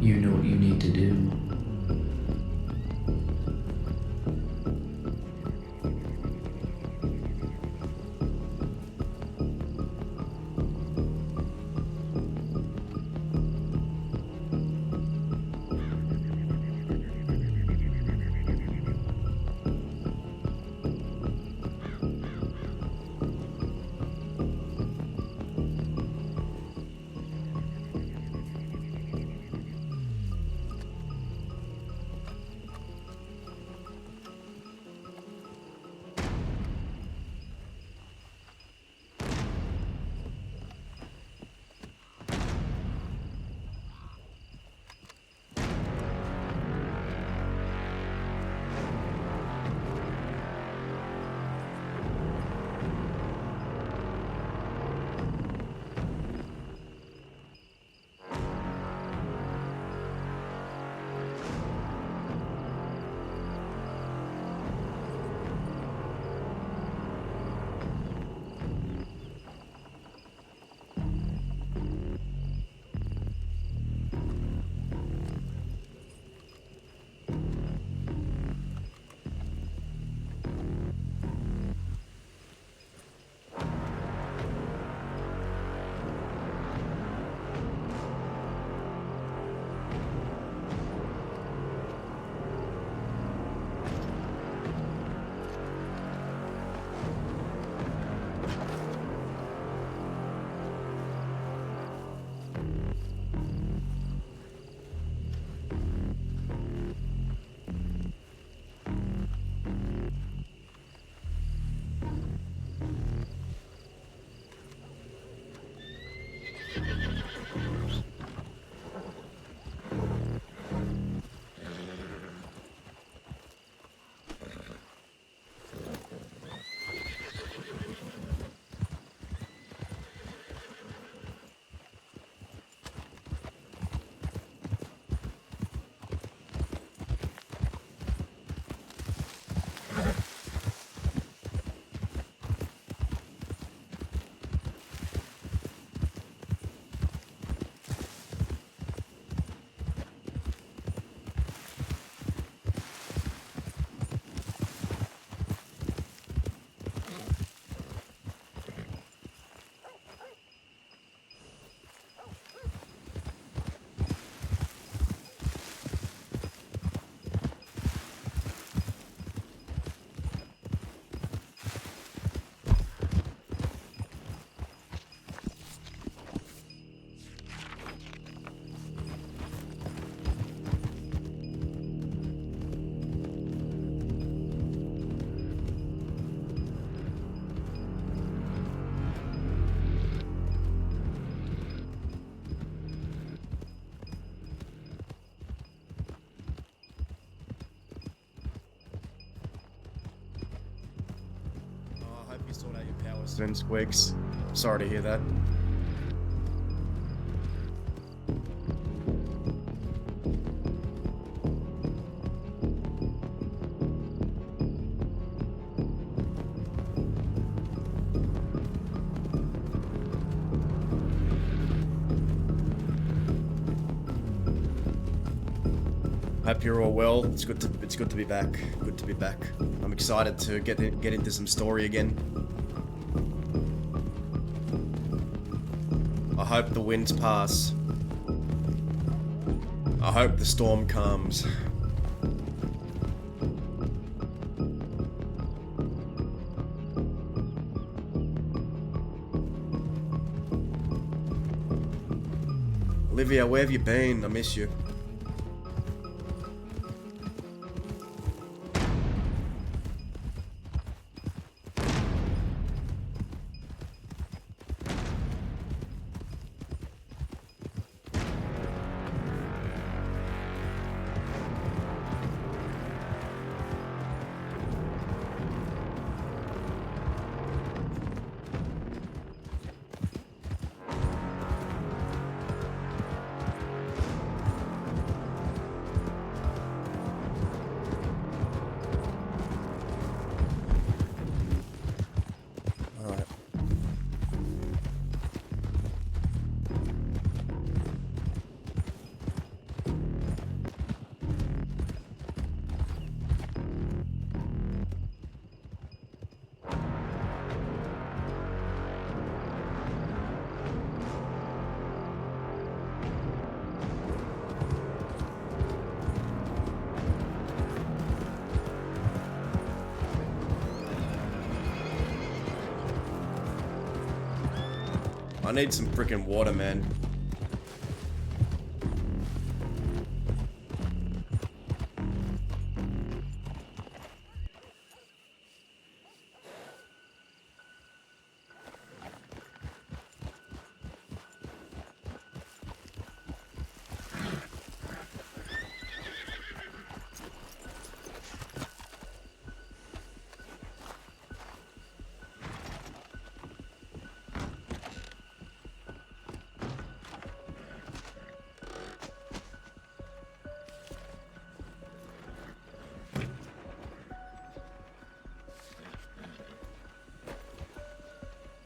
You know what you need to do. I hope you sort out your power soon, Squigs. Sorry to hear that. Hope you're all well. It's good to be back. Good to be back. I'm excited to get into some story again. I hope the winds pass. I hope the storm calms. Olivia, where have you been? I miss you. I need some freaking water, man.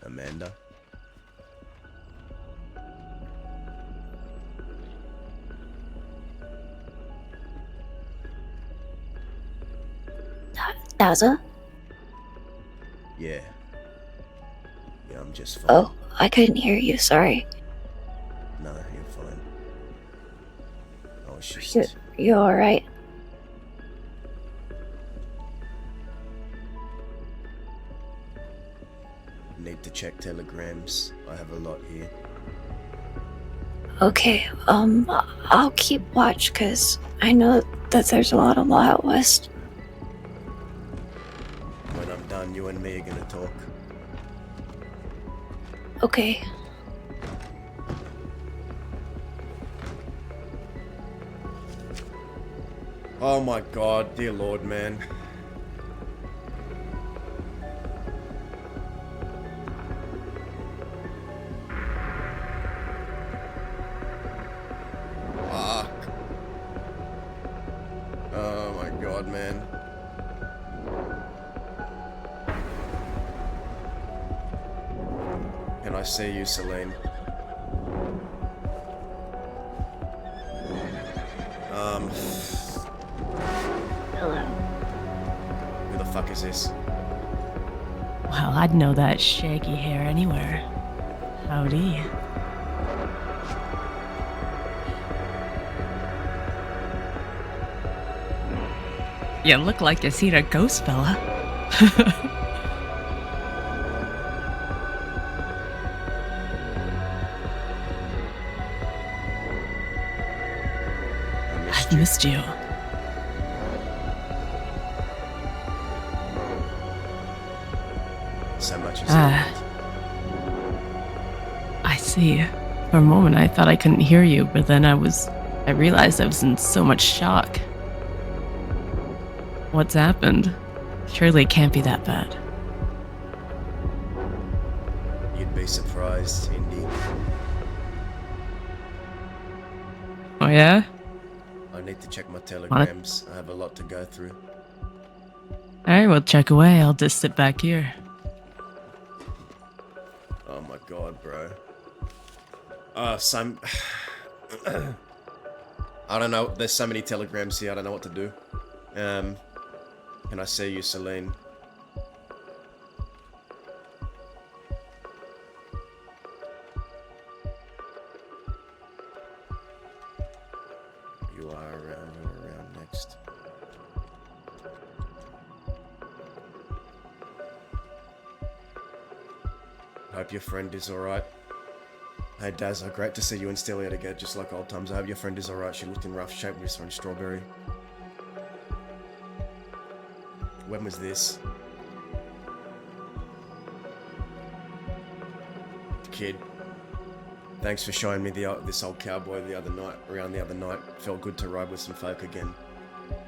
Amanda. Daza? Yeah. Yeah, I'm just fine. Oh, I couldn't hear you, sorry. No, you're fine. I was just... You alright? Need to check telegrams. I have a lot here. Okay, I'll keep watch, cause I know that there's a lot of law out west. When I'm done, you and me are gonna talk. Okay. Oh my god, dear lord, man. Fuck. Oh my god, man. Can I see you, Celine? Hello. Who the fuck is this? Well, I'd know that shaggy hair anywhere. Howdy. You look like you seen a ghost, fella. I've missed you. So much as that. I see. For a moment I thought I couldn't hear you, but then I realized I was in so much shock. What's happened? Surely it can't be that bad. You'd be surprised, Indy. Oh yeah? I need to check my telegrams. I have a lot to go through. Alright, well check away. I'll just sit back here. Oh my god, bro. I don't know. There's so many telegrams here. I don't know what to do. Can I see you, Celine? You are around next. Hope your friend is alright. Hey Dazza, great to see you and Stelia again, just like old times. I hope your friend is alright. She looked in rough shape with her and Strawberry. When was this? Kid. Thanks for showing me this old cowboy around the other night. Felt good to ride with some folk again.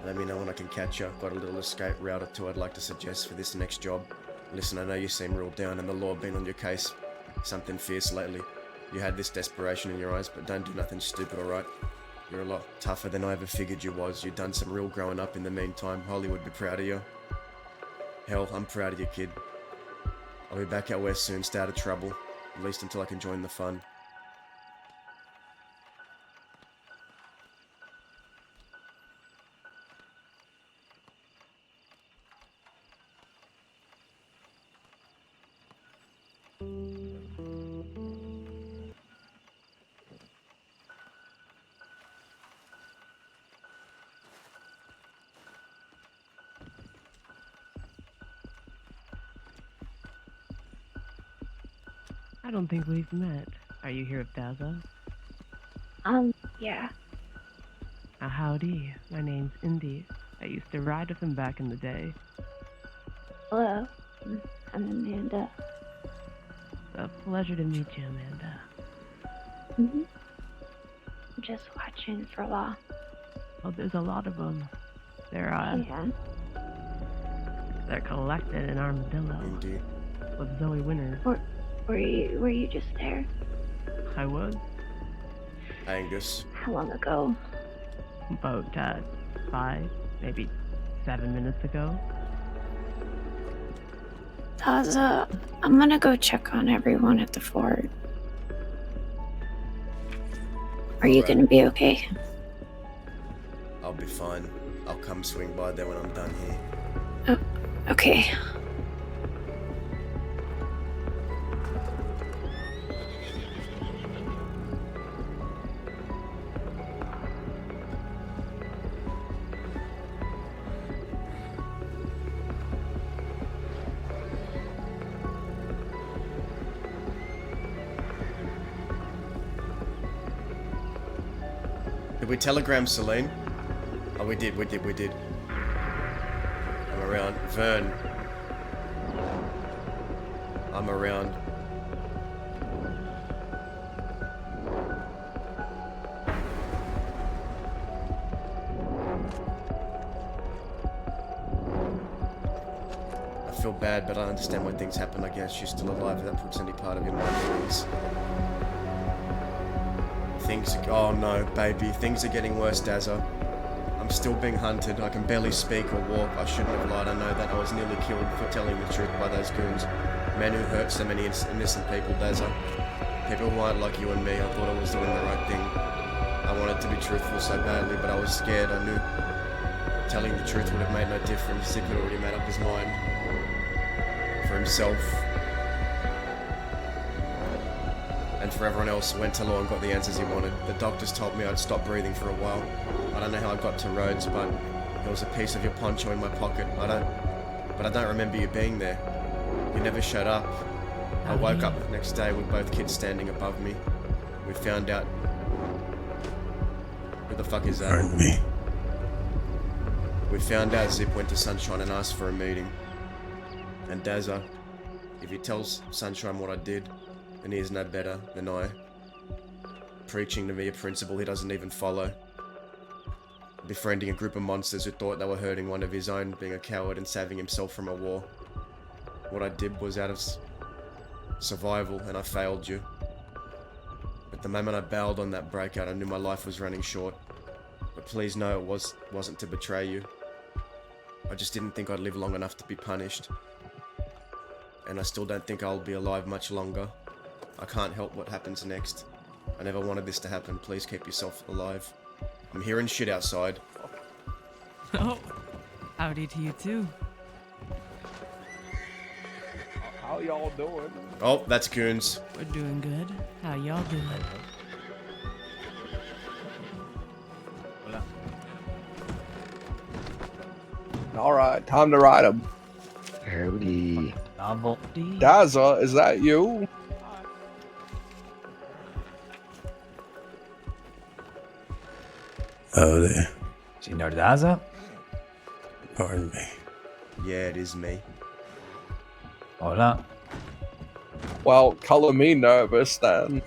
Let me know when I can catch you. Got a little escape route or two I'd like to suggest for this next job. Listen, I know you seem real down and the law been on your case. Something fierce lately. You had this desperation in your eyes, but don't do nothing stupid, alright? You're a lot tougher than I ever figured you was. You've done some real growing up in the meantime. Hollywood be proud of you. Hell, I'm proud of you, kid. I'll be back out west soon, stay out of trouble. At least until I can join the fun. I don't think we've met. Are you here with Daza? Yeah. Howdy. My name's Indy. I used to ride with him back in the day. Hello. I'm Amanda. A pleasure to meet you, Amanda. Mm-hmm. I'm just watching for law. Oh, there's a lot of them. They're Yeah. they're collected in Armadillo Indeed. with Zoe Winters. Were you just there? I was Angus. How long ago? about 5, maybe 7 minutes ago. Taza, I'm gonna go check on everyone at the fort. Are you Right. gonna be okay? I'll be fine. I'll come swing by there when I'm done here. Okay. Did we telegram Celine? Oh, we did. I'm around. Vern. I'm around. I feel bad, but I understand when things happen. I guess she's still alive. If that puts any part of your mind at ease. Oh no, baby. Things are getting worse, Dazza. I'm still being hunted. I can barely speak or walk. I shouldn't have lied. I know that. I was nearly killed for telling the truth by those goons. Men who hurt so many innocent people, Dazza. People who aren't like you and me. I thought I was doing the right thing. I wanted to be truthful so badly, but I was scared. I knew telling the truth would have made no difference. Zip had already made up his mind for himself. And for everyone else, went to law and got the answers he wanted. The doctors told me I'd stop breathing for a while. I don't know how I got to Rhodes, but there was a piece of your poncho in my pocket. I don't remember you being there. You never showed up. I woke up the next day with both kids standing above me. We found out... Who the fuck is that? Pardon me. We found out Zip went to Sunshine and asked for a meeting. And Dazza, if he tells Sunshine what I did, then he is no better than I. Preaching to me a principle he doesn't even follow. Befriending a group of monsters who thought they were hurting one of his own, being a coward and saving himself from a war. What I did was out of survival, and I failed you. But the moment I bailed on that breakout, I knew my life was running short. But please know it wasn't to betray you. I just didn't think I'd live long enough to be punished. And I still don't think I'll be alive much longer. I can't help what happens next. I never wanted this to happen. Please keep yourself alive. I'm hearing shit outside. Oh, howdy to you too. How y'all doing? Oh, that's goons. We're doing good. How y'all doing? All right, time to ride him. Howdy. Novelty. Daza, is that you? Oh, there. Senor Daza? Pardon me. Yeah, it is me. Hola. Well, color me nervous then.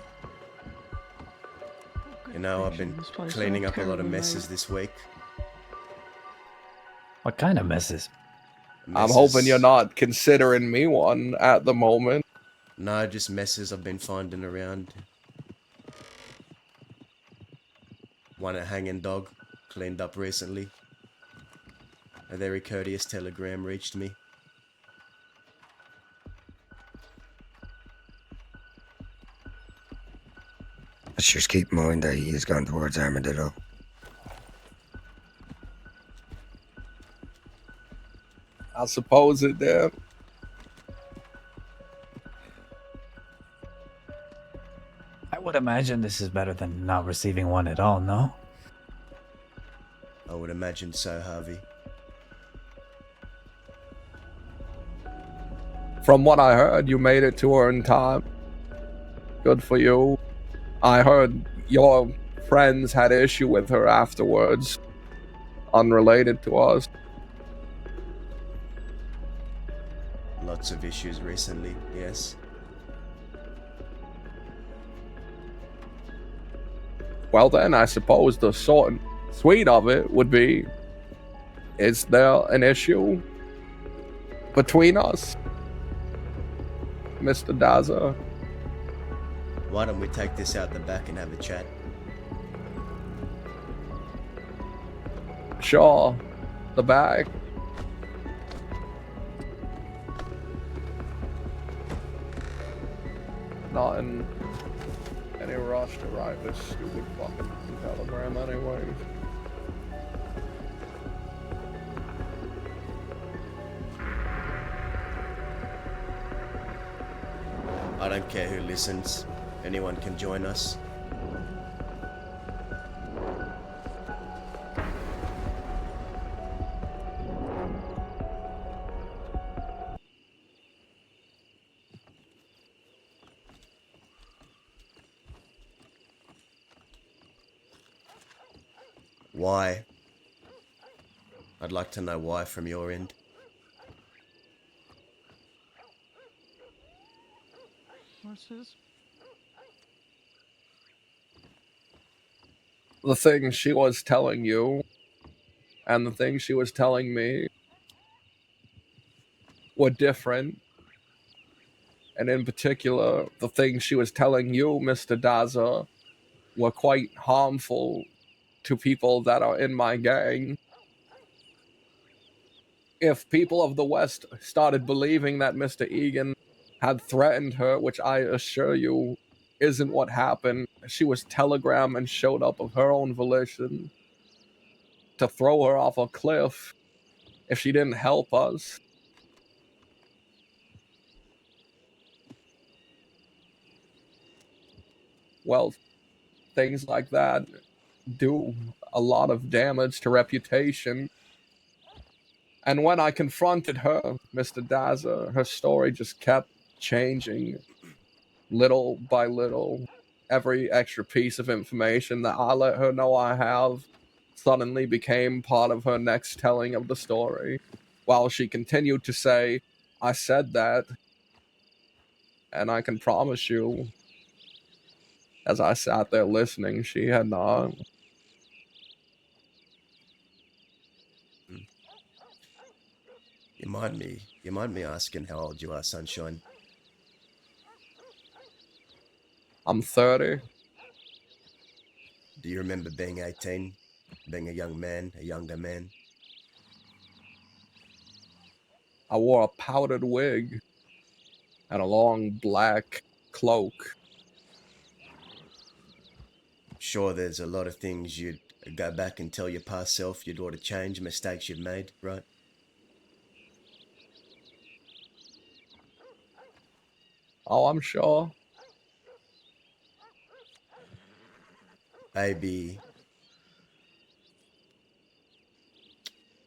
You know, I've been cleaning up a lot of messes this week. What kind of messes? I'm hoping you're not considering me one at the moment. No, just messes I've been finding around. One at Hanging Dog, cleaned up recently. A very courteous telegram reached me. Let's just keep in mind that he is gone towards Armadillo. I suppose it did. I would imagine this is better than not receiving one at all, no? I would imagine so, Harvey. From what I heard, you made it to her in time. Good for you. I heard your friends had issue with her afterwards, unrelated to us. Lots of issues recently, yes. Well then, I suppose the short and sweet of it would be, is there an issue between us, Mr. Daza? Why don't we take this out the back and have a chat? Sure. The bag. Not in any rush to write this stupid fucking telegram anyway. I don't care who listens. Anyone can join us. Why? I'd like to know why from your end. The things she was telling you and the things she was telling me were different. And in particular, the things she was telling you, Mr. Daza, were quite harmful to people that are in my gang. If people of the West started believing that Mr. Egan had threatened her, which I assure you isn't what happened, she was telegrammed and showed up of her own volition to throw her off a cliff if she didn't help us. Well, things like that do a lot of damage to reputation. And when I confronted her, Mr. Daza, her story just kept changing little by little. Every extra piece of information that I let her know I have suddenly became part of her next telling of the story, while she continued to say, I said that, and I can promise you, as I sat there listening, she had not. You mind me asking how old you are, Sunshine? I'm 30. Do you remember being 18? Being a young man, a younger man? I wore a powdered wig and a long black cloak. Sure, there's a lot of things you'd go back and tell your past self you'd ought to change, mistakes you've made, right? Oh, I'm sure. Maybe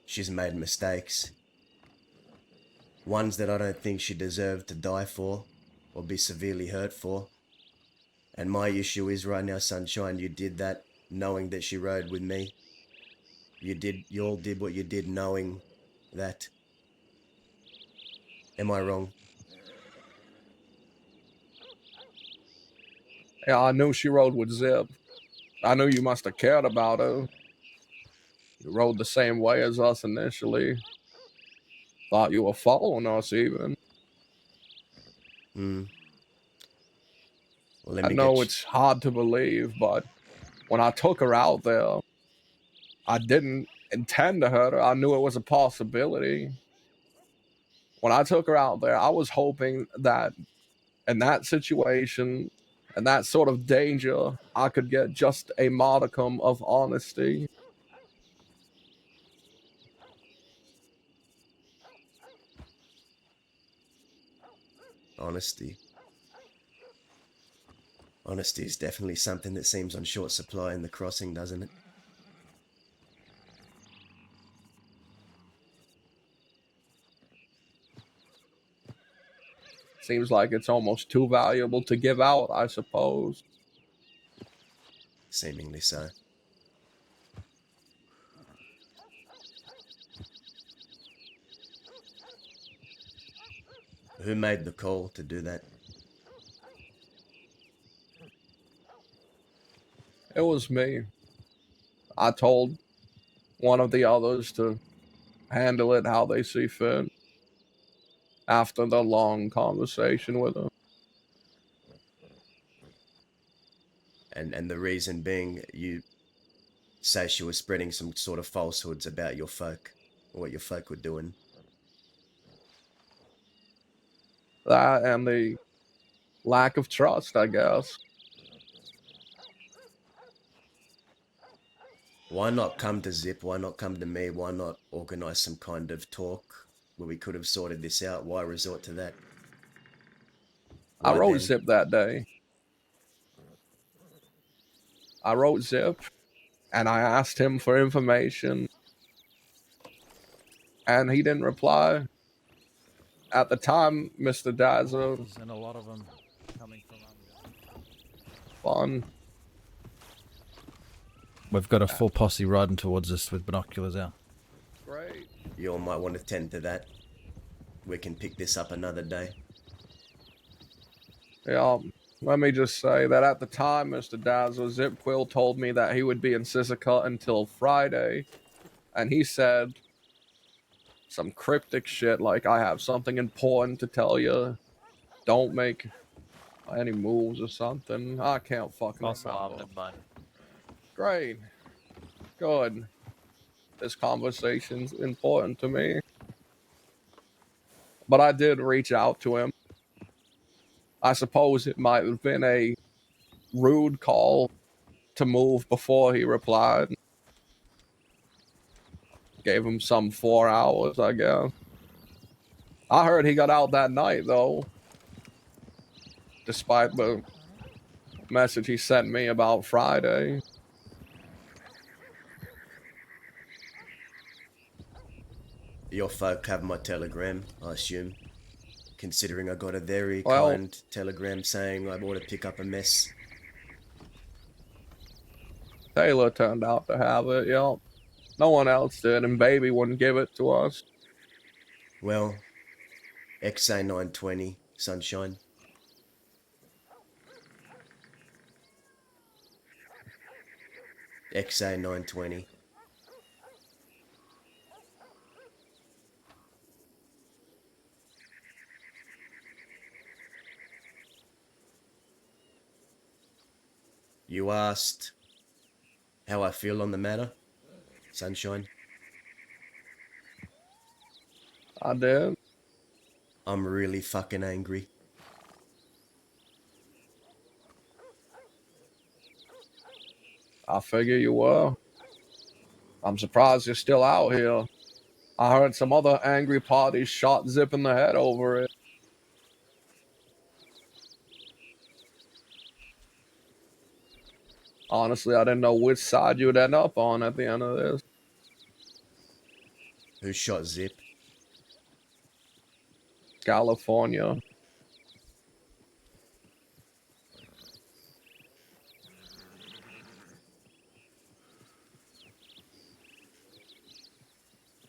she's made mistakes. Ones that I don't think she deserved to die for or be severely hurt for. And my issue is right now, Sunshine, you did that knowing that she rode with me. You all did what you did knowing that. Am I wrong? Yeah, I knew she rode with Zip. I knew you must have cared about her. You rode the same way as us initially. Thought you were following us even. Hmm. Well, let I me know get it's hard to believe, but when I took her out there, I didn't intend to hurt her. I knew it was a possibility. When I took her out there, I was hoping that in that situation and that sort of danger, I could get just a modicum of honesty. honesty. Honesty is definitely something that seems on short supply in the crossing, doesn't it? Seems like it's almost too valuable to give out, I suppose. Seemingly so. Who made the call to do that? It was me. I told one of the others to handle it how they see fit after the long conversation with her. And the reason being, you say she was spreading some sort of falsehoods about your folk, or what your folk were doing. That and the lack of trust, I guess. Why not come to Zip? Why not come to me? Why not organise some kind of talk where we could have sorted this out? Why resort to that? I Why wrote then? Zip that day. I wrote Zip and I asked him for information and he didn't reply. At the time, Mr. Dazzler, And a lot of them coming from fun. We've got a full posse riding towards us with binoculars out. Great. You all might want to tend to that. We can pick this up another day. Yeah, let me just say that at the time, Mr. Dazzler, Zip Quill told me that he would be in Sisika until Friday. And he said some cryptic shit like, I have something important to tell you. Don't make any moves or something. I can't fucking remember. Great. Good. This conversation's important to me. But I did reach out to him. I suppose it might have been a rude call to move before he replied. Gave him some 4 hours, I guess. I heard he got out that night, though. Despite the message he sent me about Friday. Your folk have my telegram, I assume. Considering I got a very Well, kind telegram saying I ought to pick up a mess. Taylor turned out to have it, yep. No one else did, and Baby wouldn't give it to us. Well, XA920, Sunshine. XA920. You asked how I feel on the matter, Sunshine? I did. I'm really fucking angry. I figure you were. I'm surprised you're still out here. I heard some other angry parties shot Zip in the head over it. Honestly, I didn't know which side you'd end up on at the end of this. Who shot Zip? California.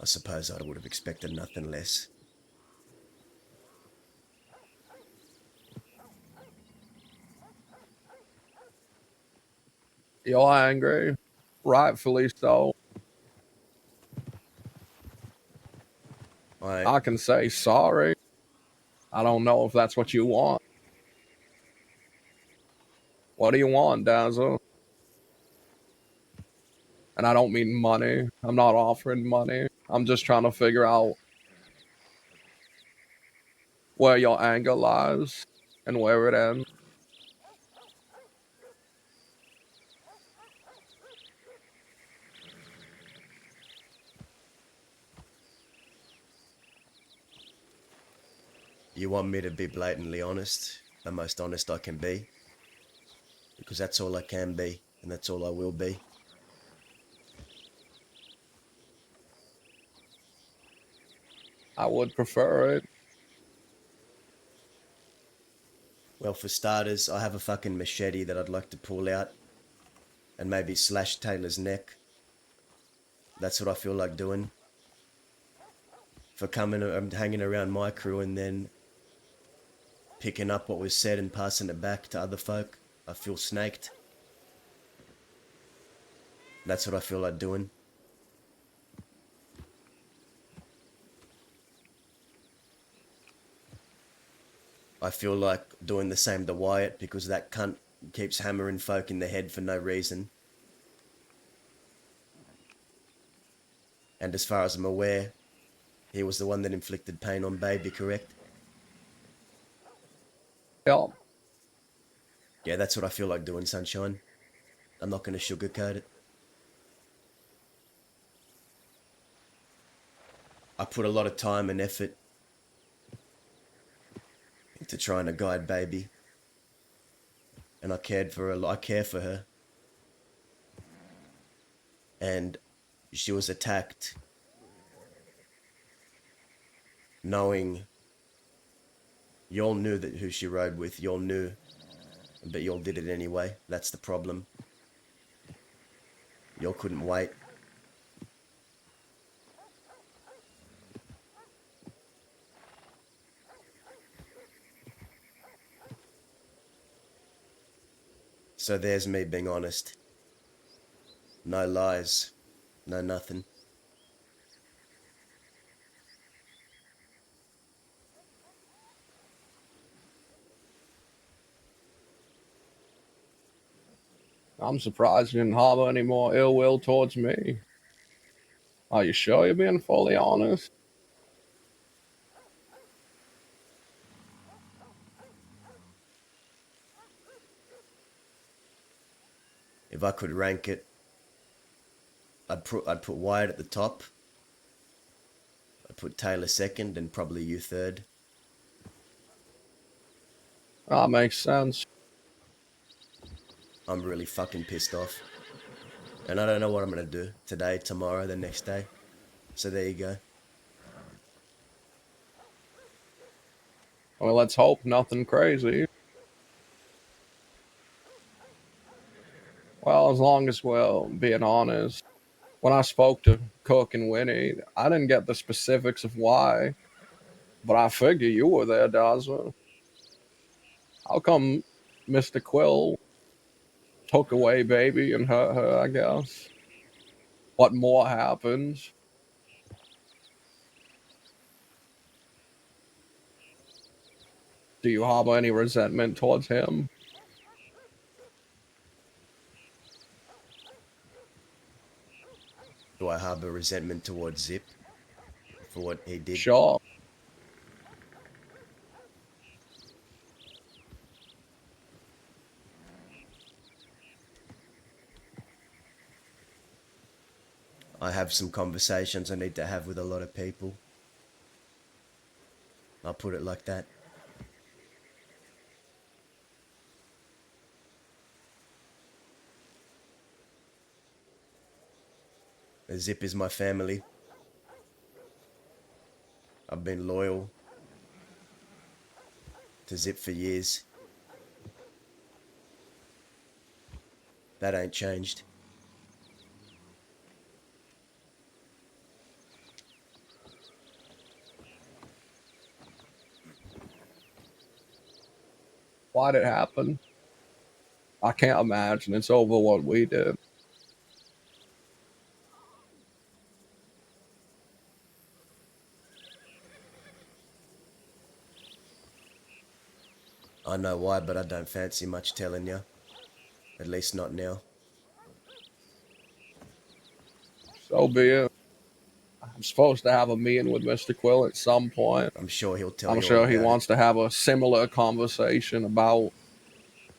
I suppose I would have expected nothing less. You're angry. Rightfully so. I can say sorry. I don't know if that's what you want. What do you want, Dazzle? And I don't mean money. I'm not offering money. I'm just trying to figure out where your anger lies and where it ends. You want me to be blatantly honest, the most honest I can be? Because that's all I can be, and that's all I will be. I would prefer it. Well, for starters, I have a fucking machete that I'd like to pull out and maybe slash Taylor's neck. That's what I feel like doing. For hanging around my crew and then picking up what was said and passing it back to other folk, I feel snaked. That's what I feel like doing. I feel like doing the same to Wyatt because that cunt keeps hammering folk in the head for no reason. And as far as I'm aware, he was the one that inflicted pain on Baby, correct? Yeah. Yeah, that's what I feel like doing, Sunshine. I'm not going to sugarcoat it. I put a lot of time and effort into trying to guide Baby. And I care for her. And she was attacked knowing y'all knew that who she rode with, y'all knew, but y'all did it anyway. That's the problem. Y'all couldn't wait. So there's me being honest. No lies, no nothing. I'm surprised you didn't harbor any more ill will towards me. Are you sure you're being fully honest? If I could rank it, I'd put Wyatt at the top. I'd put Taylor second and probably you third. That makes sense. I'm really fucking pissed off. And I don't know what I'm going to do today, tomorrow, the next day. So there you go. Well, let's hope nothing crazy. Well, as long as we're being honest. When I spoke to Cook and Winnie, I didn't get the specifics of why, but I figure you were there, Daza. How come Mr. Quill took away Baby and hurt her, I guess? What more happens? Do you harbor any resentment towards him? Do I harbor resentment towards Zip for what he did? Sure. I have some conversations I need to have with a lot of people. I'll put it like that. Zip is my family. I've been loyal to Zip for years. That ain't changed. Why'd it happen? I can't imagine it's over what we did. I know why, but I don't fancy much telling you. At least not now. So be it. I'm supposed to have a meeting with Mr. Quill at some point. I'm sure he'll tell I'm you sure all he about wants to have a similar conversation about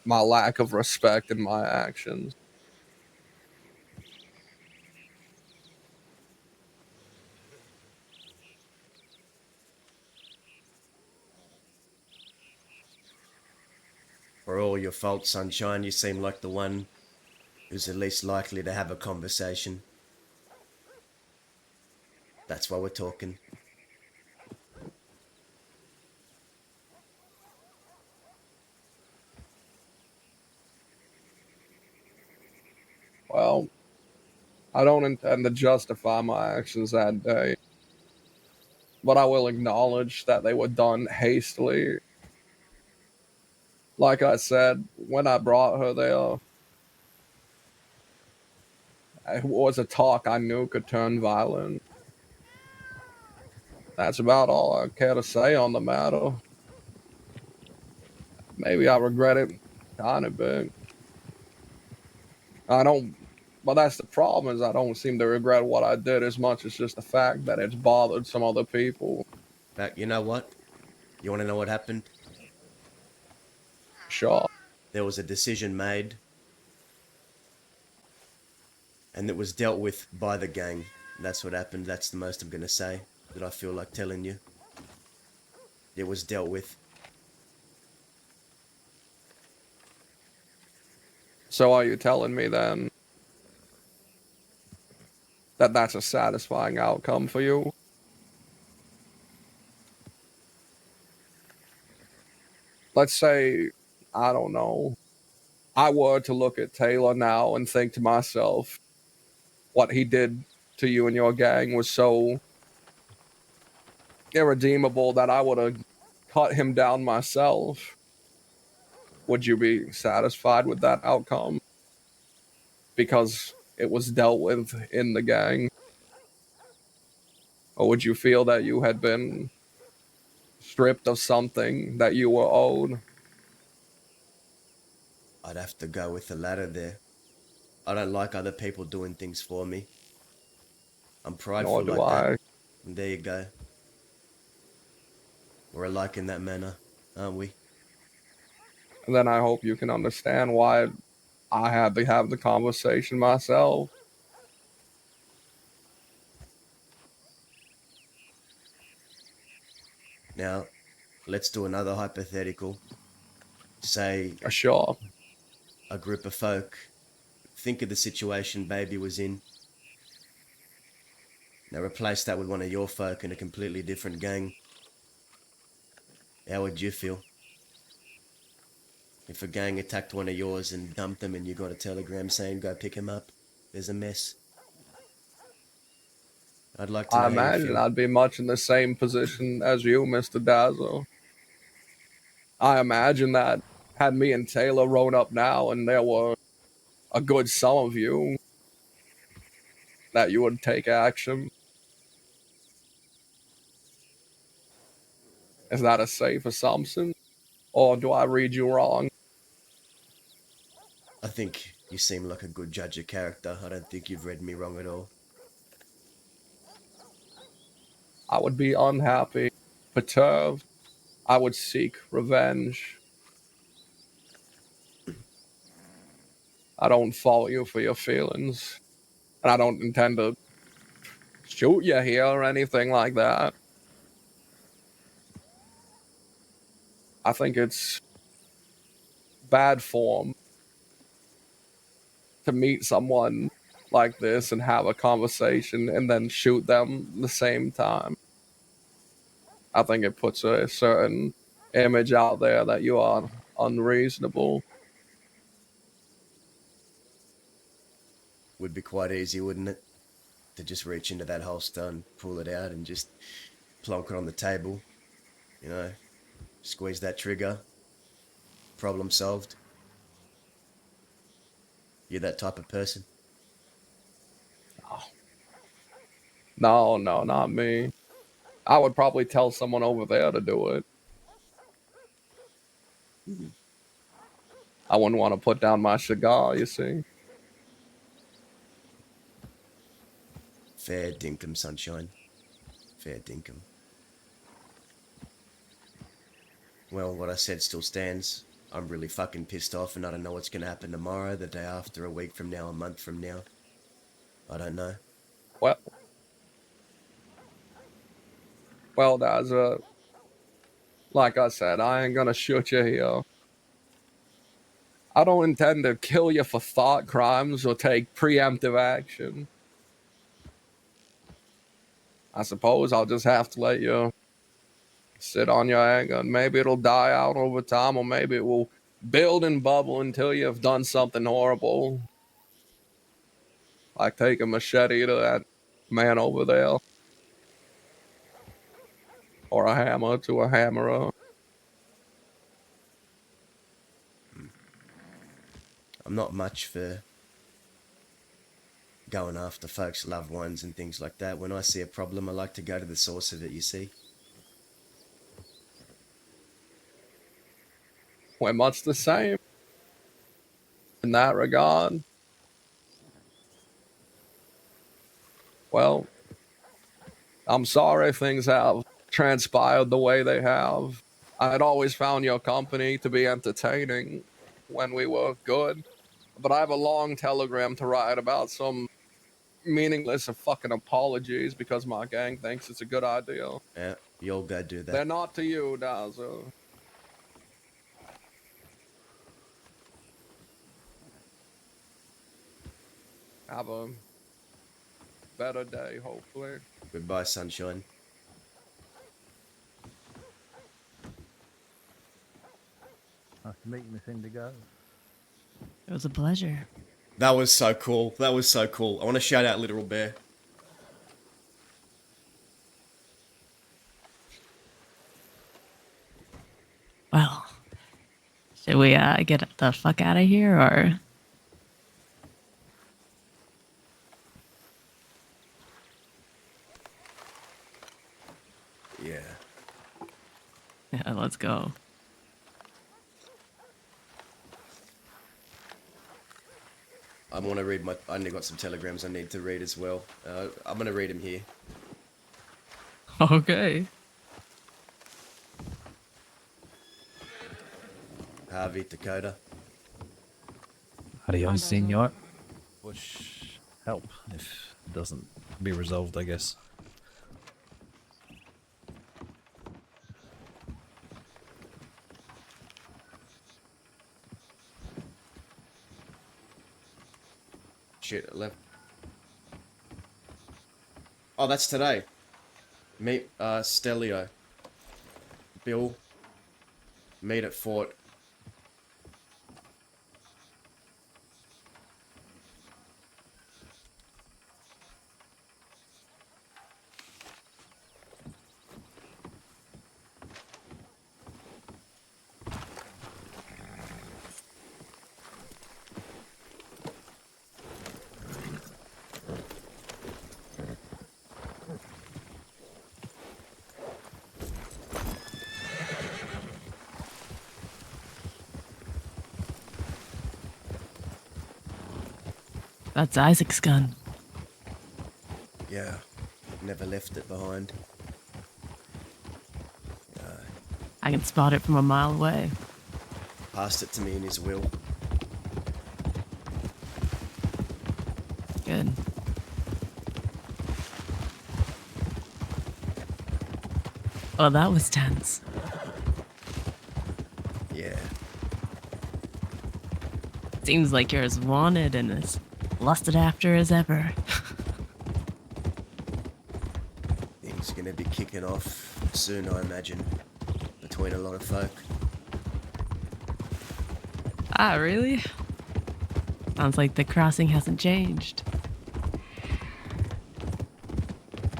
my lack of respect in my actions. For all your faults, Sunshine, you seem like the one who's the least likely to have a conversation. That's why we're talking. I don't intend to justify my actions that day, but I will acknowledge that they were done hastily. Like I said, when I brought her there, it was a talk I knew could turn violent. That's about all I care to say on the matter. Maybe I regret it kind of bit. I don't, but that's the problem is I don't seem to regret what I did as much as just the fact that it's bothered some other people. But you know what? You want to know what happened? Sure. There was a decision made, and it was dealt with by the gang. That's what happened. That's the most I'm going to say that I feel like telling you. It was dealt with. So are you telling me then that that's a satisfying outcome for you? Let's say, I don't know, I were to look at Taylor now and think to myself, what he did to you and your gang was so irredeemable that I would have cut him down myself. Would you be satisfied with that outcome? Because it was dealt with in the gang? Or would you feel that you had been stripped of something that you were owed? I'd have to go with the latter there. I don't like other people doing things for me. I'm prideful Nor do like that. I. And there you go. We're alike in that manner, aren't we? And then I hope you can understand why I had to have the conversation myself. Now, let's do another hypothetical. Say Sure. a group of folk. Think of the situation baby was in. Now replace that with one of your folk in a completely different gang. How would you feel? If a gang attacked one of yours and dumped them and you got a telegram saying go pick him up, there's a mess. I'd like to know I how you imagine feel. I'd be much in the same position as you, Mr. Dazzle. I imagine that had me and Taylor rode up now and there were a good some of you, that you would take action. Is that a safe assumption? Or do I read you wrong? I think you seem like a good judge of character. I don't think you've read me wrong at all. I would be unhappy, perturbed. I would seek revenge. I don't fault you for your feelings. And I don't intend to shoot you here or anything like that. I think it's bad form to meet someone like this and have a conversation and then shoot them the same time. I think it puts a certain image out there that you are unreasonable. Would be quite easy, wouldn't it? To just reach into that holster and pull it out and just plonk it on the table. You know, squeeze that trigger. Problem solved. You're that type of person. No, not me. I would probably tell someone over there to do it. I wouldn't want to put down my cigar, you see. Fair dinkum, sunshine. Fair dinkum. Well, what I said still stands. I'm really fucking pissed off and I don't know what's gonna happen tomorrow, the day after, a week from now, a month from now. I don't know. Well, that's like I said, I ain't gonna shoot you here. I don't intend to kill you for thought crimes or take preemptive action. I suppose I'll just have to let you sit on your anger, and maybe it'll die out over time, or maybe it will build and bubble until you've done something horrible. Like take a machete to that man over there. Or a hammer to a hammerer. I'm not much for going after folks' loved ones and things like that. When I see a problem, I like to go to the source of it, you see. We're much the same in that regard. Well, I'm sorry things have transpired the way they have. I had always found your company to be entertaining when we were good, but I have a long telegram to write about some meaningless fucking apologies because my gang thinks it's a good idea. Yeah, you'll go do that. They're not to you, Dazzle. Have a better day, hopefully. Goodbye, sunshine. Nice to meet you, Miss Indigo. It was a pleasure. That was so cool. That was so cool. I want to shout out Literal Bear. Well, should we get the fuck out of here, or? Yeah. Yeah, let's go. I want to read my... I got some telegrams I need to read as well. I'm going to read them here. Okay. Harvey, Dakota. Adios, senor. Push help if it doesn't be resolved, I guess. Shit, left. Oh, that's today. Meet, Stelio. Bill. Meet at Fort. That's Isaac's gun. Yeah. Never left it behind. I can spot it from a mile away. Passed it to me in his will. Good. Well, that was tense. Yeah. Seems like you're as wanted and as lusted after as ever. Things gonna be kicking off soon, I imagine. Between a lot of folk. Ah, really? Sounds like the crossing hasn't changed.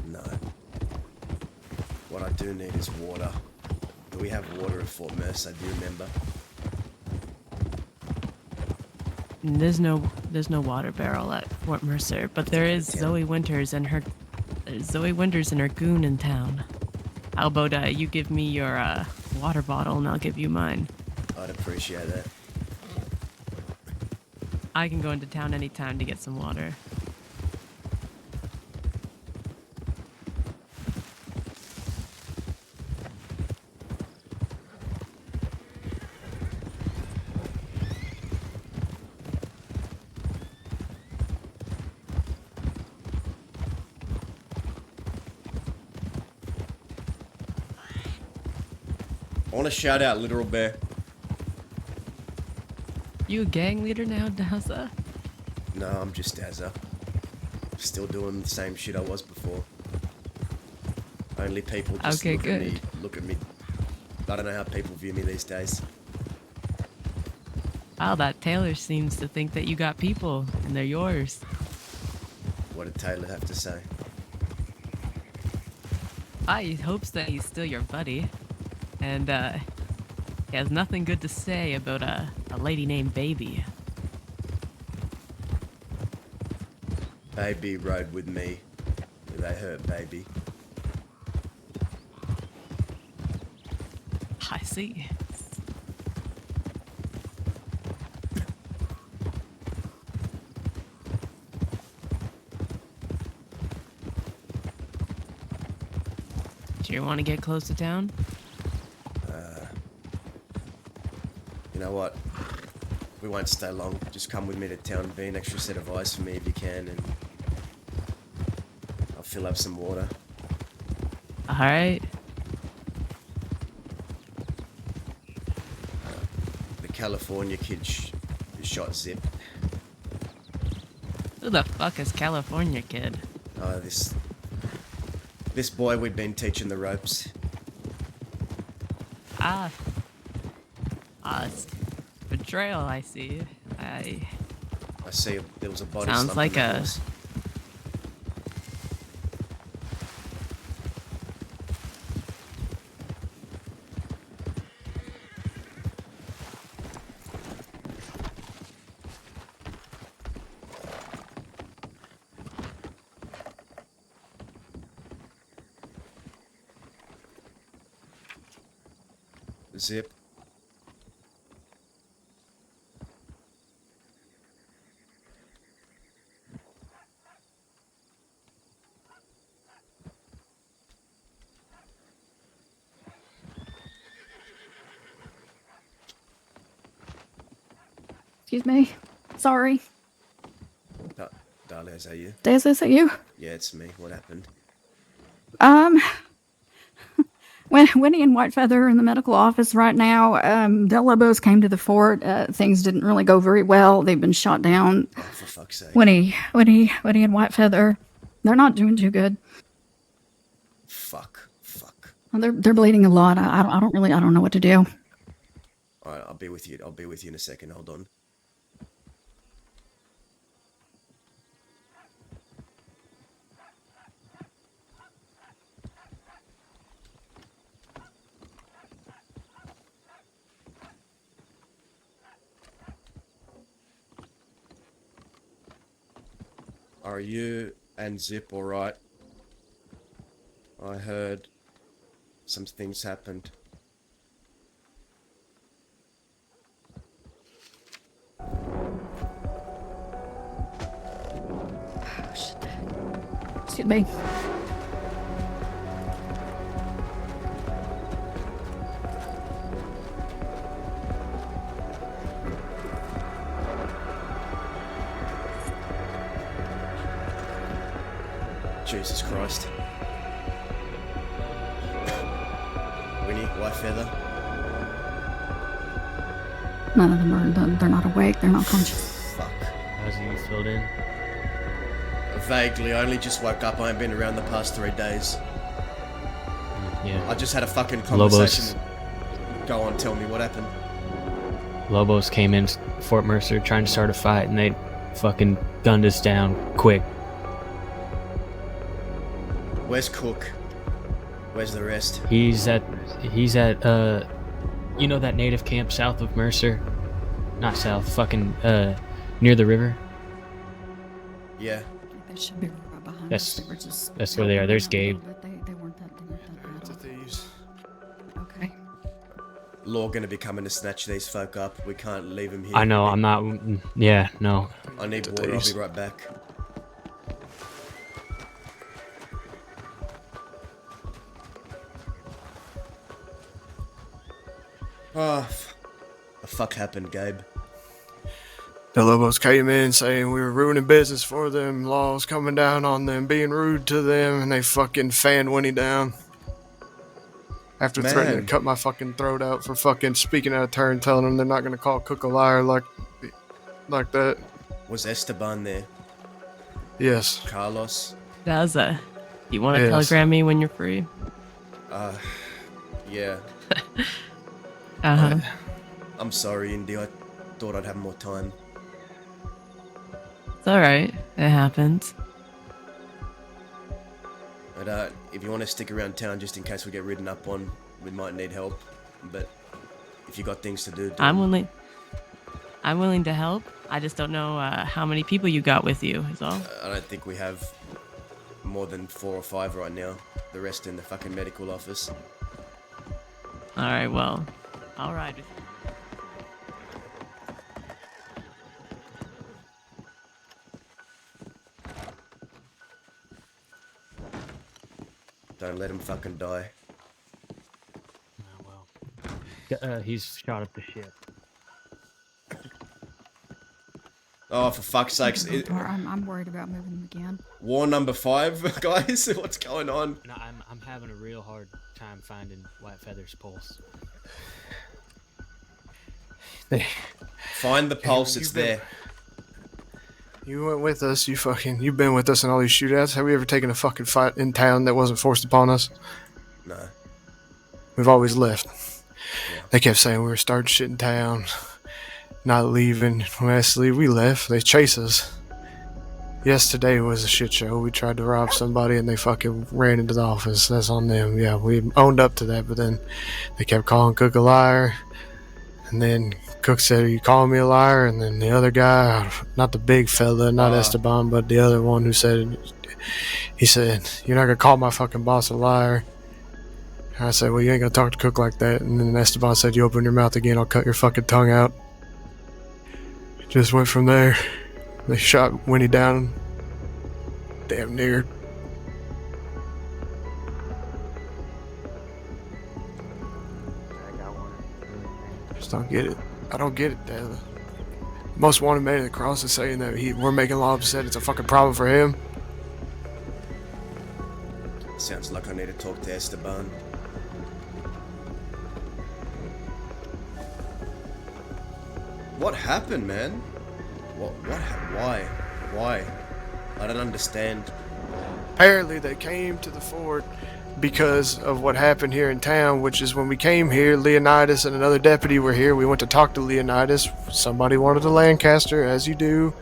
No. What I do need is water. Do we have water at Fort Mercer? Do you remember? There's no water barrel at Fort Mercer, but there is Zoe Winters and her goon in town. How about you give me your water bottle and I'll give you mine. I'd appreciate that. I can go into town anytime to get some water. I want to shout out Literal Bear. You a gang leader now, Daza? No, I'm just Dazza. Still doing the same shit I was before. Only people just Okay, look at me. I don't know how people view me these days. Wow, that Taylor seems to think that you got people and they're yours. What did Taylor have to say? He hopes that he's still your buddy. And, he has nothing good to say about a lady named Baby. Baby rode with me. They hurt Baby. I see. Do you want to get close to town? You know what? We won't stay long. Just come with me to town. Be an extra set of eyes for me if you can, and I'll fill up some water. Alright. The California kid shot Zip. Who the fuck is California Kid? Oh, this boy we'd been teaching the ropes. It's betrayal, I see. I see there was a body Sounds slump like in the a- horse. Zip. Excuse me. Sorry. Darling, is that you? Is that you? Yeah, it's me. What happened? When Winnie and Whitefeather are in the medical office right now. Del Lobos came to the fort. Things didn't really go very well. They've been shot down. Oh, for fuck's sake. Winnie and Whitefeather, they're not doing too good. Fuck. They're bleeding a lot. I don't know what to do. Alright, I'll be with you. I'll be with you in a second. Hold on. Are you and Zip alright? I heard some things happened. Excuse me. Jesus Christ. Winnie, Whitefeather. None of them are. They're not awake. They're not conscious. Fuck. How's he filled in? Vaguely, I only just woke up. I ain't been around the past 3 days. Yeah. I just had a fucking Lobos. conversation. Go on, tell me what happened. Lobos came in Fort Mercer trying to start a fight, and they fucking gunned us down quick. Where's Cook? Where's the rest? He's at you know that native camp south of Mercer? Not south, fucking near the river. Yeah. They should be right behind That's- us. They were just that's where they are. There's helping out a Gabe. little bit. They weren't that It's a bad. thieves. Okay. Law gonna be coming to snatch these folk up. We can't leave them here. I know, I'm not. Yeah, no. I need water. I'll be right back. Oh, the fuck happened, Gabe? The Lobos came in saying we were ruining business for them, laws coming down on them, being rude to them, and they fucking fanned Winnie down. After threatening to cut my fucking throat out for fucking speaking out of turn, telling them they're not gonna call Cook a liar like that. Was Esteban there? Yes. Carlos? Daza, you want to Yes. telegram me when you're free? Yeah. Uh-huh. I'm sorry, Indy. I thought I'd have more time. It's alright. It happens. But if you want to stick around town just in case we get ridden up on, we might need help. But if you got things to do, I'm willing. I'm willing to help. I just don't know how many people you got with you. Is all. I don't think we have more than 4 or 5 right now. The rest in the fucking medical office. All right. Well, I'll ride with you. Don't let him fucking die. Oh, well. He's shot up the ship. Oh, for fuck's sakes. I'm worried about moving them again. War number 5, guys? What's going on? No, I'm having a real hard time finding White Feather's pulse. Find the pulse, it's there. You went with us, you've been with us in all these shootouts. Have we ever taken a fucking fight in town that wasn't forced upon us? No. We've always left. Yeah. They kept saying we were starting shit in town, not leaving. When we asked to leave, we left. They chase us. Yesterday was a shit show. We tried to rob somebody and they fucking ran into the office. That's on them. Yeah, we owned up to that, but then they kept calling Cook a liar. And then Cook said, "Are you calling me a liar?" And then the other guy, not the big fella, not Esteban, but the other one who said, he said, "You're not going to call my fucking boss a liar." And I said, "Well, you ain't going to talk to Cook like that." And then Esteban said, "You open your mouth again, I'll cut your fucking tongue out." Just went from there. They shot Winnie down damn near. Just don't get it. I don't get it, Dad. Most wanted man in the cross is saying that we're making law upset. It's a fucking problem for him. Sounds like I need to talk to Esteban. What happened, man? Why? I don't understand. Apparently they came to the fort because of what happened here in town, which is when we came here, Leonidas and another deputy were here. We went to talk to Leonidas. Somebody wanted a Lancaster, as you do.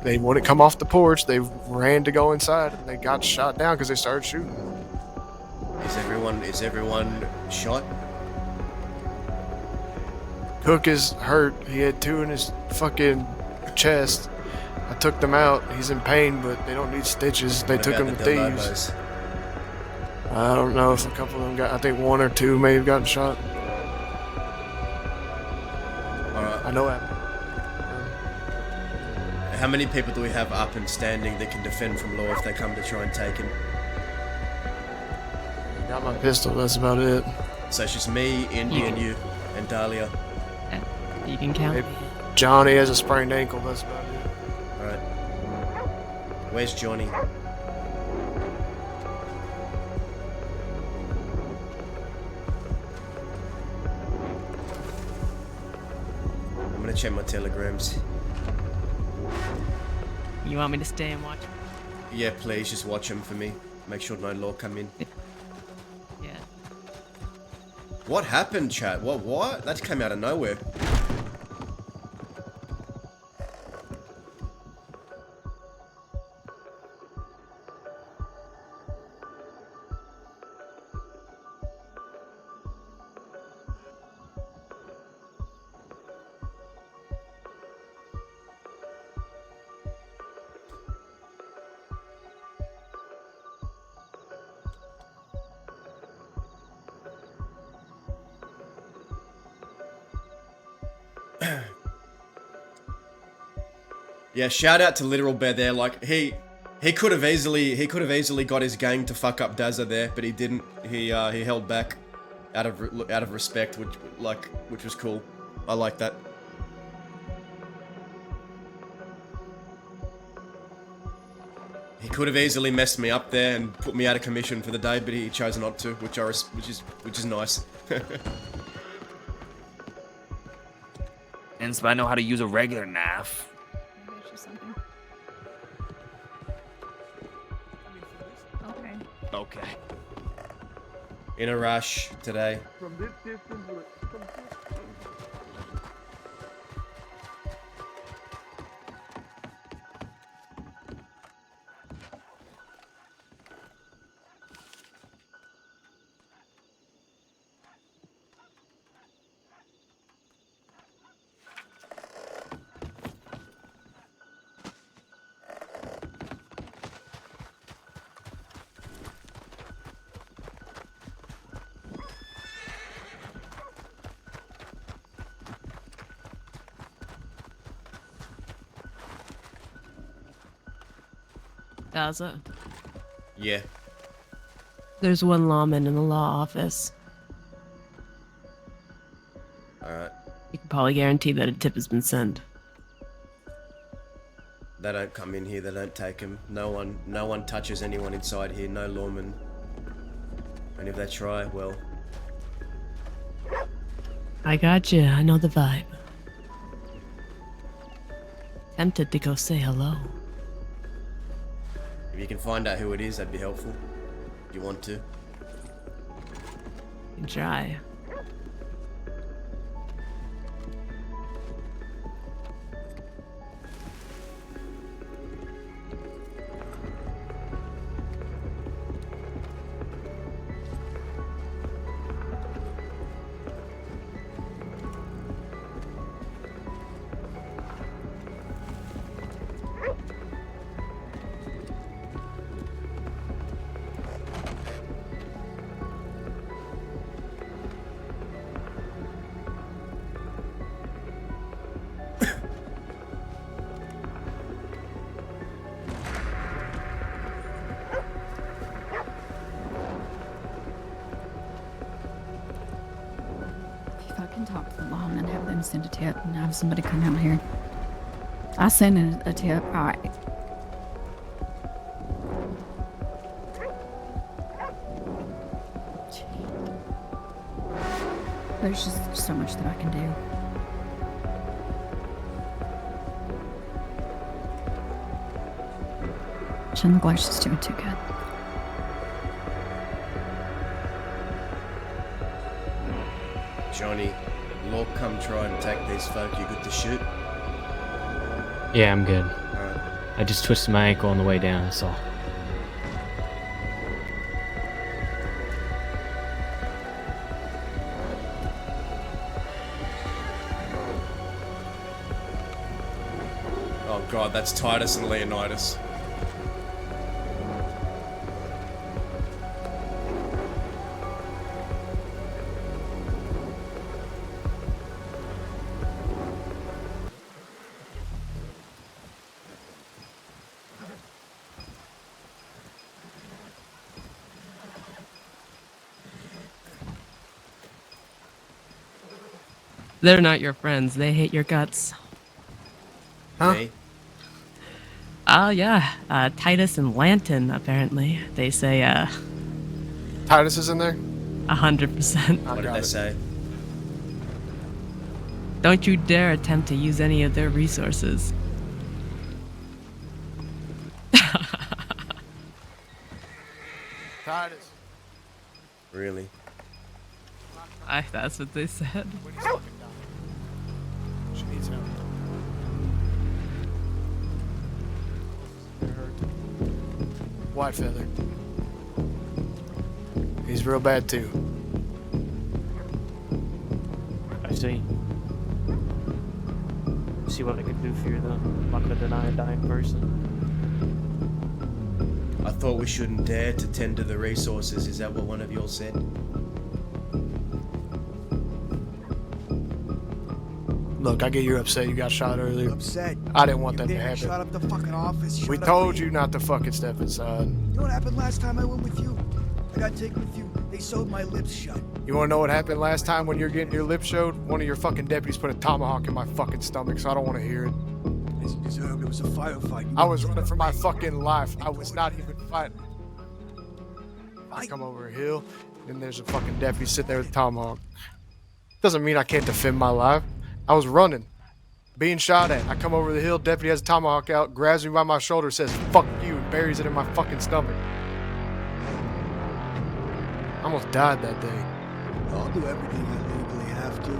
They wouldn't come off the porch. They ran to go inside, and they got shot down because they started shooting. Is everyone shot? Cook is hurt. He had 2 in his fucking chest. I took them out. He's in pain, but they don't need stitches. They took him with thieves. I don't know if a couple of them got, I think 1 or 2 may have gotten shot. Alright. I know that. How many people do we have up and standing that can defend from law if they come to try and take him? Got my pistol, that's about it. So it's just me, Indy, and you, and Dahlia. You can count. Maybe Johnny has a sprained ankle, that's about it. Alright. Where's Johnny? I'm gonna check my telegrams. You want me to stay and watch? Yeah, please, just watch them for me. Make sure no law come in. Yeah. What happened, chat? What? That came out of nowhere. Yeah, shout out to Literal Bear there. Like he could have easily got his gang to fuck up Dazza there, but he didn't. He held back out of respect, which was cool. I like that. He could have easily messed me up there and put me out of commission for the day, but he chose not to, which is nice. Hence, I know how to use a regular knife. Okay. In a rush today. From this distance, Daza, Yeah. there's one lawman in the law office. Alright. You can probably guarantee that a tip has been sent. They don't come in here, they don't take him. No one touches anyone inside here, no lawmen. And if they try, well... I got you. I know the vibe. Tempted to go say hello. If you can find out who it is, that'd be helpful. If you want to. You can try. If I can talk to the lawman and have them send a tip and have somebody come out here. I send in a tip. Alright. There's just so much that I can do. Shouldn't look like she's doing too good. Johnny, Law come try and attack these folk, you good to shoot? Yeah, I'm good. Alright. I just twisted my ankle on the way down, that's all. Oh god, that's Titus and Leonidas. They're not your friends. They hate your guts. Huh? Me? Yeah. Titus and Lanton, apparently. They say, Titus is in there? 100%. What did they say? Don't you dare attempt to use any of their resources. Titus. Really? That's what they said. Winnie's fucking dying. She needs help. They're hurt. White feather. He's real bad too. I see. See what I can do for you, though. I'm not gonna deny a dying person. I thought we shouldn't dare to tend to the resources, is that what one of y'all said? Look, I get you're upset you got shot earlier. Upset. I didn't want You that to dare happen. Shut up the fucking office. We Shut up, told man. you not to fucking step inside. You know what happened last time I went with you? I got taken with you. They sewed my lips shut. You wanna know what happened last time when you're getting your lip showed? One of your fucking deputies put a tomahawk in my fucking stomach, so I don't wanna hear it. As you deserved, it was a firefight. You I was went running for up my me. fucking life. I was not even fighting. I come over a hill, and there's a fucking deputy sitting there with a tomahawk. Doesn't mean I can't defend my life. I was running, being shot at. I come over the hill, deputy has a tomahawk out, grabs me by my shoulder, says, "Fuck you," and buries it in my fucking stomach. I almost died that day. I'll do everything I legally have to.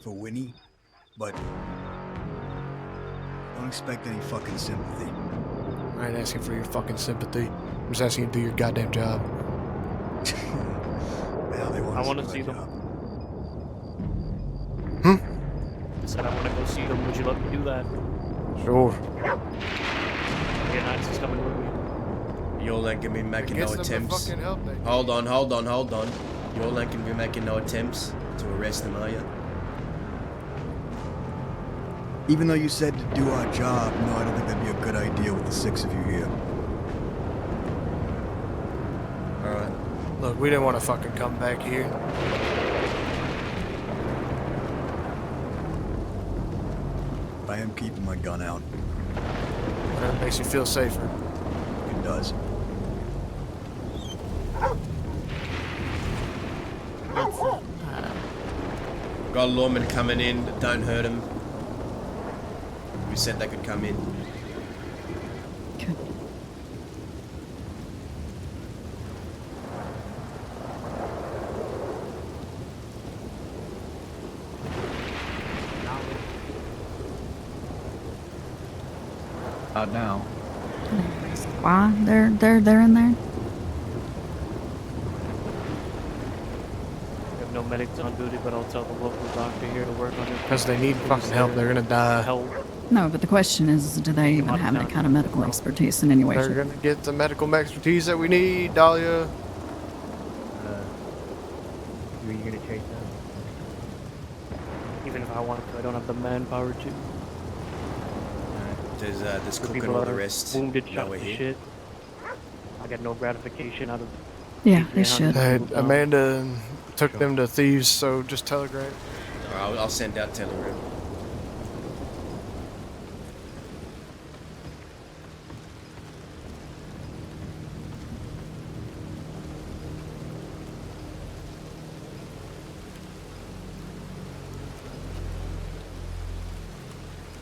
For Winnie, but don't expect any fucking sympathy. I ain't asking for your fucking sympathy. I'm just asking you to do your goddamn job. Well, they want I us wanna do see our them. job. I said I want to go see them. Would you let me do that? Sure. Your Knights is coming with me. Y'all ain't gonna be making no Against them to attempts. fucking help me. Hold on. Y'all ain't gonna be making no attempts to arrest them, are you? Even though you said to do our job, no, I don't think that'd be a good idea with the 6 of you here. Alright. Look, we didn't want to fucking come back here. I am keeping my gun out. That makes you feel safer. It does. Got a lawman coming in, don't hurt him. We said they could come in. Okay. Not now. Why? They're in there? We have no medics on duty, but I'll tell the local doctor here to work on it. Because they need fucking help. They're gonna die. Help. No, but the question is, do they even have that kind of medical expertise in any way? They're gonna get the medical expertise that we need, Dahlia. You're eager to take that? Even if I wanted to, I don't have the manpower to. There's For Cook and people all that the are rest. wounded, Now shot we're to here. shit. I get no gratification out of. Yeah, they should. Amanda took them to thieves, so just telegram. Alright, I'll send out telegram.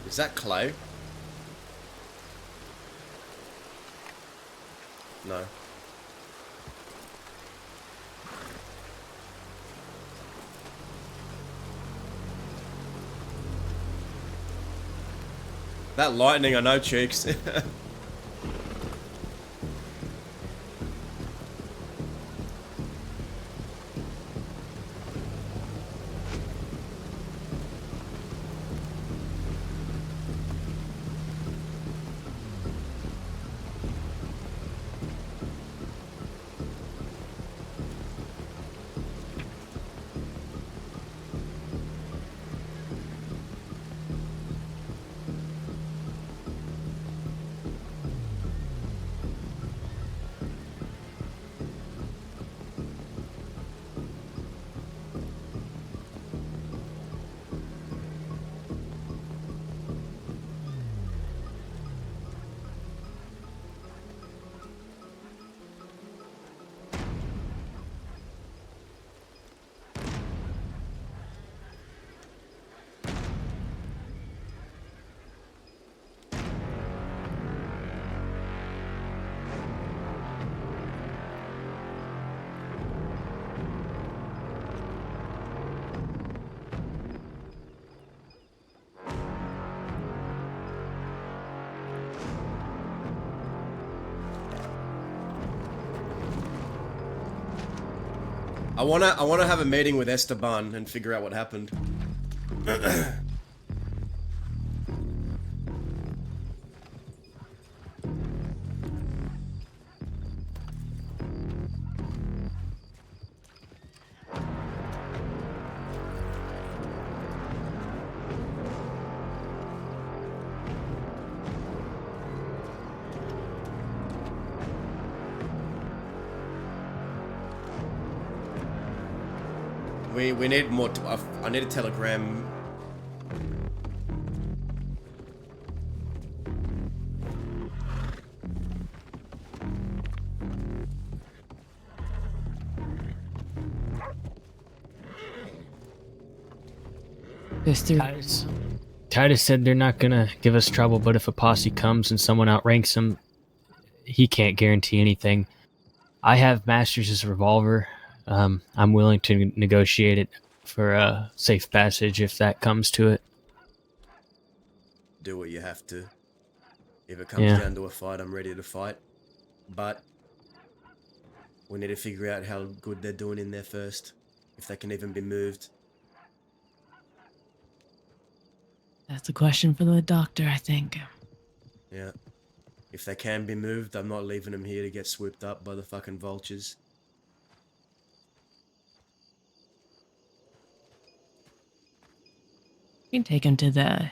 Is that Clay? No. That lightning, I know, Cheeks. I wanna have a meeting with Esteban and figure out what happened. We need more. I need a telegram. Titus said they're not gonna give us trouble, but if a posse comes and someone outranks him, he can't guarantee anything. I have Masters' revolver. I'm willing to negotiate it for a safe passage if that comes to it. Do what you have to. If it comes down to a fight, I'm ready to fight. But we need to figure out how good they're doing in there first. If they can even be moved. That's a question for the doctor, I think. Yeah. If they can be moved, I'm not leaving them here to get swooped up by the fucking vultures. You can take him to the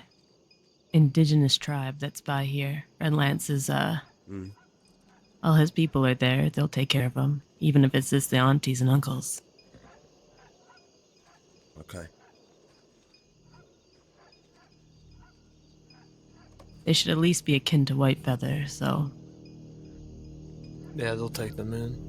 indigenous tribe that's by here. And Lance is, all his people are there. They'll take care of him, even if it's just the aunties and uncles. Okay. They should at least be akin to White Feather, so... Yeah, they'll take them in.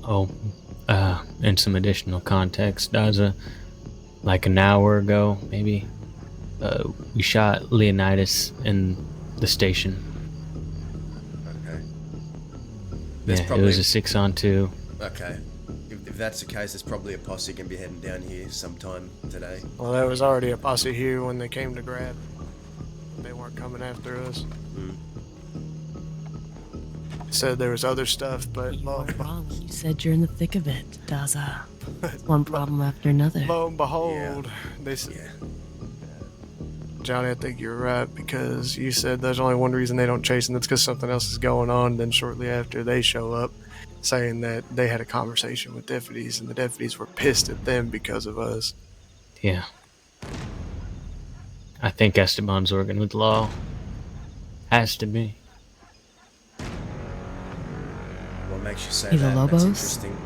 Oh, and some additional context. Like an hour ago, maybe, we shot Leonidas in the station. Okay. Yeah, it was a 6-on-2. Okay. If that's the case, there's probably a posse going to be heading down here sometime today. Well, there was already a posse here when they came to grab. They weren't coming after us. Said there was other stuff, but you weren't wrong when you said you're in the thick of it, Daza. One problem after another. Lo and behold, they said, Johnny, I think you're right, because you said there's only one reason they don't chase them. That's because something else is going on. Then shortly after, they show up saying that they had a conversation with deputies, and the deputies were pissed at them because of us. Yeah. I think Esteban's working with law. Has to be. What makes you say He's a that? Lobos? That's interesting.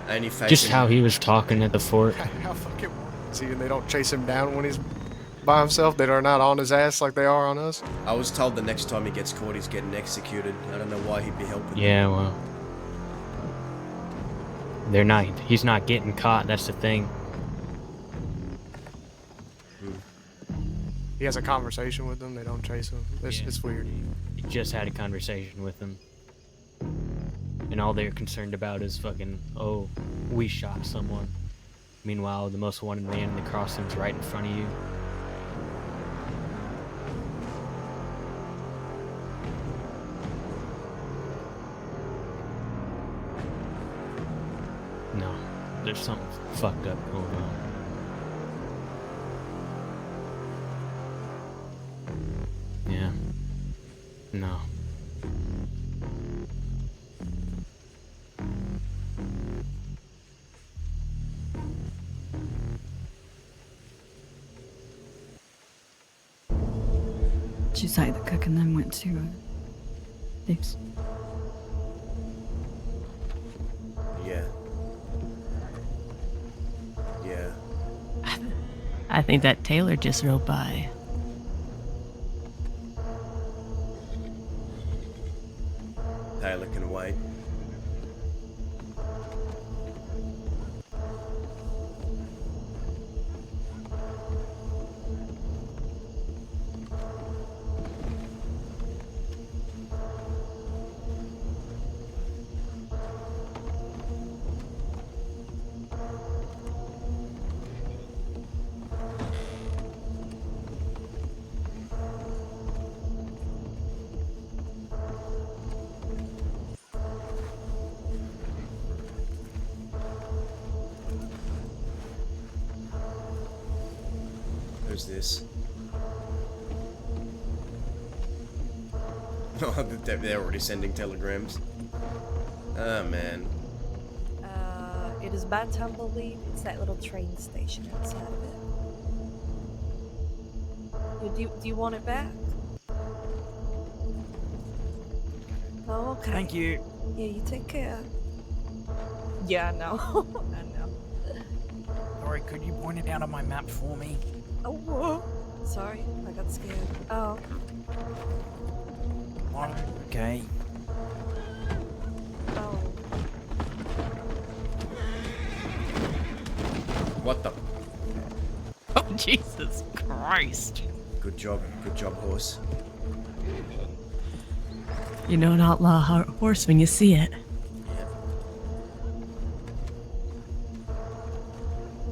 Only facing... Just how he was talking at the fort. How fucking see, and they don't chase him down when he's by himself. They are not on his ass like they are on us. I was told the next time he gets caught, he's getting executed. I don't know why he'd be helping. Yeah, well, they're not. He's not getting caught. That's the thing. He has a conversation with them. They don't chase him. It's weird. He just had a conversation with them, and all they're concerned about is fucking, oh, we shot someone. Meanwhile, the most wanted man in the crossing's right in front of you. No, there's something fucked up going on. Yeah. No. Did you say the cook and them went to Dick's? Yeah. Yeah. I think that Taylor just rode by. Taylor can wait. Who's this? Oh, they're already sending telegrams. Oh, man. It is by Tumbleweed. It's that little train station outside of it. Do you want it back? Oh, okay. Thank you. Yeah, you take care. Yeah, I know. I know. Sorry, could you point it out on my map for me? Oh, whoa. Sorry, I got scared. Oh. Okay. Oh. What the? Oh, Jesus Christ. Good job, horse. You know an outlaw horse when you see it.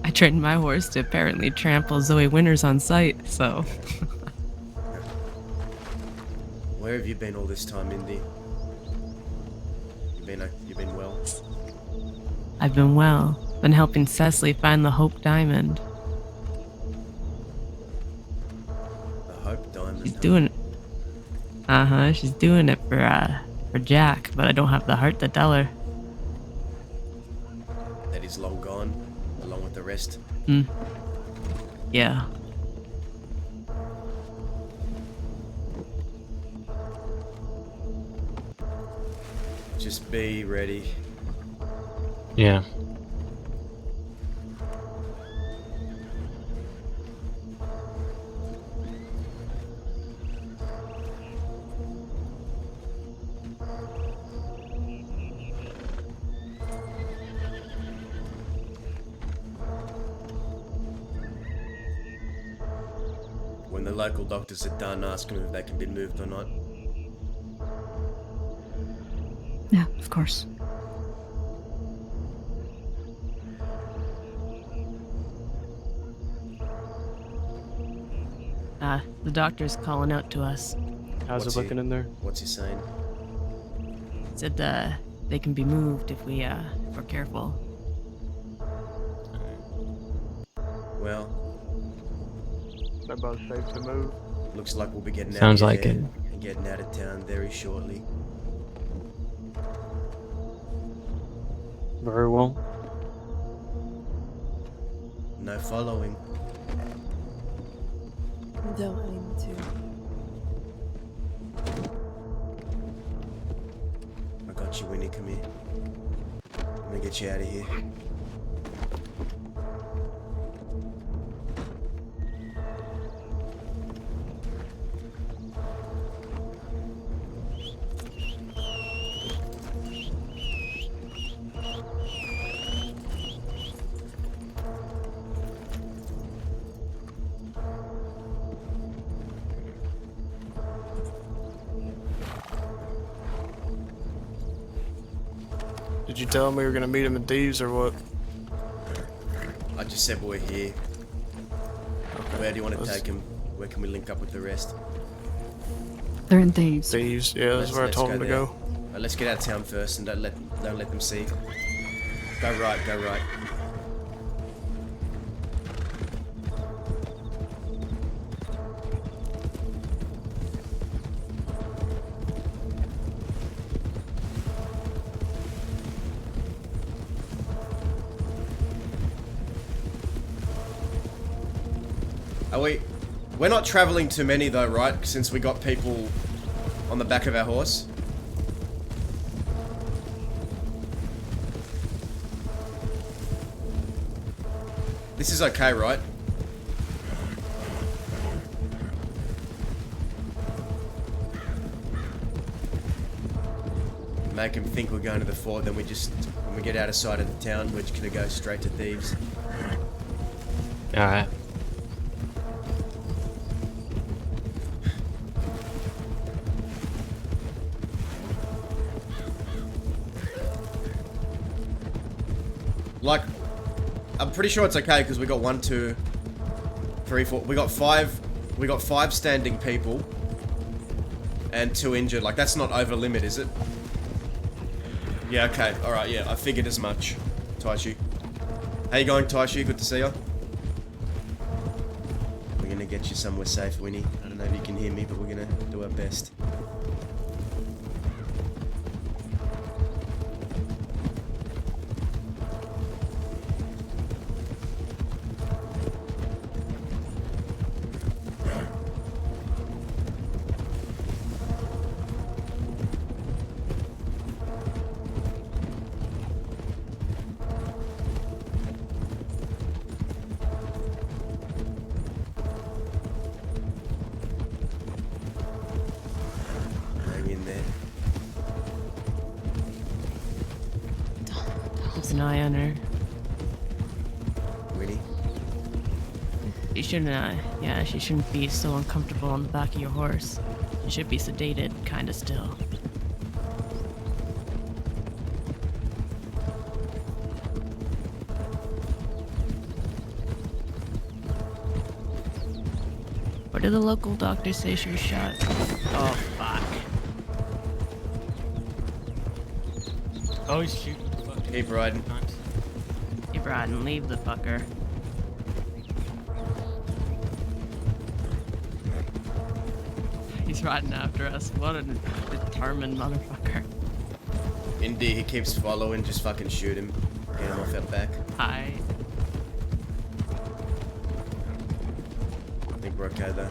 I trained my horse to apparently trample Zoe Winters on sight, so... Where have you been all this time, Indy? You been well? I've been well. Been helping Cecily find the Hope Diamond. The Hope Diamond. She's doing it. She's doing it for Jack, but I don't have the heart to tell her. That is long gone, along with the rest. Yeah. Just be ready. Yeah. When the local doctors are done, ask them if they can be moved or not. Yeah, of course. The doctor's calling out to us. How's it looking in there? What's he saying? Said they can be moved if we're careful. Well, They're both safe to move. looks like we'll be getting Sounds out of like here it. and getting out of town very shortly. Very well. No following. Don't aim to. I got you, Winnie. Come here. I'm gonna get you out of here. Did you tell him we were gonna meet him in Thieves or what? I just said we're here. Okay. Where do you want to take him? Where can we link up with the rest? They're in Thieves. Thieves, yeah, that's where I told him to go. Let's get out of town first and don't let them see. Go right, go right. We're not traveling too many though, right? Since we got people on the back of our horse. This is okay, right? Make them think we're going to the fort, then when we get out of sight of the town, we're just gonna go straight to Thieves. Alright. Like, I'm pretty sure it's okay because we got 1, 2, 3, 4. We got five standing people and 2 injured. Like, that's not over limit, is it? Yeah, okay. Alright, yeah. I figured as much. Taishi. How you going, Taishi? Good to see you. We're gonna get you somewhere safe, Winnie. I don't know if you can hear me, but we're gonna do our best. Keep an eye on her. Winnie? She shouldn't be so uncomfortable on the back of your horse. She should be sedated, kinda still. Where did the local doctor say she was shot? Oh, fuck. Oh, he's shooting. Keep riding. Keep riding, leave the fucker. He's riding after us. What a determined motherfucker. Indeed, he keeps following. Just fucking shoot him. Get him off our back. Hi. I think we're okay there.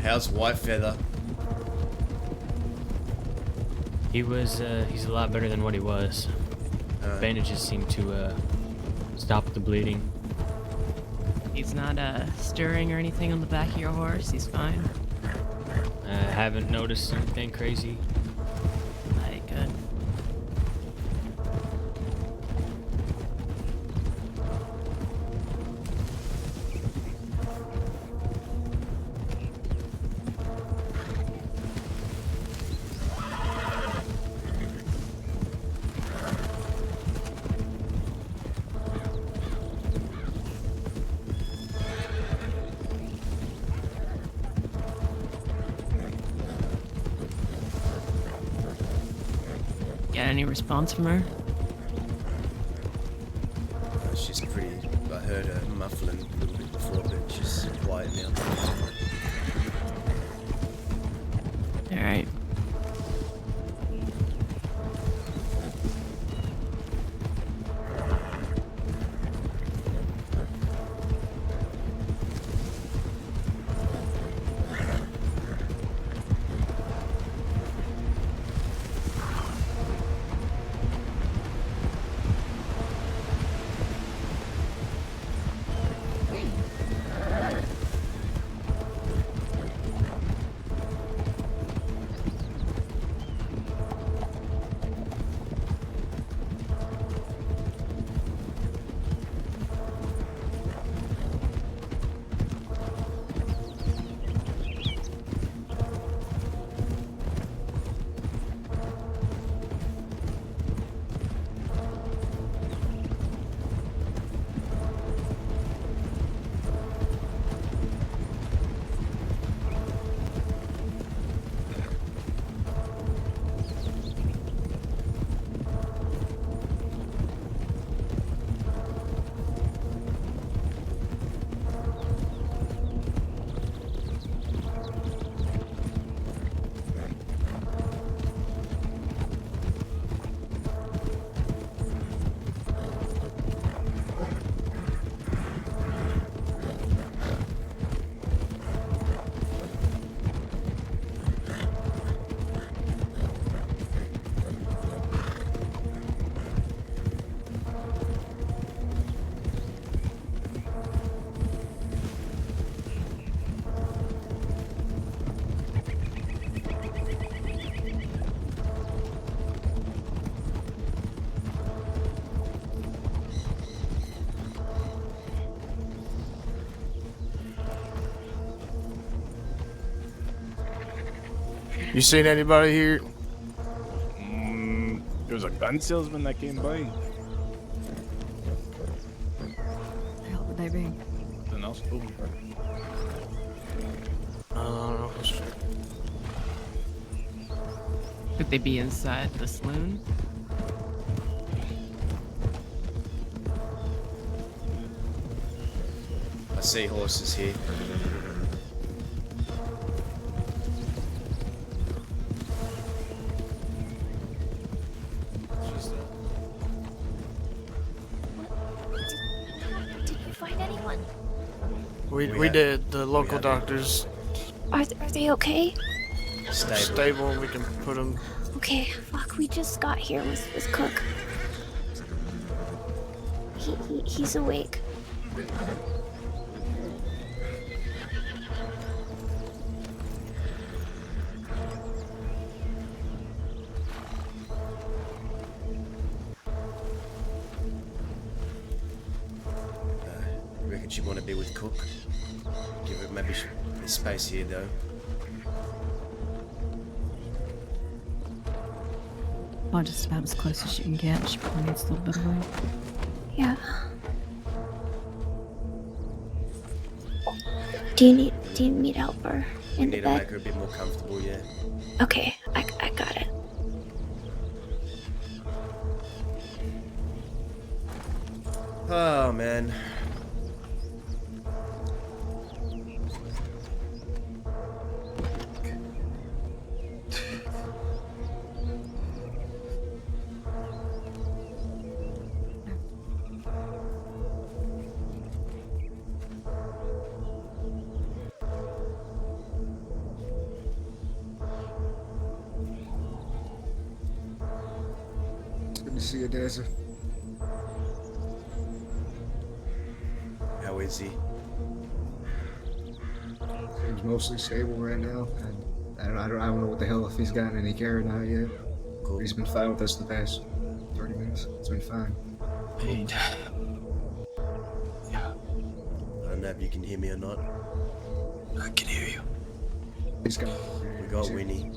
How's White Feather? He's a lot better than what he was. Bandages seem to stop the bleeding. He's not stirring or anything on the back of your horse. He's fine. Haven't noticed anything crazy. Alright, good. Got any response from her? She's pretty. I heard her muffling a little bit before, but she's quiet now. Alright. You seen anybody here? There was a gun salesman that came by. The hell would they be? Nothing else. Ooh. I don't know. Could they be inside the saloon? I see horses here. Did you find anyone? We did. The local doctors. Are they okay? Stable. We can put them. Okay, fuck, we just got here with Cook. He's awake. reckon she'd want to be with Cook. Give her maybe there's space here though. Well, just about as close as you can get. She probably needs a little bit of room. Yeah. Do you need me to help her We in the need to bed? make her a bit more comfortable, yeah. Okay, I got it. Oh man. Good to see you, Dazzle. How is he? Seems mostly stable right now. And I don't know what the hell if he's gotten any care or not yet. Cool. He's been fine with us the past 30 minutes. It's been fine. Cool. Yeah. I don't know if you can hear me or not. I can hear you. He's got. We got Winnie.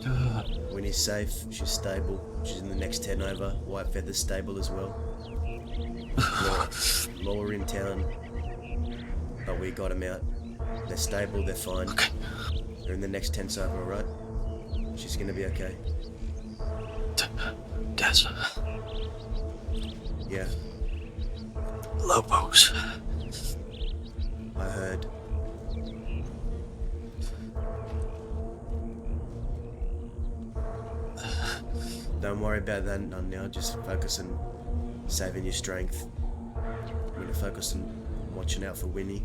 Winnie's safe. She's stable. She's in the next 10 over. White Feather's stable as well. Law in town. But we got them out. They're stable. They're fine. Okay. They're in the next 10 over, alright? She's gonna be okay. Dazzle. Yeah. Lobos. I heard. Don't worry about that none now, just focus on saving your strength. I'm gonna focus on watching out for Winnie.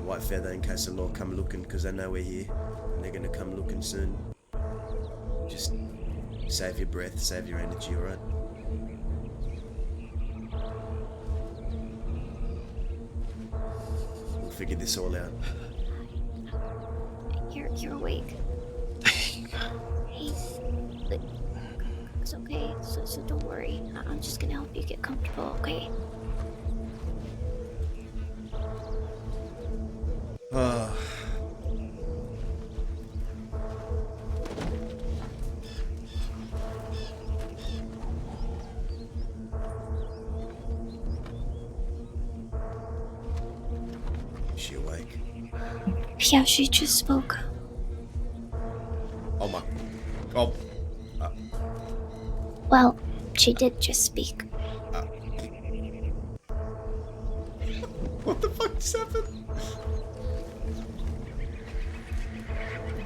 White Feather in case the law come looking, because they know we're here. And they're gonna come looking soon. Just save your breath, save your energy, alright? We'll figure this all out. You're awake. Hey, look, it's okay. So don't worry. I'm just gonna help you get comfortable, okay? Is she awake? Yeah, she just spoke. Oh my. Oh. Well, she did just speak. What the fuck just happened?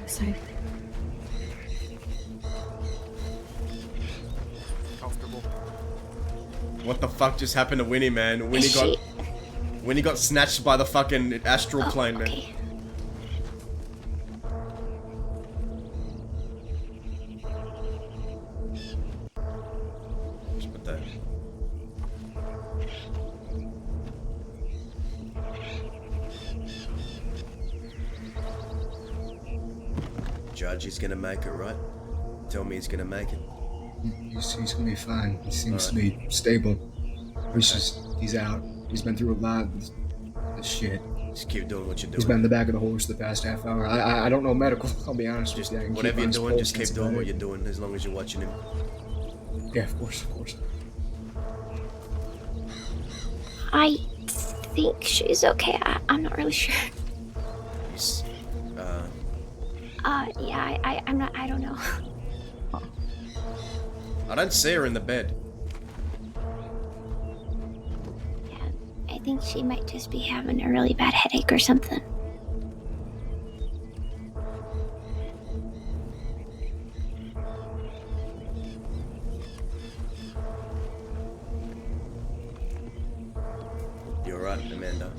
Sorry. Comfortable. What the fuck just happened to Winnie, man? Winnie got snatched by the fucking astral plane, man. Okay. Just put that. Judge, he's gonna make it, right? Tell me he's gonna make it. He's gonna be fine. He seems to be stable. He's out. He's been through a lot of shit. Just keep doing what you're doing. He's been in the back of the horse the past half hour. I don't know medical. I'll be honest. Just with you. whatever you're doing, just keep doing what you're doing as long as you're watching him. Yeah, of course. I think she's okay. I'm not really sure. He's, yeah, I'm not, I don't know. I don't see her in the bed. Yeah, I think she might just be having a really bad headache or something. You're right, Amanda.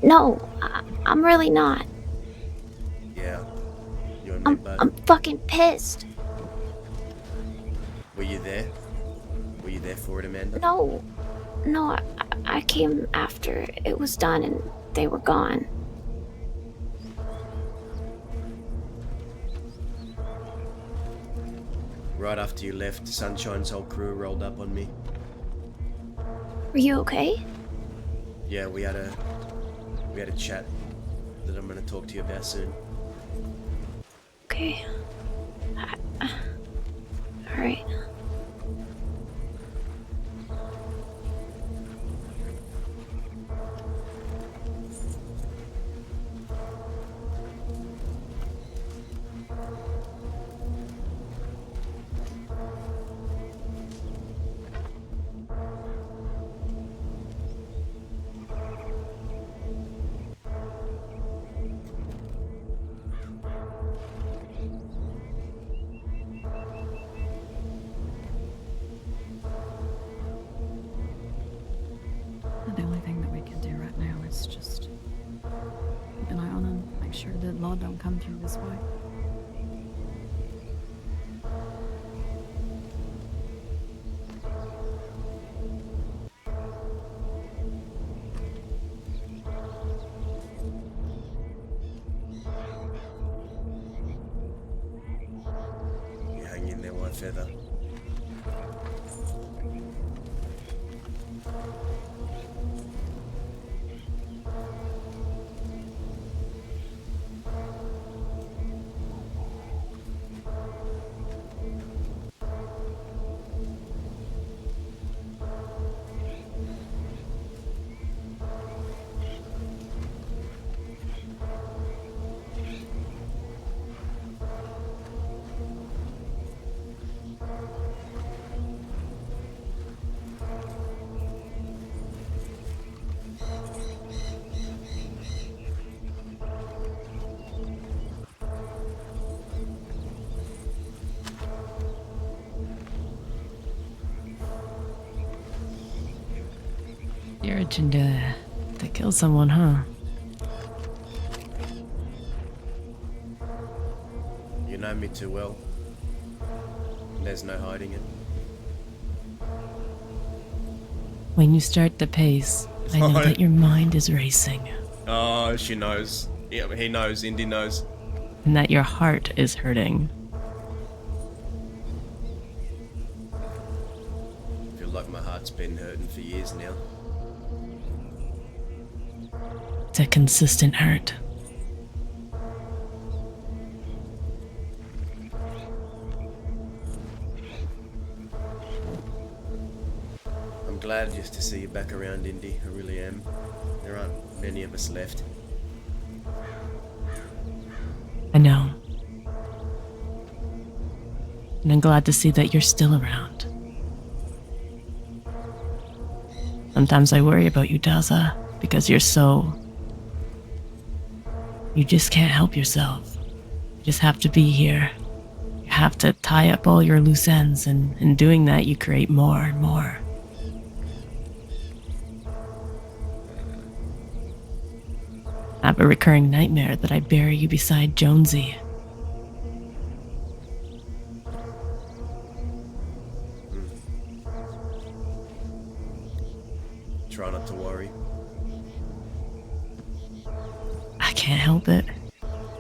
No, I'm really not. Yeah. You and me both. I'm fucking pissed. Were you there? Were you there for it, Amanda? No, I came after it was done and they were gone. Right after you left, Sunshine's whole crew rolled up on me. Are you okay? Yeah, we had a chat that I'm gonna talk to you about soon. Okay. Alright. The only thing that we can do right now is just keep an eye on him, make sure that law don't come through this way. You hang in there, White Feather. You're itching to kill someone, huh? You know me too well. There's no hiding it. When you start the pace, I know that your mind is racing. Oh, she knows. Yeah, he knows. Indy knows. And that your heart is hurting. I feel like my heart's been hurting for years now. It's a consistent hurt. I'm glad just to see you back around, Indy. I really am. There aren't many of us left. I know. And I'm glad to see that you're still around. Sometimes I worry about you, Daza, because you're so... You just can't help yourself. You just have to be here. You have to tie up all your loose ends, and in doing that, you create more and more. I have a recurring nightmare that I bury you beside Jonesy. Try not to worry. I can't help it.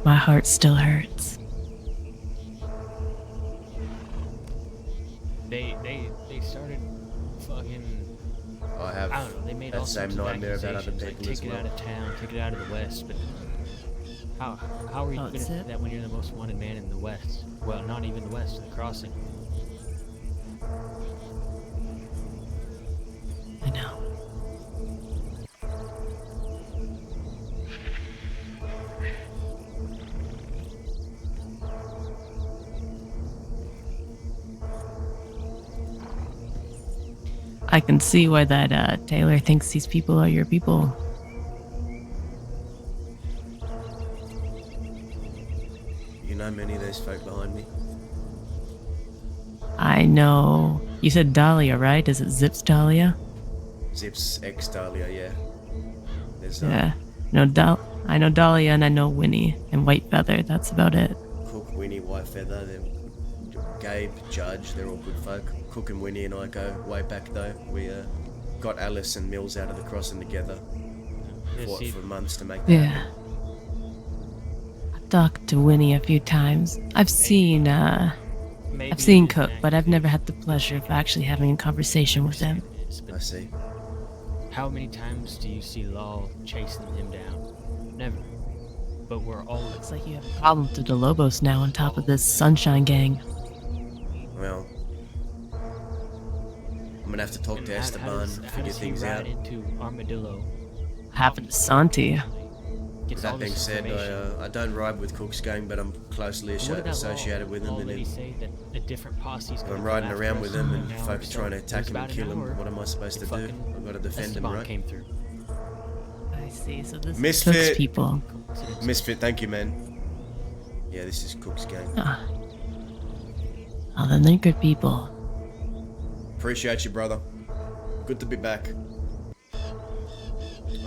My heart still hurts. They started fucking. I have I don't know. They made that all same sorts of nightmare about other accusations, people like as take it well. out of town, take it out of the West. But how are you gonna do that when you're the most wanted man in the West? Well, not even the West, the Crossing. I know. I can see why that Taylor thinks these people are your people. You know many of those folk behind me? I know. You said Dahlia, right? Is it Zips Dahlia? Zip's ex-Dahlia, yeah. There's Yeah. I know Dahlia and I know Winnie and White Feather. That's about it. Cook, Winnie, White Feather, Gabe, Judge, they're all good folk. Cook and Winnie and I go way back though. We got Alice and Mills out of the crossing together. Fought for months to make that Yeah. happen. I've talked to Winnie a few times. I've seen Cook, but I've never had the pleasure of actually having a conversation with him. I see. How many times do you see Law chasing him down? Never. But we're all... Looks like you have a problem to the Lobos now on top of this Sunshine Gang. Well, I'm gonna have to talk to Esteban, figure things out. Into Armadillo? Happened to Santi. With that being said, I don't ride with Cook's gang, but I'm closely associated with him, and if I'm riding around with him and folk are trying to attack him and kill him, what am I supposed to do? I've got to defend him, right? I see, so this is Misfit Cook's people. Misfit, thank you, man. Yeah, this is Cook's gang. Oh, then they're good people. Appreciate you, brother. Good to be back.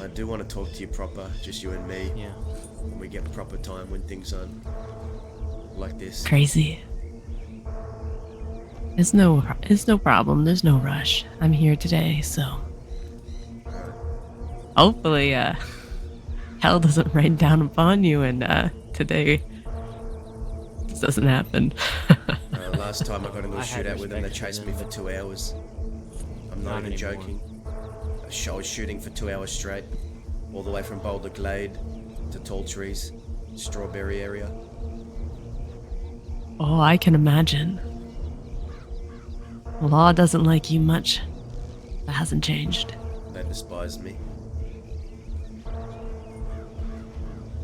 I do want to talk to you proper, just you and me. Yeah. When we get proper time, when things are like this. Crazy. It's no problem. There's no rush. I'm here today, so hopefully, hell doesn't rain down upon you, and today this doesn't happen. Last time I got into a shootout with them, they chased me for 2 hours. I'm not even joking. I was shooting for 2 hours straight, all the way from Boulder Glade to Tall Trees, Strawberry area. Oh, I can imagine. Law doesn't like you much. That hasn't changed. They despise me. Oh,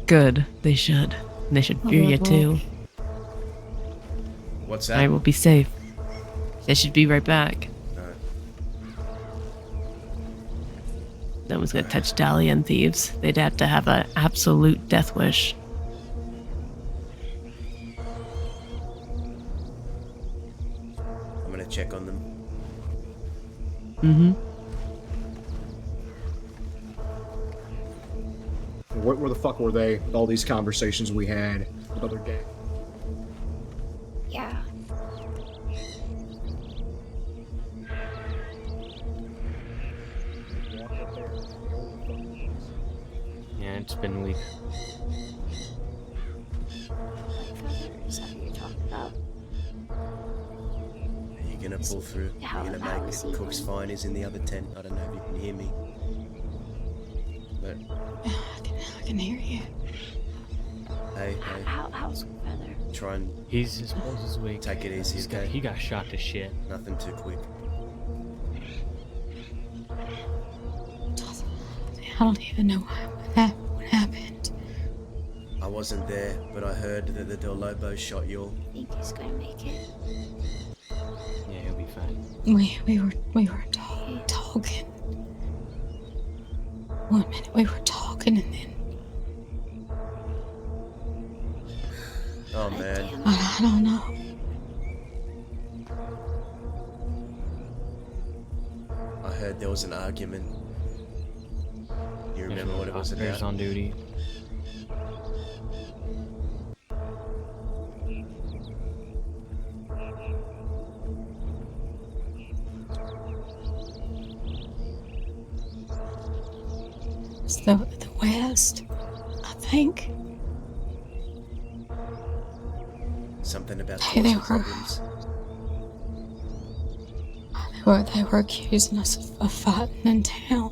Good. They should. They should fear you too. What's that? I will be safe. They should be right back. No one's gonna touch Dalian thieves. They'd have to have an absolute death wish. I'm gonna check on them. Mm-hmm. Where the fuck were they with all these conversations we had with other gangs? Yeah. Yeah, it's been weeks. Is that what you're talking about? Are you gonna pull through? Are you gonna make it? Cook's fine is in the other tent. I don't know if you can hear me. But I can hear you. hey. How's Feather? Try and He's as close as we take it easy, okay? He got shot to shit. Nothing too quick. I don't even know what happened. I wasn't there, but I heard that the Del Lobo shot you all. Think he's gonna make it? Yeah, he'll be fine. We were talking. 1 minute we were talking and then Oh man. I don't know. I heard there was an argument. You remember what it was about? On duty. It's the West, I think. Something about Hey, they causing were- problems. They were accusing us of fighting in town.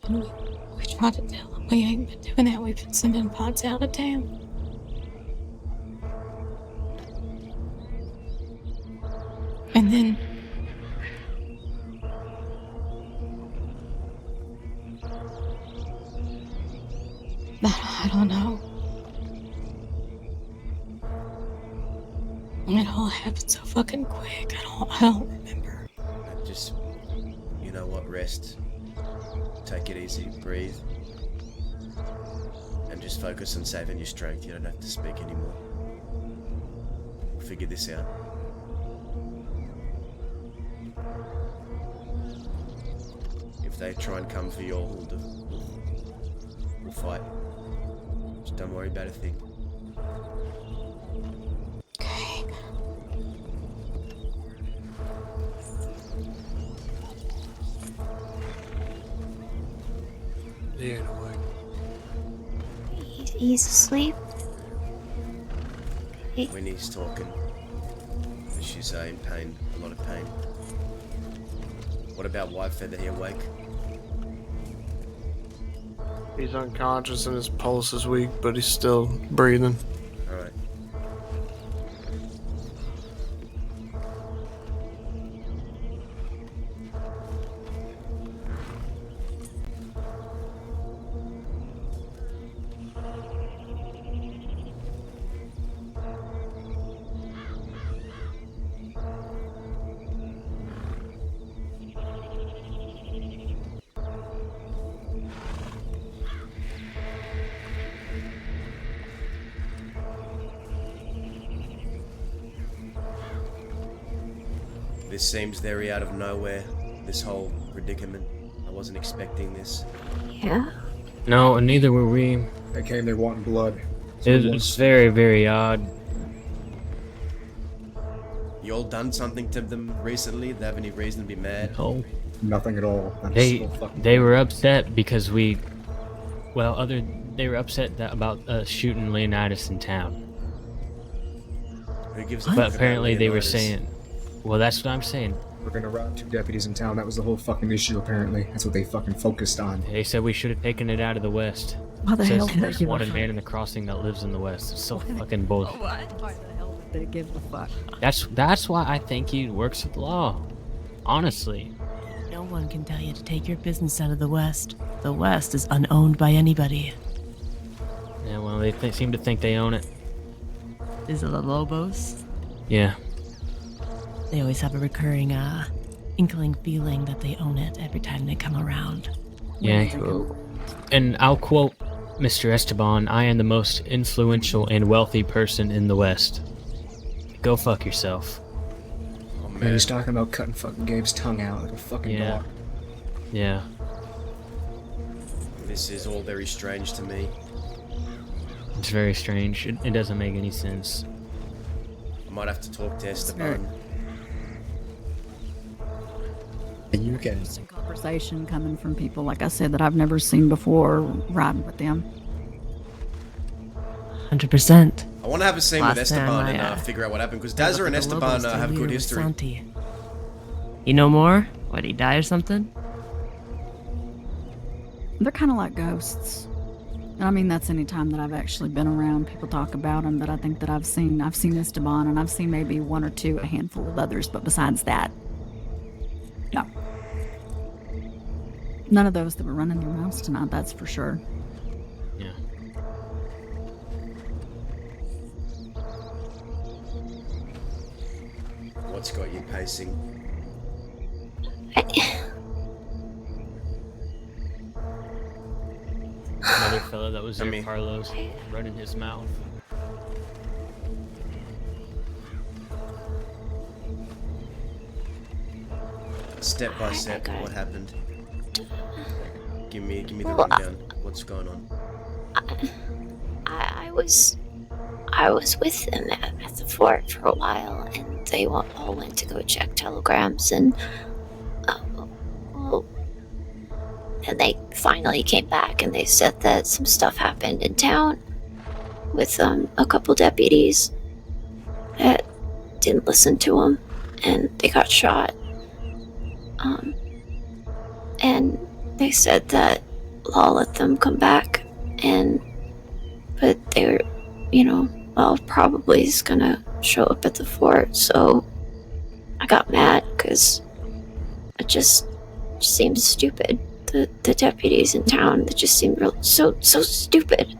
And we tried to tell them we ain't been doing that. We've been sending pods out of town. And then I don't know. It all happened so fucking quick. I don't remember. Just, you know what, rest. Take it easy, breathe. And just focus on saving your strength. You don't have to speak anymore. We'll figure this out. If they try and come for you all, we'll fight. Just don't worry about a thing. He ain't awake. He's asleep. When he's talking, she's in pain, a lot of pain. What about Whitefeather? He awake? He's unconscious and his pulse is weak, but he's still breathing. Alright. This seems very out of nowhere, this whole predicament. I wasn't expecting this. Yeah? No, and neither were we. They came there wanting blood. It's very, very odd. You all done something to them recently? They have any reason to be mad? No. Nothing at all. Not a single fucking They were upset because we, they were upset about shooting Leonidas in town. Who gives a But fuck apparently about they were Leonidas? saying, well, that's what I'm saying. We're gonna rob 2 deputies in town. That was the whole fucking issue, apparently. That's what they fucking focused on. They said we should have taken it out of the West. Why the hell Says did they there's give a one fuck? man in the crossing that lives in the West. It's so fucking bullshit. Why the hell did they give a fuck? That's why I think he works with the law. Honestly. No one can tell you to take your business out of the West. The West is unowned by anybody. Yeah, well, they seem to think they own it. Is it the Lobos? Yeah. They always have a recurring, inkling feeling that they own it every time they come around. Yeah. And I'll quote Mr. Esteban, I am the most influential and wealthy person in the West. Go fuck yourself. Oh, Man, man. he's talking about cutting fucking Gabe's tongue out like a fucking dog. Yeah. This is all very strange to me. It's very strange. It doesn't make any sense. I might have to talk to Esteban. You can. Interesting conversation coming from people, like I said, that I've never seen before riding with them. 100%. I want to have a scene Last with time Esteban I, and figure out what happened, because I Dazza looked and at the Esteban Lobos have a earlier good with history. Santi. You know more? Why'd he die or something? They're kind of like ghosts. And I mean, that's any time that I've actually been around. People talk about them, but I think that I've seen Esteban, and I've seen maybe one or two, a handful of others, but besides that, no. None of those that were running their mouths tonight, that's for sure. Yeah. What's got you pacing? Another fella that was there, Carlos, running his mouth. Step by step, what happened? Give me the Well, rundown. What's going on? I was with them at the fort for a while, and they all went to go check telegrams, and and they finally came back, and they said that some stuff happened in town with a couple deputies that didn't listen to them, and they got shot. And they said that Law let them come back, but they were, probably is gonna show up at the fort, so I got mad because it just seemed stupid. The deputies in town, that just seemed so stupid.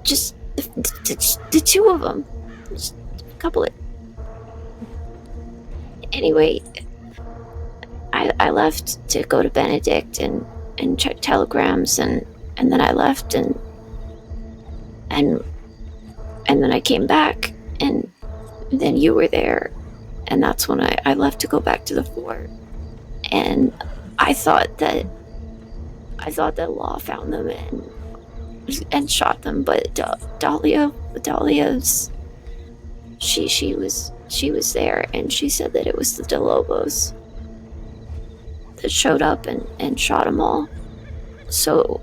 Just the two of them, just a couple of. Anyway, I left to go to Benedict and check telegrams, and then I left, and then I came back, and then you were there, and that's when I left to go back to the fort, and I thought that Law found them and shot them, but Dahlia's she was there, and she said that it was the De Lobos that showed up and shot them all. So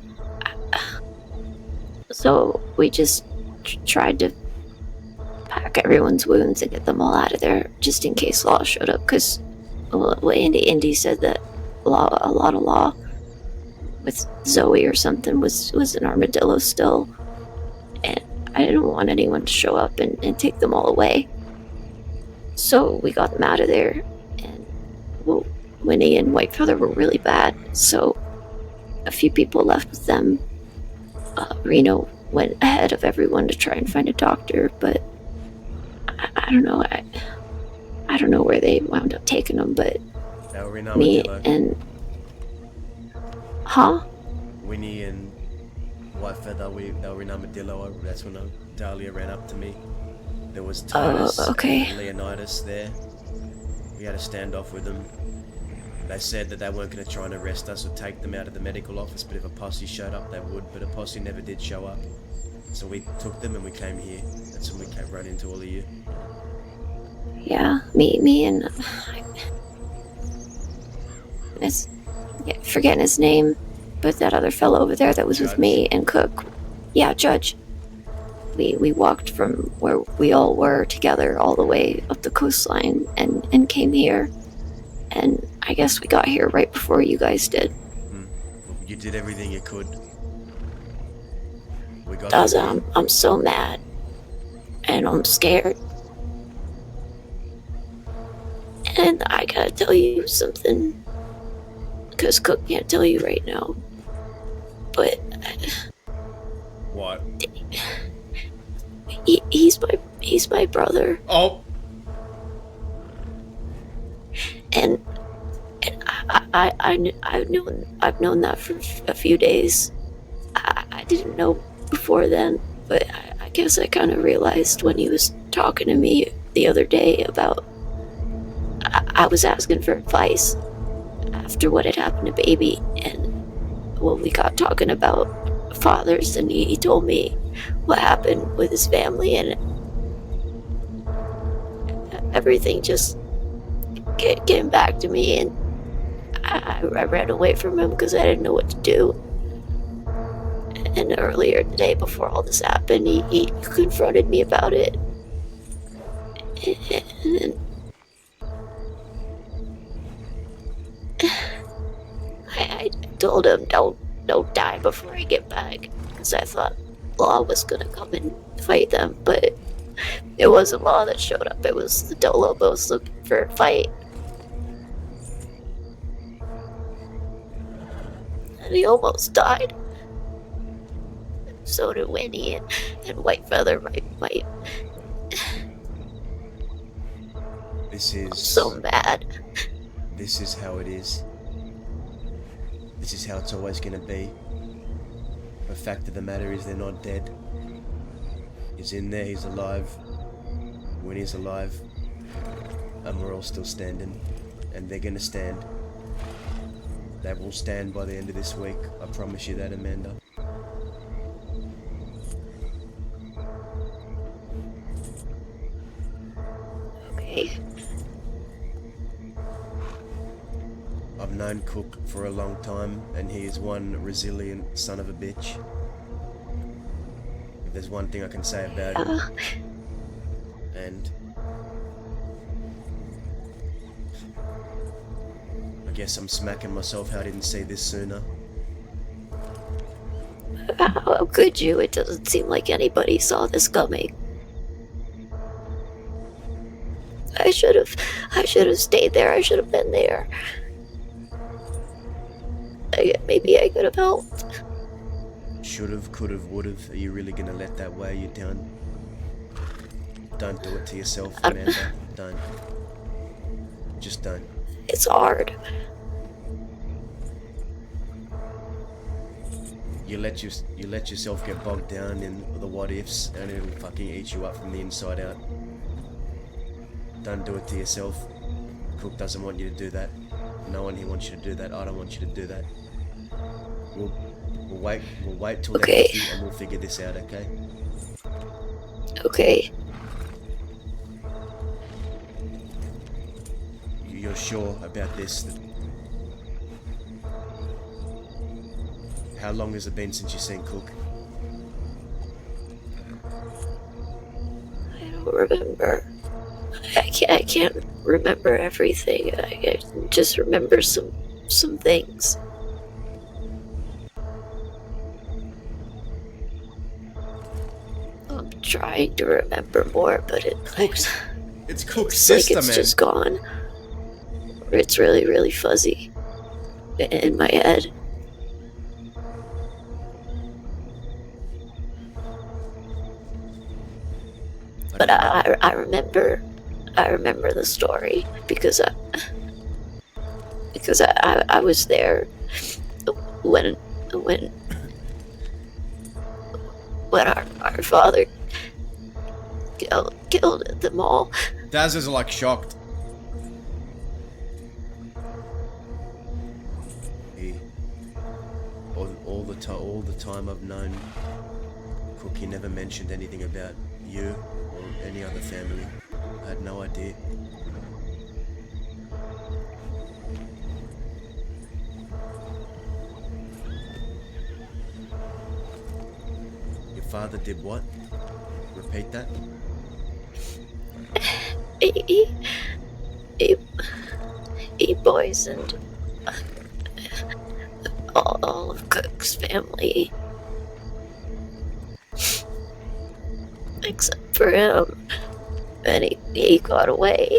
we just tried to pack everyone's wounds and get them all out of there, just in case Law showed up, because well, Indy said that a lot of law with Zoe or something was an armadillo still, and I didn't want anyone to show up and take them all away. So we got them out of there, and well, Winnie and Whitefeather were really bad, so a few people left with them. Reno went ahead of everyone to try and find a doctor, but I don't know. I don't know where they wound up taking them, but me and Winnie and Whitefeather, they were in Armadillo. That's when Dahlia ran up to me. There was Titus and Leonidas there. We had a standoff with them. They said that they weren't going to try and arrest us or take them out of the medical office, but if a posse showed up, they would. But a posse never did show up. So we took them and we came here. That's when we ran into all of you. Yeah, me and forgetting his name, but that other fellow over there that was with me and Cook. Yeah, Judge. We walked from where we all were together all the way up the coastline and came here. And I guess we got here right before you guys did. You did everything you could. We got Daza, I'm so mad. And I'm scared. And I gotta tell you something. Because Cook can't tell you right now. But... What? He's my brother. Oh! And I've known that for a few days. I didn't know before then, but I guess I kind of realized when he was talking to me the other day about I was asking for advice after what had happened to Baby, and when we got talking about fathers, and he told me what happened with his family, and everything just came back to me, and I ran away from him because I didn't know what to do. And earlier today, before all this happened, he confronted me about it. And I told him, don't die before I get back, because I thought Law was gonna come and fight them, but it wasn't Law that showed up. It was the Dolobos looking for a fight. And he almost died. So did Winnie and Whitefeather, my This is... I'm so mad. This is how it is. This is how it's always gonna be. The fact of the matter is they're not dead. He's in there, he's alive. Winnie's alive. And we're all still standing. And they're gonna stand. They will stand by the end of this week. I promise you that, Amanda. Okay. I've known Cook for a long time, and he is one resilient son of a bitch. If there's one thing I can say about him, and I guess I'm smacking myself how I didn't see this sooner. How could you? It doesn't seem like anybody saw this coming. I should have stayed there. I should have been there. Maybe I could have helped. Should've, could've, would've. Are you really gonna let that weigh you down? Don't do it to yourself, Amanda. Don't. Just don't. It's hard. You let yourself get bogged down in the what ifs, and it'll fucking eat you up from the inside out. Don't do it to yourself. Cook doesn't want you to do that. No one here wants you to do that. I don't want you to do that. We'll wait till they're with you, and we'll figure this out, okay? Okay. You're sure about this? How long has it been since you've seen Cook? I don't remember. I I can't remember everything. I just remember some things. I'm trying to remember more, but it's Cook's it's sister, like it's man. just gone. Or it's really, really fuzzy in my head. But I remember the story because I was there when our father killed them all. Daz is like shocked. All the time I've known Cook, he never mentioned anything about you or any other family. I had no idea. Your father did what? Repeat that. He poisoned all of Cook's family. Except for him. And he got away.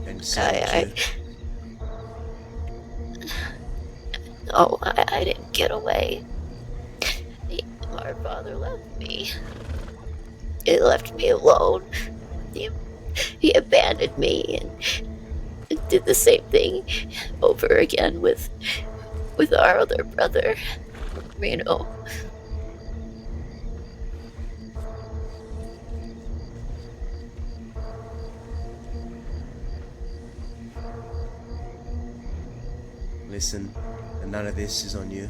And No, I didn't get away. My father left me. He left me alone. He abandoned me and did the same thing over again with our other brother, you know. Listen, and none of this is on you.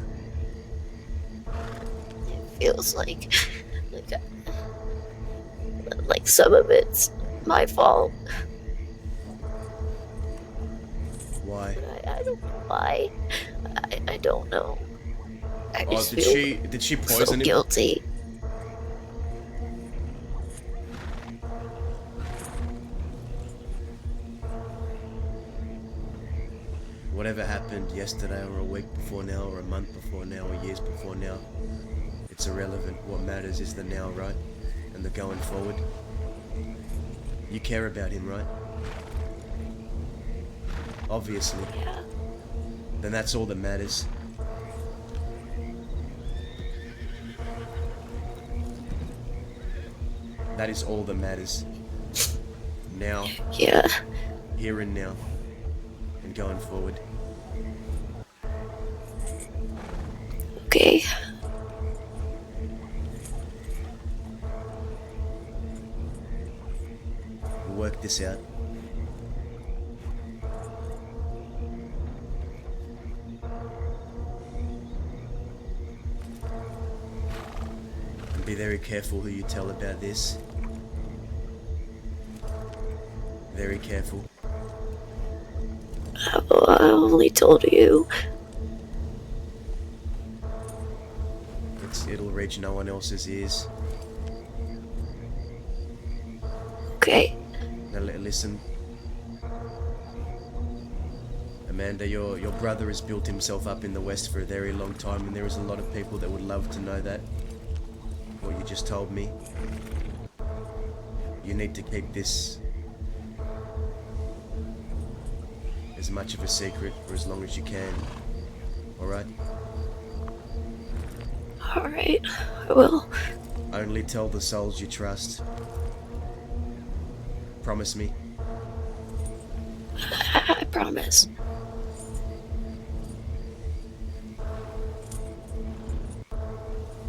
Feels like some of it's my fault. Why? I don't know why. I don't know. I just did she poison so him? Guilty. Whatever happened yesterday or a week before now or a month before now or years before now, it's irrelevant. What matters is the now, right? And the going forward. You care about him, right? Obviously. Yeah. Then that's all that matters. That is all that matters. Now. Yeah. Here and now. And going forward. Okay. We'll work this out. And be very careful who you tell about this. Very careful. I only told you. It'll reach no one else's ears. Okay. Now listen. Amanda, your brother has built himself up in the West for a very long time, and there is a lot of people that would love to know that. What you just told me. You need to keep this as much of a secret for as long as you can. Alright? Alright, I will. Only tell the souls you trust. Promise me. I promise.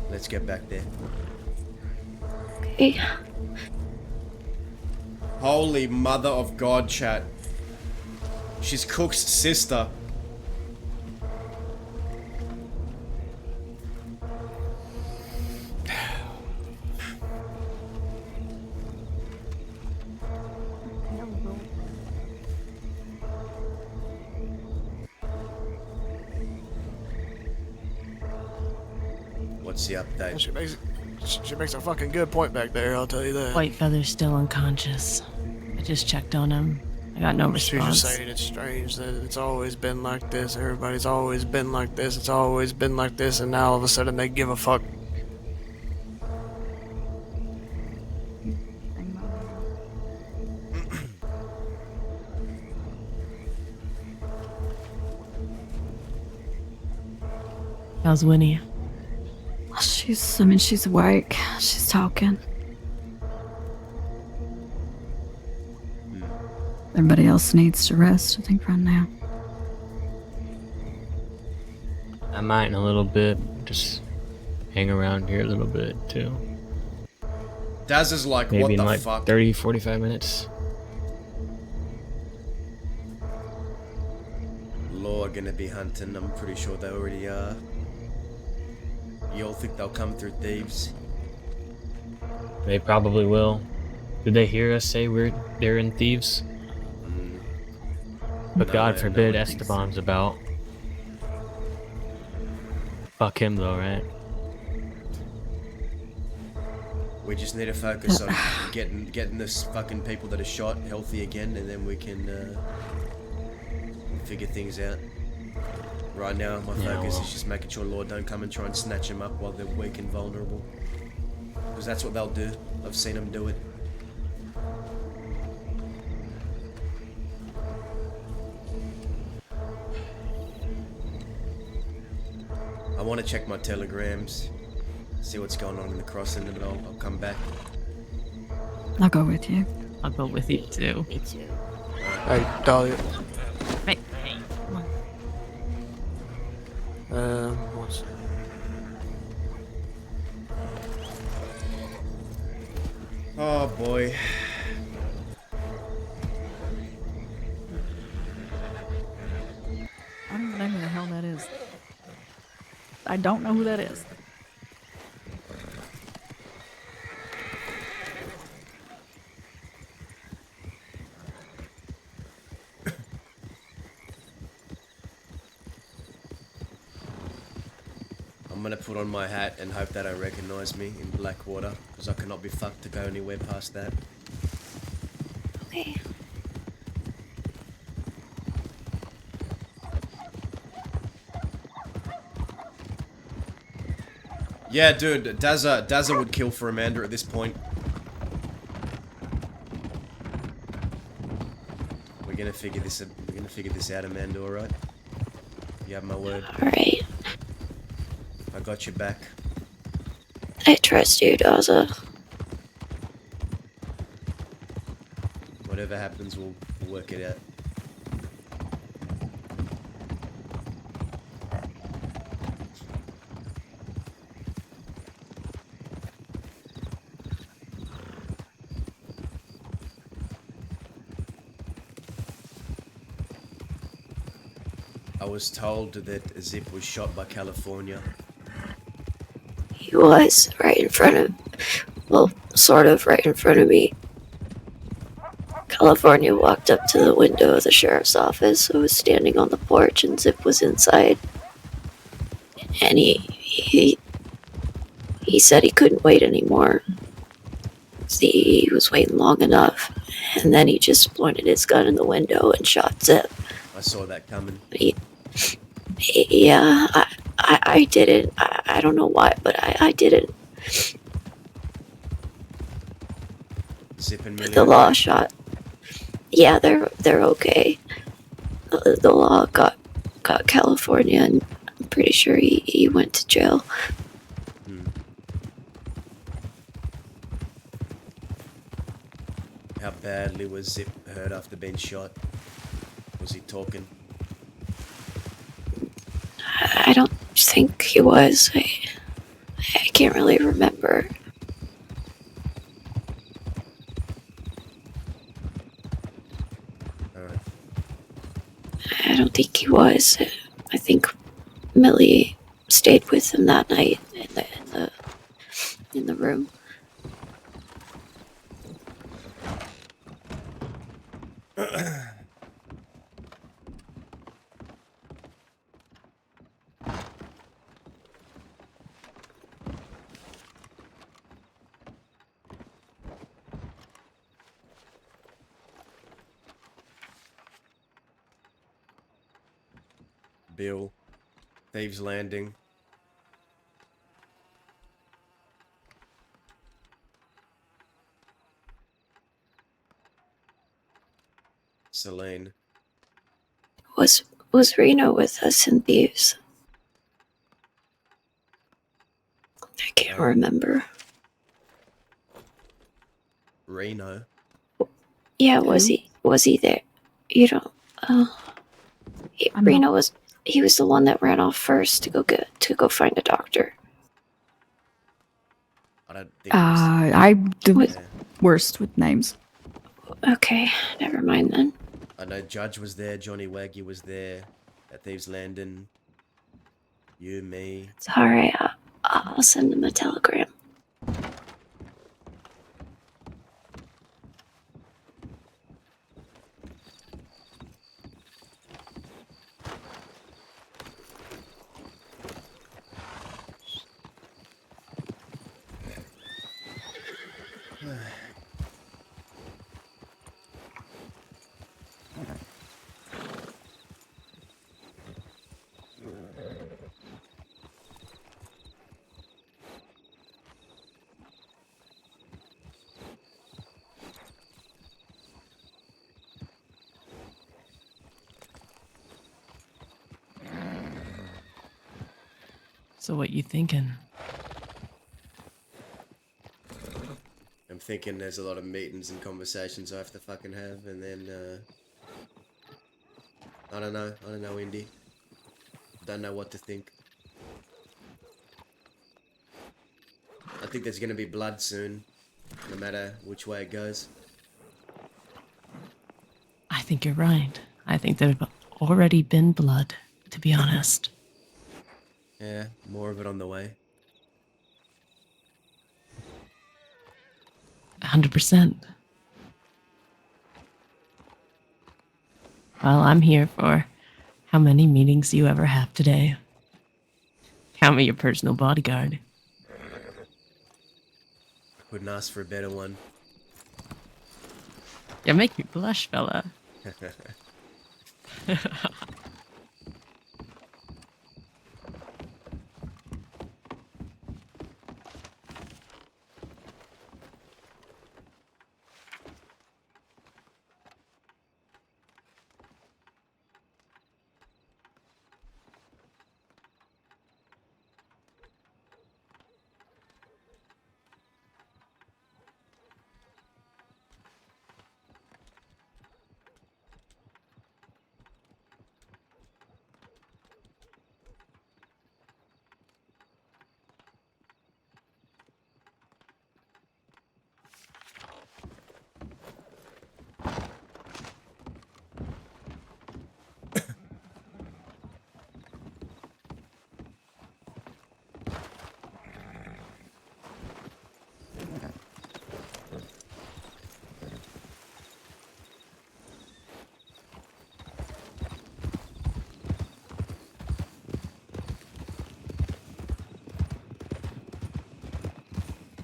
Let's get back there. Okay. Holy mother of God, chat. She's Cook's sister. What's the update? She makes a fucking good point back there, I'll tell you that. White Feather's still unconscious. I just checked on him. I got no She's response. just saying it's strange that it's always been like this. Everybody's always been like this. It's always been like this, and now all of a sudden they give a fuck. How's Winnie? She's awake. She's talking. Everybody else needs to rest, I think, right now. I might in a little bit. Just hang around here a little bit too. Daz is like, Maybe what in the like fuck? 30, 45 minutes. Law are gonna be hunting. I'm pretty sure they already are. You all think they'll come through thieves? They probably will. Did they hear us say they're in thieves? But No, God no forbid one thinks so. Esteban's about. Fuck him though, right? We just need to focus on getting this fucking people that are shot healthy again, and then we can figure things out. Right now, my focus is just making sure Lord don't come and try and snatch them up while they're weak and vulnerable. Because that's what they'll do. I've seen them do it. I want to check my telegrams, see what's going on in the crossing, but I'll come back. I'll go with you. I'll go with you too. Me too. Hey, Dahlia. Hey, come on. One second. Oh boy. I don't even know who the hell that is. I don't know who that is. I'm gonna put on my hat and hope they don't recognize me in Blackwater, because I cannot be fucked to go anywhere past that. Okay. Yeah, dude, Dazza would kill for Amanda at this point. We're gonna figure this out, Amanda, alright? You have my word. Alright. I got your back. I trust you, Daza. Whatever happens, we'll work it out. I was told that Zip was shot by California. He was right in front of, well, sort of right in front of me. California walked up to the window of the sheriff's office. I was standing on the porch and Zip was inside. And he said he couldn't wait anymore. See, he was waiting long enough. And then he just pointed his gun in the window and shot Zip. I saw that coming. Yeah, I didn't. I don't know why, but I didn't. Zip and Millie. The law shot. Yeah, they're okay. The law got California, and I'm pretty sure he went to jail. How badly was Zip hurt after being shot? Was he talking? I don't think he was. I can't really remember. Alright. I don't think he was. I think Millie stayed with him that night in the room. Bill, Thieves Landing. Celine. Was Reno with us in Thieves? I can't remember. Reno. Yeah, was he there? You don't. Reno was. He was the one that ran off first to go find a doctor. I don't think. I'm the worst with names. Okay, never mind then. I know Judge was there. Johnny Waggy was there at Thieves Landing. You, me. It's alright. I'll send them a telegram. So what you thinking? I'm thinking there's a lot of meetings and conversations I have to fucking have, and then, I don't know, Indy. Don't know what to think. I think there's gonna be blood soon, no matter which way it goes. I think you're right. I think there's already been blood, to be honest. Yeah, more of it on the way. 100%. Well, I'm here for how many meetings you ever have today. Count me your personal bodyguard. Couldn't ask for a better one. You make me blush, fella.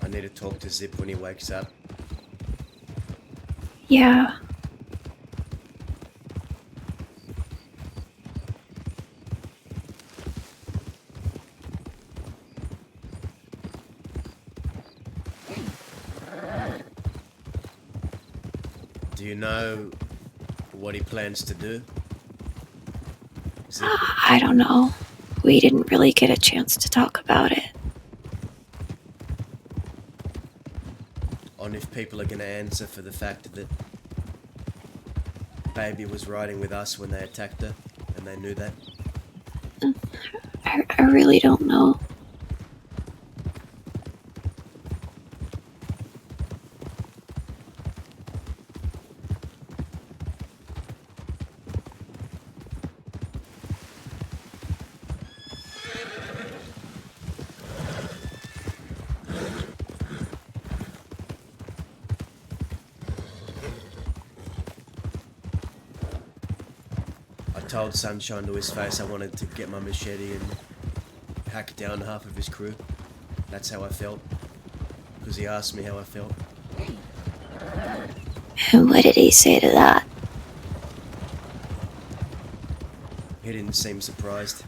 I need to talk to Zip when he wakes up. Yeah. Do you know what he plans to do? Zip? I don't know. We didn't really get a chance to talk about it. On if people are going to answer for the fact that Baby was riding with us when they attacked her, and they knew that. I really don't know. I told Sunshine to his face I wanted to get my machete and hack down half of his crew. That's how I felt. Because he asked me how I felt. And what did he say to that? He didn't seem surprised.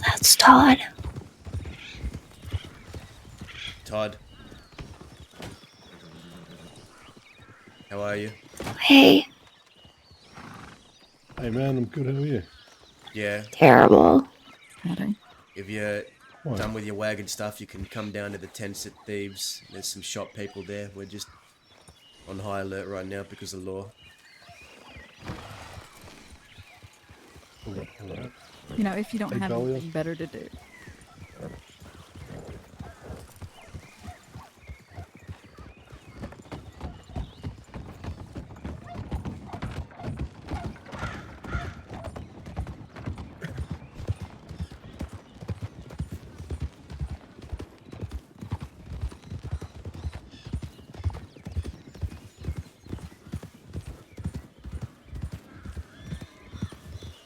That's Todd. Todd. How are you? Hey. Hey man, I'm good. How are you? Yeah. Terrible. If you're What? done with your wagon stuff, you can come down to the tents at Thieves. There's some shop people there. We're just on high alert right now because of law. Alright. You know, if you don't Hey, have Dahlia. anything better to do.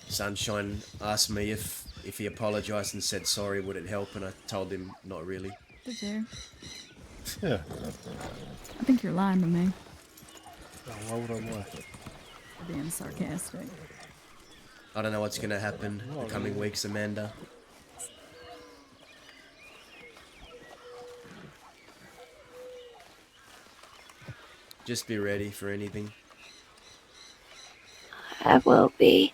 Sunshine asked me if he apologised and said sorry, would it help? And I told him not really. Did you? Yeah. I think you're lying to me. Oh, why would I lie? You're being sarcastic. I don't know what's going to happen the coming weeks, Amanda. Just be ready for anything. I will be.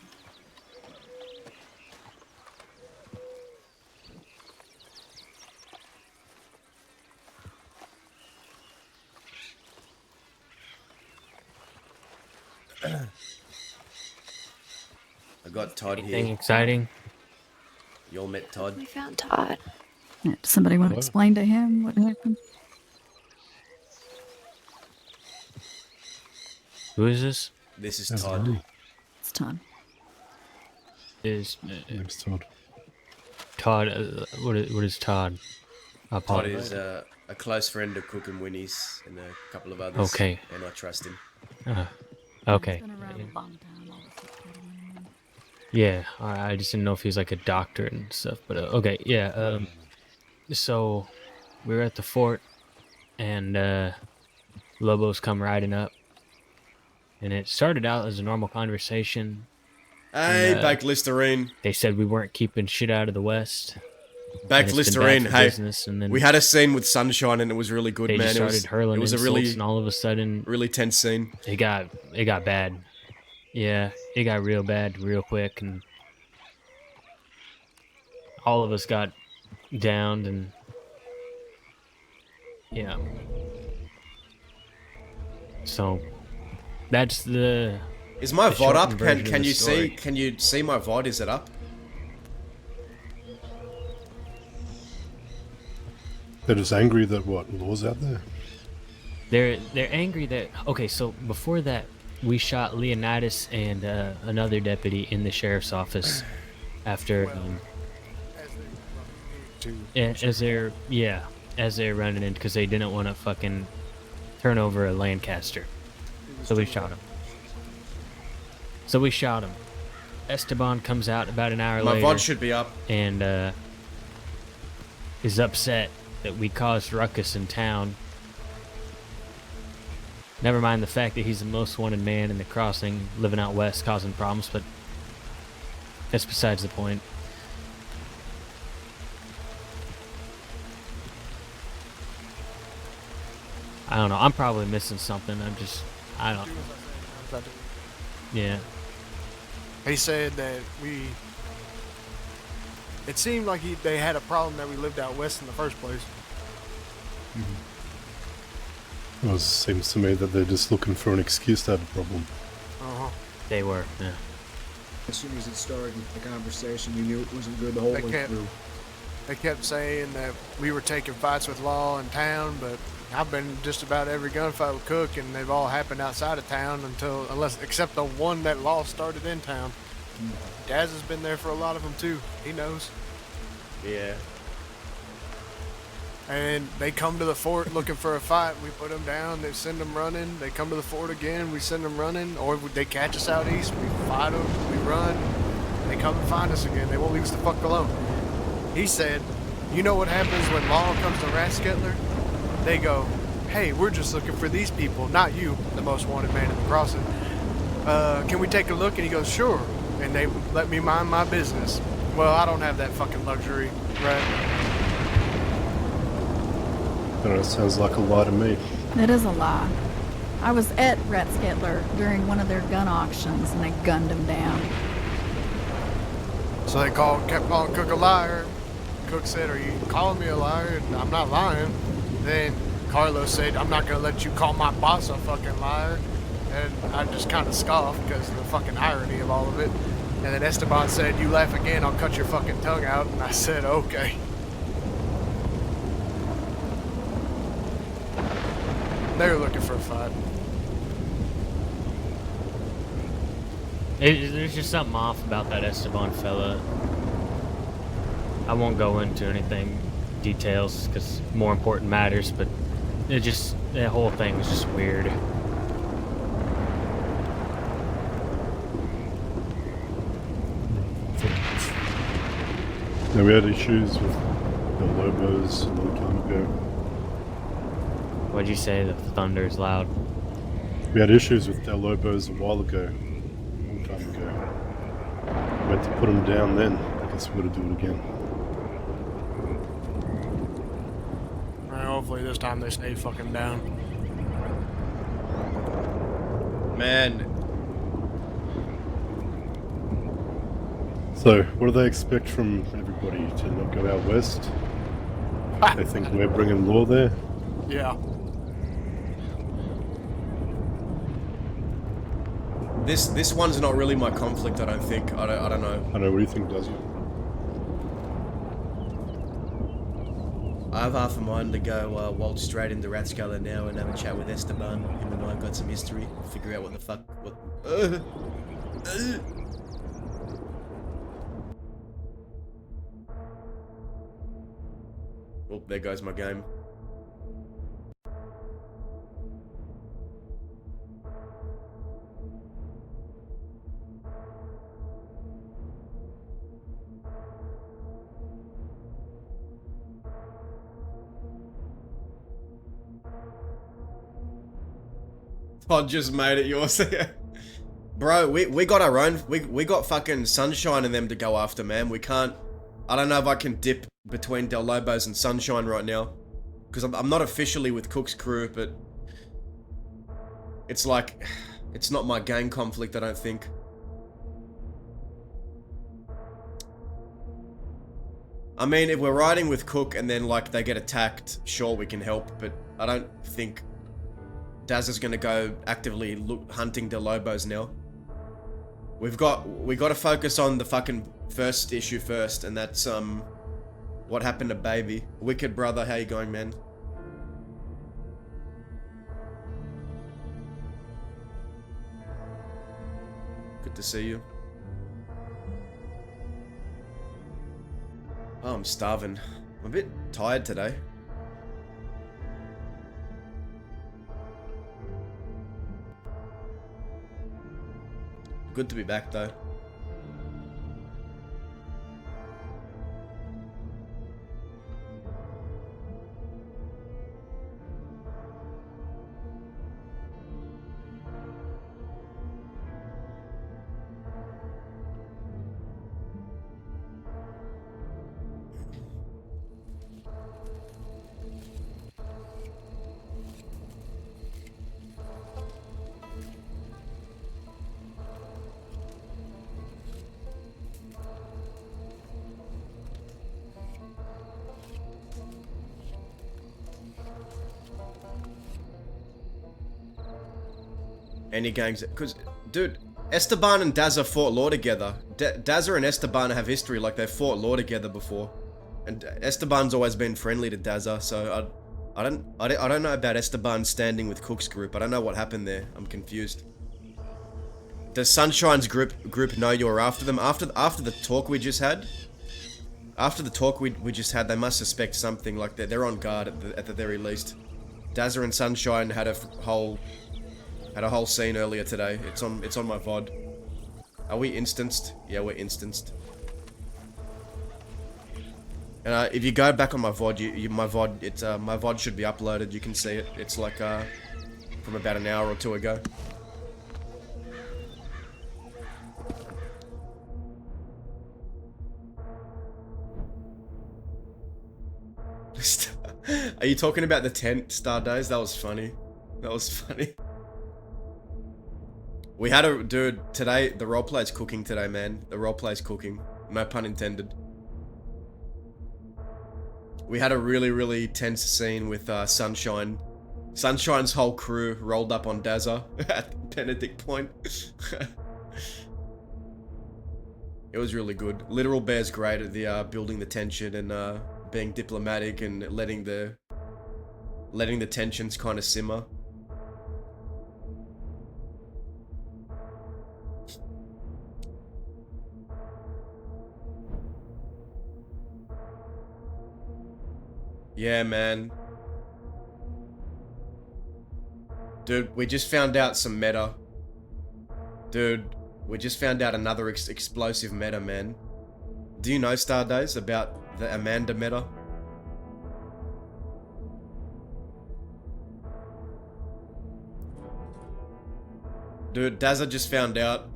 I got Todd Anything here. exciting? You all met Todd? We found Todd. Yeah, does somebody want to explain to him what happened? Who is this? This is That's Todd. me. It's Todd. Is Name's Todd. Todd? What is Todd? I Todd apologize. is a close friend of Cook and Winnie's and a couple of others. Okay. And I trust him. Okay. He's been around a long time. All this stuff going on. Yeah, I just didn't know if he was like a doctor and stuff. But okay, yeah. So we were at the fort, and Lobos come riding up, and it started out as a normal conversation. Hey, and, back Listerine. They said we weren't keeping shit out of the West. Back and it's been Listerine. bad for Hey, business, and then we had a scene with Sunshine and it was really good, they man. just started hurling it was a insults, really, and all of a sudden, really tense scene. it got bad. Yeah, it got real bad real quick, and all of us got downed, and yeah. So that's the. Is my the VOD up? shortened version of Can the you story. see? Can you see my VOD? Is it up? They're just angry that what law's out there. They're angry that so before that we shot Leonidas and another deputy in the sheriff's office after as they're running in because they didn't want to fucking turn over a Lancaster, so we shot him. Esteban comes out about an hour later. My VOD should be up. And is upset that we caused ruckus in town. Never mind the fact that he's the most wanted man in the crossing, living out west, causing problems, but that's besides the point. I don't know. I'm probably missing something. I don't know. Yeah. He said that it seemed like they had a problem that we lived out west in the first place. Well, it seems to me that they're just looking for an excuse to have a problem. They were, yeah. As soon as it started, the conversation, we knew it wasn't good the whole way through. They kept saying that we were taking fights with law in town, but I've been just about every gunfight with Cook, and they've all happened outside of town except the one that lost started in town. Daz has been there for a lot of them too. He knows. Yeah. And they come to the fort looking for a fight. We put them down. They send them running. They come to the fort again. We send them running. Or they catch us out east. We fight them. We run. They come and find us again. They won't leave us the fuck alone. He said, you know what happens when law comes to Rathskettler? They go, hey, we're just looking for these people, not you, the most wanted man in the crossing. Can we take a look? And he goes, sure. And they let me mind my business. Well, I don't have that fucking luxury, right? I don't know, it sounds like a lie to me. It is a lie. I was at Rathskettler during one of their gun auctions, and they gunned him down. So they kept calling Cook a liar. Cook said, are you calling me a liar? And I'm not lying. Then Carlos said, I'm not going to let you call my boss a fucking liar. And I just kind of scoffed because of the fucking irony of all of it. And then Esteban said, you laugh again, I'll cut your fucking tongue out. And I said, okay. They were looking for a fight. There's just something off about that Esteban fella. I won't go into anything details because more important matters, but that whole thing was just weird. Now, we had issues with the Lobos a long time ago. What'd you say? The thunder is loud. We had issues with Del Lobos a while ago, a long time ago. We had to put them down then. I guess we gotta do it again. Well, hopefully this time they stay fucking down. Man. So, what do they expect from everybody? To not go out west? They think we're bringing law there? Yeah. This one's not really my conflict, I don't think. I don't know. I know, what do you think, does it? I have half a mind to go waltz straight into Rathskettler now and have a chat with Esteban. Him and I have got some history. Figure out what the fuck... Oh, there goes my game. Todd just made it yours. Bro, we got our own, we got fucking Sunshine and them to go after, man. We can't, I don't know if I can dip between Del Lobos and Sunshine right now. Because I'm not officially with Cook's crew, but it's like, it's not my gang conflict, I don't think. I mean, if we're riding with Cook and then like they get attacked, sure we can help, but I don't think Daz is gonna go actively hunting Del Lobos now. We got to focus on the fucking first issue first, and that's what happened to Baby. Wicked brother, how you going, man? Good to see you. Oh, I'm starving. I'm a bit tired today. Good to be back though. Any gangs, because, dude, Esteban and Dazza fought law together. Dazza and Esteban have history, like they fought law together before. And Esteban's always been friendly to Dazza, so I don't know about Esteban standing with Cook's group. I don't know what happened there. I'm confused. Does Sunshine's group know you're after them? After the talk we just had? After the talk we just had, they must suspect something. Like they're on guard at the very least. Dazza and Sunshine had a whole scene earlier today. It's on my VOD. Are we instanced? Yeah, we're instanced. And if you go back on my VOD, my VOD should be uploaded. You can see it. It's like from about an hour or two ago. Are you talking about the tent, Star Days? That was funny. That was funny. We had a dude today. The roleplay's cooking today, man. The roleplay's cooking. No pun intended. We had a really tense scene with Sunshine. Sunshine's whole crew rolled up on Dazza at Benedict Point. It was really good. Literal Bear's great at the building the tension and being diplomatic and letting the tensions kind of simmer. Yeah, man. Dude, we just found out some meta. Dude, we just found out another explosive meta, man. Do you know, Stardays, about the Amanda meta? Dude, Dazza just found out.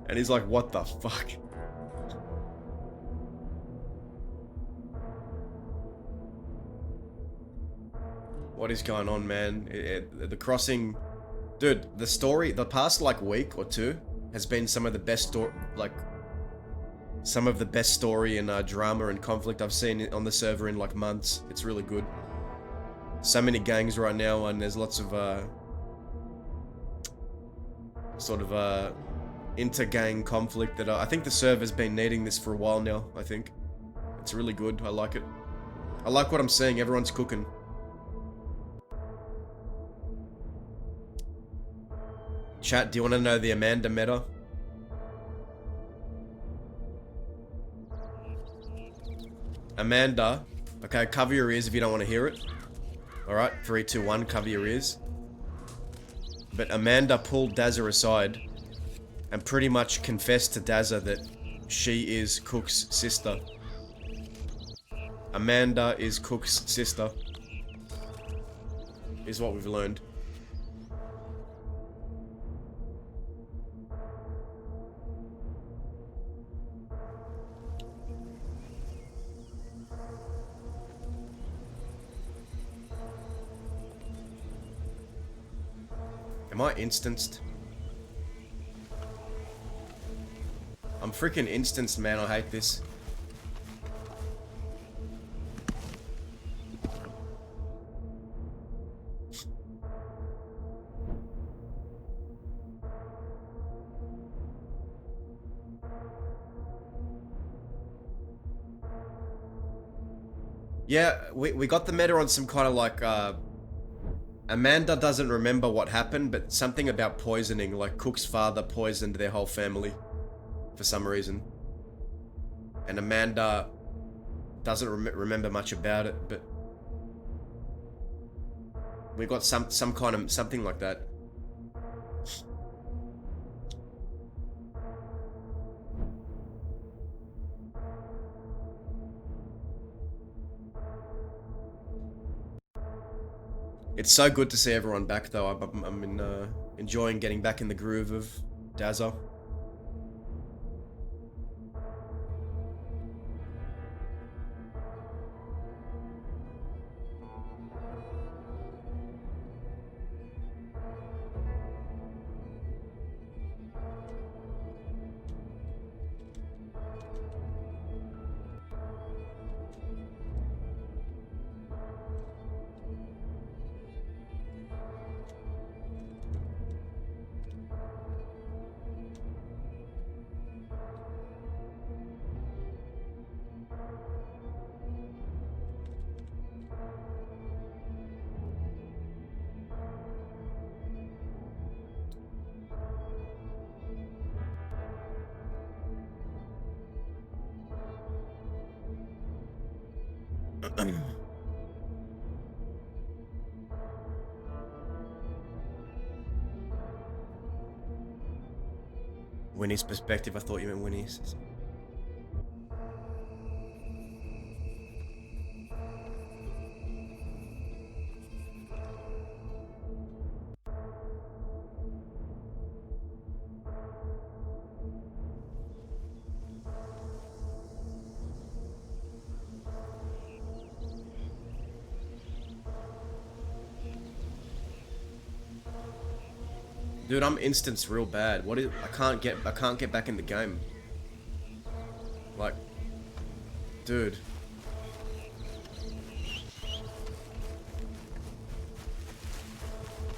And he's like, what the fuck? What is going on, man? The crossing... Dude, the story, the past, like, week or two has been some of the best story and drama and conflict I've seen on the server in, like, months. It's really good. So many gangs right now, and there's lots of, inter-gang conflict that I think the server's been needing this for a while now, I think. It's really good. I like it. I like what I'm seeing. Everyone's cooking. Chat, do you want to know the Amanda meta? Amanda. Okay, cover your ears if you don't want to hear it. Alright, 3, 2, 1, cover your ears. But Amanda pulled Dazza aside and pretty much confessed to Dazza that she is Cook's sister. Amanda is Cook's sister. Is what we've learned. Am I instanced? I'm freaking instanced, man. I hate this. Yeah, we got the meta on some kind of like, Amanda doesn't remember what happened, but something about poisoning, like Cook's father poisoned their whole family for some reason. And Amanda doesn't remember much about it, but we got some kind of something like that. It's so good to see everyone back, though. I'm enjoying getting back in the groove of Dazza. Winnie's perspective. I thought you meant Winnie's. Dude, I'm instance real bad. What is? I can't get back in the game. Like, dude.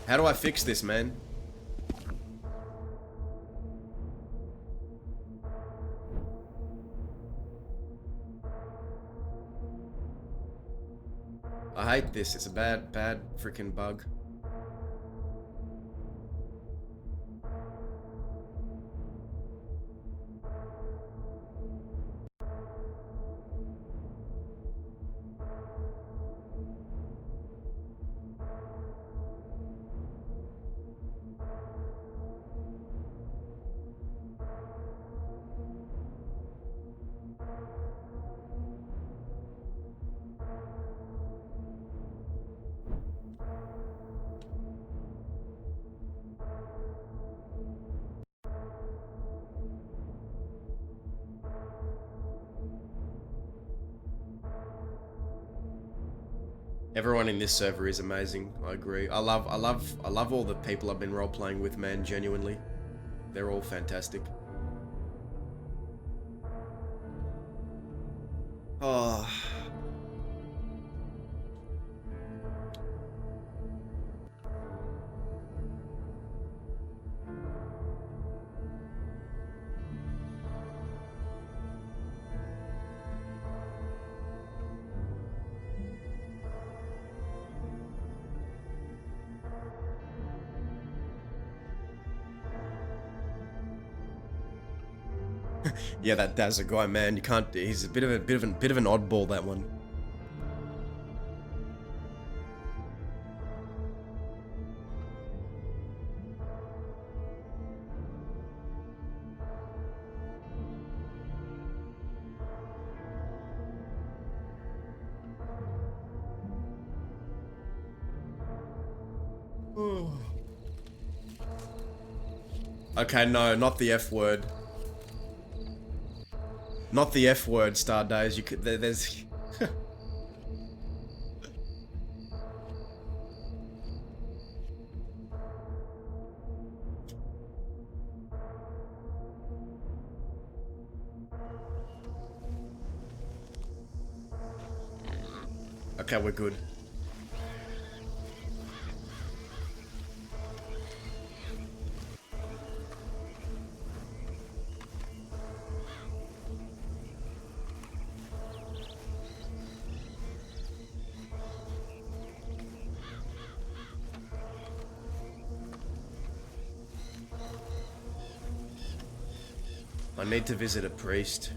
How do I fix this, man? I hate this. It's a bad freaking bug. Everyone in this server is amazing. I agree. I love all the people I've been role playing with, man. Genuinely, they're all fantastic. Oh. Yeah, that Dazza guy, man. You can't. He's a bit of an oddball. That one. Okay, no, not the F word. Not the F word, Star Days. You could. There's. Okay, we're good. I need to visit a priest.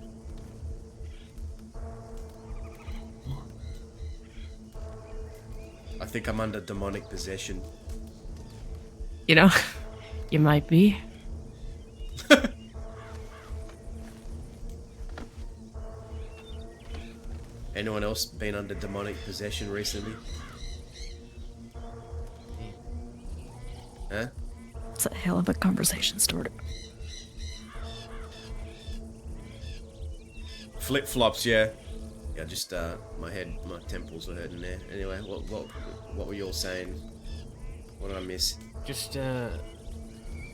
I think I'm under demonic possession. You know, you might be. Anyone else been under demonic possession recently? Huh? It's a hell of a conversation starter. Flip-flops, yeah. Yeah, just my temples are hurting there. Anyway, what were you all saying? What did I miss? Just I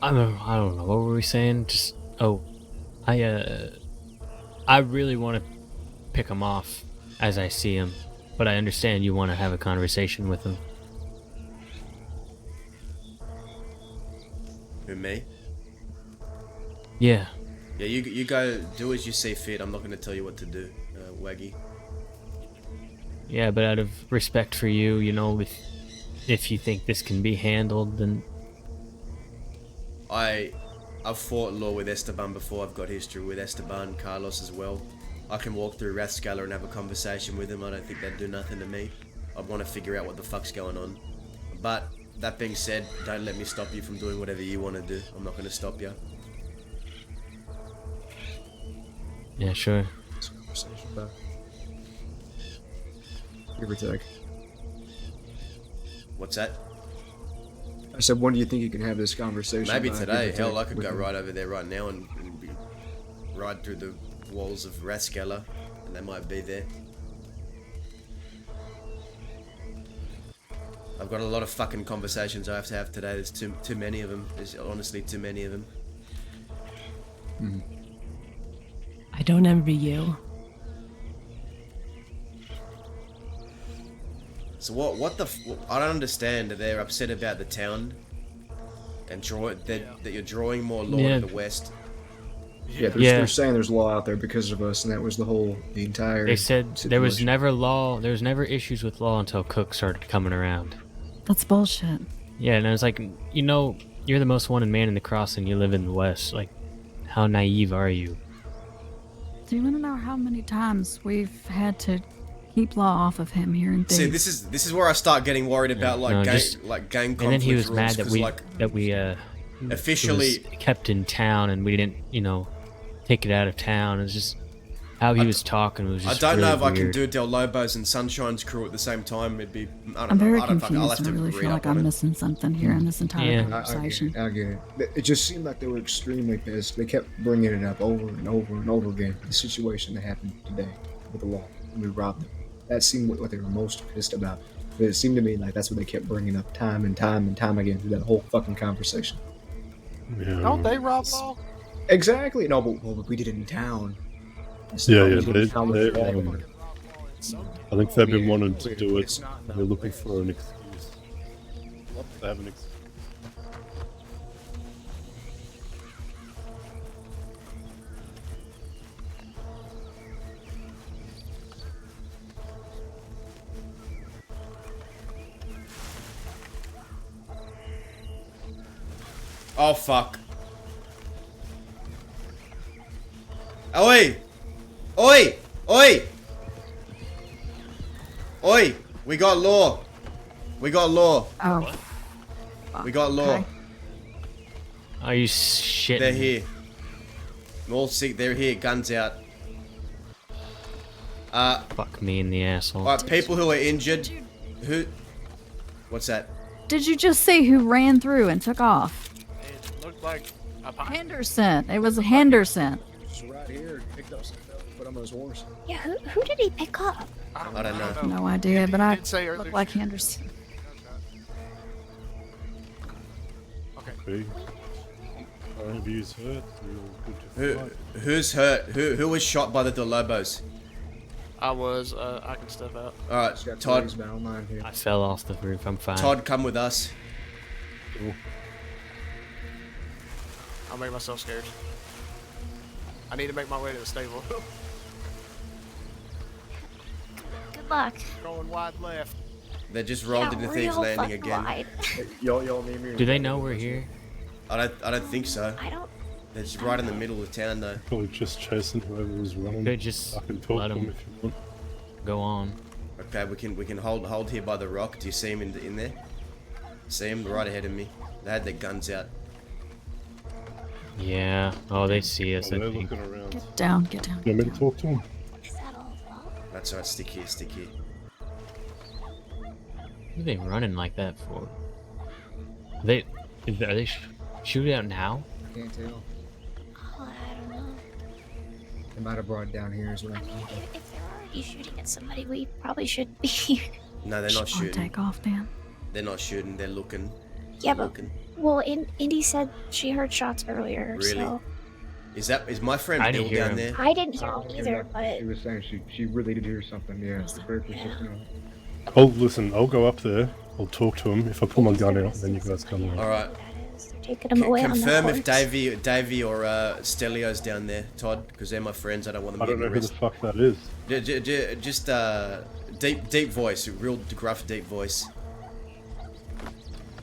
don't know. What were we saying? Just I really want to pick him off as I see him, but I understand you want to have a conversation with him. Who, me? Yeah. Yeah, you go do as you see fit. I'm not going to tell you what to do, Waggy. Yeah, but out of respect for you, you know, if you think this can be handled, then I've fought law with Esteban before. I've got history with Esteban, Carlos as well. I can walk through Rathskeller and have a conversation with them. I don't think they'd do nothing to me. I want to figure out what the fuck's going on. But that being said, don't let me stop you from doing whatever you want to do. I'm not going to stop you. Yeah, sure. Conversation about. Give or take. What's that? I said, when do you think you can have this conversation? Maybe about, today. give or Hell, take, I could with go them? right over there right now and ride through the walls of Rathskeller, and they might be there. I've got a lot of fucking conversations I have to have today. There's too many of them. There's honestly too many of them. I don't envy you. So what the I don't understand that they're upset about the town and that you're drawing more law Yeah. to the west. Yeah, they're saying there's law out there because of us, and that was the entire. They said there was situation. never issues with law until Cook started coming around. That's bullshit. Yeah, and I was like, you know, you're the most wanted man in the cross and you live in the West. Like, how naive are you? Do you want to know how many times we've had to keep law off of him here in Thieves? See, this is where I start getting worried about No, gang just- gang conflict And then he was rules, mad that 'cause, we officially was kept in town and we didn't, you know, take it out of town. It was just how he was talking was I just don't know really if I can weird. do Del Lobos and Sunshine's crew at the same time. It'd be I don't I'm know. very I don't fucking, I'll have confused. I to really read feel up like on I'm it. missing something here in this entire Yeah. conversation. I get it. It just seemed like they were extremely pissed. They kept bringing it up over and over and over again. The situation that happened today with the law, when we robbed them. That seemed what they were most pissed about. But it seemed to me like that's what they kept bringing up time and time and time again through that whole fucking conversation. Yeah. Don't they rob law? Exactly. No, but we did it in town. Yeah, We yeah. did it in town with all of them. I think they've been wanting to do it. They're looking for an excuse. They have an excuse. Oh fuck. Oi! Oi! Oi! Oi! We got law. We got law. Oh. We got law. Okay. Are you shitting? They're here. All sick. They're here. Guns out. Fuck me in the asshole. Alright, people who are injured. Who? What's that? Did you just see who ran through and took off? It looked like a Henderson. It was Henderson. Just right here, picked up some stuff, put on his horse. Yeah, who did he pick up? I don't know. No idea, but I did say earlier look like she- Henderson. Okay. Reviews hurt. We're all good to fight. Who's hurt? Who was shot by the Delobos? I was, I can step out. Alright, Just got Todd. police battle line here. I fell off the roof. I'm fine. Todd, come with us. I'll make myself scared. I need to make my way to the stable. Good luck. Going wide left. They just rolled into Thieves real Landing fucking again. wide. Y'all need me. Do they know we're here? I don't think so. I don't. They're just right in the middle of town though. Probably just chasing whoever was running. Could just I can talk let to them 'em if you want. go on. Okay, we can hold here by the rock. Do you see him in there? See him right ahead of me. They had their guns out. Yeah. Oh, they see us. I They're think. looking around. Get down, get down. You want me to talk to them? That's alright. Stick here. Stick here. What are they running like that for? Are they shooting out now? I can't tell. Oh, I don't know. They might have brought it down here as well. If they're already shooting at somebody, we probably should be. No, they're not Wanna shooting. take off, Dan? They're not shooting. They're looking. Yeah, They're but looking. well, Indy said she heard shots earlier. Really? So Is my friend I Bill didn't hear down him. there? I didn't hear him either, She but was saying she really did hear something. Yeah, it's very persistent. on it. Oh, listen, I'll go up there. I'll talk to him. If I pull my gun out, then you guys come along. All right. they're taking him away on the Confirm horse. if Davey or Stelio's down there, Todd, because they're my friends. I don't want them I don't getting know who the arrested. fuck that is. Just deep voice, real gruff deep voice.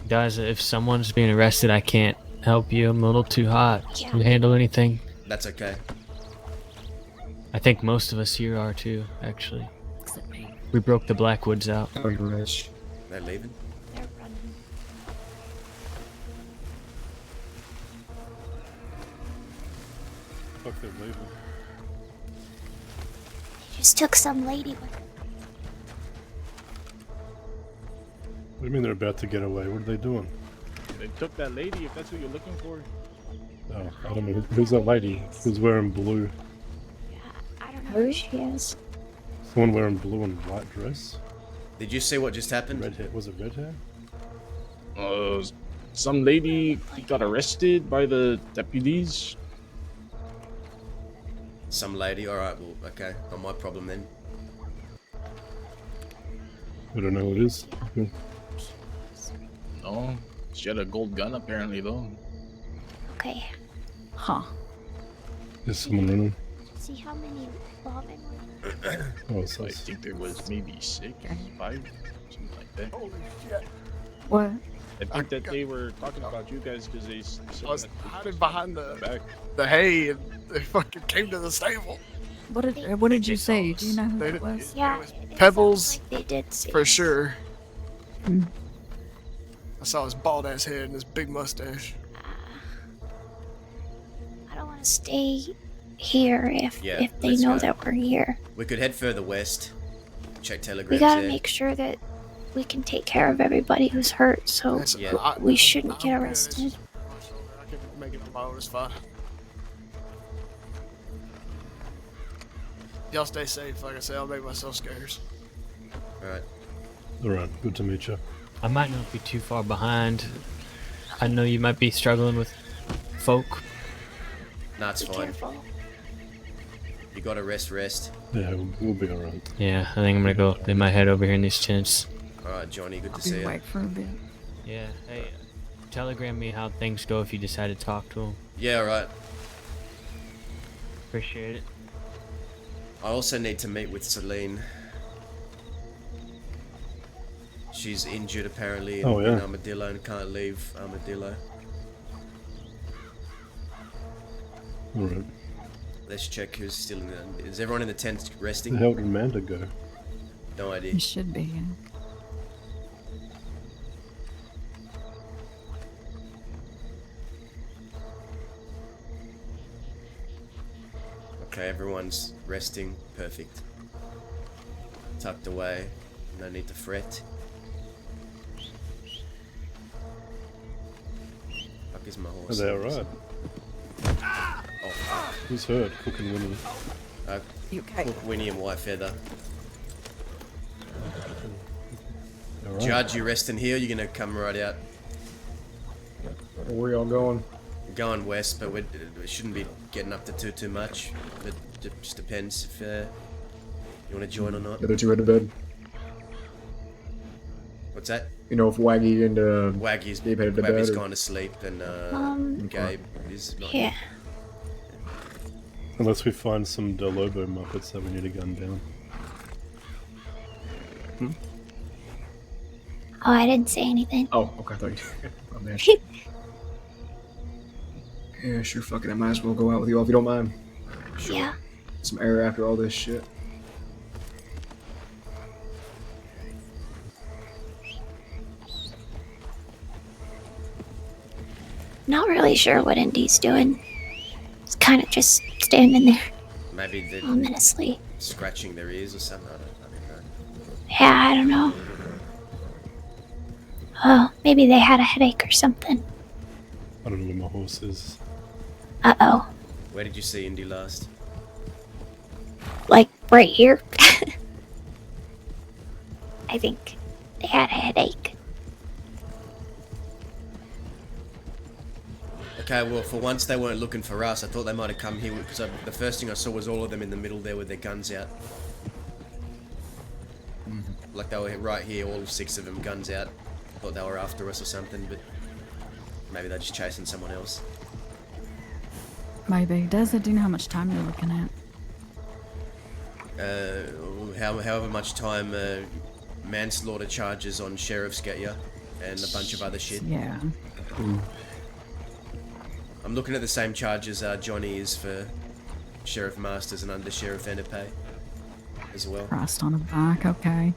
Guys, if someone's being arrested, I can't help you. I'm a little too hot. Can you handle anything? That's okay. I think most of us here are too, actually. Except me. We broke the Blackwoods out. Oh, you're rich. They're leaving. They're running. Fuck, they're leaving. Just took some lady with her. What do you mean they're about to get away? What are they doing? They took that lady, if that's what you're looking for. Oh, I don't know. Who's that lady? Who's wearing blue? I don't know who she is. Someone wearing blue and white dress? Did you see what just happened? Red hair. Was it red hair? Some lady got arrested by the deputies. Some lady? Alright, well, okay. Not my problem then. I don't know who it is. Yeah. No, she had a gold gun apparently though. Okay. Huh. There's someone running. See how many bombing were Oh, it's I us. think there was maybe 6, 5, something like that. Holy shit. What? I think that they were talking about you guys because they I was hiding behind the back. hay and they fucking came to the stable. What did you say? Do you know who it was? Yeah. Pebbles, They did see. for sure. Hmm. I saw his bald ass head and his big mustache. I don't want to stay here if Yeah, they let's know go. that we're here. We could head further west. Check We telegrams gotta there. make sure that we can take care of everybody who's hurt, so Yeah. we shouldn't get I'm good. arrested. I can make it on my own, it's fine. Y'all stay safe. Like I said, I'll make myself scarce. Alright. Alright, good to meet you. I might not be too far behind. I know you might be struggling with folk. Nah, it's Be fine. careful. You gotta rest. Yeah, we'll be alright. Yeah, I think I'm gonna go lay my head over here in these tents. Alright, Johnny, good to Be see you. awake for a bit. Yeah, hey, telegram me how things go if you decide to talk to him. Yeah, alright. Appreciate it. I also need to meet with Celine. She's injured apparently in, Oh, yeah. in Armadillo and can't leave Armadillo. Alright. Let's check who's still in the... Is everyone in the tent Where resting? the hell did Amanda go? No idea. You should be. Yeah. Okay, everyone's resting. Perfect. Tucked away. No need to fret. Fuck is my Are horse? they alright? Oh, fuck. Who's hurt? Cook and Winnie. You okay? Cook, Winnie and White Feather. Alright. Judge, you resting here? You're gonna come right out. Where y'all going? We're going west, but we shouldn't be getting up to too much. It just depends if you want to join or not. The other two head to bed. What's that? You know if Waggy and Waggy's Gabe headed to bed. Waggy's or- gone to sleep, and Gabe is not. Yeah. Unless we find some Del Lobo Muppets that we need to gun down. Oh, I didn't say anything. Oh, okay, I thought you did. Oh, man. Yeah, sure, fuck it. I might as well go out with you all if you don't mind. Sure. Yeah. Some air after all this shit. Not really sure what Indy's doing. He's kind of just standing there Maybe they're ominously. scratching their ears or something. I don't know. Yeah, I don't know. Oh, maybe they had a headache or something. I don't know where my horse is. Uh-oh. Where did you see Indy last? Like, right here. I think they had a headache. Okay, well, for once they weren't looking for us. I thought they might have come here because the first thing I saw was all of them in the middle there with their guns out. Like they were right here, all 6 of them, guns out. Thought they were after us or something, but maybe they're just chasing someone else. Maybe. Does it? Do you know how much time you're looking at? However much time manslaughter charges on sheriffs get you, and a bunch of other shit. Yeah. I'm looking at the same charges Johnny is for Sheriff Masters and Under Sheriff Enderpay as well. Christ on a bike, okay.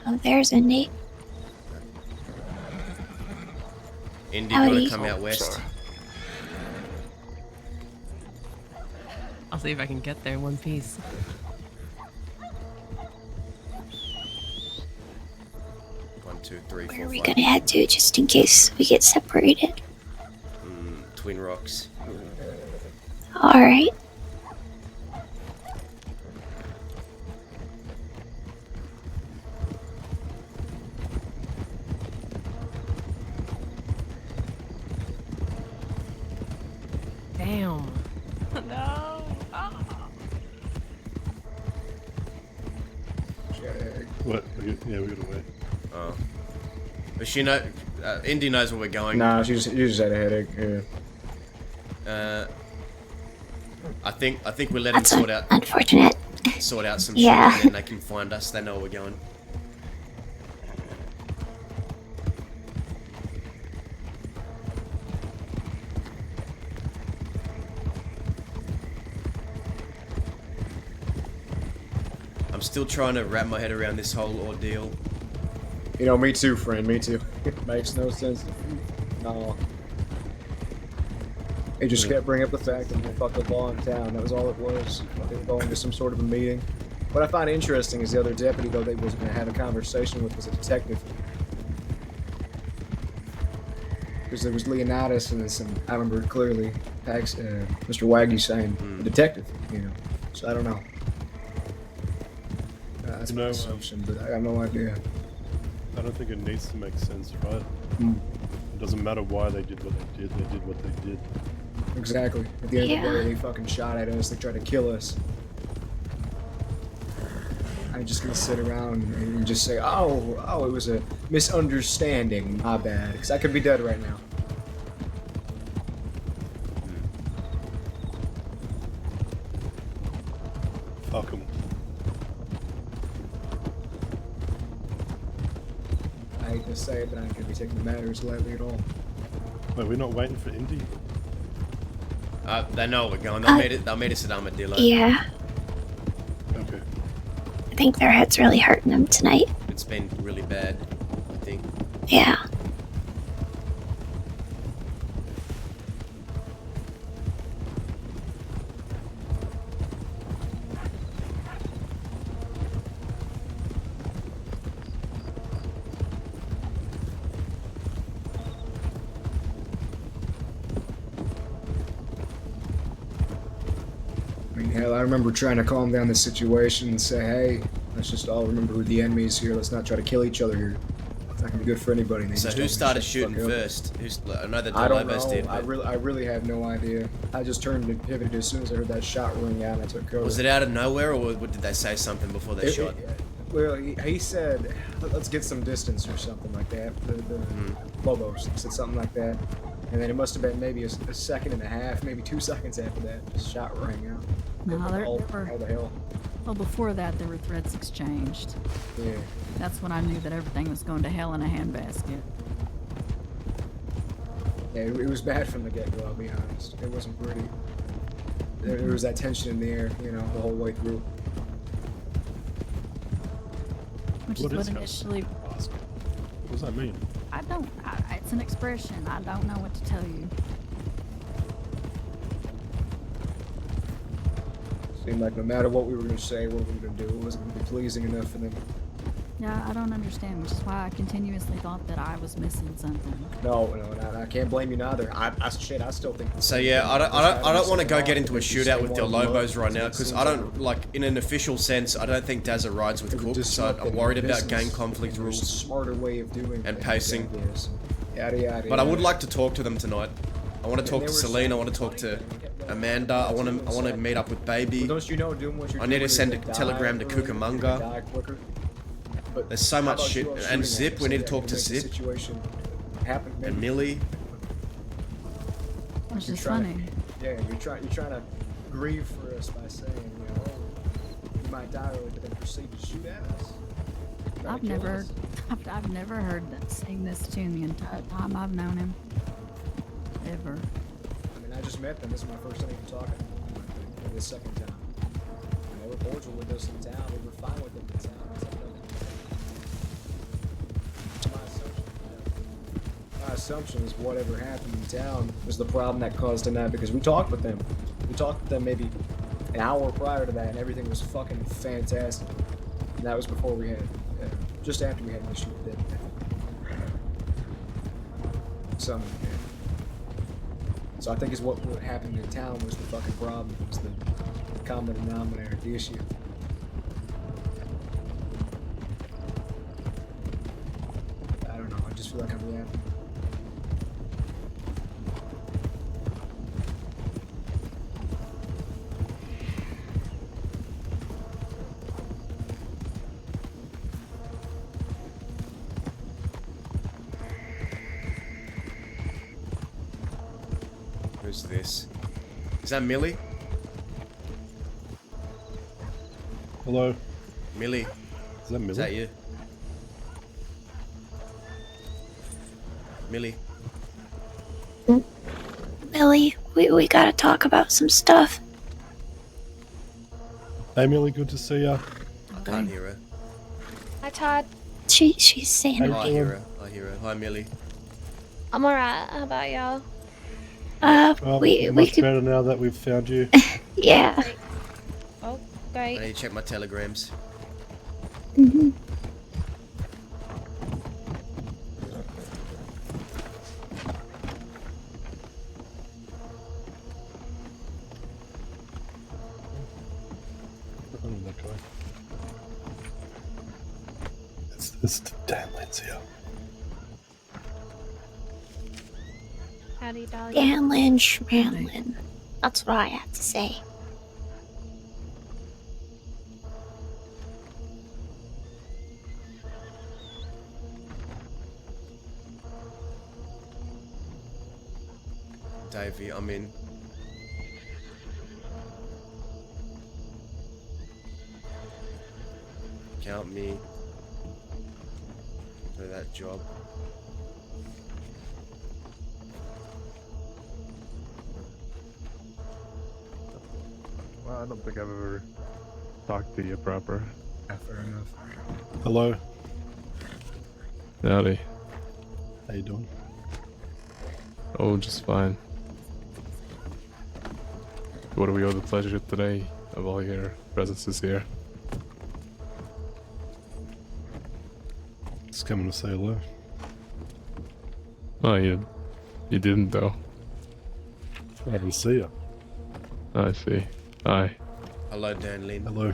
Oh, there's Indy. Indy, Howdy. gotta come out west. I'll see if I can get there in one piece. 1, 2, 3, 4, Where are we 5. gonna head to just in case we get separated? Twin Rocks. Alright. Damn. No. What? Yeah, we gotta wait. Oh. But she know, Indy knows where we're going. Nah, you just had a headache. Yeah. I think we let him That's sort out unfortunate. sort out some Yeah. shit, and then they can find us. They know where we're going. I'm still trying to wrap my head around this whole ordeal. You know, me too, friend. Me too. Makes no sense. No. They just kept bringing up the fact that they fucked the law in town. That was all it was. They were going to some sort of a meeting. What I find interesting is the other deputy, though, they was going to have a conversation with was a detective. Because there was Leonidas and then some, I remember clearly, Mr. Waggy saying, a detective, you know. So I don't know. That's my assumption, but I have no idea. I don't think it needs to make sense, right? Mm. It doesn't matter why they did what they did what they did. Exactly. At the end of the day, they fucking shot at us, they tried to kill us. I'm just gonna sit around and just say, oh, it was a misunderstanding, my bad, because I could be dead right now. Fuck 'em. I hate to say it, but I ain't gonna be taking the matters lightly at all. Wait, we're not waiting for Indy? They know we're going. They'll meet us at Armadillo. Yeah. Okay. I think their head's really hurting them tonight. It's been really bad, I think. Yeah. I mean, hell, I remember trying to calm down the situation and say, hey, let's just all remember who the enemy is here. Let's not try to kill each other here. It's not gonna be good for anybody. And they So just who told me to started shut the fuck shooting up. first? I know that I don't Lobos know. did. I But really have no idea. I just turned and pivoted as soon as I heard that shot ring out and I took cover. was it out of nowhere, or did they say something before they shot? Well, he said, let's get some distance or something like that. The Lobos said something like that. And then it must have been maybe a second and a half, maybe 2 seconds after that, the shot rang out. No, there All were. the hell. Well, before that, there were threats exchanged. Yeah. That's when I knew that everything was going to hell in a handbasket. Yeah, it was bad from the get-go, I'll be honest. It wasn't pretty. There was that tension in the air, you know, the whole way through. Which is What what is initially. What does that mean? I don't. It's an expression. I don't know what to tell you. Seemed like no matter what we were going to say, what we were going to do, it wasn't going to be pleasing enough for them. Yeah, I don't understand, which is why I continuously thought that I was missing something. No, I can't blame you neither. I still think. So yeah, I don't want to go get into a shootout with Del Lobos right now because I don't like in an official sense. I don't think Dazza rides with Cook, so I'm worried about gang conflict There's a rules smarter way of doing and things, pacing. I guess. Yada yada. But I would yada. like to talk to them tonight. I want to talk they to were Celine. saying- I want to talk to Amanda. I want to meet up with Baby. Well, don't you know doing what you're I need doing to send a is gonna telegram to die earlier, Cucamonga. you're gonna die quicker. But There's so how much about shit. you all And shooting Zip, at we us? need to Yeah, talk it to makes the Zip situation happen. and Millie. Which You're is trying funny. To, yeah, you're trying to grieve for us by saying, you know, might die early, but then proceed to shoot at us. Try to kill us. I've never heard that sing this tune the entire time I've known him. Ever. I mean, I just met them. This is my first time even talking to them. Maybe the second time. And they were cordial with us in town. We were fine with them in town. My assumption is whatever happened in town was the problem that caused tonight, because we talked with them. We talked with them maybe an hour prior to that, and everything was fucking fantastic. And that was before we had, just after we had an issue with them. So I think is what happened in town was the fucking problem. Was the common denominator, the issue. I don't know. I just feel like I'm reacting. Who's this? Is that Millie? Hello. Millie. Is that Millie? Is that you? Millie. Millie, we gotta talk about some stuff. Hey Millie, good to see ya. I can't hear her. Hi, Todd. She's saying Oh, I hear her. I hear her. Hi, Millie. I'm alright. How about y'all? Well, we much could... better now that we've found you. Yeah. Oh, I great. need to check my telegrams. Mm-hmm. It's Darren's here. Howdy, dog. Danlin Schmanlin. That's what I have to say. Davey, I'm in. Count me for that job. Well, I don't think I've ever talked to you proper. Yeah, fair enough. Hello. Howdy. How you doing? Oh, just fine. What do we owe the pleasure today of all your presences here? Just coming to say hello. Oh, you didn't though. I didn't see you. I see. Hi. Hello, Dan Lin. Hello.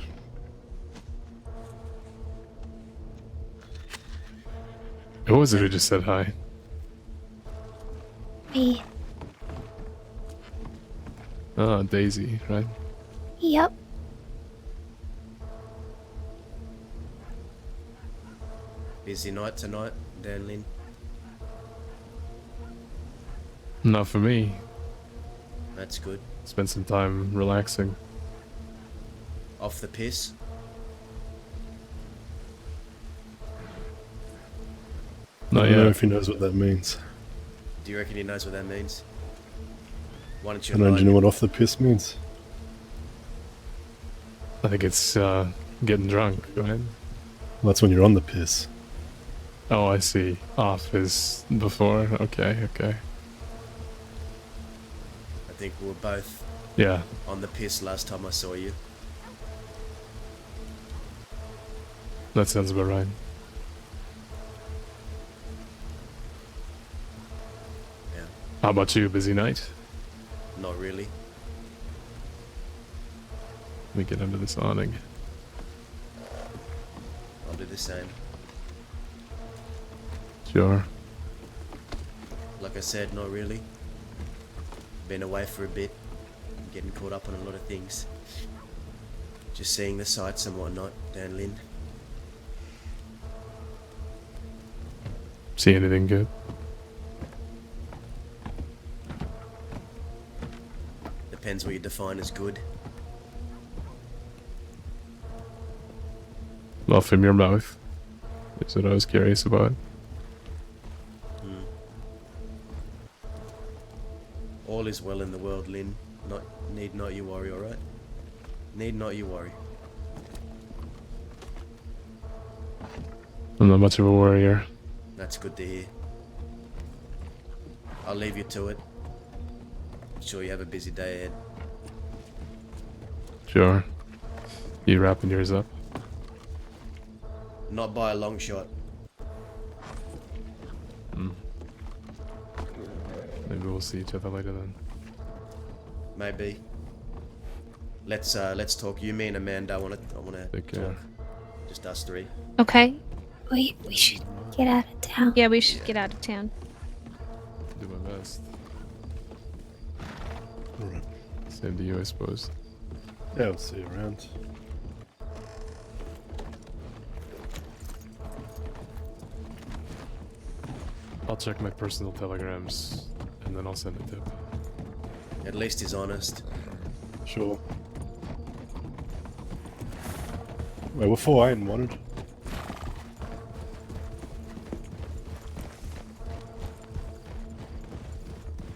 Who was it who just said hi? Me. Ah, Daisy, right? Yep. Busy night tonight, Dan Lin. Not for me. That's good. Spend some time relaxing. Off the piss. I Not don't know yet. if he knows what that means. Do you reckon he knows what that means? Why don't you I don't lie? you know what off the piss means? I think it's getting drunk. Go ahead. Well, that's when you're on the piss. Oh, I see. Off is before. Okay, okay. I think we were both Yeah. on the piss last time I saw you. That sounds about right. Yeah. How about you? Busy night? Not really. Let me get under this awning. I'll do the same. Sure. Like I said, not really. Been away for a bit. Getting caught up on a lot of things. Just seeing the sights and whatnot, Dan Lin. See anything good? Depends what you define as good. Not from your mouth. That's what I was curious about. All is well in the world, Lynn. Need not you worry, alright? Need not you worry. I'm not much of a warrior. That's good to hear. I'll leave you to it. I'm sure you have a busy day ahead. Sure. You wrapping yours up? Not by a long shot. Maybe we'll see each other later then. Maybe. Let's talk. You, me, and Amanda. I wanna talk. Just us three. Okay. We should get out of town. Yeah, we should get out of town. Do my best. Alright. Same to you, I suppose. Yeah, I'll see you around. I'll check my personal telegrams and then I'll send a tip. At least he's honest. Sure. Wait, what for? I ain't wanted.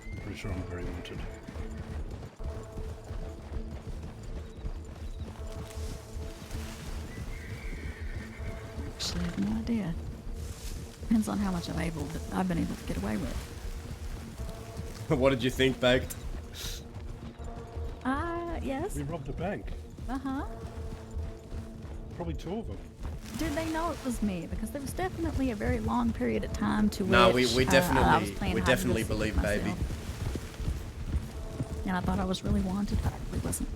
I'm pretty sure I'm very wanted. Actually, I have no idea. Depends on how much I've been able to get away with. What did you think, Baked? Yes. We robbed a bank. Uh-huh. Probably 2 of them. Did they know it was me? Because there was definitely a very long period of time to No, which we I was definitely playing we hide and definitely go seek believe myself. Baby. And I thought I was really wanted, but I really wasn't.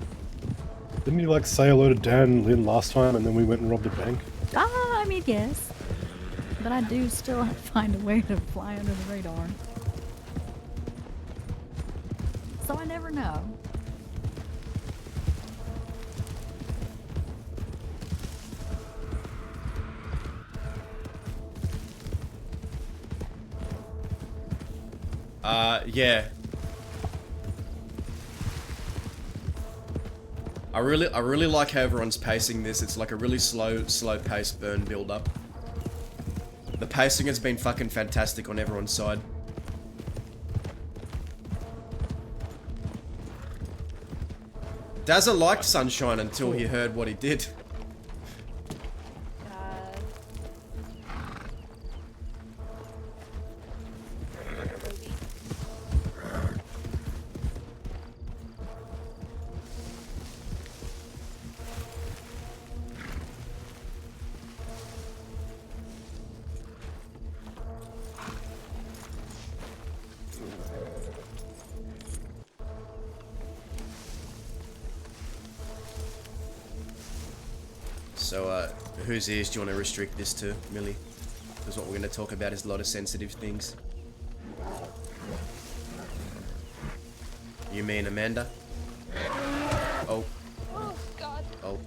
Didn't you like say hello to Dan and Lynn last time and then we went and robbed a bank? I mean, yes. But I do still have to find a way to fly under the radar. So I never know. Yeah. I really like how everyone's pacing this. It's like a really slow paced burn build up. The pacing has been fucking fantastic on everyone's side. Dazza liked Sunshine until he heard what he did. So, whose ears do you want to restrict this to, Millie? Because what we're going to talk about is a lot of sensitive things. You mean Amanda? Oh. Oh God. Oh.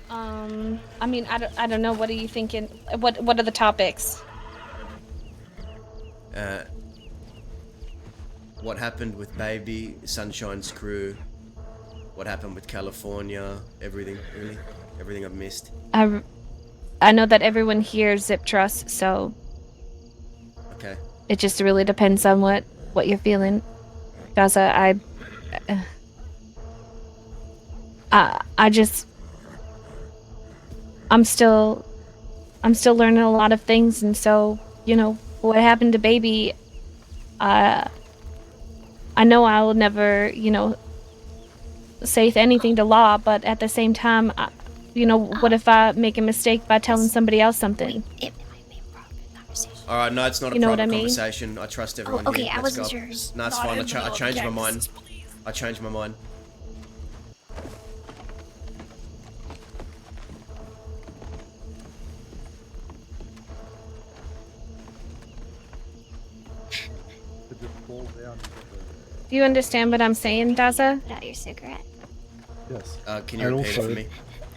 I mean, I don't know. What are you thinking? What are the topics? What happened with Baby, Sunshine's crew? What happened with California? Everything, really? Everything I've missed. I know that everyone here zip trusts, so Okay. it just really depends on what you're feeling. Gaza, I'm still learning a lot of things, and so, you know, what happened to Baby, I know I'll never, you know, say anything to Law, but at the same time, you know, what if I make a mistake by telling somebody else something? Alright, no, it's not a You know what private I mean? conversation. I trust everyone okay, here. I Let's wasn't go. sure. No, it's fine. I changed my mind. I changed my mind. Do you understand what I'm saying, Daza? Put out your cigarette. Yes. Can you And repeat it also, for me?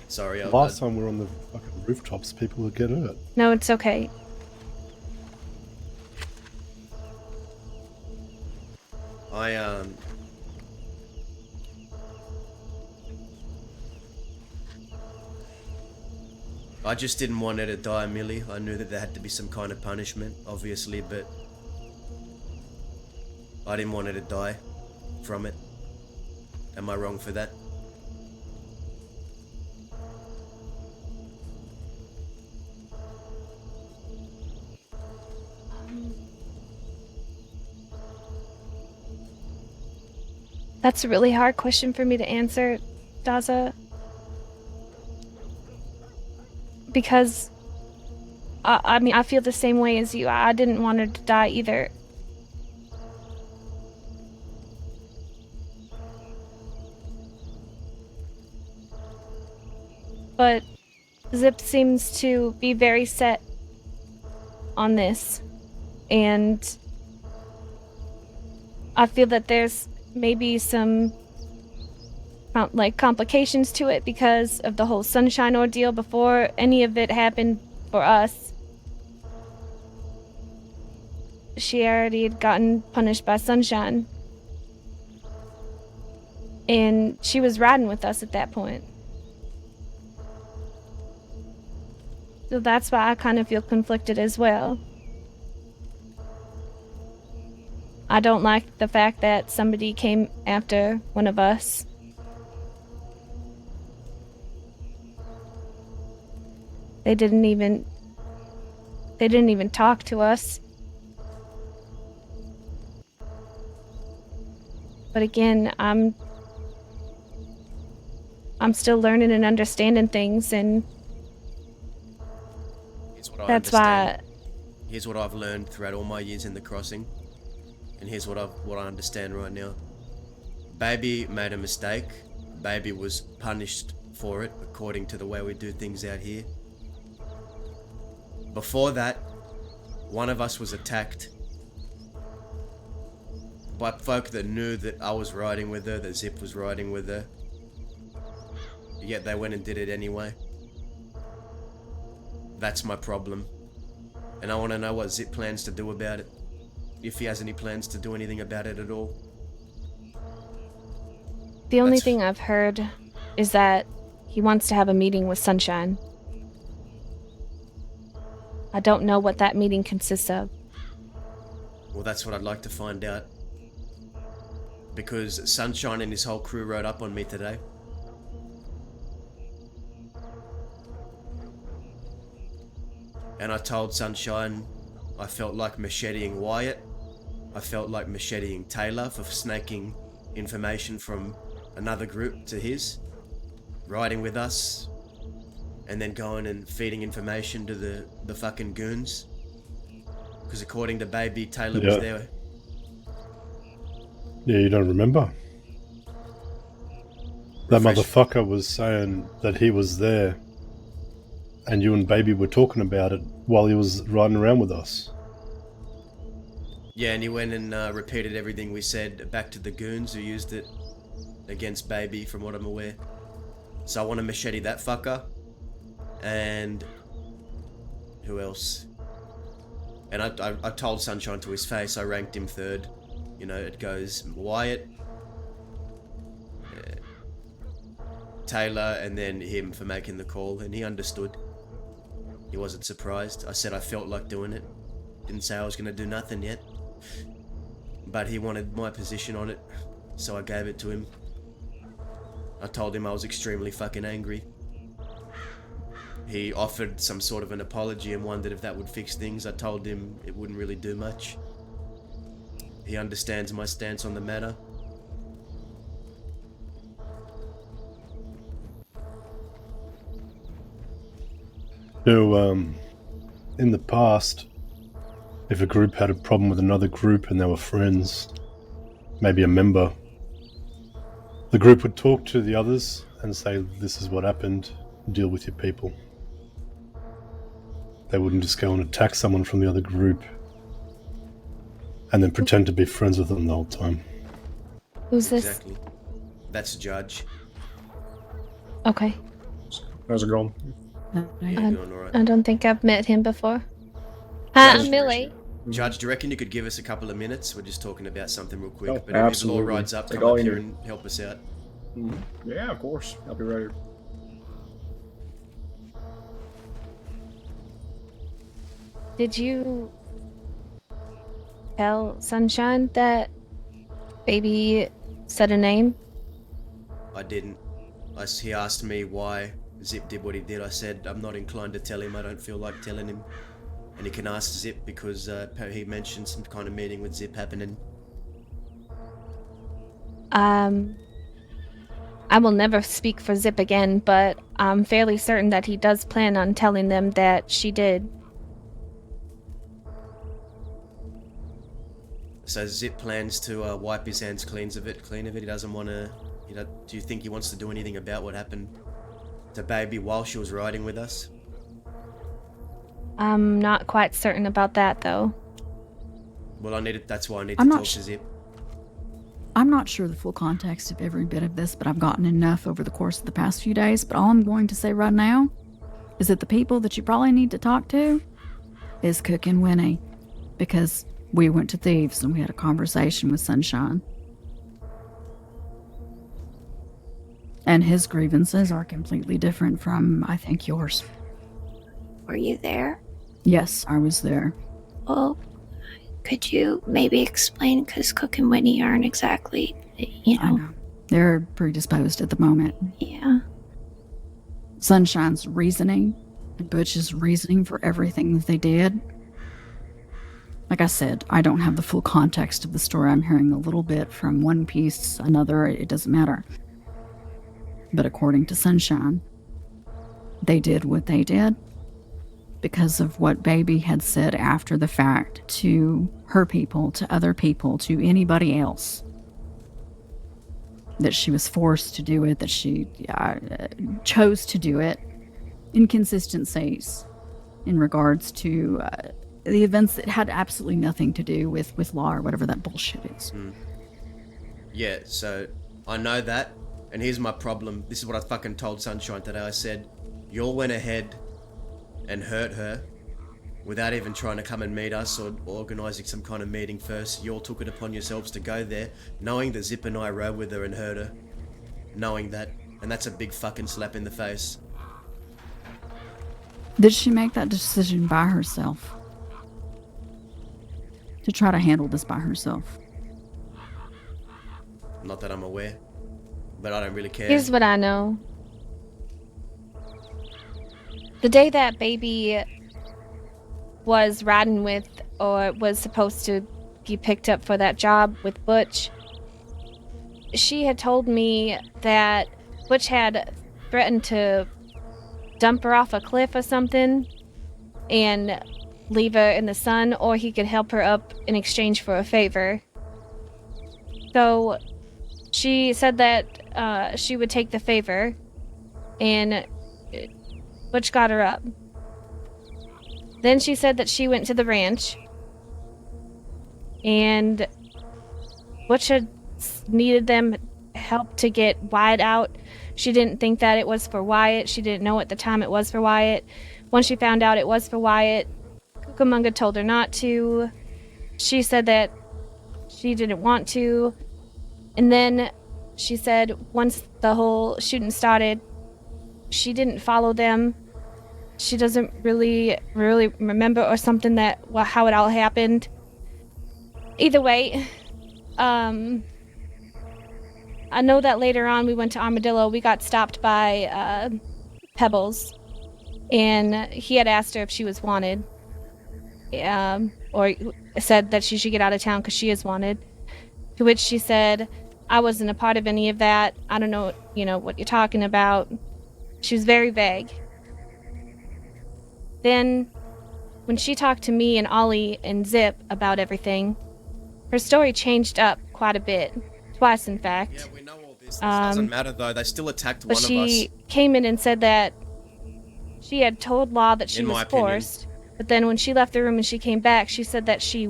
Sorry, last time we were on the fucking rooftops, people would get hurt. No, it's okay. I just didn't want her to die, Millie. I knew that there had to be some kind of punishment, obviously, but I didn't want her to die from it. Am I wrong for that? That's a really hard question for me to answer, Daza. Because, I mean, I feel the same way as you. I didn't want her to die either. But Zip seems to be very set on this. And I feel that there's maybe some complications to it because of the whole Sunshine ordeal. Before any of it happened for us, she already had gotten punished by Sunshine, and she was riding with us at that point. So that's why I kind of feel conflicted as well. I don't like the fact that somebody came after one of us. They didn't even talk to us. But again, I'm still learning and understanding things, and that's why. Here's what I've learned throughout all my years in the crossing, and here's what I understand right now. Baby made a mistake. Baby was punished for it according to the way we do things out here. Before that, one of us was attacked by folk that knew that I was riding with her, that Zip was riding with her. Yet they went and did it anyway. That's my problem. And I want to know what Zip plans to do about it. If he has any plans to do anything about it at all. The only thing I've heard is that he wants to have a meeting with Sunshine. I don't know what that meeting consists of. Well, that's what I'd like to find out. Because Sunshine and his whole crew rode up on me today. And I told Sunshine I felt like macheteing Wyatt. I felt like macheteing Taylor for snaking information from another group to his, riding with us, and then going and feeding information to the fucking goons. Because according to Baby, Taylor was there. Yeah, you don't remember? That motherfucker was saying that he was there, and you and Baby were talking about it while he was riding around with us. Yeah, and he went and repeated everything we said back to the goons who used it against Baby, from what I'm aware. So I want to machete that fucker. And who else? And I told Sunshine to his face, I ranked him third. You know, it goes Wyatt, Taylor, and then him for making the call, and he understood. He wasn't surprised. I said I felt like doing it. Didn't say I was going to do nothing yet. But he wanted my position on it, so I gave it to him. I told him I was extremely fucking angry. He offered some sort of an apology and wondered if that would fix things. I told him it wouldn't really do much. He understands my stance on the matter. So, in the past, if a group had a problem with another group and they were friends, maybe a member, the group would talk to the others and say, this is what happened, deal with your people. They wouldn't just go and attack someone from the other group and then pretend to be friends with them the whole time. Who's this? Exactly. That's Judge. Okay. How's it going? Doing all right. I don't think I've met him before. Hi, I'm Millie. Judge, do you reckon you could give us a couple of minutes? We're just talking about something real quick. Oh, but absolutely. if Law rides up, Take come all up you here need. and help us out. Yeah, of course. I'll be right here. Did you tell Sunshine that baby said a name? I didn't. He asked me why Zip did what he did. I said I'm not inclined to tell him. I don't feel like telling him. And he can ask Zip because he mentioned some kind of meeting with Zip happening. I will never speak for Zip again, but I'm fairly certain that he does plan on telling them that she did. So Zip plans to wipe his hands clean of it. He doesn't want to. Do you think he wants to do anything about what happened to baby while she was riding with us? I'm not quite certain about that, though. Well, that's why I need to talk to Zip. I'm not sure the full context of every bit of this, but I've gotten enough over the course of the past few days. But all I'm going to say right now is that the people that you probably need to talk to is Cook and Winnie, because we went to Thieves and we had a conversation with Sunshine. And his grievances are completely different from, I think, yours. Were you there? Yes, I was there. Well, could you maybe explain? Because Cook and Winnie aren't exactly, I know. They're predisposed at the moment. Yeah. Sunshine's reasoning and Butch's reasoning for everything that they did. Like I said, I don't have the full context of the story. I'm hearing a little bit from one piece, another, it doesn't matter. But according to Sunshine, they did what they did because of what Baby had said after the fact to her people, to other people, to anybody else. That she was forced to do it, that she chose to do it. Inconsistencies in regards to the events that had absolutely nothing to do with law or whatever that bullshit is. Yeah, so I know that, and here's my problem. This is what I fucking told Sunshine today. I said, y'all went ahead and hurt her without even trying to come and meet us or organising some kind of meeting first. Y'all took it upon yourselves to go there, knowing that Zip and I rode with her and hurt her. Knowing that, and that's a big fucking slap in the face. Did she make that decision by herself? To try to handle this by herself? Not that I'm aware, but I don't really care. Here's what I know. The day that Baby was riding with, or was supposed to be picked up for that job with Butch, she had told me that Butch had threatened to dump her off a cliff or something and leave her in the sun, or he could help her up in exchange for a favor. So she said that she would take the favor, and Butch got her up. Then she said that she went to the ranch, and Butch had needed them help to get Wyatt out. She didn't think that it was for Wyatt. She didn't know at the time it was for Wyatt. Once she found out it was for Wyatt, Cucamonga told her not to. She said that she didn't want to. And then she said once the whole shooting started, she didn't follow them. She doesn't really remember or something how it all happened. Either way, I know that later on we went to Armadillo. We got stopped by Pebbles, and he had asked her if she was wanted, or said that she should get out of town because she is wanted. To which she said, "I wasn't a part of any of that. I don't know, what you're talking about." She was very vague. Then, when she talked to me and Ollie and Zip about everything, her story changed up quite a bit. Twice, in fact. Yeah, we know all this. This doesn't matter, though. They still attacked one of us. But she came in and said that she had told Law that she was forced. But then when she left the room and she came back, she said that she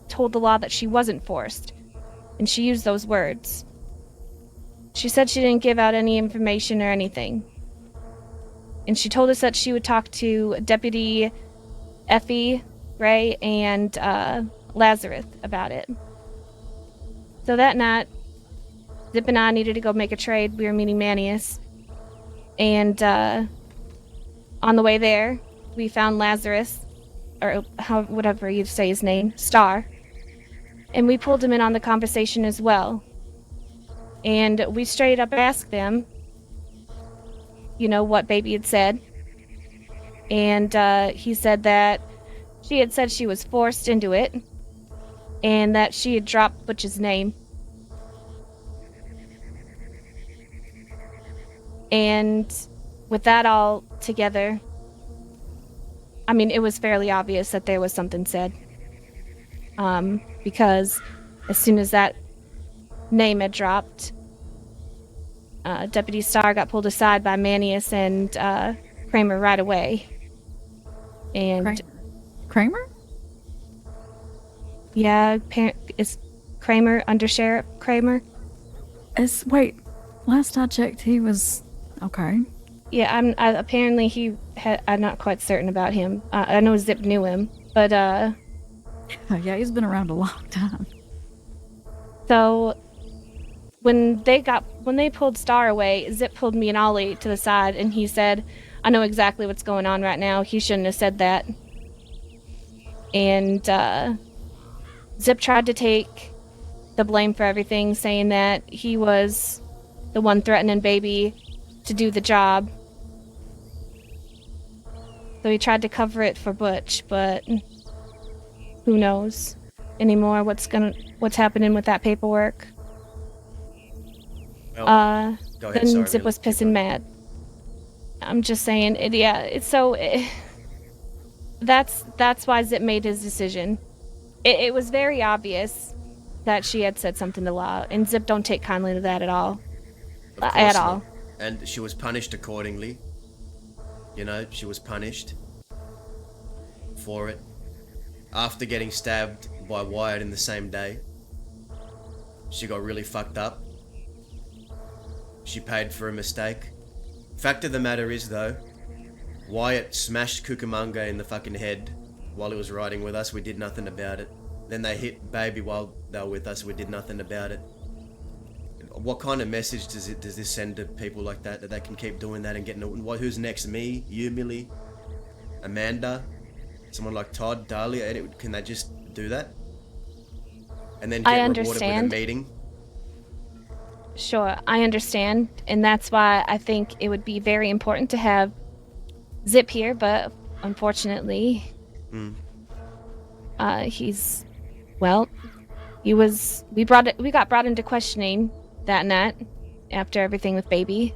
told the Law that she wasn't forced. And she used those words. She said she didn't give out any information or anything. And she told us that she would talk to Deputy Effie, Ray, and Lazarus about it. So that night, Zip and I needed to go make a trade. We were meeting Manius. And on the way there, we found Lazarus. or whatever you say his name, Star. And we pulled him in on the conversation as well. And we straight up asked them, what baby had said. And he said that she had said she was forced into it and that she had dropped Butch's name. And with that all together, I mean, it was fairly obvious that there was something said. Because as soon as that name had dropped, Deputy Starr got pulled aside by Manius and Kramer right away. And Kramer? Yeah, is Kramer, Undersheriff Kramer? Wait, last I checked, he was okay. Yeah, apparently I'm not quite certain about him. I know Zip knew him, but yeah, he's been around a long time. So when they pulled Star away, Zip pulled me and Ollie to the side, and he said, "I know exactly what's going on right now. He shouldn't have said that." And Zip tried to take the blame for everything, saying that he was the one threatening Baby to do the job. So he tried to cover it for Butch, but who knows anymore what's happening with that paperwork. Go ahead, Then sorry, Zip was pissing mad. I'm just saying, that's why Zip made his decision. It was very obvious that she had said something to Law, and Zip don't take kindly to that at all. Of course At not. all. And she was punished accordingly. She was punished for it. After getting stabbed by Wyatt in the same day, she got really fucked up. She paid for a mistake. Fact of the matter is, though, Wyatt smashed Cucamonga in the fucking head while he was riding with us. We did nothing about it. Then they hit Baby while they were with us. We did nothing about it. What kind of message does this send to people like that they can keep doing that and getting... Who's next? Me? You, Millie? Amanda? Someone like Todd? Dahlia? Can they just do that? And then get rewarded with a meeting? Sure, I understand, and that's why I think it would be very important to have Zip here, but unfortunately, we got brought into questioning that night after everything with Baby,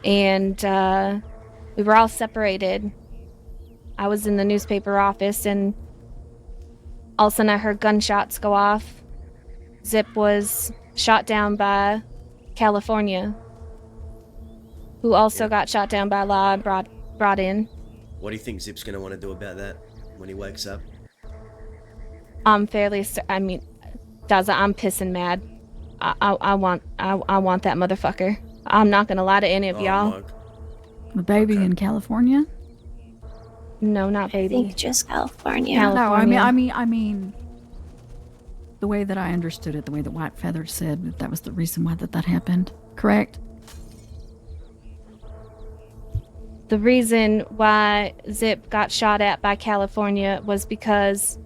and we were all separated. I was in the newspaper office, and all of a sudden I heard gunshots go off. Zip was shot down by California, who also got shot down by Law and brought in. What do you think Zip's gonna want to do about that when he wakes up? I'm Daza, I'm pissing mad. I want that motherfucker. I'm not gonna lie to any of y'all. The Baby in California? No, not Baby. I think just California. No, I mean, the way that I understood it, the way that White Feather said that was the reason why that happened, correct? The reason why Zip got shot at by California was because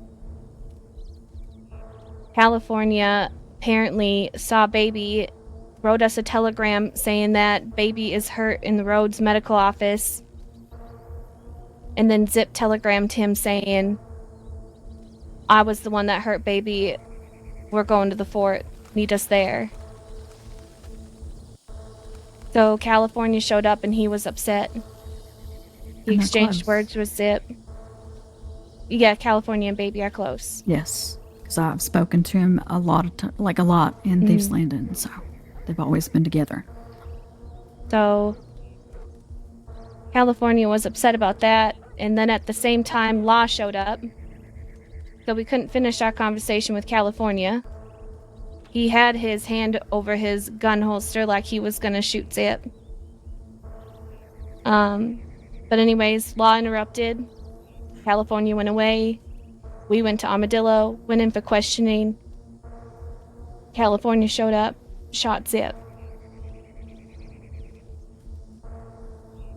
California apparently saw Baby, wrote us a telegram saying that Baby is hurt in the Rhodes medical office, and then Zip telegrammed him saying, "I was the one that hurt Baby. We're going to the fort. Meet us there." So California showed up and he was upset. He exchanged words with Zip. Yeah, California and Baby are close. Yes, because I've spoken to him a lot in Thieves Landing, so they've always been together. So California was upset about that, and then at the same time, Law showed up. So we couldn't finish our conversation with California. He had his hand over his gun holster like he was gonna shoot Zip. But anyways, Law interrupted. California went away. We went to Armadillo, went in for questioning. California showed up, shot Zip.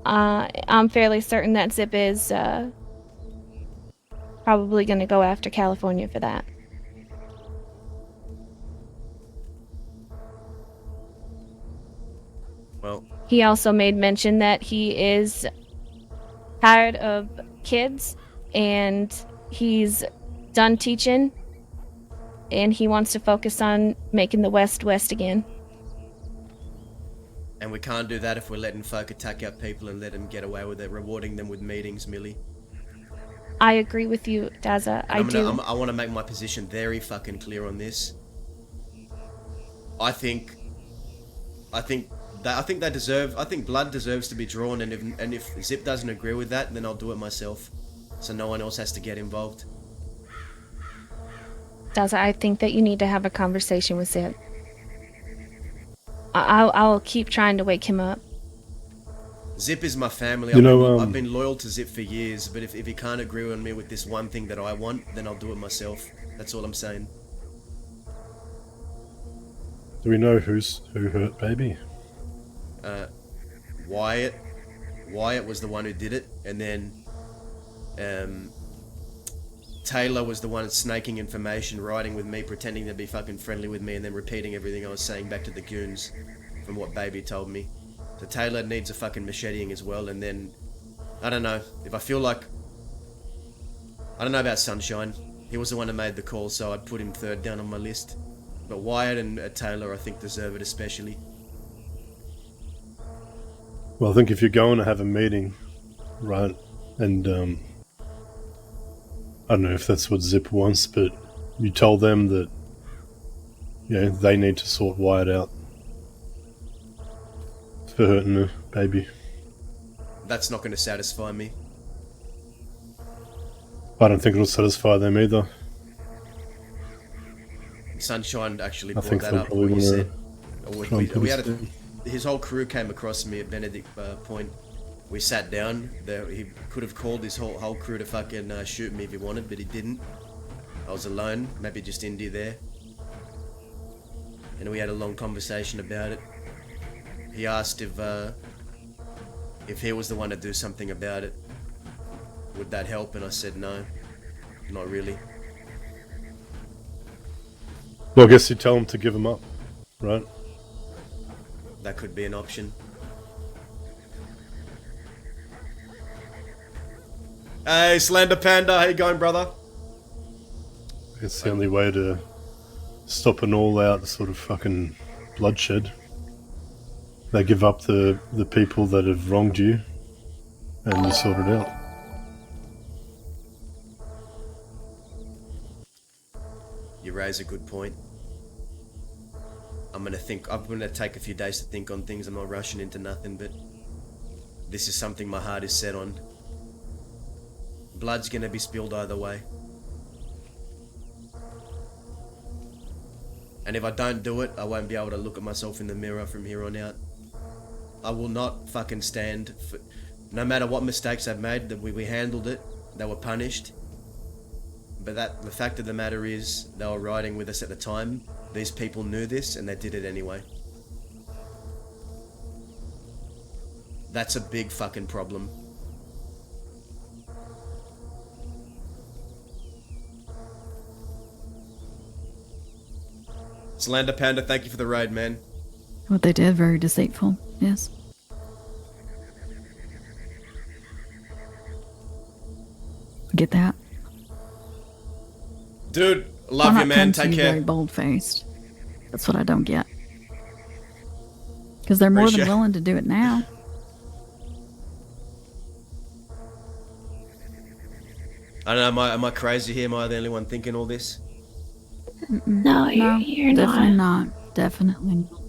I'm fairly certain that Zip is probably going to go after California for that. Well, He also made mention that he is tired of kids and he's done teaching and he wants to focus on making the West West again. and we can't do that if we're letting folk attack our people and let them get away with it, rewarding them with meetings, Millie. I agree with you, Daza. I want to make my position very fucking clear on this. I think blood deserves to be drawn, and if Zip doesn't agree with that, then I'll do it myself, so no one else has to get involved. Daza, I think that you need to have a conversation with Zip. I'll keep trying to wake him up. Zip is my family. I've been loyal to Zip for years, but if he can't agree with me with this one thing that I want, then I'll do it myself. That's all I'm saying. Do we know who hurt Baby? Wyatt. Wyatt was the one who did it, and then Taylor was the one snaking information, riding with me, pretending to be fucking friendly with me, and then repeating everything I was saying back to the goons from what Baby told me. So Taylor needs a fucking macheting as well, and then I don't know if I feel like I don't know about Sunshine. He was the one who made the call, so I'd put him third down on my list. But Wyatt and Taylor, I think, deserve it especially. Well, I think if you're going to have a meeting, right, and I don't know if that's what Zip wants, but you tell them that, you know, they need to sort Wyatt out for hurting her Baby. That's not going to satisfy me. I don't think it'll satisfy them either. Sunshine actually I brought think that they'll up. probably What you wanna said. We had his whole crew came across me at Benedict Point. We sat down. He could have called his whole crew to fucking shoot me if he wanted, but he didn't. I was alone, maybe just Indy there. And we had a long conversation about it. He asked if he was the one to do something about it, would that help? And I said no, not really. Well, I guess you tell them to give him up, right? That could be an option. Hey, Slender Panda, how you going, brother? It's the only way to stop an all-out sort of fucking bloodshed. They give up the people that have wronged you, and you sort it out. You raise a good point. I'm gonna take a few days to think on things. I'm not rushing into nothing, but this is something my heart is set on. Blood's gonna be spilled either way. And if I don't do it, I won't be able to look at myself in the mirror from here on out. I will not fucking stand for... No matter what mistakes I've made, that we handled it, they were punished. But the fact of the matter is, they were riding with us at the time. These people knew this, and they did it anyway. That's a big fucking problem. Slander Panda, thank you for the raid, man. What they did, very deceitful, yes. Get that? Dude, love you, man. Take care. Very bold-faced. That's what I don't get. Because they're more than willing to do it now. I don't know, am I crazy here? Am I the only one thinking all this? No, you're definitely not. not. Definitely not.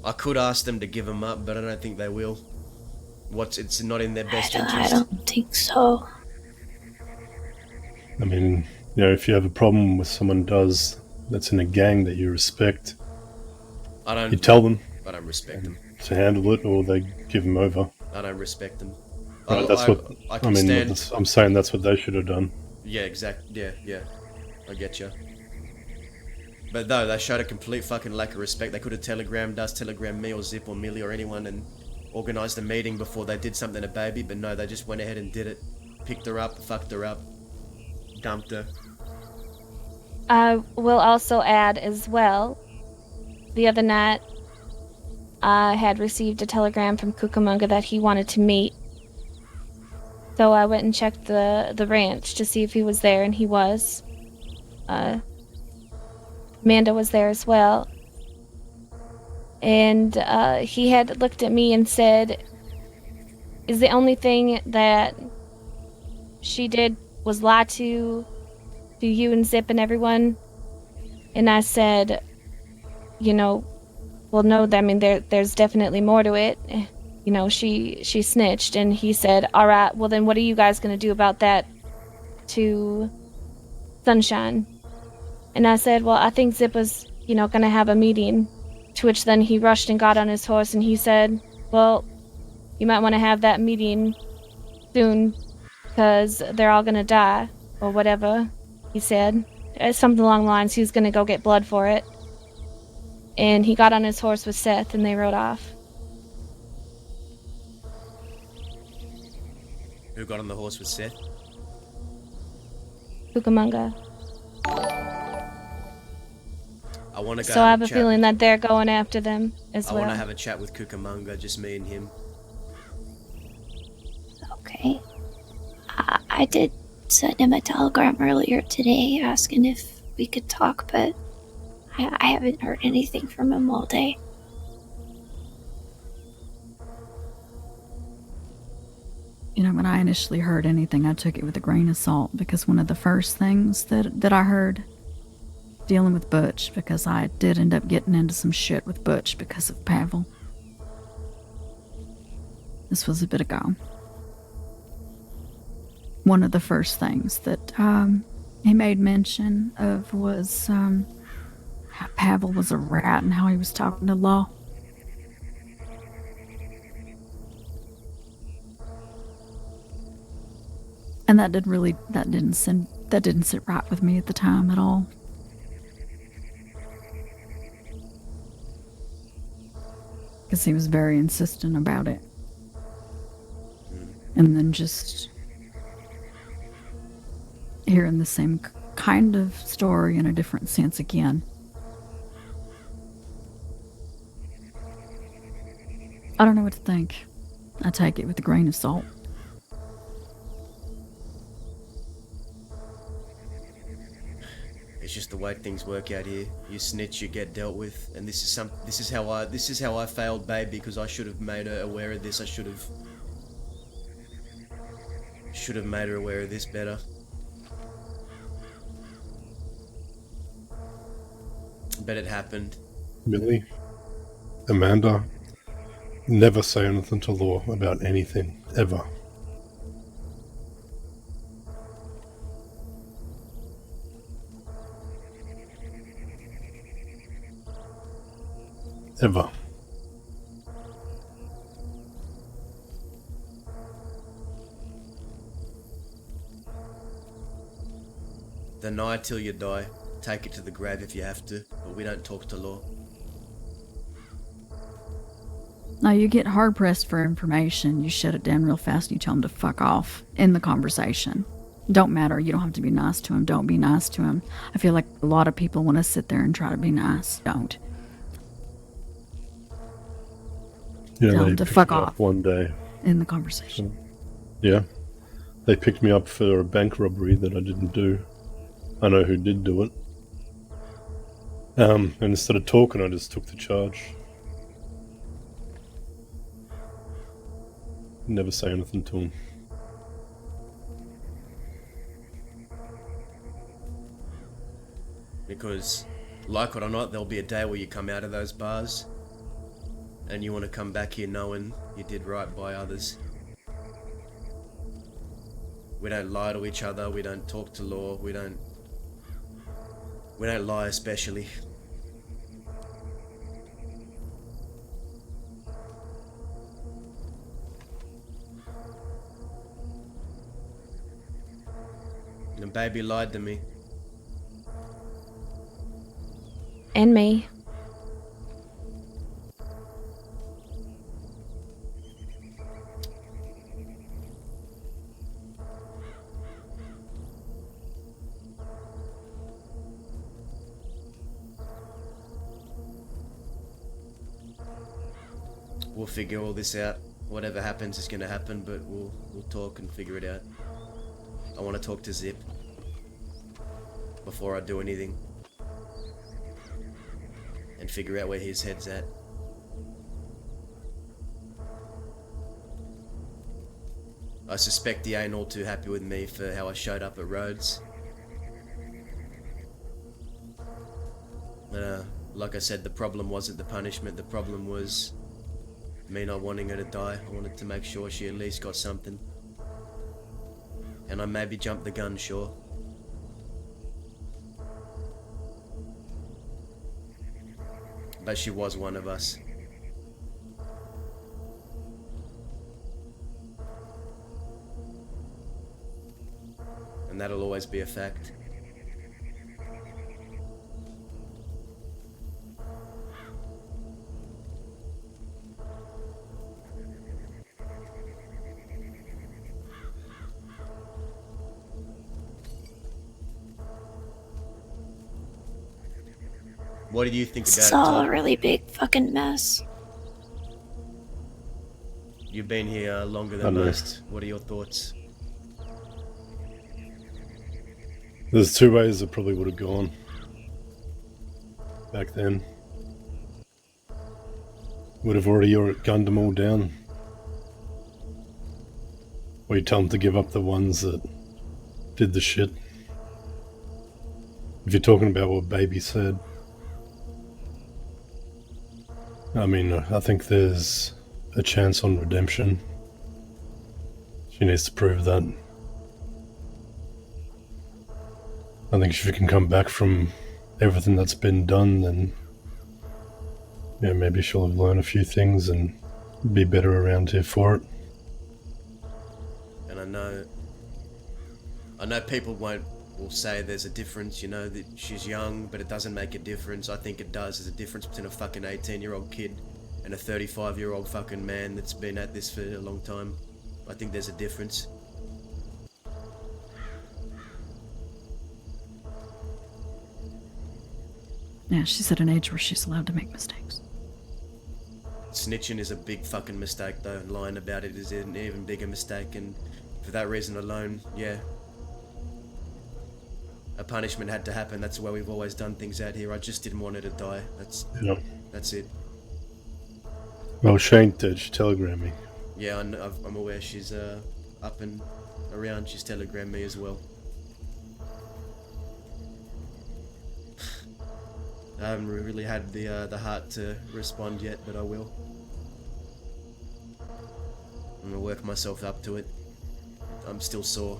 I could ask them to give them up, but I don't think they will. It's not in their best interest. I don't think so. I mean, you know, if you have a problem with someone that's in a gang that you respect, you tell them. I don't respect them. To handle it, or they give them over. I don't respect them. Right, I'm saying that's what they should have done. Yeah, exactly. Yeah. I get you. But no, they showed a complete fucking lack of respect. They could have telegrammed us, telegrammed me or Zip or Millie or anyone, and organised a meeting before they did something to baby, but no, they just went ahead and did it. Picked her up, fucked her up, dumped her. I will also add as well, the other night, I had received a telegram from Cucamonga that he wanted to meet. So I went and checked the ranch to see if he was there, and he was. Amanda was there as well. And he had looked at me and said, "Is the only thing that she did was lie to you and Zip and everyone?" And I said, well, no, I mean, there's definitely more to it. She snitched. And he said, "All right, well then what are you guys going to do about that to Sunshine?" And I said, "Well, I think Zip was, going to have a meeting." To which then he rushed and got on his horse and he said, "Well, you might want to have that meeting soon because they're all going to die," or whatever he said. Something along the lines, he was going to go get blood for it. And he got on his horse with Seth and they rode off. Who got on the horse with Seth? Cucamonga. I want to go. So I have a feeling that they're going after them as well. I want to have a chat with Cucamonga, just me and him. Okay. I did send him a telegram earlier today asking if we could talk, but I haven't heard anything from him all day. When I initially heard anything, I took it with a grain of salt because one of the first things that I heard dealing with Butch, because I did end up getting into some shit with Butch because of Pavel. This was a bit ago. One of the first things that he made mention of was how Pavel was a rat and how he was talking to Law. And that didn't sit right with me at the time at all. Because he was very insistent about it. And then just hearing the same kind of story in a different sense again. I don't know what to think. I take it with a grain of salt. It's just the way things work out here. You snitch, you get dealt with, and this is how I failed Babe, because I should have made her aware of this. I should have made her aware of this better. But it happened. Millie, Amanda, never say anything to Law about anything, ever. Ever. Deny till you die. Take it to the grave if you have to, but we don't talk to Law. Now, you get hard-pressed for information, you shut it down real fast and you tell him to fuck off in the conversation. Don't matter, you don't have to be nice to him, don't be nice to him. I feel like a lot of people want to sit there and try to be nice. Don't. Yeah, Tell they him to picked fuck me up off one day. in the conversation. Yeah. They picked me up for a bank robbery that I didn't do. I know who did do it. And instead of talking, I just took the charge. Never say anything to him. Because, like it or not, there'll be a day where you come out of those bars and you want to come back here knowing you did right by others. We don't lie to each other, we don't talk to Law, we don't lie especially. And Baby lied to me. And me. we'll figure all this out. Whatever happens is gonna happen, but we'll talk and figure it out. I want to talk to Zip before I do anything and figure out where his head's at. I suspect he ain't all too happy with me for how I showed up at Rhodes. Like I said, the problem wasn't the punishment, the problem was me not wanting her to die. I wanted to make sure she at least got something. And I maybe jumped the gun, sure. But she was one of us. And that'll always be a fact. What do you think about It's it, all a Todd? really big fucking mess. You've been here longer I than know. most. What are your thoughts? There's two ways I probably would have gone back then. Would have already gunned them all down. Or you tell them to give up the ones that did the shit. If you're talking about what Baby said. I mean, I think there's a chance on redemption. She needs to prove that. I think if she can come back from everything that's been done, then yeah, maybe she'll have learned a few things and be better around here for it. And I know people will say there's a difference, you know, that she's young, but it doesn't make a difference. I think it does. There's a difference between a fucking 18-year-old kid and a 35-year-old fucking man that's been at this for a long time. I think there's a difference. Yeah, she's at an age where she's allowed to make mistakes. Snitching is a big fucking mistake though, and lying about it is an even bigger mistake, and for that reason alone, yeah. A punishment had to happen. That's the way we've always done things out here. I just didn't want her to die. That's it. Well, Shane did. She telegrammed me. Yeah, I'm aware she's up and around. She's telegrammed me as well. I haven't really had the heart to respond yet, but I will. I'm gonna work myself up to it. I'm still sore.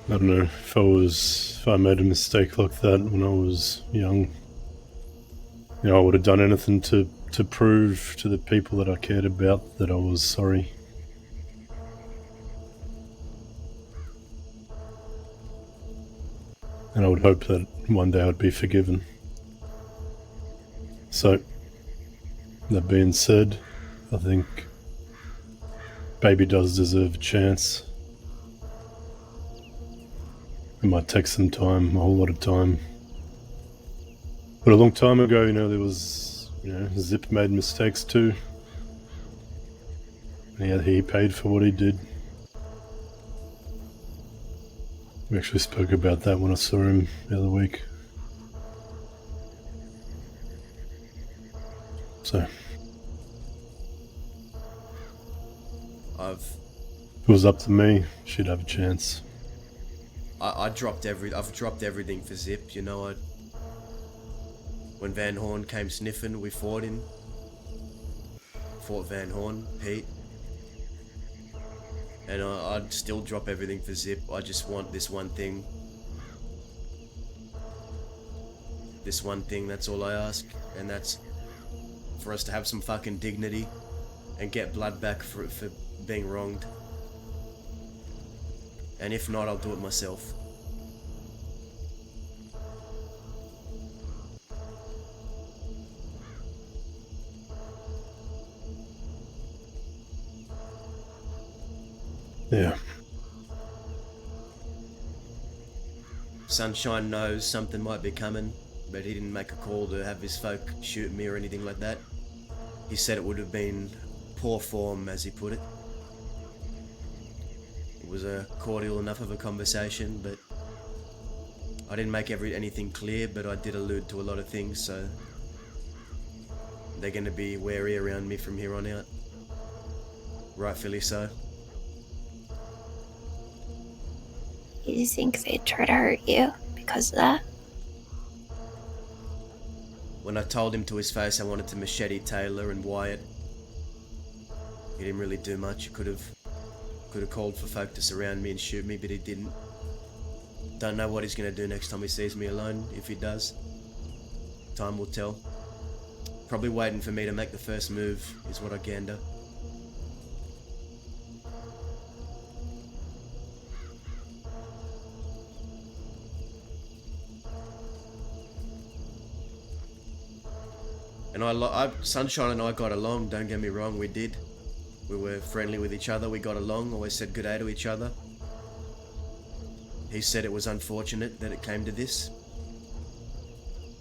I don't know if I made a mistake like that when I was young. You know, I would have done anything to prove to the people that I cared about that I was sorry. And I would hope that one day I'd be forgiven. So, that being said, I think Baby does deserve a chance. It might take some time, a whole lot of time. But a long time ago, you know, there was, you know, Zip made mistakes too. And he paid for what he did. We actually spoke about that when I saw him the other week. So. If it was up to me, she'd have a chance. I've dropped everything for Zip, you know. When Van Horn came sniffing, we fought him. Fought Van Horn, Pete. And I'd still drop everything for Zip. I just want this one thing. This one thing, that's all I ask. And that's for us to have some fucking dignity and get blood back for being wronged. And if not, I'll do it myself. Yeah. Sunshine knows something might be coming, but he didn't make a call to have his folk shoot me or anything like that. He said it would have been poor form, as he put it. It was a cordial enough of a conversation, but I didn't make anything clear, but I did allude to a lot of things, so they're going to be wary around me from here on out. Rightfully so. You think they'd try to hurt you because of that? When I told him to his face I wanted to machete Taylor and Wyatt, he didn't really do much. He could have called for folk to surround me and shoot me, but he didn't. Don't know what he's going to do next time he sees me alone, if he does. Time will tell. Probably waiting for me to make the first move, is what I gander. And Sunshine and I got along, don't get me wrong, we did. We were friendly with each other, we got along, always said good day to each other. He said it was unfortunate that it came to this.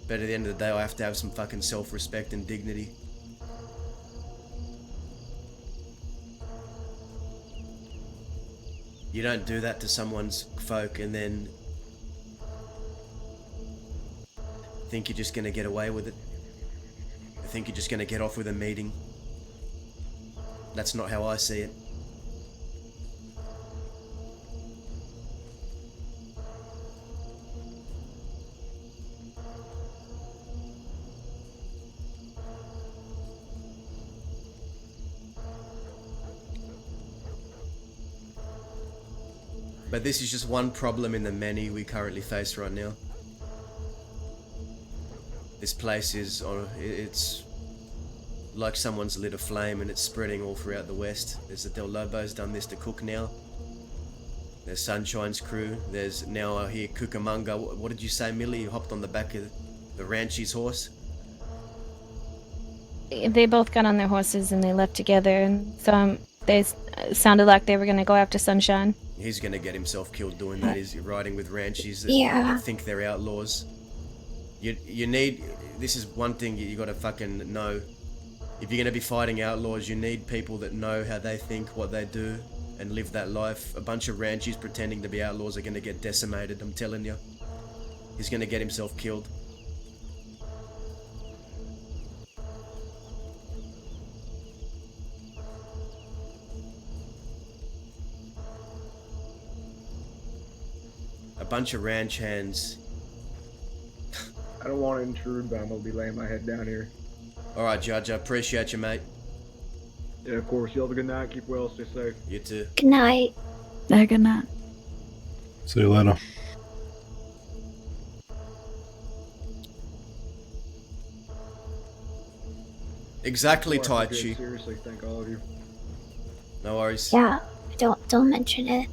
But at the end of the day, I have to have some fucking self-respect and dignity. You don't do that to someone's folk and then think you're just gonna get away with it. I think you're just gonna get off with a meeting. That's not how I see it. But this is just one problem in the many we currently face right now. This place it's like someone's lit a flame and it's spreading all throughout the west. There's the Del Lobos done this to Cook now. There's Sunshine's crew. There's now I hear Cucamonga. What did you say, Millie? You hopped on the back of the Ranchi's horse? They both got on their horses and they left together, and so they sounded like they were going to go after Sunshine. He's gonna get himself killed doing that. He's riding with Ranchis Yeah. that think they're outlaws. You need, this is one thing you gotta fucking know. If you're gonna be fighting outlaws, you need people that know how they think, what they do, and live that life. A bunch of Ranchis pretending to be outlaws are gonna get decimated, I'm telling you. He's gonna get himself killed. A bunch of ranch hands. I don't want to intrude, but I'm gonna be laying my head down here. Alright, Judge, I appreciate you, mate. Yeah, of course. You have a good night. Keep well. Stay safe. You too. Good night. Yeah, good night. See you later. Exactly, Well, I'm Tai good. Chi. Seriously, thank all of you. No worries. Yeah, don't mention it.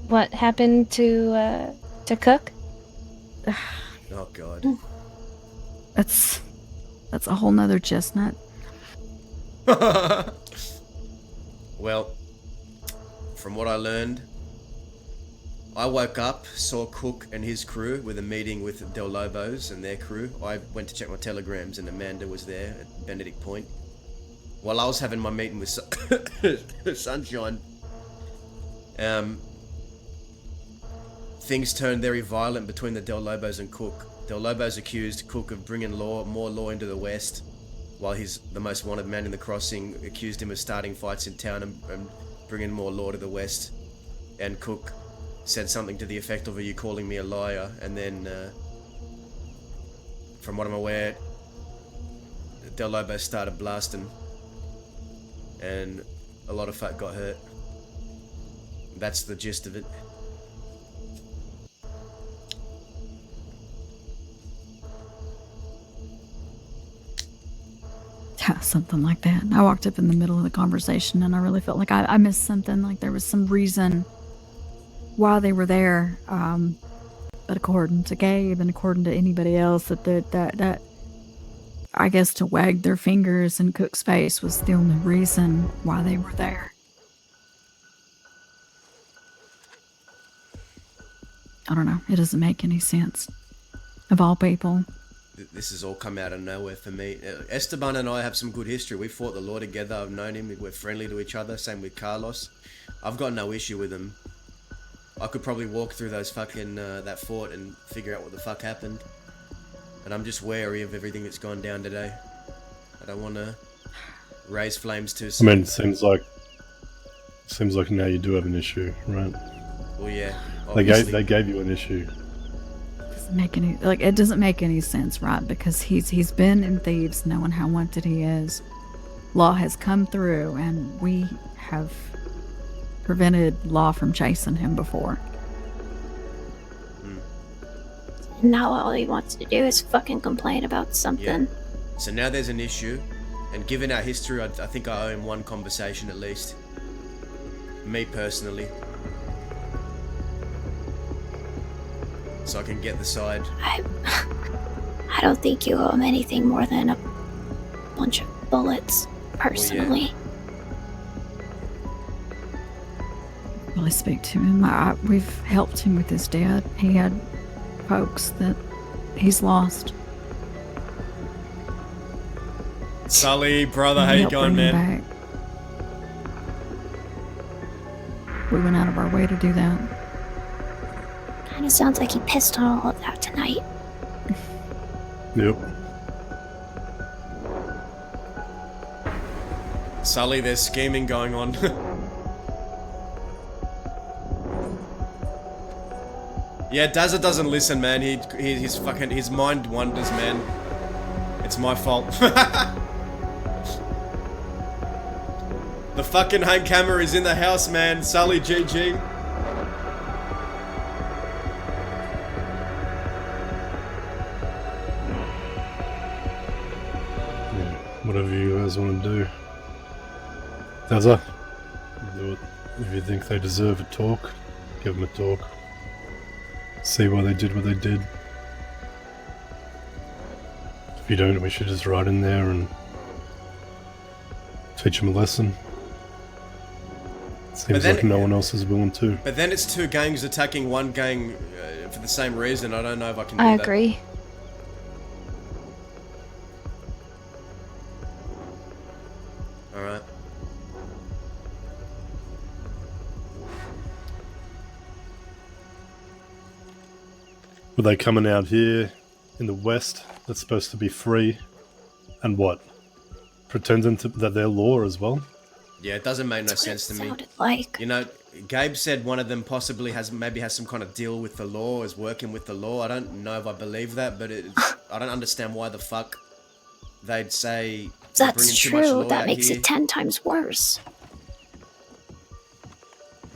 What happened to Cook? Oh god. That's a whole nother chestnut. Well, from what I learned, I woke up, saw Cook and his crew with a meeting with Del Lobos and their crew. I went to check my telegrams and Amanda was there at Benedict Point. While I was having my meeting with Sunshine, things turned very violent between the Del Lobos and Cook. Del Lobos accused Cook of bringing more law into the West, while he's the most wanted man in the crossing, accused him of starting fights in town and bringing more law to the West. And Cook said something to the effect of, "Are you calling me a liar?" And then, from what I'm aware, Del Lobos started blasting, and a lot of folk got hurt. That's the gist of it. Something like that. I walked up in the middle of the conversation and I really felt like I missed something, like there was some reason why they were there. But according to Gabe and according to anybody else, that I guess, to wag their fingers in Cook's face was the only reason why they were there. I don't know. It doesn't make any sense. Of all people. This has all come out of nowhere for me. Esteban and I have some good history. We fought the law together. I've known him. We're friendly to each other. Same with Carlos. I've got no issue with him. I could probably walk through those fucking that fort and figure out what the fuck happened. And I'm just wary of everything that's gone down today. I don't want to raise flames too soon. I mean, it seems like now you do have an issue, right? Well, yeah. They gave you an issue. It doesn't make any sense, right? Because he's been in Thieves knowing how wanted he is. Law has come through and we have prevented Law from chasing him before. And now all he wants to do is fucking complain about something. Yeah. So now there's an issue, and given our history, I think I owe him one conversation at least. Me personally. So I can get the side. I don't think you owe him anything more than a bunch of bullets, personally. Really speak to him. We've helped him with his dad. He had folks that he's lost. Sully, brother, how you going, man? We went out of our way to do that. Kind of sounds like he pissed on all of that tonight. Yep. Sully, there's scheming going on. Yeah, Dazza doesn't listen, man. His mind wanders, man. It's my fault. The fucking home camera is in the house, man. Sully, GG. Whatever you guys want to do. Dazza, do it. If you think they deserve a talk, give them a talk. See why they did what they did. If you don't, we should just ride in there and teach them a lesson. Seems like no one else is willing to. But then it's two gangs attacking one gang for the same reason. I don't know if I can do I that. agree. Alright. Were they coming out here in the west that's supposed to be free? And what? Pretending that they're law as well? Yeah, it doesn't make no sense to me. Sounded like. You know, Gabe said one of them possibly has some kind of deal with the law, is working with the law. I don't know if I believe that, but I don't understand why the fuck they'd say That's true. That makes it 10 times worse.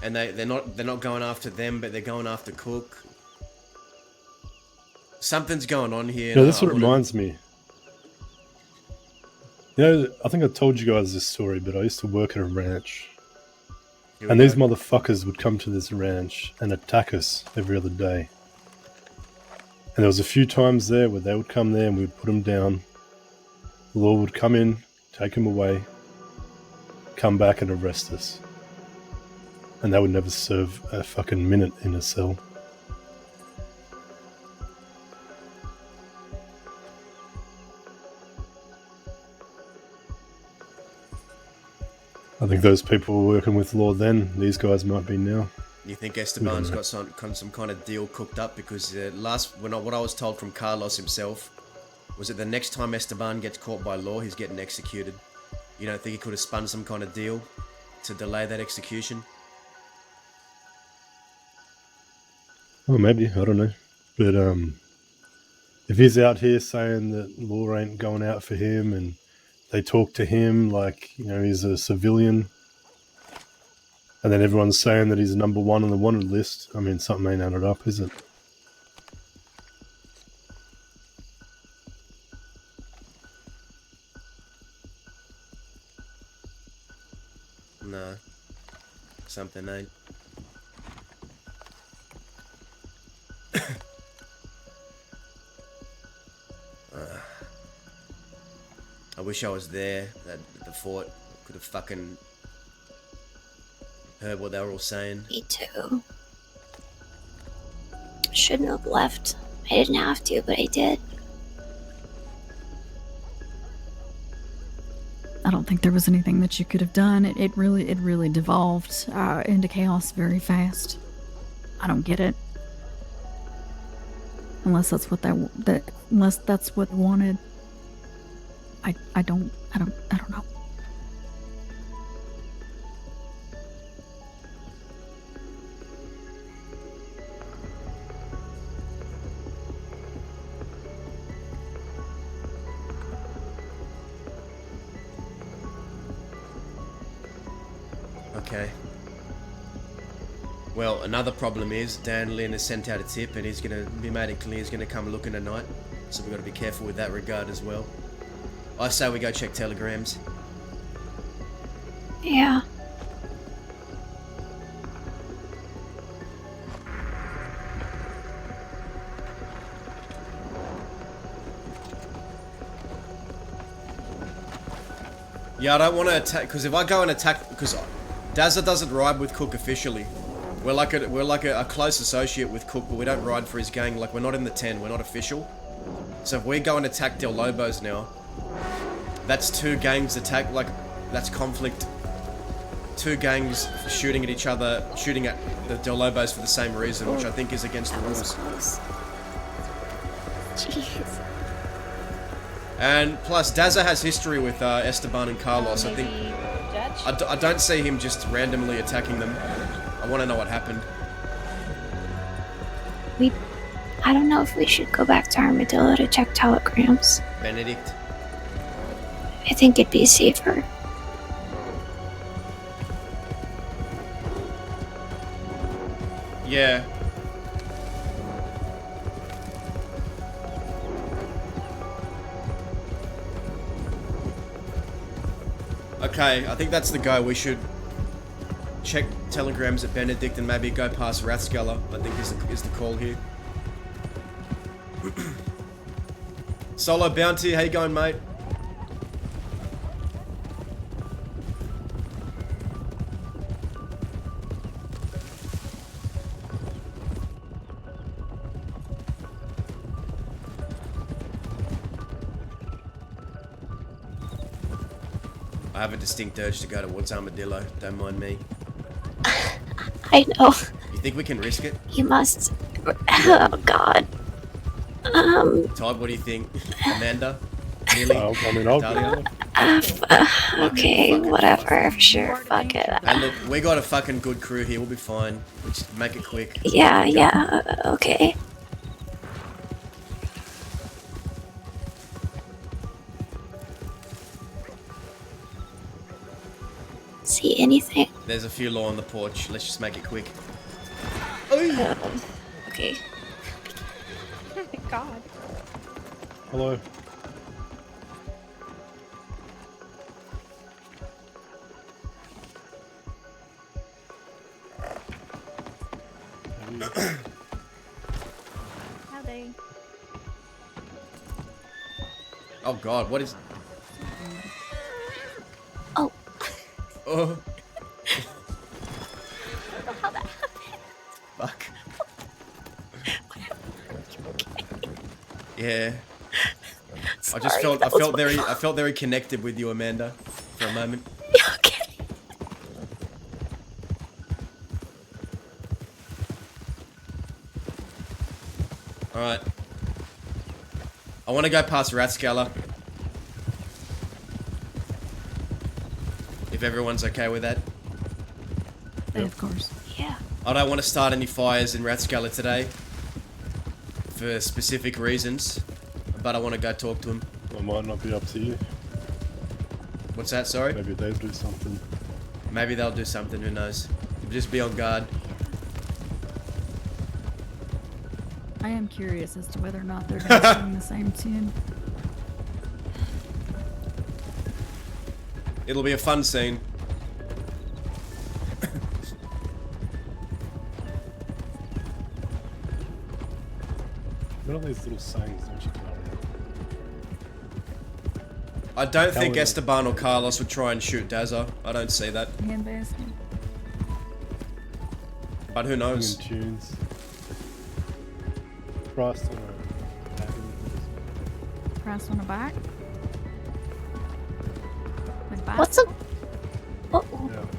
And they're not going after them, but they're going after Cook. Something's going on here. Yeah, that's what reminds me. You know, I think I told you guys this story, but I used to work at a ranch. And these motherfuckers would come to this ranch and attack us every other day. And there was a few times there where they would come there and we would put them down. The law would come in, take them away, come back and arrest us. And they would never serve a fucking minute in a cell. I think those people were working with law then. These guys might be now. You think Esteban's got some kind of deal cooked up? Because what I was told from Carlos himself was that the next time Esteban gets caught by law, he's getting executed. You don't think he could have spun some kind of deal to delay that execution? Oh, maybe. I don't know. But if he's out here saying that law ain't going out for him and they talk to him like, you know, he's a civilian, and then everyone's saying that he's number one on the wanted list, I mean, something ain't added up, is it? No. Something ain't. I wish I was there at the fort. Could have fucking heard what they were all saying. Me too. Shouldn't have left. I didn't have to, but I did. I don't think there was anything that you could have done. It really devolved into chaos very fast. I don't get it. Unless that's what unless that's what they wanted. I don't know. Okay. Well, another problem is Dan Lynn has sent out a tip and he's going to be made it clear he's going to come looking tonight. So we've got to be careful with that regard as well. I say we go check telegrams. Yeah. Yeah, I don't want to attack, because if I go and attack, because Dazza doesn't ride with Cook officially. We're like a close associate with Cook, but we don't ride for his gang. Like, we're not in the 10, we're not official. So if we go and attack Del Lobos now, that's two gangs attack, like, that's conflict. Two gangs shooting at each other, shooting at the Del Lobos for the same reason, which I think is against the rules. Jeez. And plus, Dazza has history with Esteban and Carlos. I think I don't see him just randomly attacking them. I want to know what happened. I don't know if we should go back to Armadillo to check telegrams. Benedict? I think it'd be safer. Yeah. Okay, I think that's the go. We should check telegrams at Benedict and maybe go past Rathskeller, I think is the call here. Solo Bounty, how you going, mate? I have a distinct urge to go towards Armadillo. Don't mind me. I know. You think we can risk it? You must. Oh, God. Todd, what do you think? Amanda? Lily? I mean, I'll Dahlia? Okay, whatever. Sure, fuck it. And look, we got a fucking good crew here. We'll be fine. We'll just make it quick. Yeah, okay. See anything? There's a few law on the porch. Let's just make it quick. Okay. Oh my God. Hello. Howdy. Oh God, what is? Oh. Oh. How that happened? Fuck. Yeah. I felt very connected with you, Amanda, for a moment. Okay. Alright. I want to go past Rathskeller. If everyone's okay with that. Of course. Yeah. I don't want to start any fires in Rathskeller today. For specific reasons. But I want to go talk to him. It might not be up to you. What's that, sorry? Maybe they'll do something. Maybe they'll do something, who knows. Just be on guard. I am curious as to whether or not they're going to sing the same tune. It'll be a fun scene. What are these little sayings, don't you, Claudia? I don't think Hell yeah. Esteban or Carlos would try and shoot Dazza. I don't see that. Handbasket. But who knows? Singing tunes. Christ on a Price on the back. With What's a... bicycle?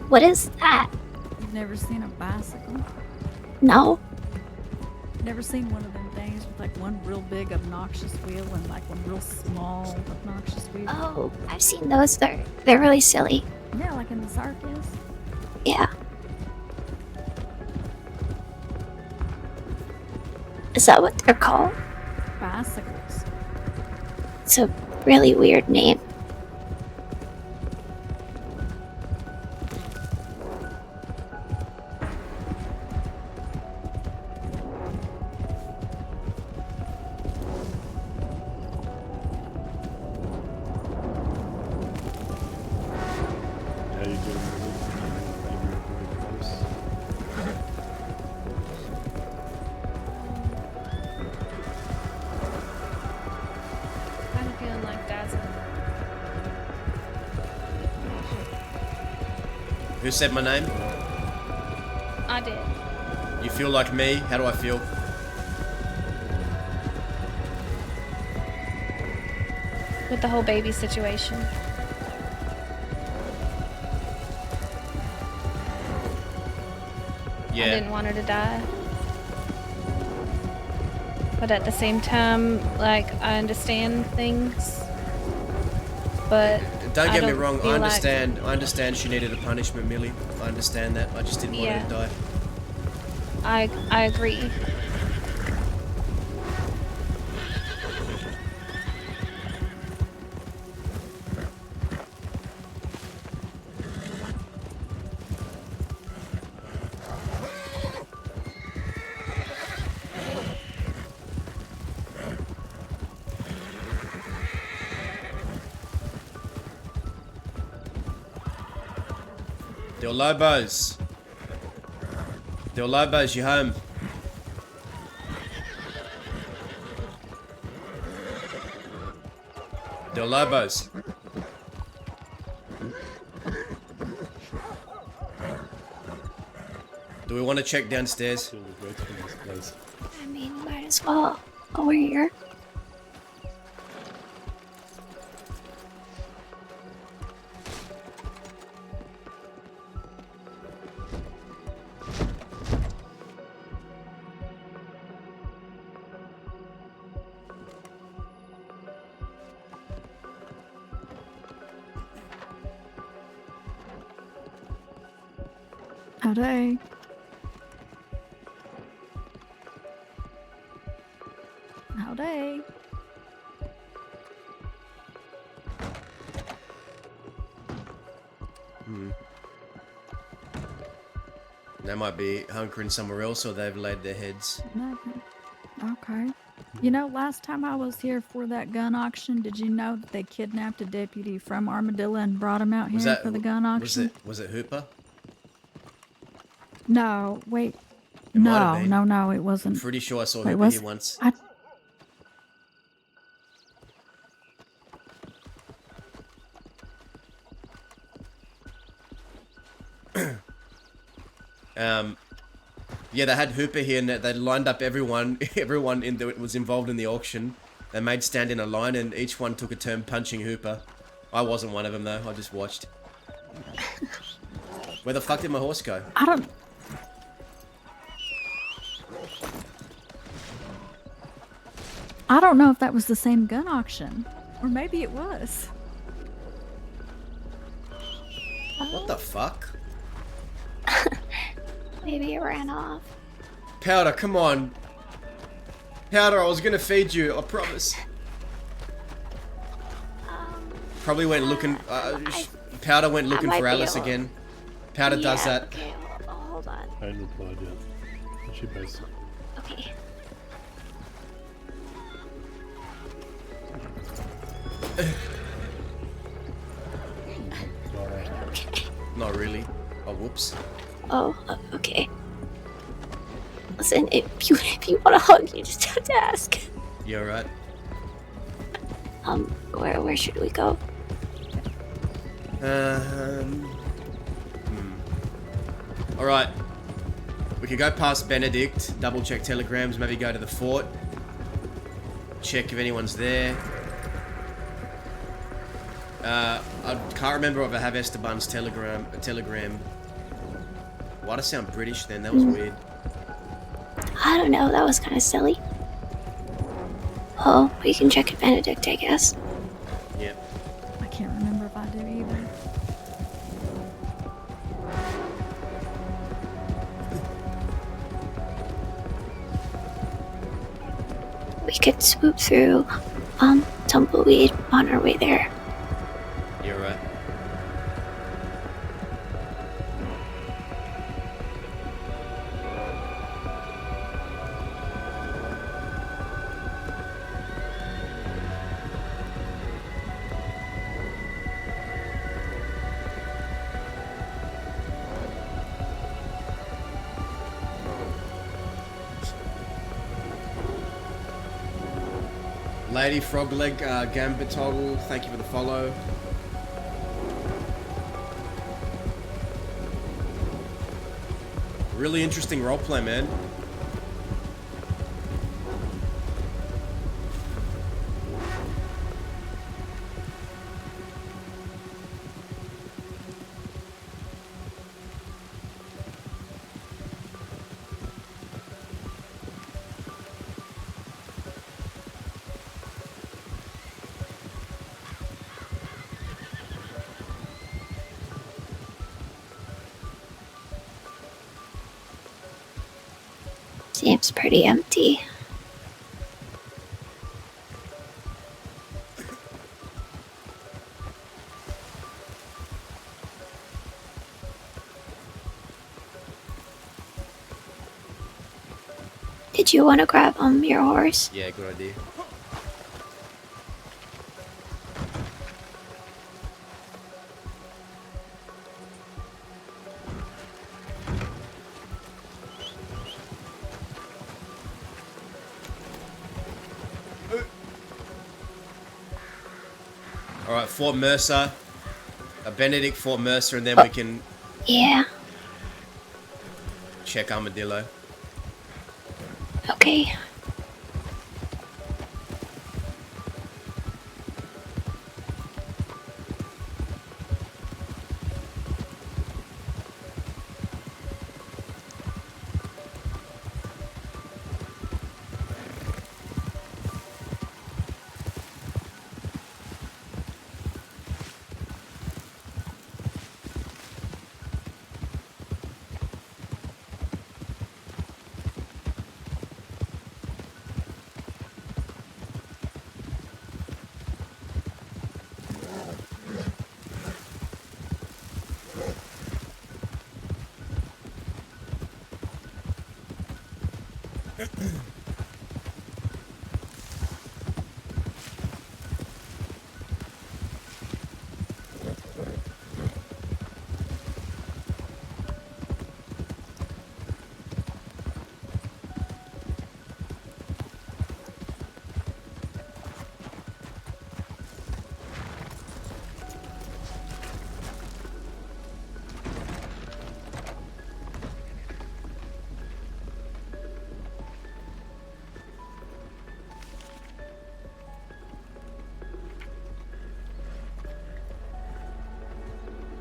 What is that? You've never seen a bicycle? No. Never seen one of them things with like one real big obnoxious wheel and like one real small obnoxious wheel? Oh, I've seen those. They're really silly. Yeah, like in the circus. Yeah. Is that what they're called? Bicycles. It's a really weird name. Yeah, you do. I'm feeling like Dazzle. Who said my name? I did. You feel like me? How do I feel? With the whole baby situation. I Yeah. didn't want her to die. But at the same time, like, I understand things. But Don't get me don't wrong. feel I like- understand. I understand she needed a punishment, Millie. I understand that. I just didn't want her to die. I agree. Del Lobos. Del Lobos, you home? Del Lobos. Do we want to check downstairs? I mean, might as well. While we're here. Howdy. Howdy. They might be hunkering somewhere else, or they've laid their heads. Nothing. Okay. You know, last time I was here for that gun auction, did you know that they kidnapped a deputy from Armadillo and brought him out here for the gun auction? Was it Hooper? No, wait. It might have No, been. no, it wasn't. Pretty sure I saw Wait, Hooper here once. Yeah, they had Hooper here, and they lined up everyone. Everyone was involved in the auction. They made stand in a line, and each one took a turn punching Hooper. I wasn't one of them though. I just watched. Where the fuck did my horse go? I don't. I don't know if that was the same gun auction, or maybe it was. What the fuck? Maybe it ran off. Powder, come on. Powder, I was gonna feed you. I promise. Probably went looking. Powder went looking might for be Alice able- again. Powder does Yeah, that. Okay, hold on. I hadn't replied yet. She basically. Okay. Not really. Oh, whoops. Oh, okay. Listen, if you want a hug, you just have to ask. You alright? Where should we go? Alright. We could go past Benedict, double check telegrams, maybe go to the fort. Check if anyone's there. I can't remember if I have Esteban's telegram. Why'd I sound British then? That was weird. I don't know, that was kind of silly. Oh, we can check at Benedict, I guess. Yep. I can't remember if I do either. We could swoop through Tumbleweed on our way there. You're right. Lady Frogleg Gambit Toggle, thank you for the follow. Really interesting roleplay, man. Seems pretty empty. Did you want to grab your horse? Yeah, good idea. Alright, Fort Mercer. Benedict, Fort Mercer, and then we can check Armadillo. Okay.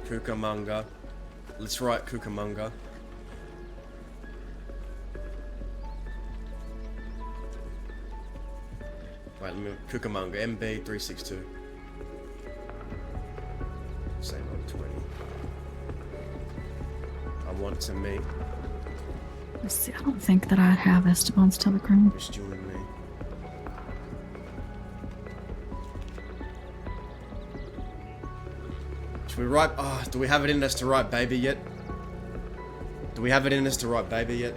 Cucamonga. Let's write Cucamonga. Wait, let me... Cucamonga, MB362. Same on 20. I want to meet. Let's see, I don't think that I have Esteban's telegram. Just you and me. Should we write... Oh, do we have it in us to write baby yet? Do we have it in us to write baby yet?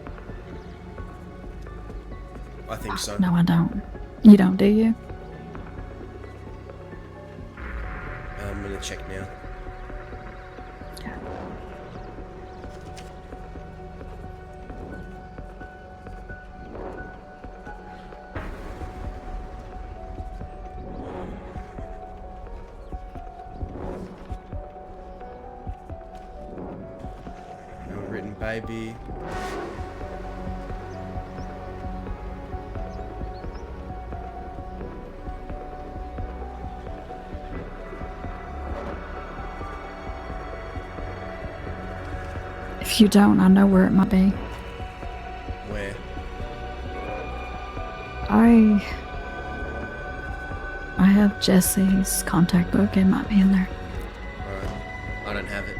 I think so. No, I don't. You don't, do you? I'm gonna check now. baby. If you don't, I know where it might be. Where? I have Jesse's contact book. It might be in there. Alright. I don't have it.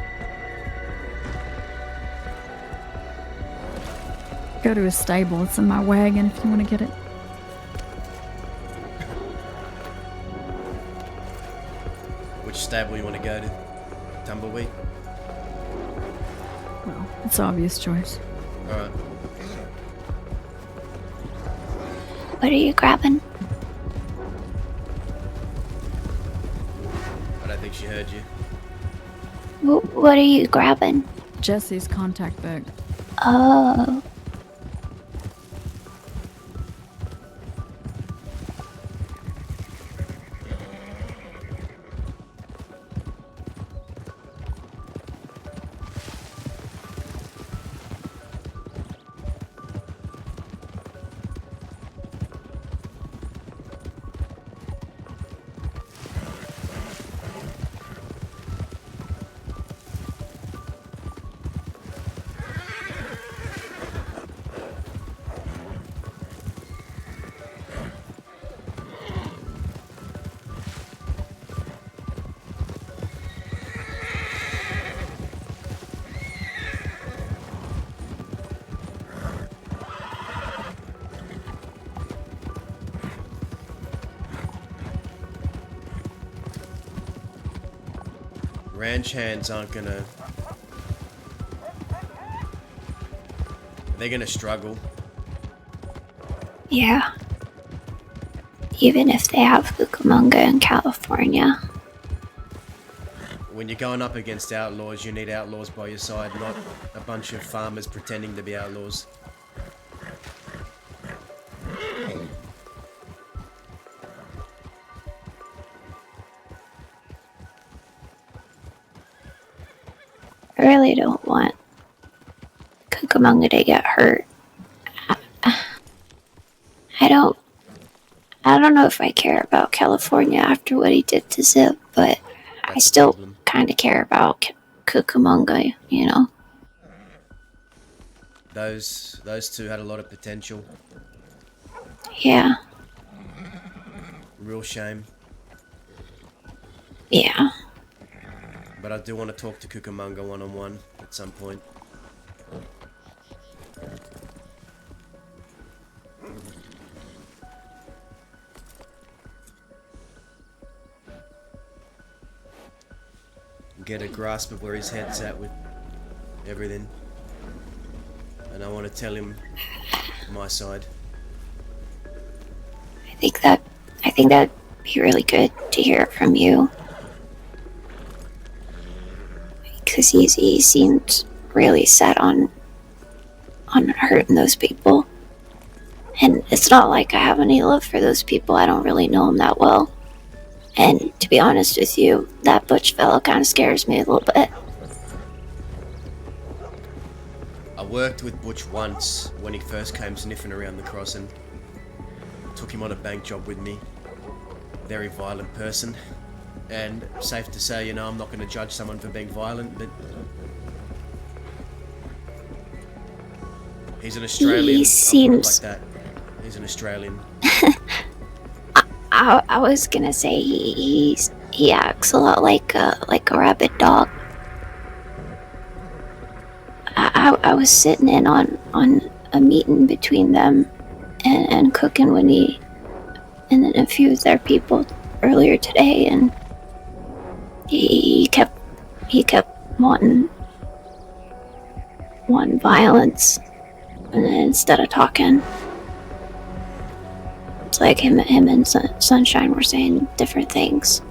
Go to his stable. It's in my wagon if you want to get it. Which stable you want to go to? Tumbleweed? Well, it's an obvious choice. Alright. What are you grabbing? I don't think she heard you. What are you grabbing? Jesse's contact book. Oh. Ranch hands aren't gonna... They're gonna struggle. Yeah. Even if they have Cucamonga in California. When you're going up against outlaws, you need outlaws by your side, not a bunch of farmers pretending to be outlaws. I really don't want Cucamonga to get hurt. I don't know if I care about California after what he did to Zip, but I still kind of care about Cucamonga, you know? Those two had a lot of potential. Yeah. Real shame. Yeah. But I do want to talk to Cucamonga one-on-one at some point. Get a grasp of where his head's at with everything. And I want to tell him my side. I think that'd be really good to hear it from you. Because he seemed really set on hurting those people. And it's not like I have any love for those people. I don't really know them that well. And to be honest with you, that Butch fellow kind of scares me a little bit. I worked with Butch once when he first came sniffing around the crossing. Took him on a bank job with me. Very violent person. And safe to say, you know, I'm not going to judge someone for being violent, but he's an Australian. He seems like that. He's an Australian. I was gonna say he acts a lot like a rabid dog. I was sitting in on a meeting between them and Cookin and then a few of their people earlier today, and he kept wanting violence, and then instead of talking. It's like him and Sunshine were saying different things.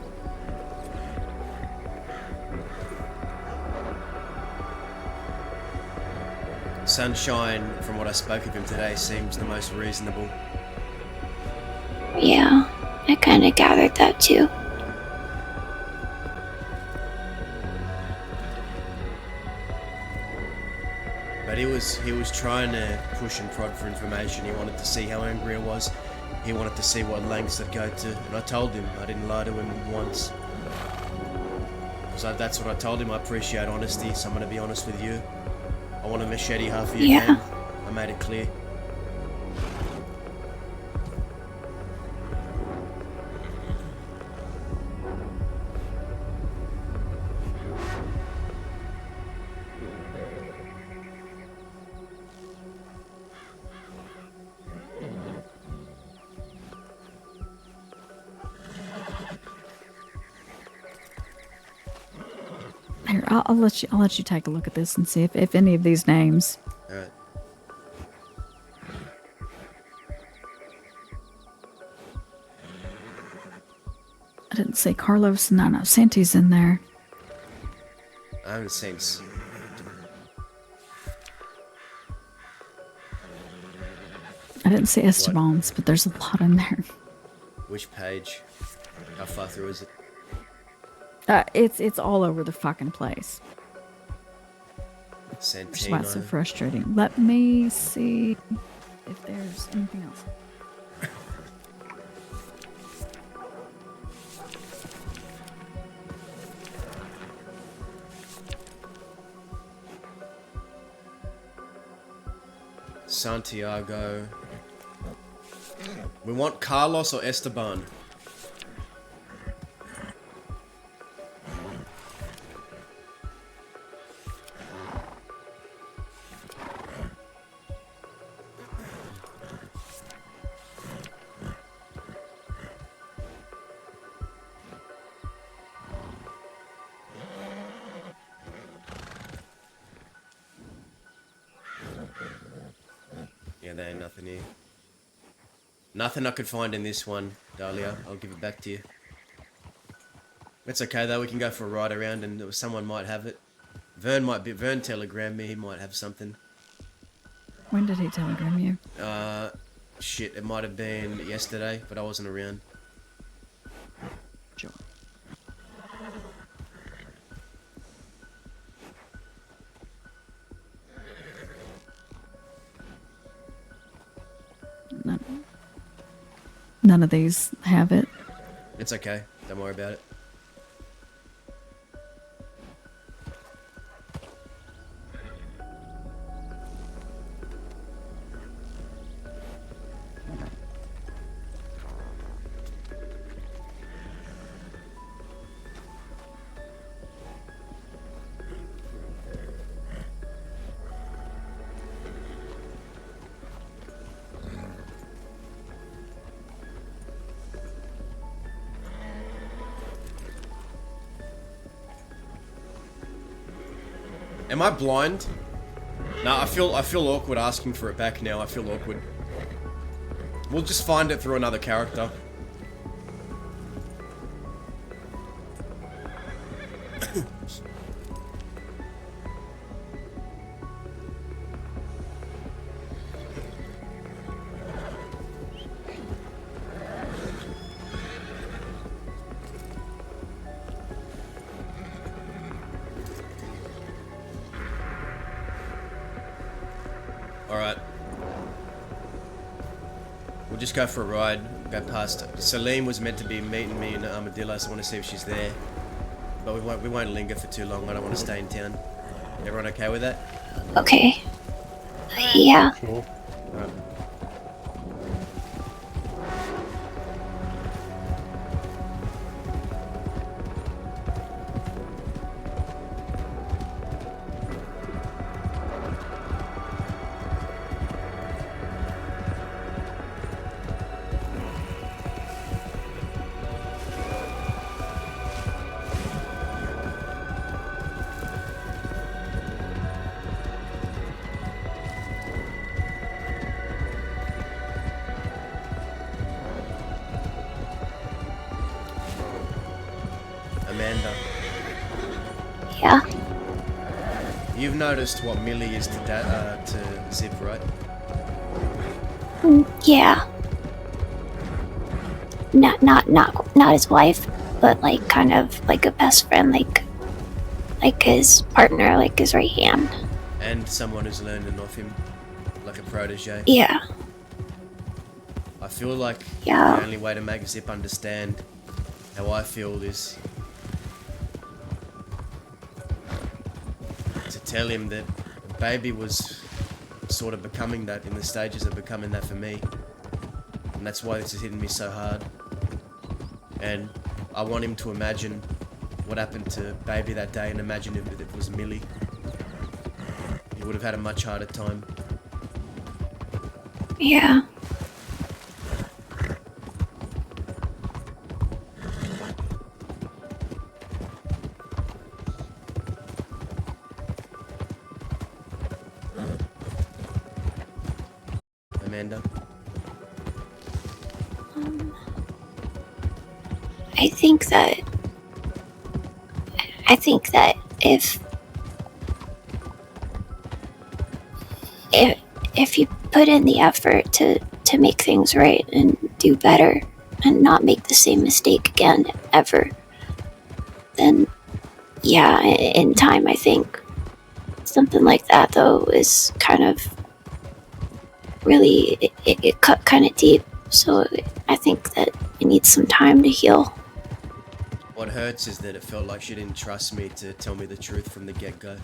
Sunshine, from what I spoke of him today, seems the most reasonable. Yeah, I kind of gathered that too. But But he was trying to push and prod for information. He wanted to see how angry I was. He wanted to see what lengths I'd go to, and I told him. I didn't lie to him once. Because that's what I told him. I appreciate honesty, so I'm going to be honest with you. I want a machete half of your game. I made it clear. Here, I'll let you take a look at this and see if any of these names. All right. I didn't see Carlos. No, Santi's in there. I haven't seen. I didn't see Esteban's, but there's a lot in there. Which page? How far through is it? It's all over the fucking place. That's why it's so Santino. frustrating. Let me see if there's anything else. Santiago. We want Carlos or Esteban. Yeah, there ain't nothing here. Nothing I could find in this one, Dahlia. I'll give it back to you. It's okay though, we can go for a ride around and someone might have it. Vern telegrammed me, he might have something. When did he telegram you? Shit, it might have been yesterday, but I wasn't around. Sure. None of these have it. It's okay, don't worry about it. Am I blind? Nah, I feel awkward asking for it back now. I feel awkward. We'll just find it through another character. Alright. We'll just go for a ride, go past. Celine was meant to be meeting me in Armadillo, so I want to see if she's there. But we won't linger for too long, I don't want to stay in town. Everyone okay with that? Okay. Yeah. Sure. Alright. Amanda. Yeah. You've noticed what Millie is to Zip, right? Yeah. Not his wife, but like kind of like a best friend, like his partner, like his right hand. and someone who's learning off him, like a protege. Yeah. I feel like Yeah. the only way to make Zip understand how I feel is to tell him that Baby was sort of becoming that, in the stages of becoming that for me. And that's why this is hitting me so hard. And I want him to imagine what happened to Baby that day, and imagine if it was Millie. He would have had a much harder time. Yeah. Amanda? I think that if you put in the effort to make things right and do better and not make the same mistake again ever, then yeah, in time I think something like that though is kind of really it cut kind of deep, so I think that it needs some time to heal. What hurts is that it felt like she didn't trust me to tell me the truth from the get-go.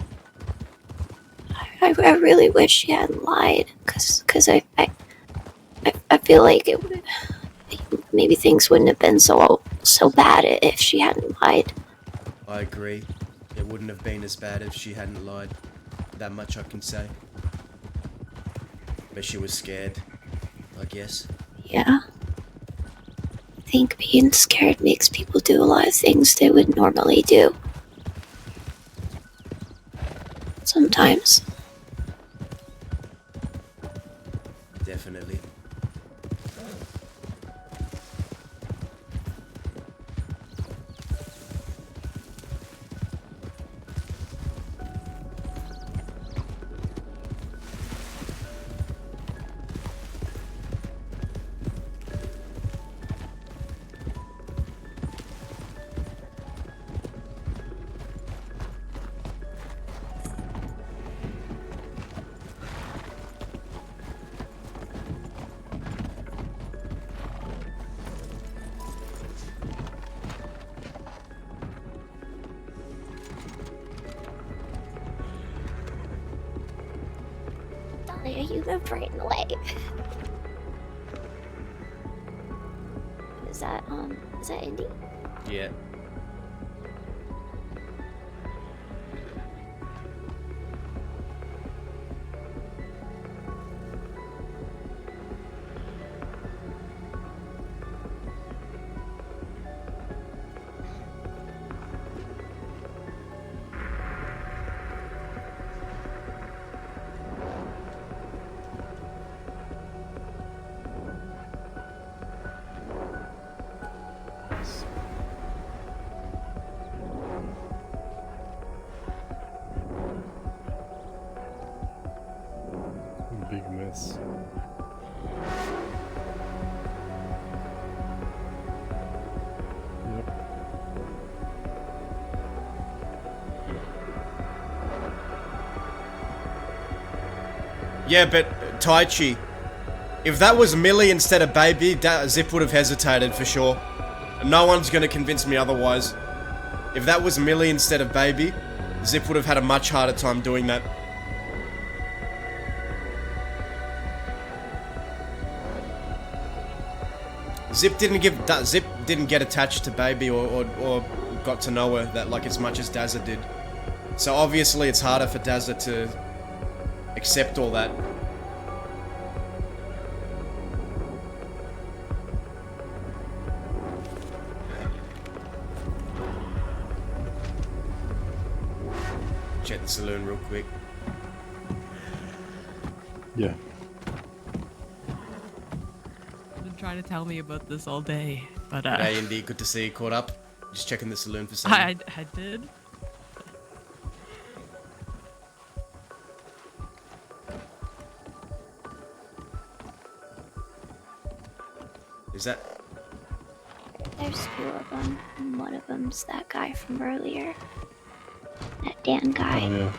I really wish she hadn't lied, cause I feel like it would, maybe things wouldn't have been so bad if she hadn't lied. I agree. It wouldn't have been as bad if she hadn't lied. That much I can say. But she was scared, I guess. Yeah. I think being scared makes people do a lot of things they would normally do. Sometimes. Definitely. Dolly, are you evaporating away? Is that Indy? Yeah. Big mess. Yep. Yeah, but Taichi, if that was Millie instead of Baby, Zip would have hesitated for sure. No one's gonna convince me otherwise. If that was Millie instead of Baby, Zip would have had a much harder time doing that. Zip didn't get attached to Baby or got to know her that like as much as Dazza did. So obviously it's harder for Dazza to accept all that. Check the saloon real quick. Yeah. Been trying to tell me about this all day, but Hey Indy, good to see you caught up. Just checking the saloon for something. I did. Is that? There's two of them, and one of them's that guy from earlier. That Dan guy. Oh, yeah.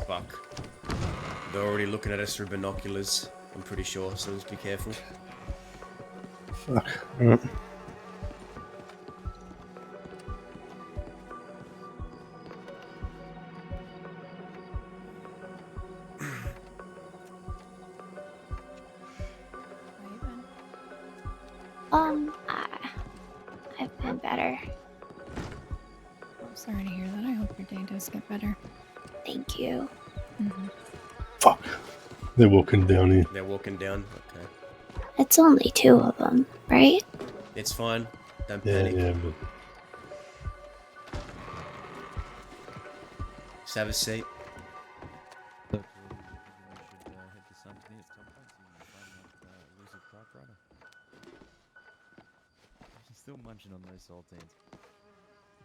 Fuck. They're already looking at us through binoculars, I'm pretty sure, so let's be careful. Fuck. Alright. I've been better. I'm sorry to hear that. I hope your day does get better. Thank you. Fuck. They're walking down here. They're walking down, okay. It's only 2 of them, right? It's fine, don't Yeah, panic. yeah, but Just have a seat. She's still munching on those saltines.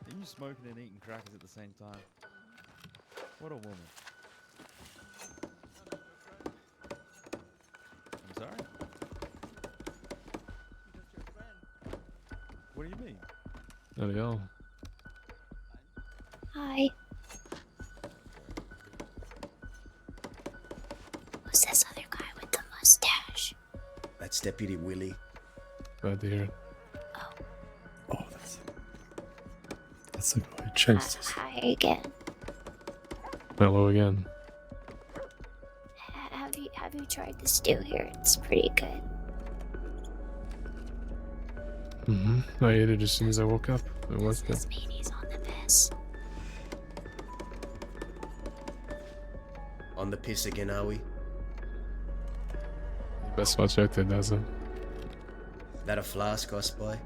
And you smoking and eating crackers at the same time. What a woman. I'm sorry? What do you mean? There we go. Hi. Who's this other guy with the mustache? That's Deputy Willie. Glad to hear it. oh, that's the guy who chased us. Hi again. Hello again. Have you tried the stew here? It's pretty good. Mm-hmm. I ate it as soon as I woke up. It was good. He's on the piss. On the piss again, are we? You best watch out there, Daza. That a flask, I spy?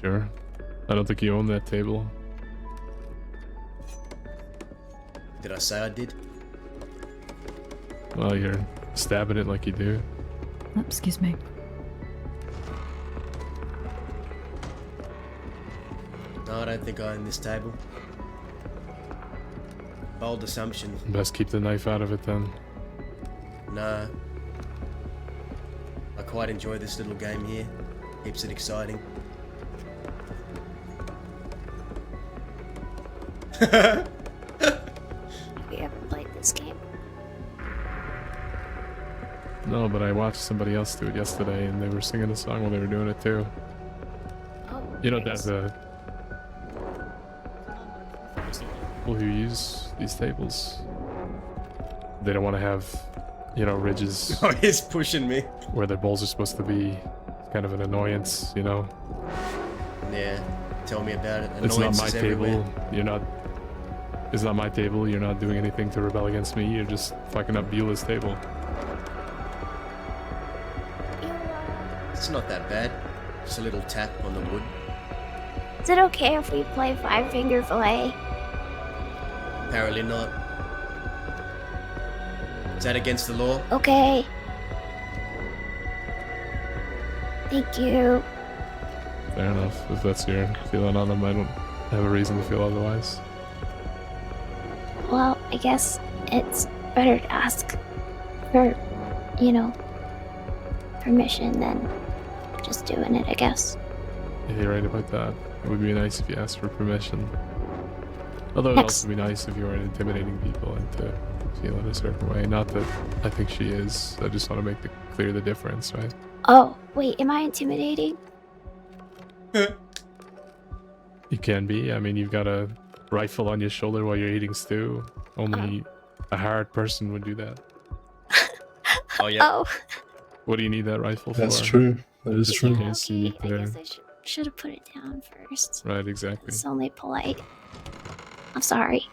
Sure. I don't think you own that table. Did I say I did? Well, you're stabbing it like you do. Oh, excuse me. No, I don't think I own this table. Bold assumption. Best keep the knife out of it then. Nah. I quite enjoy this little game here. Keeps it exciting. Have you ever played this game? No, but I watched somebody else do it yesterday and they were singing a song while they were doing it too. Oh, You know, nice. Daza. People who use these tables, they don't want to have, you know, ridges. Oh, he's pushing me. Where their bowls are supposed to be. Kind of an annoyance, you know. Yeah, tell me about it. It's not my Annoyances table. everywhere. You're not. It's not my table. You're not doing anything to rebel against me. You're just fucking up Beulah's table. It's not that bad. Just a little tap on the wood. Is it okay if we play 5-finger fillet? Apparently not. Is that against the law? Okay. Thank you. Fair enough. If that's your feeling on them, I don't have a reason to feel otherwise. Well, I guess it's better to ask for, you know, permission than just doing it, I guess. Yeah, you're right about that. It would be nice if you asked for permission. Although it'd also be nice if you weren't intimidating people into feeling a certain way. Not that I think she is. I just want to make clear the difference, right? Oh, wait, am I intimidating? You can be. I mean, you've got a rifle on your shoulder while you're eating stew. Only a hard person would do that. Oh, yeah. Oh, What do you need that rifle for? That's true. That is true. Okay, so you I there. guess I should have put it down first. Right, exactly. It's only polite. I'm sorry.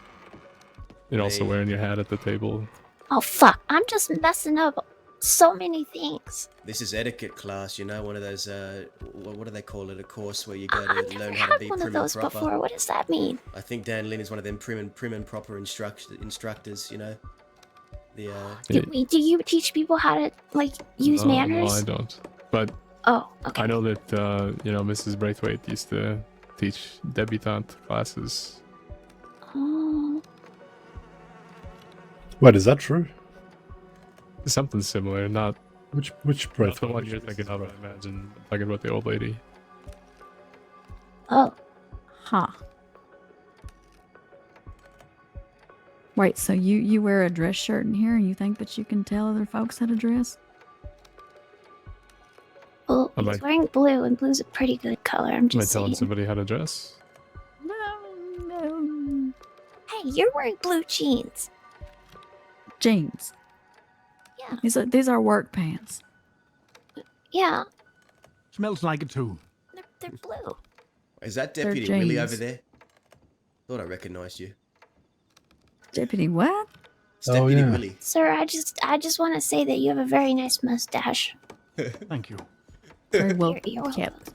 You're also wearing your hat at the table. Oh, fuck. I'm just messing up so many things. This is etiquette class, you know, one of those, what do they call it? A course where you go to I've learn never how to had be one of prim and those proper. before. What does that mean? I think Dan Lin is one of them prim and proper instructors, you know? The, Do you teach people how to, like, use manners? No, I don't. But Oh, okay. I know that, you know, Mrs. Braithwaite used to teach debutante classes. Oh. Wait, is that true? Something similar, not... Which Not Braithwaite? the one you're thinking of, I imagine. I'm talking about the old lady. Oh. Huh. Wait, so you wear a dress shirt in here and you think that you can tell other folks how to dress? Well, Am he's I, wearing blue, and blue's a pretty good color. I'm am I just telling saying. somebody how to dress? No. Hey, you're wearing blue jeans. Jeans. Yeah. These are work pants. Yeah, Smells like it too. they're blue. Is that They're Deputy Willie over jeans. there? Thought I recognised you. Deputy what? It's Deputy yeah. Willie. Sir, I just want to say that you have a very nice mustache. Thank you. Very well You're welcome. kept.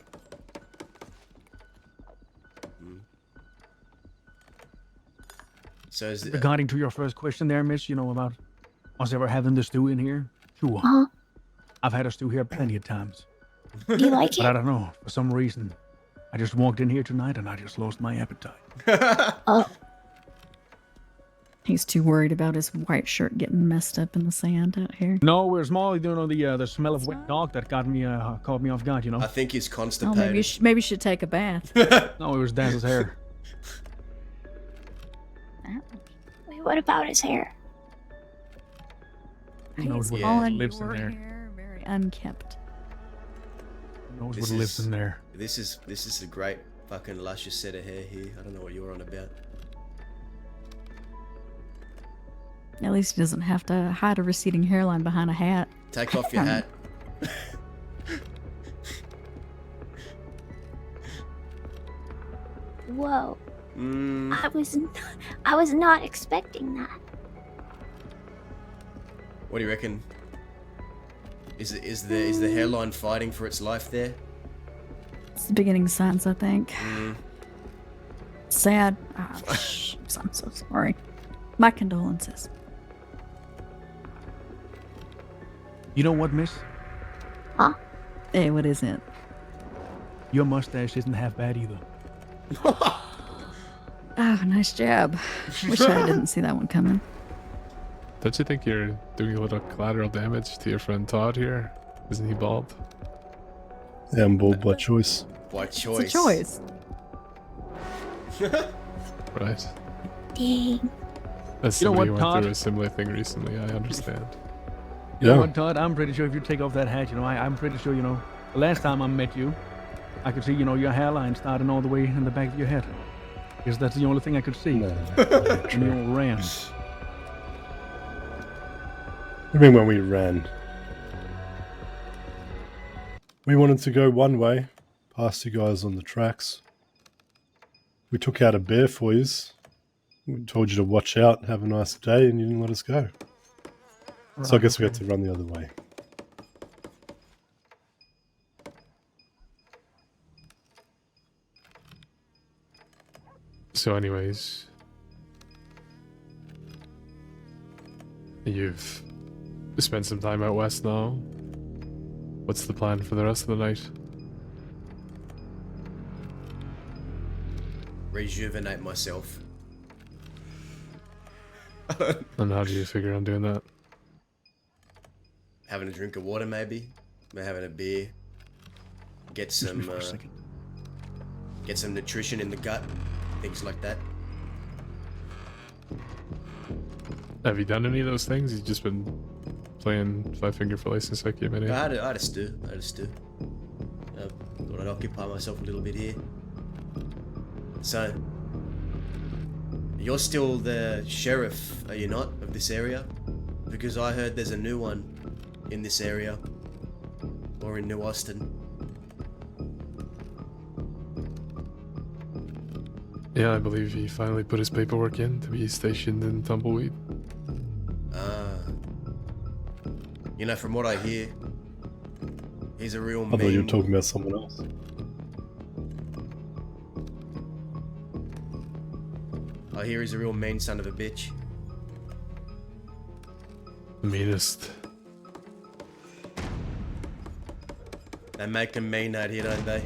So is it, Regarding to your first question there, miss, about us ever having the stew in here? Sure. Uh-huh. I've had a stew here plenty of times. Do you like But I it? don't know, for some reason, I just walked in here tonight and I just lost my appetite. Oh. He's too worried about his white shirt getting messed up in the sand out here. No, it was more, the smell of wet dog that caught me off guard, I think he's Oh, constipated. maybe you should take a bath. No, it was Daz's hair. Wait, what about his hair? Who knows what on lives in your there? hair, very unkempt. Who knows This what lives is- in there? This is a great fucking luscious set of hair here. I don't know what you're on about. At least he doesn't have to hide a receding hairline behind a hat. Take off your hat. Whoa. Mm, I was not expecting that. what do you reckon? Is the hairline fighting for its life there? It's the beginning signs, I think. Mm. Sad. I'm so sorry. My condolences. You know what, miss? Huh? Hey, what is it? Your mustache isn't half bad either. Oh, nice job. Wish I didn't see that one coming. Don't you think you're doing a little collateral damage to your friend Todd here? Isn't he bald? Yeah, I'm bald by choice. By choice. It's a choice. Right. Dang. As You know somebody what, who went Todd? through a similar thing recently, I understand. You know Yeah. what, Todd? I'm pretty sure if you take off that hat, I'm pretty sure, the last time I met you, I could see, your hairline starting all the way in the back of your head. Because that's the only thing I could see. No, When you all ran. I mean, when we ran, we wanted to go one way, past you guys on the tracks. We took out a bear for you. We told you to watch out and have a nice day, and you didn't let us go. So I guess we had to run the other way. So anyways, you've spent some time out west now. What's the plan for the rest of the night? Rejuvenate myself. And how do you figure on doing that? Having a drink of water, maybe. Maybe having a beer. Get some nutrition in the gut. Things like that. Have you done any of those things? You've just been playing Five Finger for License like you many. I had a stew. I thought I'd occupy myself a little bit here. So, you're still the sheriff, are you not, of this area? Because I heard there's a new one in this area. Or in New Austin. Yeah, I believe he finally put his paperwork in to be stationed in Tumbleweed. You know, from what I hear, he's a real I thought you were mean... talking about someone else. I hear he's a real mean son of a bitch. The meanest. They make him mean out here, don't they?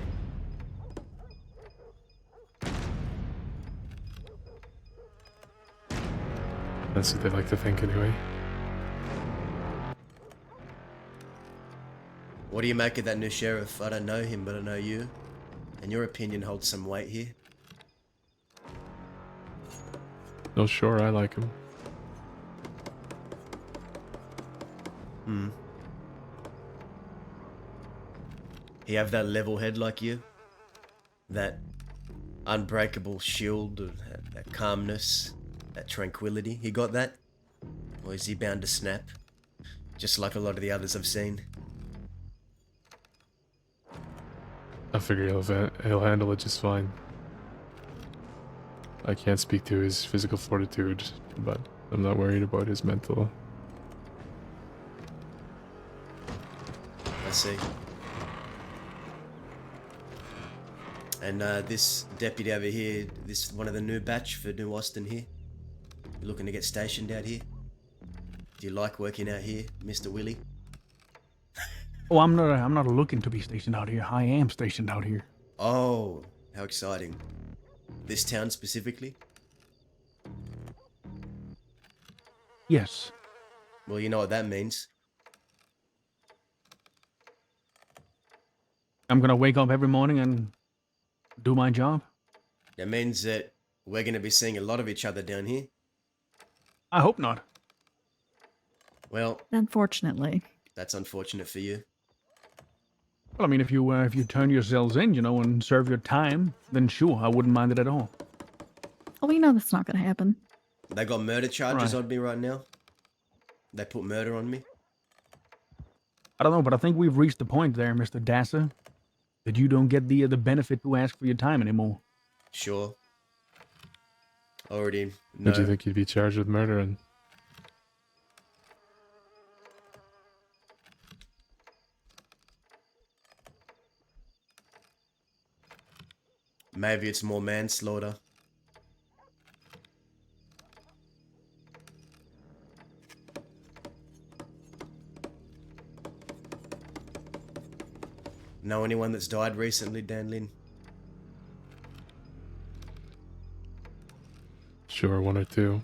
That's what they like to think anyway. What do you make of that new sheriff? I don't know him, but I know you. And your opinion holds some weight here. No, sure, I like him. Hmm. He have that level head like you? That unbreakable shield, of that calmness, that tranquility? He got that? Or is he bound to snap? Just like a lot of the others I've seen. I figure he'll handle it just fine. I can't speak to his physical fortitude, but I'm not worried about his mental. I see. And this deputy over here, this one of the new batch for New Austin here? You looking to get stationed out here? Do you like working out here, Mr. Willie? Oh, I'm not looking to be stationed out here. I am stationed out here. Oh, how exciting. This town specifically? Yes. Well, you know what that means. I'm gonna wake up every morning and do my job. That means that we're going to be seeing a lot of each other down here. I hope not. Well, Unfortunately. that's unfortunate for you. Well, I mean, if you turn yourselves in, and serve your time, then sure, I wouldn't mind it at all. Oh, we know that's not going to happen. They got murder charges Right. on me right now. They put murder on me. I don't know, but I think we've reached the point there, Mr. Dasser, that you don't get the benefit to ask for your time anymore. Sure. Already know. What do you think you'd be charged with murdering? Maybe it's more manslaughter. Know anyone that's died recently, Dan Lin? Sure, one or two.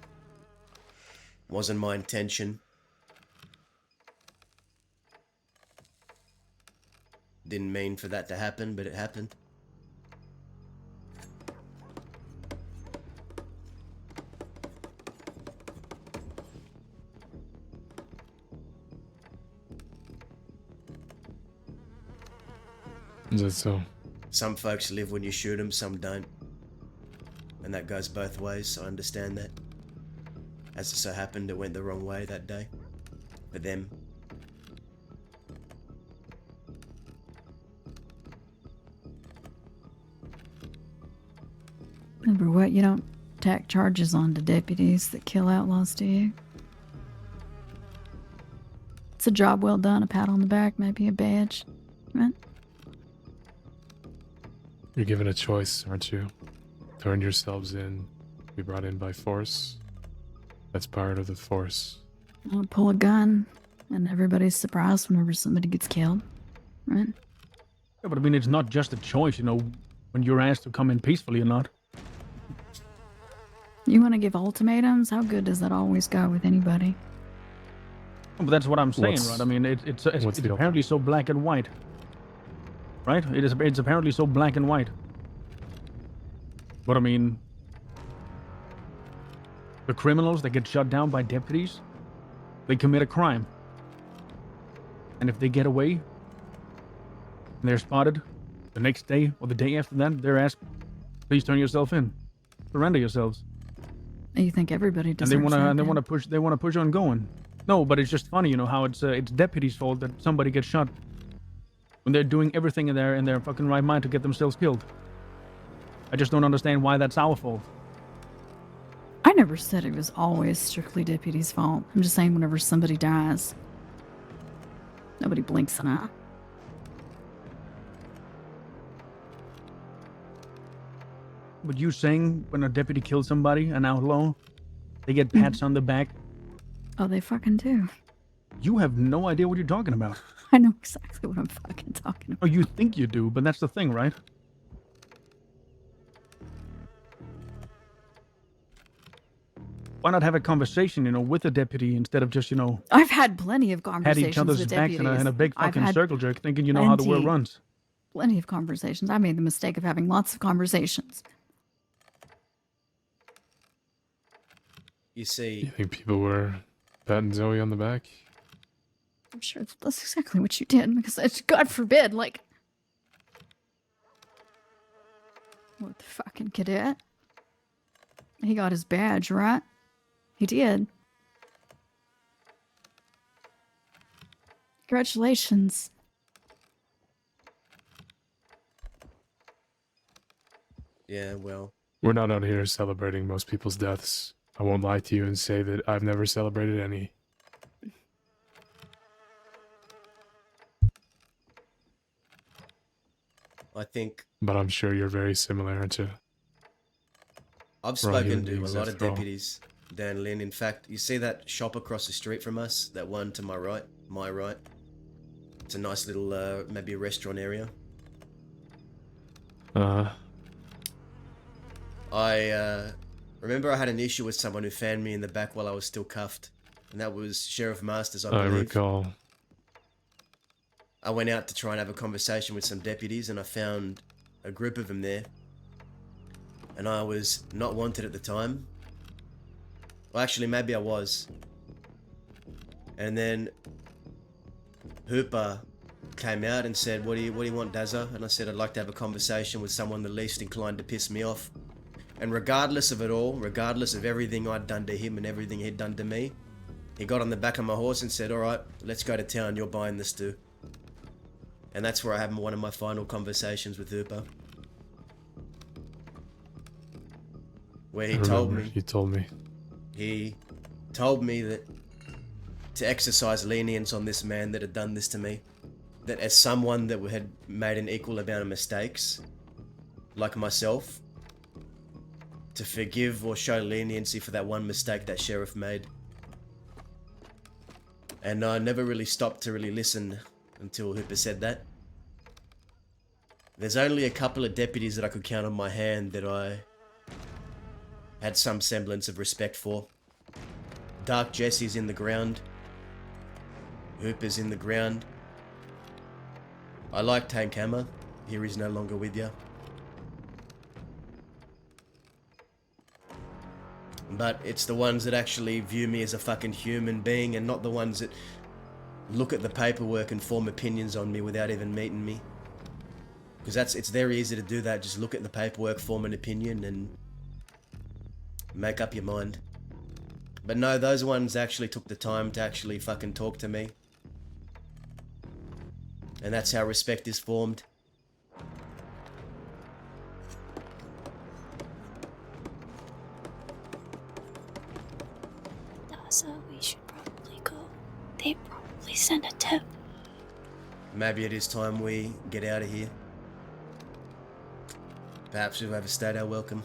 Wasn't my intention. Didn't mean for that to happen, but it happened. Is that so? Some folks live when you shoot them, some don't. And that goes both ways, so I understand that. As it so happened, it went the wrong way that day. For them. Remember what? You don't tack charges on to deputies that kill outlaws, do you? It's a job well done, a pat on the back, maybe a badge. Right? You're given a choice, aren't you? Turn yourselves in, be brought in by force. That's part of the force. I'll pull a gun, and everybody's surprised whenever somebody gets killed. Right? Yeah, but I mean, it's not just a choice, when you're asked to come in peacefully or not. You want to give ultimatums? How good does that always go with anybody? But that's what I'm saying, What's- right? I mean, it's what's the apparently so black and white. Right? It's apparently so black and white. But I mean, the criminals that get shut down by deputies, they commit a crime. And if they get away, and they're spotted, the next day or the day after that, they're asked, please turn yourself in. Surrender yourselves. You think everybody And deserves they that? want to push on going. No, but it's just funny, how it's deputies' fault that somebody gets shot when they're doing everything in their fucking right mind to get themselves killed. I just don't understand why that's our fault. I never said it was always strictly deputies' fault. I'm just saying whenever somebody dies, nobody blinks an eye. But you saying when a deputy kills somebody, an outlaw, they get pats on the back? Oh, they fucking do. You have no idea what you're talking about. I know exactly what I'm fucking talking about. Oh, you think you do, but that's the thing, right? Why not have a conversation, with a deputy instead of just, I've had plenty of at conversations each other's with backs deputies. in a big I've fucking had circle jerk, thinking you know how the world plenty- runs. Plenty of conversations. I made the mistake of having lots of conversations. You see, You think people were patting Zoe on the back? I'm sure that's exactly what you did, because it's, God forbid, like... What the fucking cadet? He got his badge, right? He did. Congratulations. Yeah, well, We're not out here celebrating most people's deaths. I won't lie to you and say that I've never celebrated any. I think But I'm sure you're very similar, aren't you? I've We're all spoken human to a beings lot of after all. deputies, Dan Lynn. In fact, you see that shop across the street from us? That one to my right? My right? It's a nice little, maybe a restaurant area. I remember I had an issue with someone who fanned me in the back while I was still cuffed. And that was Sheriff Masters, I I believe. recall. I went out to try and have a conversation with some deputies, and I found a group of them there. And I was not wanted at the time. Well, actually, maybe I was. And then Hooper came out and said, what do you want, Dazza? And I said, I'd like to have a conversation with someone the least inclined to piss me off. And regardless of it all, regardless of everything I'd done to him and everything he'd done to me, he got on the back of my horse and said, all right, let's go to town, you're buying this too. And that's where I had one of my final conversations with Hooper. Where he told me... You told me. He told me that to exercise lenience on this man that had done this to me. That as someone that had made an equal amount of mistakes, like myself, to forgive or show leniency for that one mistake that sheriff made. And I never really stopped to really listen until Hooper said that. There's only a couple of deputies that I could count on my hand that I had some semblance of respect for. Dark Jesse's in the ground. Hooper's in the ground. I like Tank Hammer. Here he's no longer with you. But it's the ones that actually view me as a fucking human being and not the ones that look at the paperwork and form opinions on me without even meeting me. Because it's very easy to do that. Just look at the paperwork, form an opinion, and make up your mind. But no, those ones actually took the time to actually fucking talk to me. And that's how respect is formed. So we should probably go. They probably send a tip. Maybe it is time we get out of here. Perhaps we've overstayed our welcome.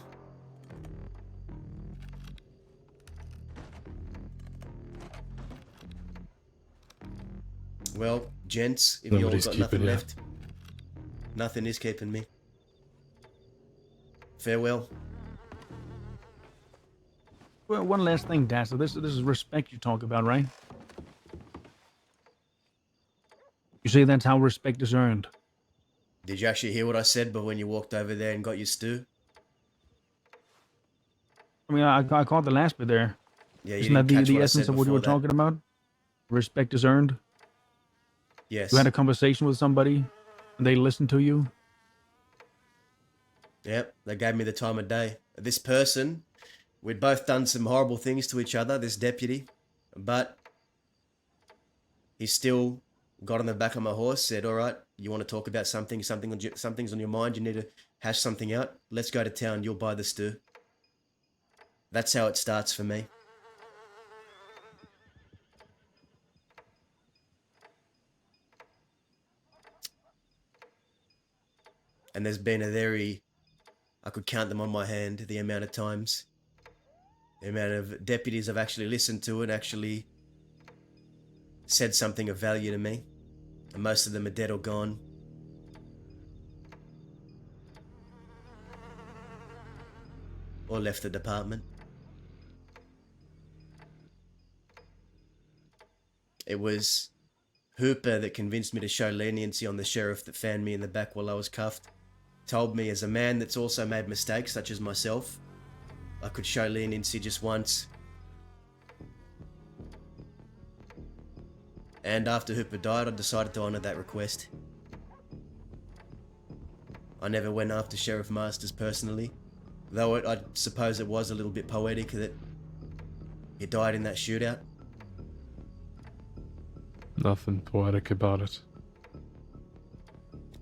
Well, gents, if Nobody's you've got nothing keeping you. left, nothing is keeping me. Farewell. Well, one last thing, Dazzler. This is respect you talk about, right? You say that's how respect is earned. Did you actually hear what I said but when you walked over there and got your stew? I mean, I caught the last bit there. Yeah, you Isn't didn't that catch the what I essence said of what you were before that. talking about? Respect is earned. Yes. You had a conversation with somebody, and they listened to you. Yep, they gave me the time of day. This person, we'd both done some horrible things to each other, this deputy, but he still got on the back of my horse, said, all right, you want to talk about something, something's on your mind, you need to hash something out, let's go to town, you'll buy the stew. That's how it starts for me. And there's been I could count them on my hand, the amount of times, the amount of deputies I've actually listened to and actually said something of value to me. And most of them are dead or gone. Or left the department. It was Hooper that convinced me to show leniency on the sheriff that fanned me in the back while I was cuffed. Told me as a man that's also made mistakes, such as myself, I could show leniency just once. And after Hooper died, I decided to honour that request. I never went after Sheriff Masters personally, though I suppose it was a little bit poetic that he died in that shootout. Nothing poetic about it.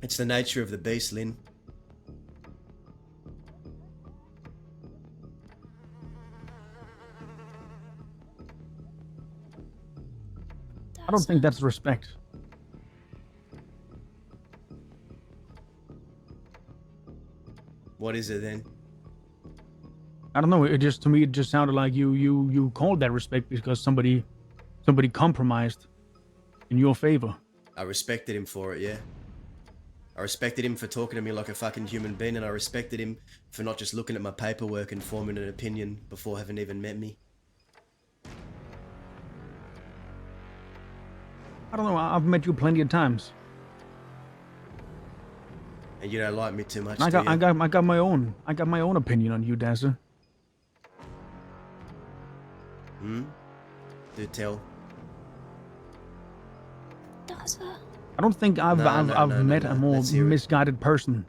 It's the nature of the beast, Lynn. I don't think that's respect. What is it then? I don't know. It just, to me, it just sounded like you called that respect because somebody compromised in your favor. I respected him for it, yeah. I respected him for talking to me like a fucking human being, and I respected him for not just looking at my paperwork and forming an opinion before having even met me. I don't know. I've met you plenty of times. And you don't like me too much, I do you? got my own opinion on you, Dazza. Do tell. I don't think I've met a more misguided person.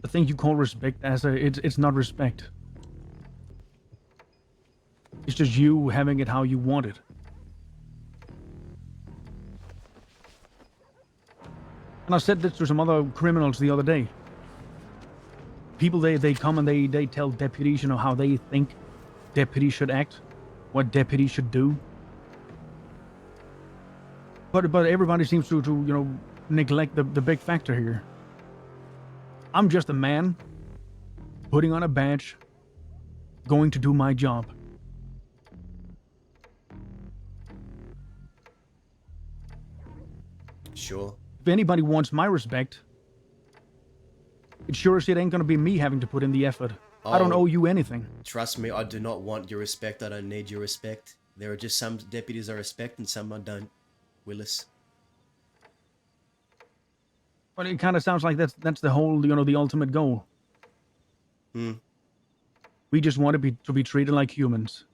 The thing you call respect, Dazza, it's not respect. It's just you having it how you want it. And I said this to some other criminals the other day. People, they come and they tell deputies, you know, how they think deputies should act, what deputies should do. But everybody seems to you know, neglect the big factor here. I'm just a man putting on a badge, going to do my job. Sure. If anybody wants my respect, it sure as shit ain't gonna be me having to put in the effort. I don't owe you anything. Trust me, I do not want your respect. I don't need your respect. There are just some deputies I respect and some I don't. Willis. But it kind of sounds like that's the whole, you know, the ultimate goal. We just want to be treated like humans.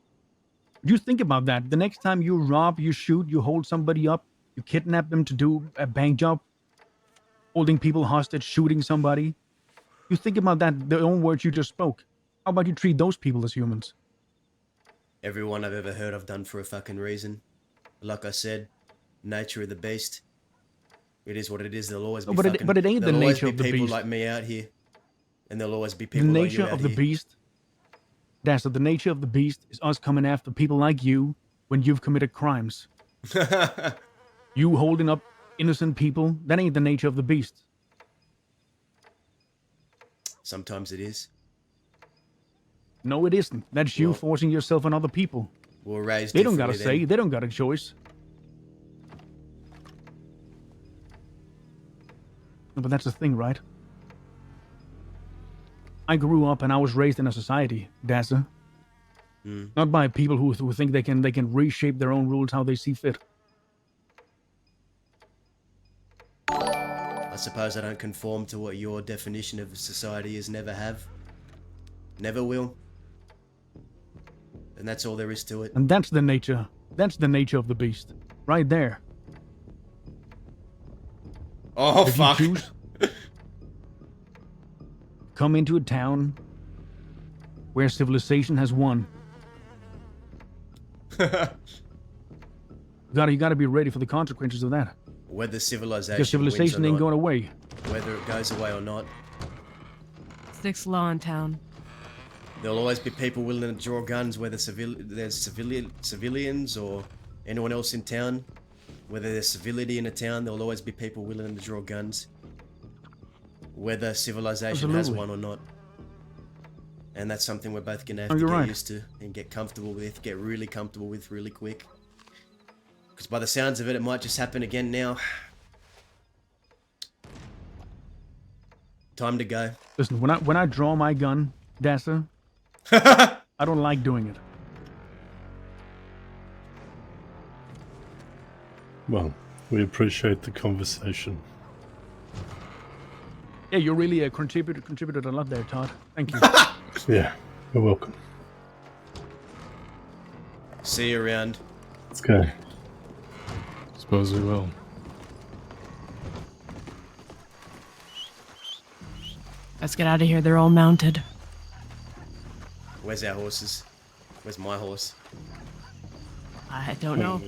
You think about that. The next time you rob, you shoot, you hold somebody up, you kidnap them to do a bank job, holding people hostage, shooting somebody. You think about that, the own words you just spoke. How about you treat those people as humans? Everyone I've ever heard I've done for a fucking reason. Like I said, nature of the beast. It is what it is. There'll always be but it ain't the nature of the people beast. like me out here. And there'll always be people The like you nature out of the here. beast, that's the nature of the beast is us coming after people like you when you've committed crimes. You holding up innocent people, that ain't the nature of the beast. Sometimes it is. No, it isn't. That's you forcing yourself on other people. We're raised They don't got a differently say. then. They don't got a choice. No, but that's the thing, right? I grew up and I was raised in a society, Dazza. Not by people who think they can reshape their own rules how they see fit. I suppose I don't conform to what your definition of society is. Never have. Never will. And that's all there is to it. And that's the nature. That's the nature of the beast. Right there. Oh, if fuck. You choose, come into a town where civilization has won. You gotta be ready for the consequences of that. Whether civilization Because civilization wins or ain't not, going away. whether it goes away or not, Sixth law in town. there'll always be people willing to draw guns, whether there's civilians or anyone else in town. Whether there's civility in a town, there'll always be people willing to draw guns. Whether civilization has Absolutely. one or not. And that's something we're both gonna have Oh, to you're get right. used to and get comfortable with, get really comfortable with really quick. Because by the sounds of it, it might just happen again now. Time to go. Listen, when I draw my gun, Dazza, I don't like doing it. Well, we appreciate the conversation. Yeah, you're really a contributed a lot there, Todd. Thank you. Yeah, you're welcome. See you around. Let's go. Suppose we will. Let's get out of here. They're all mounted. Where's our horses? Where's my horse? I don't know.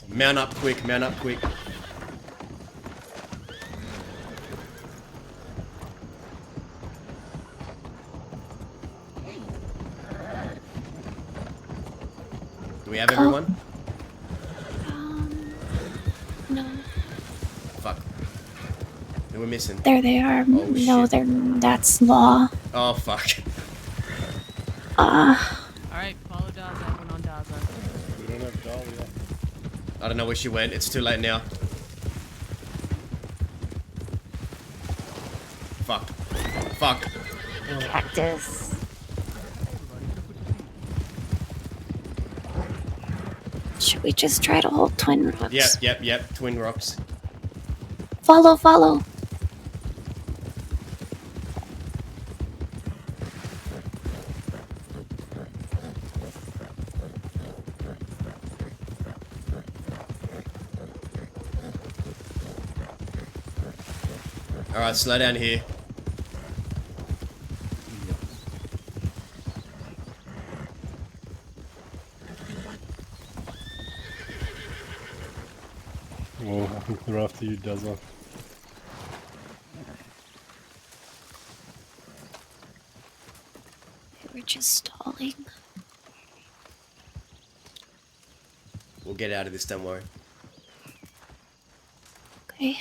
Mount up quick, mount up quick. Do we have everyone? No. Fuck. Who we're missing? There they are. Oh, No, shit. that's Law. Oh, fuck. Alright, follow Daza. Everyone on Daza. We don't have Dahlia. I don't know where she went. It's too late now. Fuck. Fuck. Cactus. Should we just try to hold Twin Rocks? Yep. Twin Rocks. Follow. Alright, slow down here. Well, I think they're after you, Dazzler. We're just stalling. We'll get out of this, don't worry. Okay.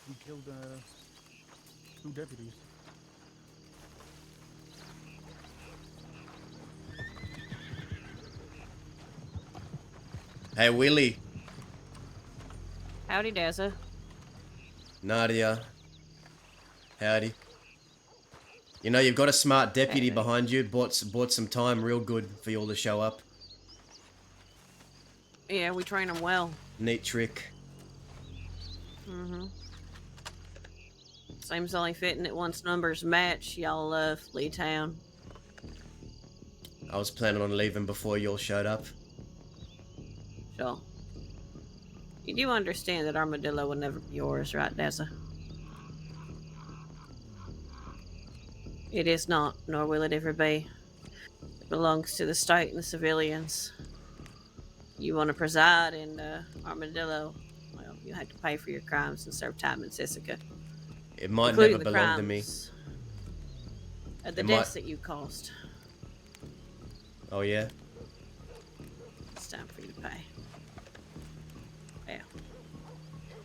We killed 2 deputies. Hey, Willie. Howdy, Daza. Nadia. Howdy. You know, you've got a smart deputy behind you. Bought some time real good for you all to show up. Yeah, we train them well. Neat trick. Mm-hmm. Seems only fitting that once numbers match, y'all flee town. I was planning on leaving before you all showed up. Sure. You do understand that Armadillo will never be yours, right, Daza? It is not, nor will it ever be. It belongs to the state and the civilians. You want to preside in Armadillo, well, you have to pay for your crimes and serve time in Sisika. It might including never the belong to me. crimes, the It deaths might- that you caused. Oh, yeah? It's time for you to pay. Yeah.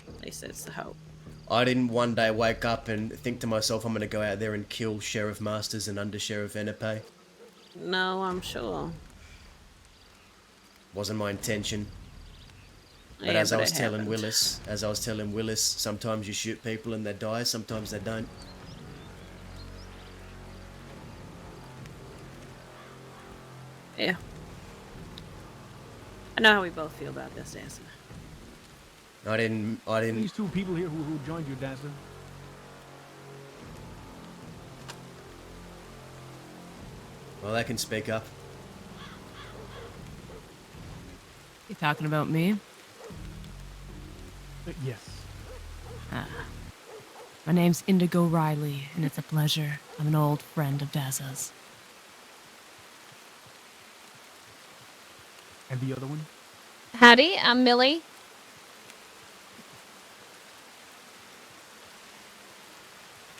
At least that's the hope. I didn't one day wake up and think to myself, I'm going to go out there and kill Sheriff Masters and Under Sheriff Enepe. No, I'm sure. Wasn't my intention. But Yeah, as I but was it telling happened. Willis, sometimes you shoot people and they die, sometimes they don't. Yeah. I know how we both feel about this, Daza. I didn't. These 2 people here who joined you, Dazzler. Well, they can speak up. You talking about me? Yes. My name's Indigo Riley, and it's a pleasure. I'm an old friend of Daza's. And the other one? Howdy, I'm Millie.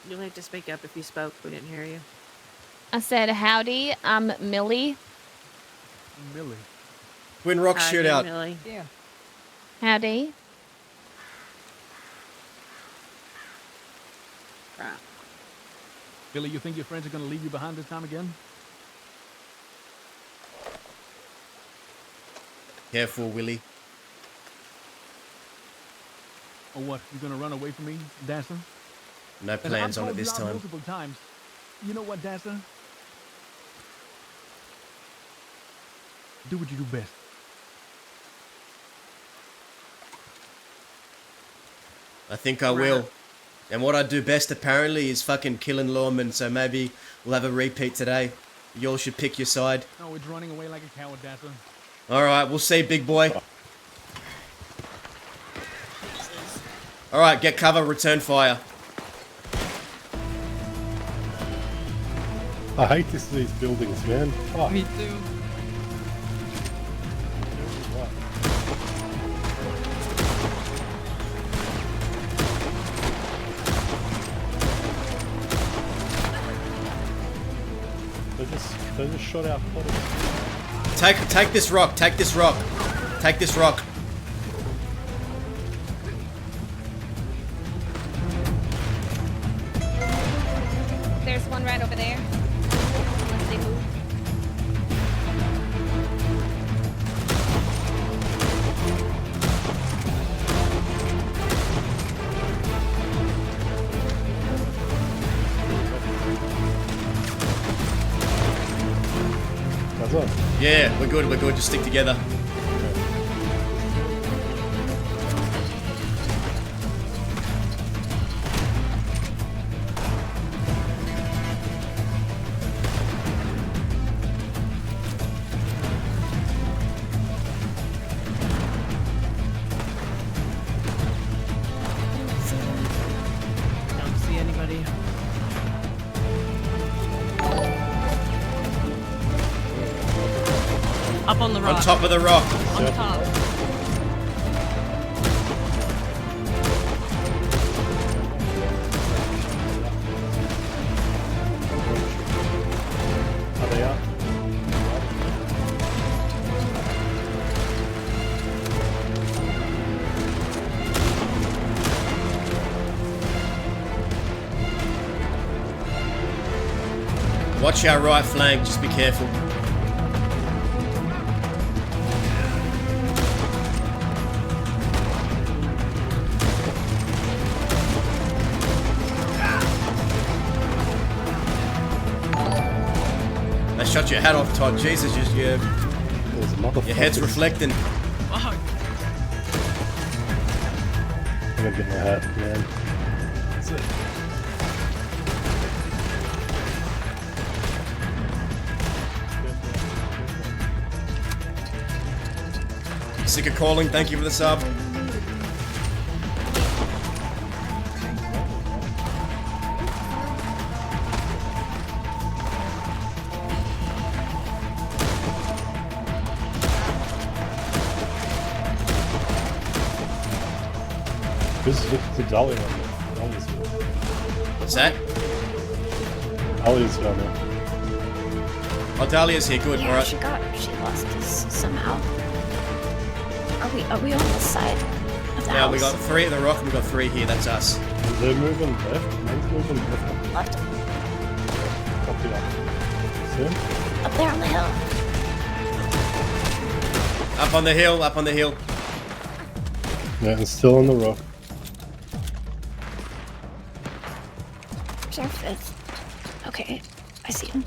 You'll have to speak up if you spoke. We didn't hear you. I said howdy, I'm Millie. Millie. Twin Rocks Howdy, shootout. Millie. Yeah. Howdy. Right. Billy, you think your friends are going to leave you behind this time again? Careful, Willie. Or what? You going to run away from me, Dazzler? No plans on it this time. Multiple times. You know what, Dazzler? Do what you do best. I think I will. And what I do best apparently is fucking killing lawmen, so maybe we'll have a repeat today. You all should pick your side. No, it's running away like a coward, Dapper. Alright, we'll see, big boy. Alright, get cover, return fire. I hate these buildings, man. Fuck. Me too. They just shot out. Take this rock, take this rock. Take this rock. There's one right over there. Unless they move. Yeah, we're good, just stick together. Don't see anybody. Up on the rock. On top of the rock. On top. Are they up? Watch our right flank, just be careful. They shot your hat off, Todd. Jesus, your head's reflecting. Fuck. I'm gonna get my hat, man. That's it. Sick of calling, thank you for the sub. This is the Dahlia one. What's that? Dahlia's down there. Oh, Dahlia's here, good, Yeah, alright. she lost us somehow. Are we on this side of the Now house? we got 3 at the rock and we got 3 here, that's us. They're moving left. One's moving left. Left. Up here. See? Up there on the hill. Up on the hill, up on the hill. Yeah, and still on the rock. Where's our 5th? Okay, I see him.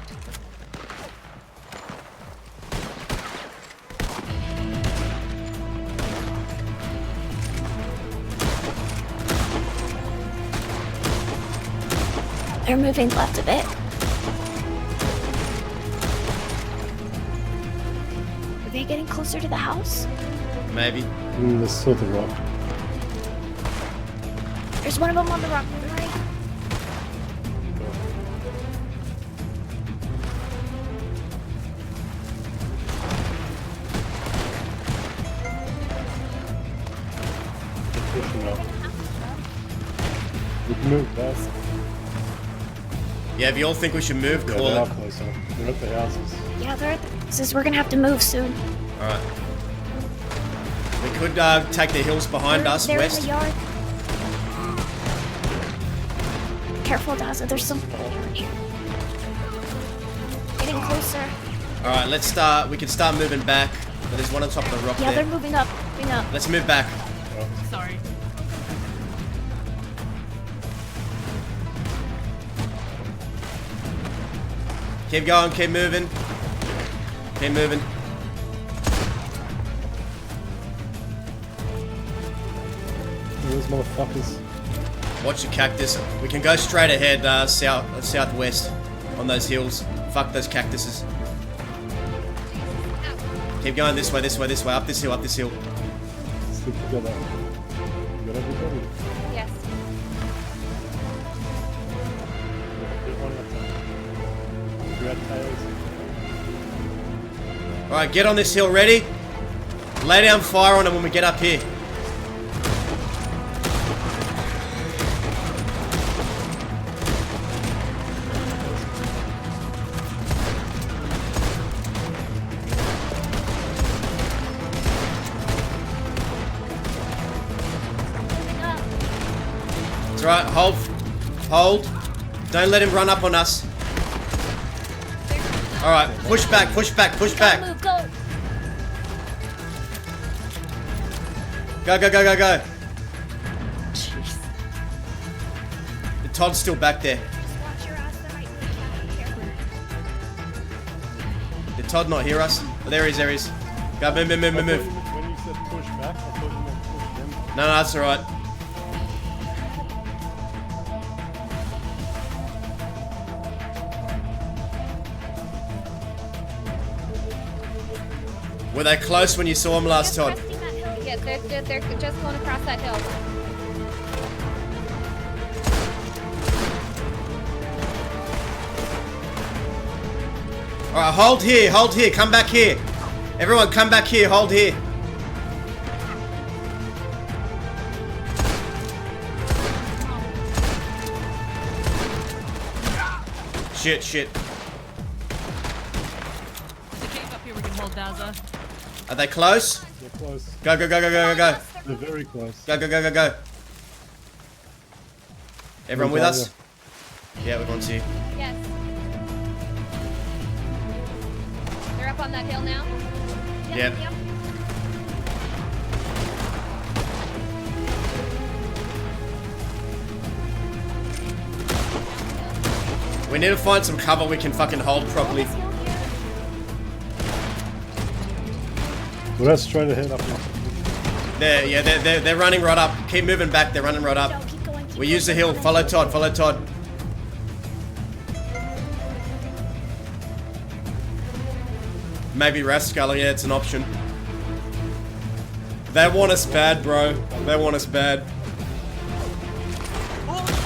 They're moving left a bit. Are they getting closer to the house? Maybe. There's still the rock. There's one of them on the rock to the right. They're pushing up. We can move fast. Yeah, if you all think we should move, Yeah, call they it. are closer. They're at the houses. Yeah, they're at the houses. We're gonna have to move soon. Alright. We could take the hills behind us, They're west. in the yard. Careful, Daza. There's some here. Getting closer. Alright, let's start. We can start moving back. But there's one on top of the rock Yeah, there. they're moving up. Moving up. Let's move back. Sorry. Keep going, keep moving. Keep moving. Those motherfuckers. Watch the cactus. We can go straight ahead, southwest on those hills. Fuck those cactuses. Keep going this way, this way, this way. Up this hill, up this hill. Stick together. You got everybody? Yes. Alright, get on this hill. Ready? Lay down fire on them when we get up here. It's alright, hold. Hold. Don't let him run up on us. Alright, push back, push back, push back. Move, go. Go, go, go, go, go. Jeez. The Todd's still back there. Watch your ass. There might be a cat. Careful. Did Todd not hear us? Oh, there he is, there he is. Go, move, move, move, move, move. When you said push back, I thought you meant push them. No, no, that's alright. Were they close when you saw them last, Todd? Yeah, they're just going across that hill. Alright, hold here, come back here. Everyone come back here, hold here. Shit, shit. There's a cave up here we can hold, Daza. Are they close? They're close. Go, go, go, go, go, go, go. They're very close. Go, go, go, go, go. Everyone with us? Yeah, everyone's here. Yes. They're up on that hill now? Yep. We need to find some cover we can fucking hold properly. Well, that's straight ahead up here. They're running right up. Keep moving back, they're running right up. We use the hill. Follow Todd, follow Todd. Maybe Rascal, yeah, it's an option. They want us bad, bro. They want us bad. Ouch.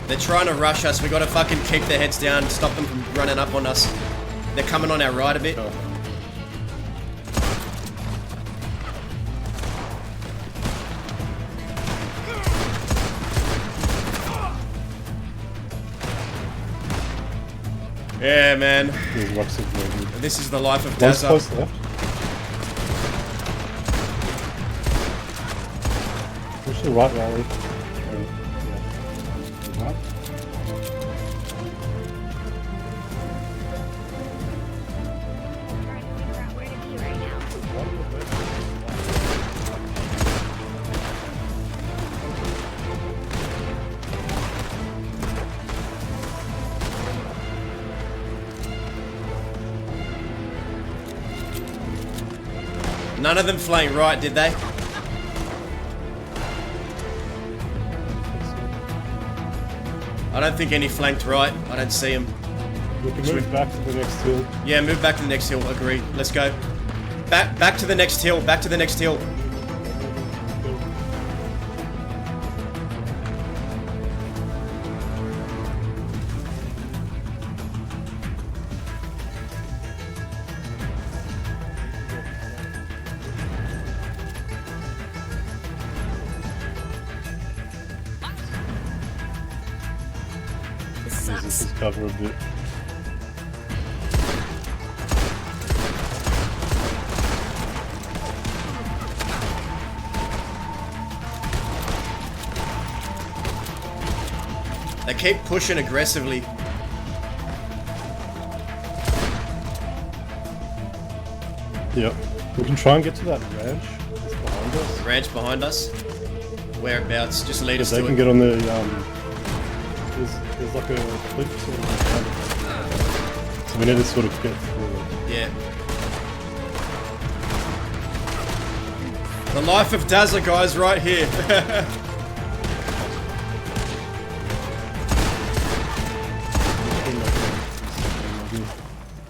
They're trying to rush us. We gotta fucking keep their heads down, stop them from running up on us. They're coming on our right a bit. Yeah, man. This is the life of One's Dazza. close left. Push the right, Rally. Right. None of them flanked right, did they? I don't think any flanked right. I don't see them. We can move back to the next hill. Yeah, move back to the next hill. Agreed. Let's go. Back to the next hill. Back to the next hill. This is cover a bit. They keep pushing aggressively. Yep. We can try and get to that ranch that's behind us. Ranch behind us. Whereabouts? Just lead us They to can it. get on the there's like a cliff sort of behind us. So we need to sort of get through it. Yeah. The life of Dazzler, guys, right here.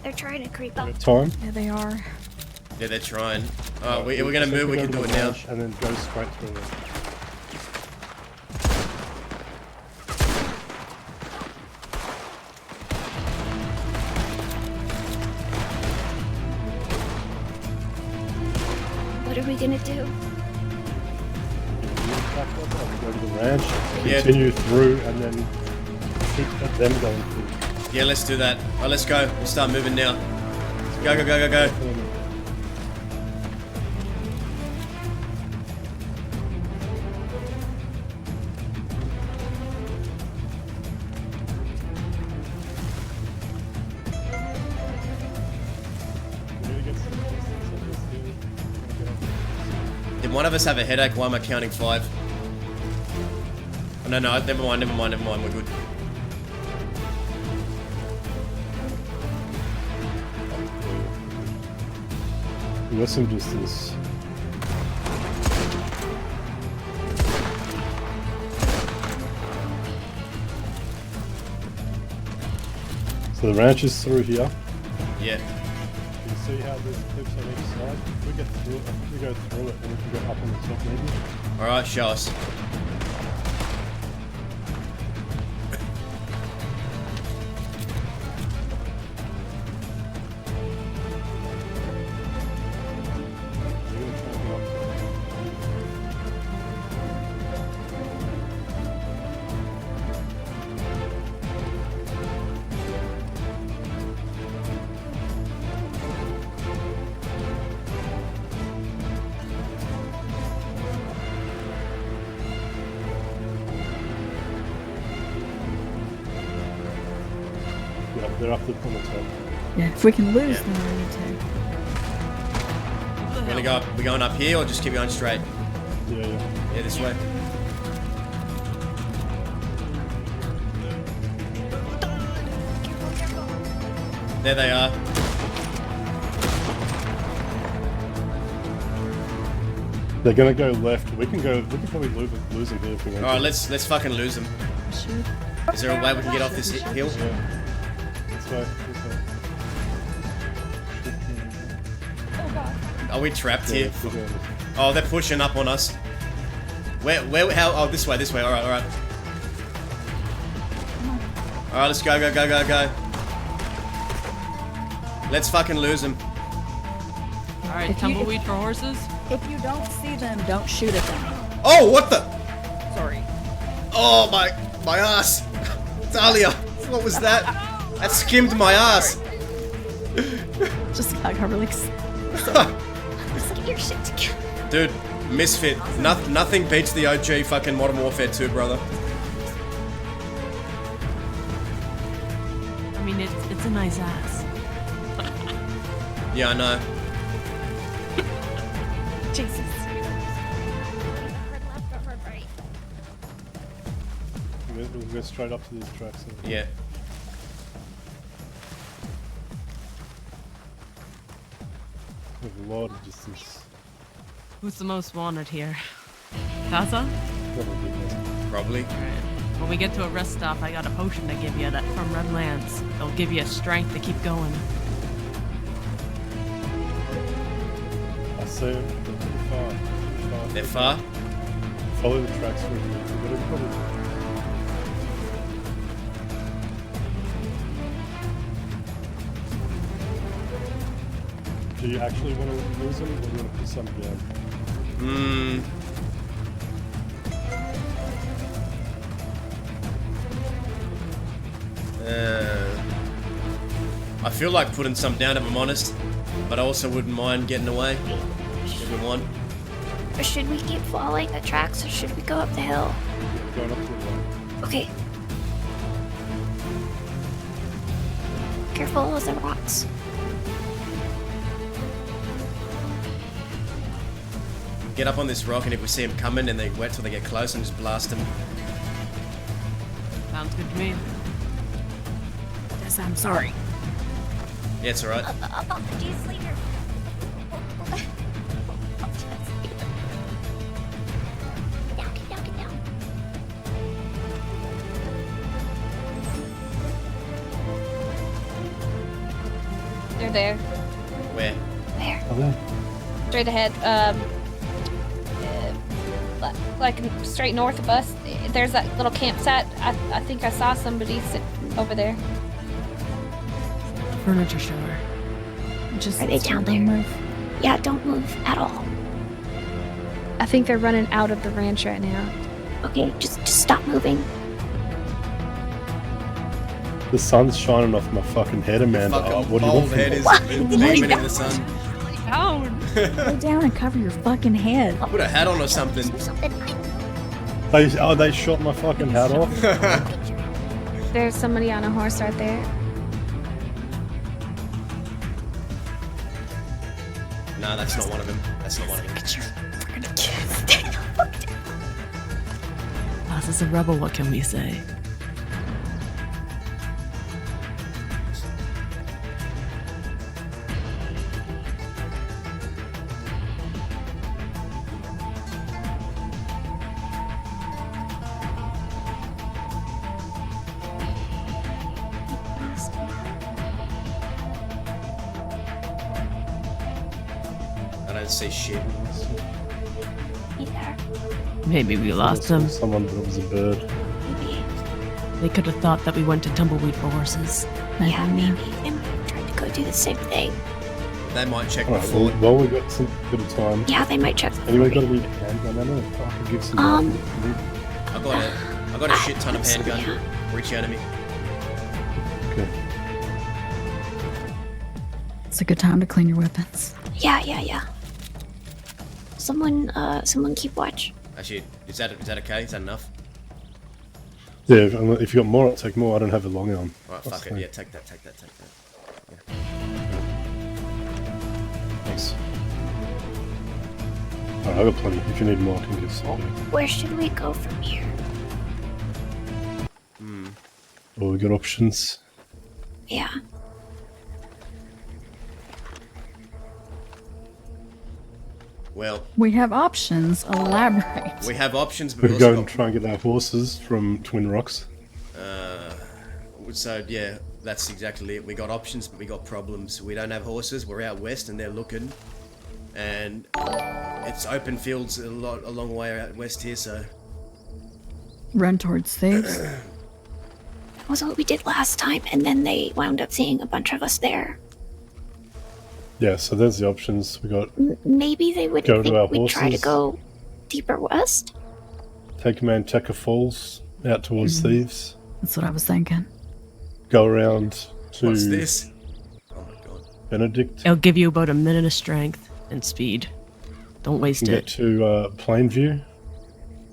They're trying to creep up. Time? Yeah, they are. Yeah, they're trying. Oh, we're gonna move. We can do it now. And then go straight through it. What are we gonna do? Go to the ranch, Yeah. continue through, and then keep them going through. Yeah, let's do that. Oh, let's go. We'll start moving now. Go, go, go, go, go. Did one of us have a headache? Why am I counting 5? Oh, no, no, never mind, never mind, never mind. We're good. We got some distance. So the ranch is through here. Yeah. You can see how there's cliffs on each side. If we get through it, if we go through it, then we can go up on the top maybe. Alright, show us. Yeah, they're up on the top. Yeah, if we can lose them, we need to. We're gonna go up. We're going up here or just keep going straight? Yeah, yeah. Yeah, this way. There they are. They're gonna go left. We can probably lose them here if we want. Alright, let's fucking lose them. Is there a way we can get off this hill? This way, this way. Are we trapped Yeah, here? we're going this way. Oh, they're pushing up on us. Where, how? Oh, this way, alright, alright. Alright, let's go, go, go, go, go. Let's fucking lose them. Alright, tumbleweed for horses? If you don't see them, don't shoot at them. Oh, what the? Sorry. Oh, my ass. Dahlia, what was that? That skimmed my ass. Just got really excited. Let's get your shit together. Dude, misfit. Nothing beats the OG fucking Modern Warfare 2, brother. I mean, it's a nice ass. Yeah, I know. Jesus. We'll go straight up to these tracks. Yeah. We have a lot of distance. Who's the most wanted here? Taza? Probably. Alright. When we get to a rest stop, I got a potion to give you that from Redlands. It'll give you strength to keep going. I see them. They're pretty far. They're far? Follow the tracks with you. We've got everybody. Do you actually want to lose them, or do you want to put some down? I feel like putting some down if I'm honest, but I also wouldn't mind getting away if we want. Or should we keep following the tracks, or should we go up the hill? Going up to the right. Okay. Careful with the rocks. Get up on this rock, and if we see them coming and they wait till they get close and just blast them. Sounds good to me. Yes, I'm sorry. Yeah, it's alright. Apologies, leader. there. Where? Straight ahead. Like straight north of us. There's that little campsite. I think I saw somebody sitting over there. Furniture store. Just Are they down there? Move. Yeah, don't move at all. I think they're running out of the ranch right now. Okay, just stop moving. The sun's shining off my fucking head, Amanda. Fucking What do you want bald from head me? is beaming in the sun. Go down and cover your fucking head. Put a hat on or something. They shot my fucking hat off. There's somebody on a horse right there. No, that's not one of them. That's not one of them. Boss is a rebel, what can we say? I don't see shit. Either. Maybe we lost them. Someone thought it was a bird. They could have thought that we went to Tumbleweed for horses. Yeah, maybe. They might have tried to go do the same thing. They might check the Alright, fort. well, we got some bit of time. Yeah, they might check the Anyway, fort. got any handgun ammo? I could give some. I got a shit ton of handgun. Reach out to me. Okay. It's a good time to clean your weapons. Yeah. Someone keep watch. Actually, is that okay? Is that enough? Yeah, if you got more, I'll take more. I don't have a long arm. Right, That's fuck it. fine. Yeah, take that. Yeah. Thanks. Alright, I got plenty. If you need more, I can give some. Where should we go from here? Well, we got options. Yeah. Well, We have options. Elaborate. we have options, but We we could go also and try and get our horses from Twin Rocks. so yeah, that's exactly it. We got options, but we got problems. We don't have horses. We're out west, and they're looking, and it's open fields a long way out west here. So Run towards thieves. That was what we did last time, and then they wound up seeing a bunch of us there. Yeah, so there's the options. We got Maybe they would Go to our think we'd try to horses. go deeper west. take Manteca Falls out towards Thieves. That's what I was thinking. Go around to what's this? Benedict. It'll give you about a minute of strength and speed. Don't waste Get it. to Plainview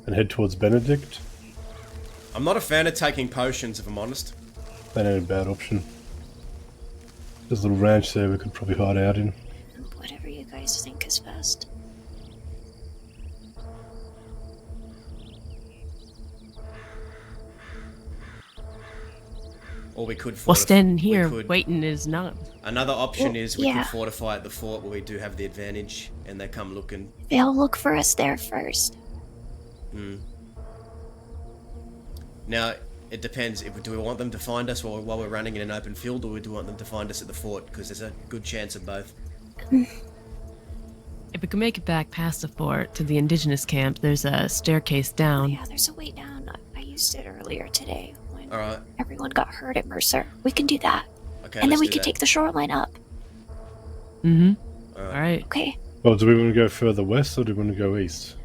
and head towards Benedict. I'm not a fan of taking potions, if I'm honest. That ain't a bad option. There's a little ranch there we could probably hide out in. Whatever you guys think is best. Or we could. Well, standing we here could- waiting is not. Another option Well, is we yeah. could fortify at the fort where we do have the advantage, and they come looking. They'll look for us there first. Hmm. Now, it depends. Do we want them to find us while we're running in an open field, or do we want them to find us at the fort? Because there's a good chance of both. If we can make it back past the fort to the indigenous camp, there's a staircase down. Yeah, there's a way down. I used it earlier today when Alright. everyone got hurt at Mercer. We can do that. Okay, and then let's we do could that. take the shoreline up. Mm-hmm. Alright. All right. Okay. Well, do we want to go further west or do we want to go east?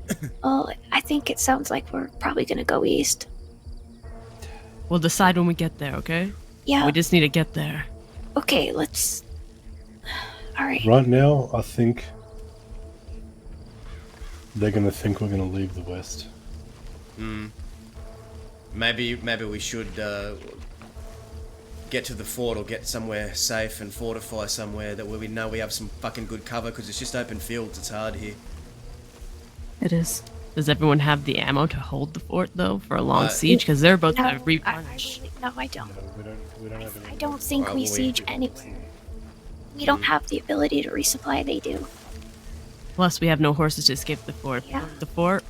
Well, I think it sounds like we're probably gonna go east. We'll decide when we get there, okay? Yeah. We just need to get there. Okay, let's. Alright. Right now, I think they're going to think we're going to leave the west. Hmm. Maybe we should get to the fort or get somewhere safe and fortify somewhere that where we know we have some fucking good cover, because it's just open fields. It's hard here. It is. Does everyone have the ammo to hold the fort, though, for a long Uh, siege? Because they're about No, to replenish. No, I don't. We don't have any. I don't think Alright, we well, siege anywhere. We don't have the ability to resupply. They do. Plus, we have no horses to escape the fort. Yeah. The fort,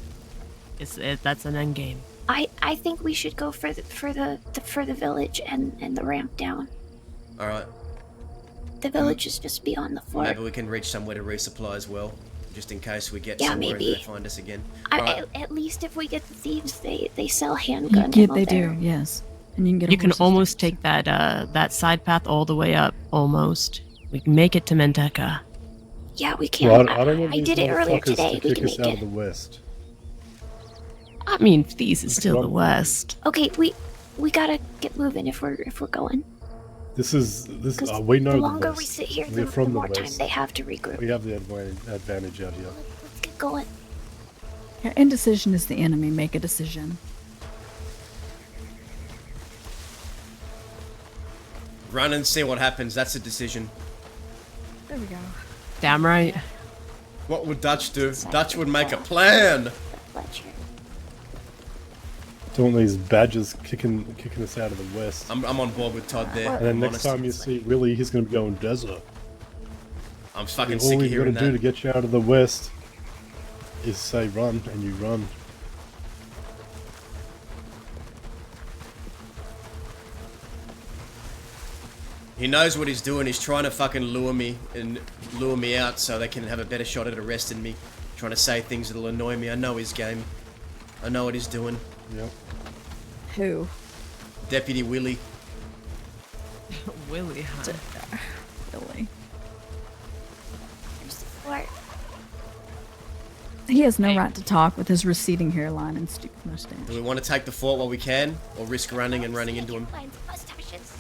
that's an end game. I think we should go for the village and the ramp down. All right. The village is just beyond the fort. Maybe we can reach somewhere to resupply as well, just in case we get Yeah, somewhere maybe. and they find us again. At least if we get the thieves, they sell handgun Yeah, ammo they there. do. Yes, and you can get. You can almost take that that side path all the way up. Almost. We can make it to Mendeca. Yeah, we can. Well, I don't want I these did it earlier motherfuckers today. to We kick can us make out it. of the west. I mean, Thieves is still the west. Okay, we gotta get moving if we're going. This we know the the longer west. we sit here, We're the from the more time west. they have to regroup. We have the advantage out here. Let's get going. Yeah, indecision is the enemy. Make a decision. Run and see what happens. That's a decision. There we go. Damn right. What would Dutch do? Dutch would make a plan. Don't want these badgers kicking us out of the west. I'm on board with Todd there. And then I'm next honest. time you see Willie, he's going to be going desert. I'm fucking All sick of you hearing got to do to that. get you out of the west is say run, and you run. He knows what he's doing. He's trying to fucking lure me out so they can have a better shot at arresting me. Trying to say things that'll annoy me. I know his game. I know what he's doing. Yep. Who? Deputy Willie. Willie, huh? Really? There's the fort. He has no right to talk with his receding hairline and stupid mustache. Do we want to take the fort while we can, or risk running and running into him? Mustaches.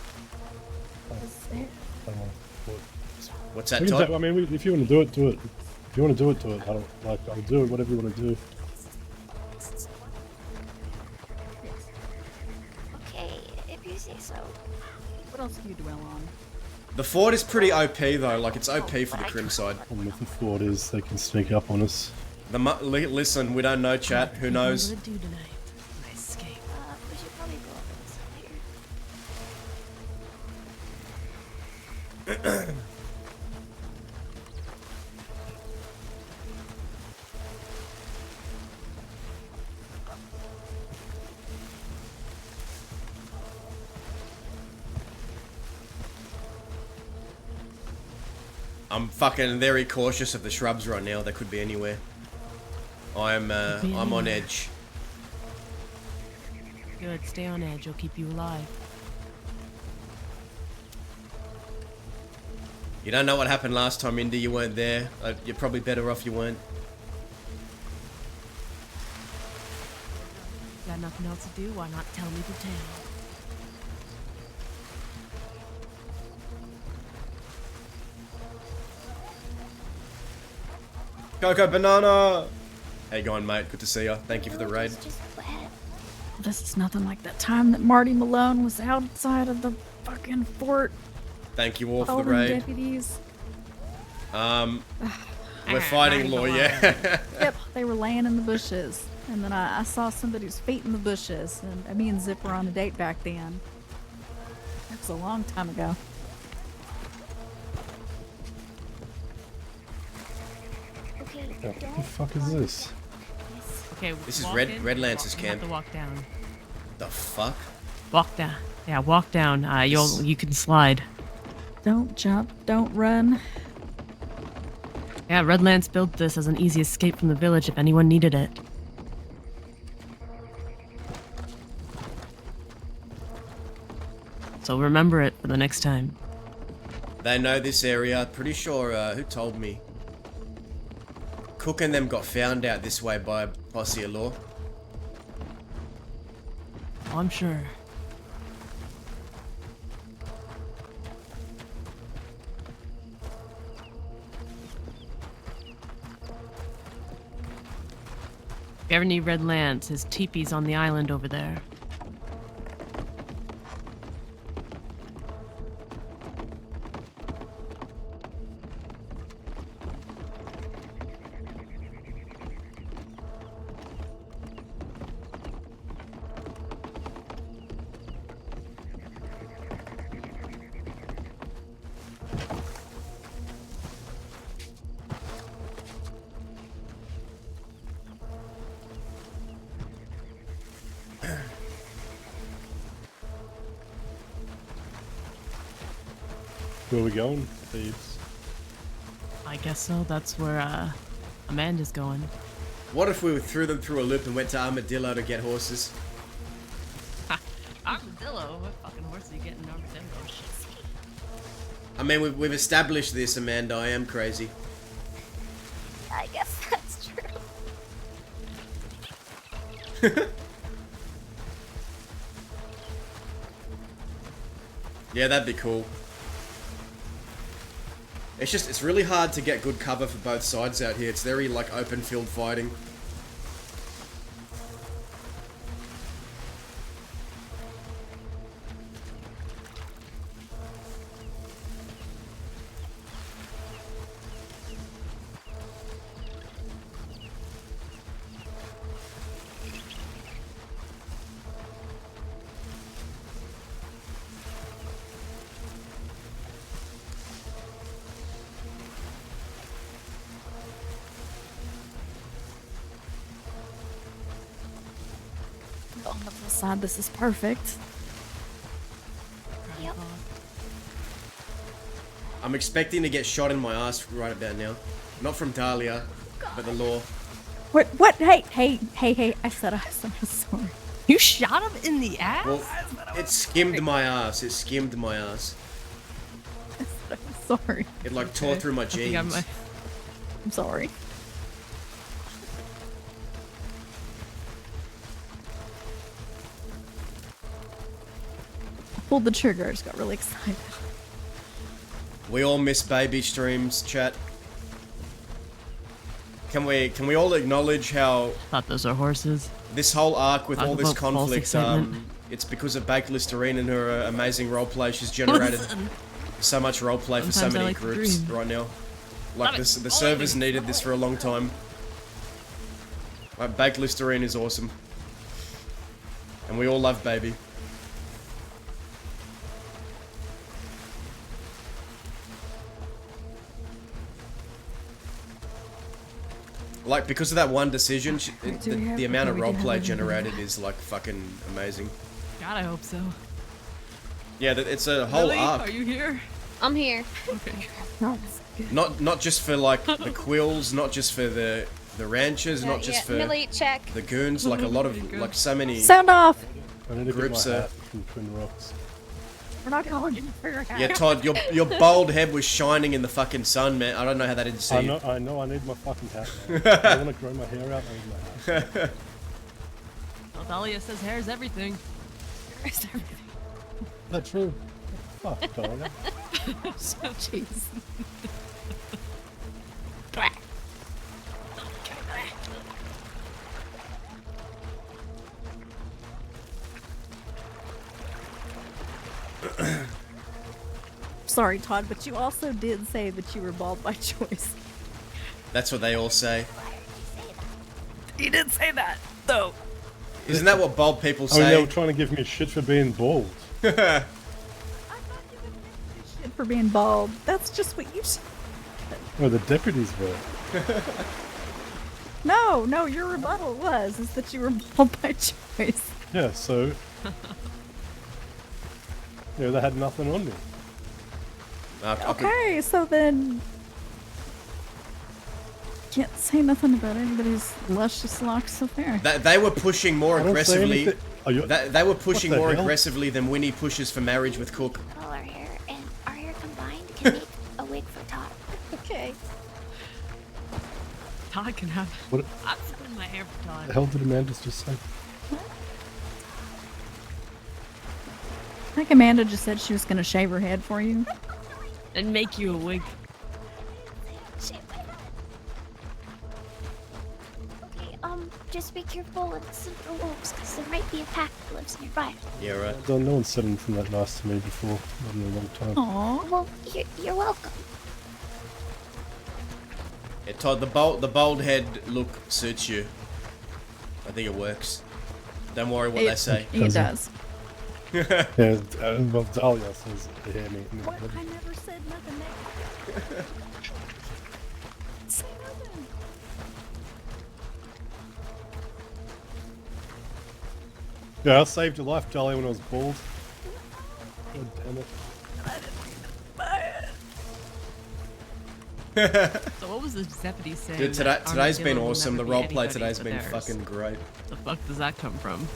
What's that, We can Todd? take- I mean, if you want to do it, do it. If you want to do it, do it. I don't like. I'll do it. Whatever you want to do. Okay, if you say so. What else do you dwell on? The fort is pretty OP though. Like it's OP for the Crim side. And with the fort is they can sneak up on us. Listen, we don't know, chat. Who knows? What do tonight? My escape. We should probably go over this later. I'm fucking very cautious of the shrubs right now. They could be anywhere. I'm on edge. Good, stay on edge. I'll keep you alive. You don't know what happened last time, Indy. You weren't there. You're probably better off you weren't. Got nothing else to do? Why not tell me the tale? Coco Banana! How you going, mate? Good to see you. Thank you for the raid. This is nothing like that time that Marty Malone was outside of the fucking fort. Thank you all for the Holding raid. deputies. We're fighting law, yeah. Yep, they were laying in the bushes. And then I saw somebody's feet in the bushes. And me and Zip were on a date back then. That was a long time ago. What the fuck is this? Okay, This is walk Red in, Lance's you have camp. to walk down. The fuck? Walk down. Yeah, walk down. You can slide. Don't jump, don't run. Yeah, Red Lance built this as an easy escape from the village if anyone needed it. So remember it for the next time. They know this area. Pretty sure, who told me? Cook and them got found out this way by Posse of Law. Oh, I'm sure. If you ever need Red Lance, his teepee's on the island over there. Where are we going, thieves? I guess so. That's where Amanda's going. What if we threw them through a loop and went to Armadillo to get horses? Armadillo? What fucking horse are you getting Armadillo? I mean, we've established this, Amanda. I am crazy. I guess that's true. Yeah, that'd be cool. It's really hard to get good cover for both sides out here. It's very, like, open field fighting. On the side, this is perfect. Yep. I'm expecting to get shot in my ass right about now. Not from Dahlia, but the law. What? Hey! I said I was sorry. You shot him in the ass? Well, it skimmed my ass. It skimmed my ass. I'm sorry. It like tore through my jeans. I'm sorry. I pulled the trigger. I just got really excited. We all miss baby streams, chat. Can we all acknowledge how Thought those are horses. this whole arc with Talk all this about false conflict, excitement. it's because of Baked Listerine and her amazing roleplay. She's generated so much roleplay for so Sometimes I many like to groups dream. right now. Love Like it. the servers needed this for a long time. Like, Baked Listerine is awesome. And we all love Baby. Like, because of that one decision, the amount of roleplay generated is, like, fucking amazing. God, I hope so. Yeah, it's a whole Lily, arc. are you here? I'm here. Okay. Not just for, like, the quills, not just for the ranchers, not just for Millie, check. the goons, like, a lot of, like, so many Sound off. I need to groups get my are... hat from Twin Rocks. We're not calling you for your hat. Yeah, Todd, your bald head was shining in the fucking sun, man. I don't know how that didn't see you. I know, I need my fucking hat, man. I want to grow my hair out, I need my hat. Well, Dahlia says hair is everything. Hair is everything. That's true. Fuck, Dahlia. So jeez. Sorry, Todd, but you also did say that you were bald by choice. That's what they all say. You did say that, though. Isn't that what bald people Oh, yeah, say? they were trying to give me shit for being bald. Shit for being bald. That's just what you said. Well, the deputies were. No, your rebuttal is that you were bald by choice. Yeah, so... yeah, they had nothing on me. Okay, so then... Can't say nothing about anybody's luscious locks of hair. They were pushing more I don't say aggressively. anything- They were pushing What the more hell? aggressively than Winnie pushes for marriage with Cook. All our hair and our hair combined can make a wig for Todd. Okay. Todd can have. What- I'm sending my hair for Todd. The hell did Amanda just say? I think Amanda just said she was going to shave her head for you. And make you a wig. Okay, just be careful with some wolves, because there might be a pack that lives nearby. Yeah, right. No one said anything that nice to me before. Not in a long time. Aww. Well, you're welcome. Yeah, Todd, the bald head look suits you. I think it works. Don't worry what they say. It does. Yeah, well, Dahlia says to hear me. What? I never said nothing negative. Say nothing. Yeah, I saved your life, Dahlia, when I was bald. God damn it. I didn't mean to buy it. So what was the deputy saying? Dude, that today's been Armadillo will awesome. The never be roleplay anybody's today's but been theirs? fucking great. The fuck does that come from?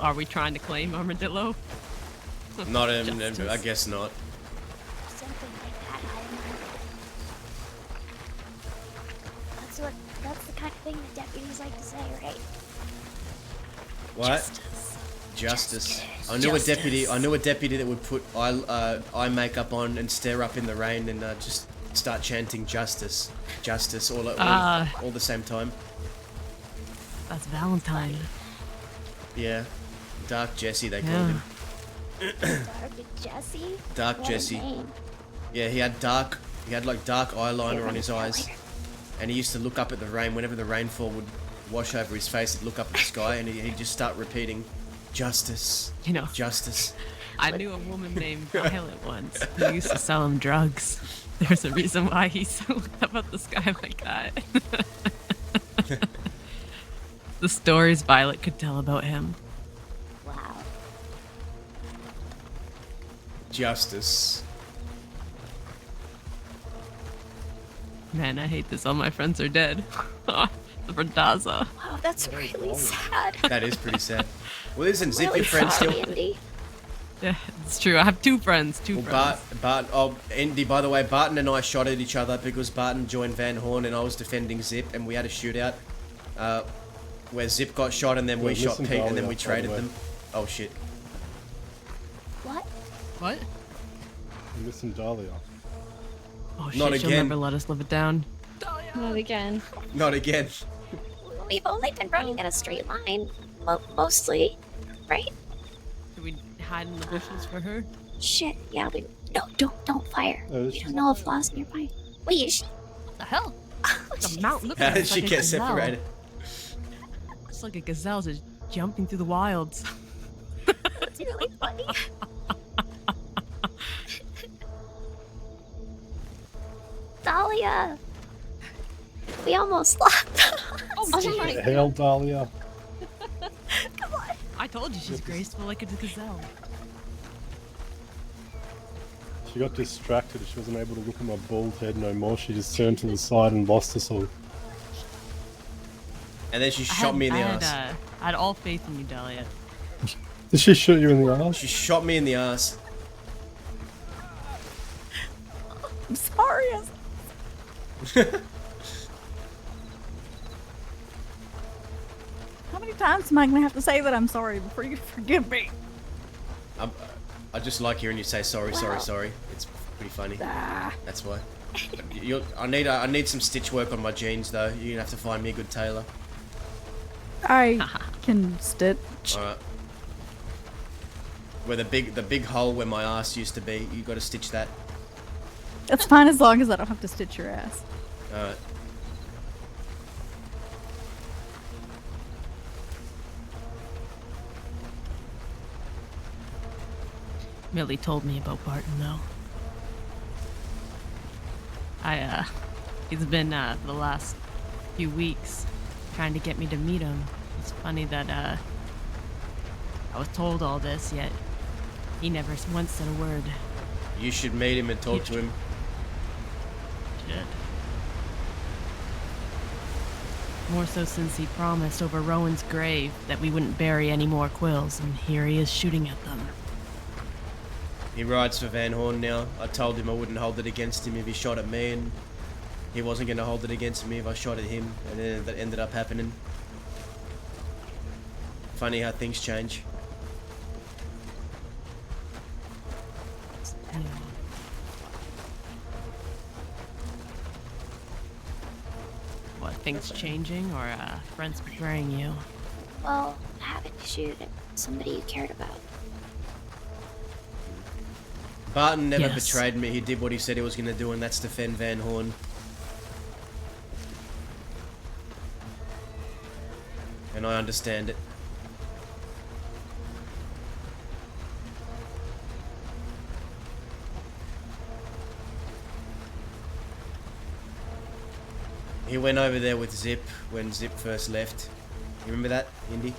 Are we trying to claim Armadillo? Not in, I guess not. Something like that, that's the kind of thing the deputies like to say, right? What? Justice. I knew a deputy that would put eye makeup on and stare up in the rain and just start chanting justice, justice all the same time. That's Valentine. Yeah, Dark Jesse they called him. Dark Jesse? Dark What a Jesse. name. Yeah, he had like dark eyeliner on his eyes, and he used to look up at the rain whenever the rainfall would wash over his face. He'd look up at the sky and he'd just start repeating, "Justice, you know, justice." I knew a woman named Violet once who used to sell him drugs. There's a reason why he looked up at the sky like that. The stories Violet could tell about him. Wow. Justice. Man, I hate this. All my friends are dead. The Verdaza. Wow, that's really sad. That is pretty sad. Well, isn't Zip Really your friend sad, still? Andy. Yeah, it's true. I have two friends. Andy, by the way, Barton and I shot at each other because Barton joined Van Horn and I was defending Zip, and we had a shootout where Zip got shot and then we shot Pete and then we traded them. Oh shit. What? What? You missing Dahlia. Oh shit, Not she'll again. never let us live it down. Not again. Not again. We've only been running in a straight line, mostly, right? Should we hide in the bushes for her? Shit, yeah, don't fire. Oh, We don't know if Law's nearby. Wait, What the hell? Like a mountain. Look How at her, did it's she like a get gazelle. separated? It's like a gazelle just jumping through the wilds. it's really funny. Dahlia! We almost lost. Oh, What the hell, Dahlia? Come on. I told you she's graceful like a gazelle. She got distracted. She wasn't able to look at my bald head no more. She just turned to the side and lost us all. And then she shot me in the ass. I had all faith in you, Dahlia. Did she shoot you in the ass? She shot me in the ass. I'm sorry. How many times am I gonna have to say that I'm sorry before you forgive me? I just like hearing you say sorry. It's pretty funny. That's why. I need some stitch work on my jeans though. You're gonna have to find me a good tailor. I can stitch. Alright. Where the big hole where my ass used to be, you gotta stitch that. That's fine as long as I don't have to stitch your ass. Alright. Millie told me about Barton though. He's been the last few weeks trying to get me to meet him. It's funny that I was told all this, yet he never once said a word. You should meet him and talk to him. Should. More so since he promised over Rowan's grave that we wouldn't bury any more quills, and here he is shooting at them. He rides for Van Horn now. I told him I wouldn't hold it against him if he shot at me, and he wasn't going to hold it against me if I shot at him, and then that ended up happening. Funny how things change. What, things changing or friends betraying you? Well, having to shoot at somebody you cared about. Barton never Yes. betrayed me. He did what he said he was going to do, and that's defend Van Horn. And I understand it. He went over there with Zip when Zip first left. You remember that, Indy?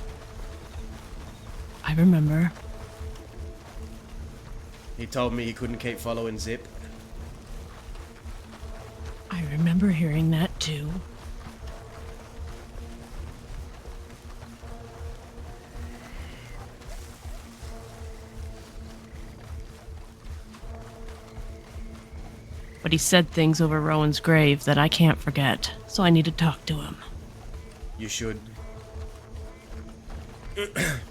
I remember. He told me he couldn't keep following Zip. remember hearing that too. But he said things over Rowan's grave that I can't forget, so I need to talk to him. You should. Because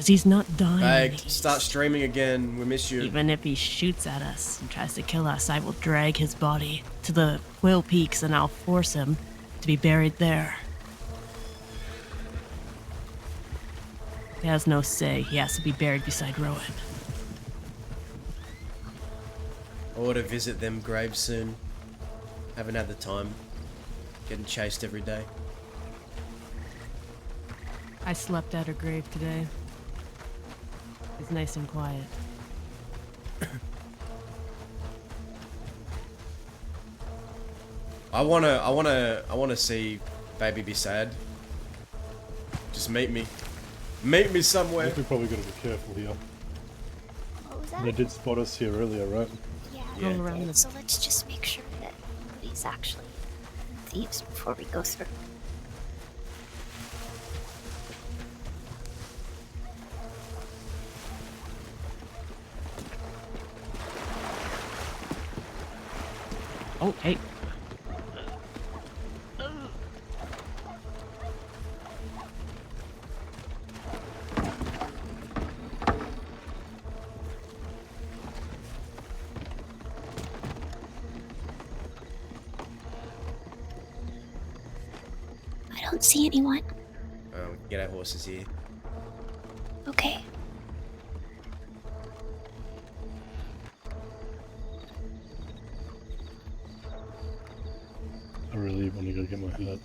he's not dying. Hey, start streaming again. We miss you. Even if he shoots at us and tries to kill us, I will drag his body to the Quill Peaks and I'll force him to be buried there. He has no say. He has to be buried beside Rowan. I ought to visit them graves soon. Haven't had the time. Getting chased every day. I slept at her grave today. It's nice and quiet. I wanna see baby be sad. Just meet me. Meet me somewhere. I think we probably gotta be careful here. What was that? They did spot us here earlier, right? Yeah, they did. So let's just make sure that nobody's actually thieves before we go through. Oh, hey. I don't see anyone. Get our horses here. Okay. I really want to go get my hat.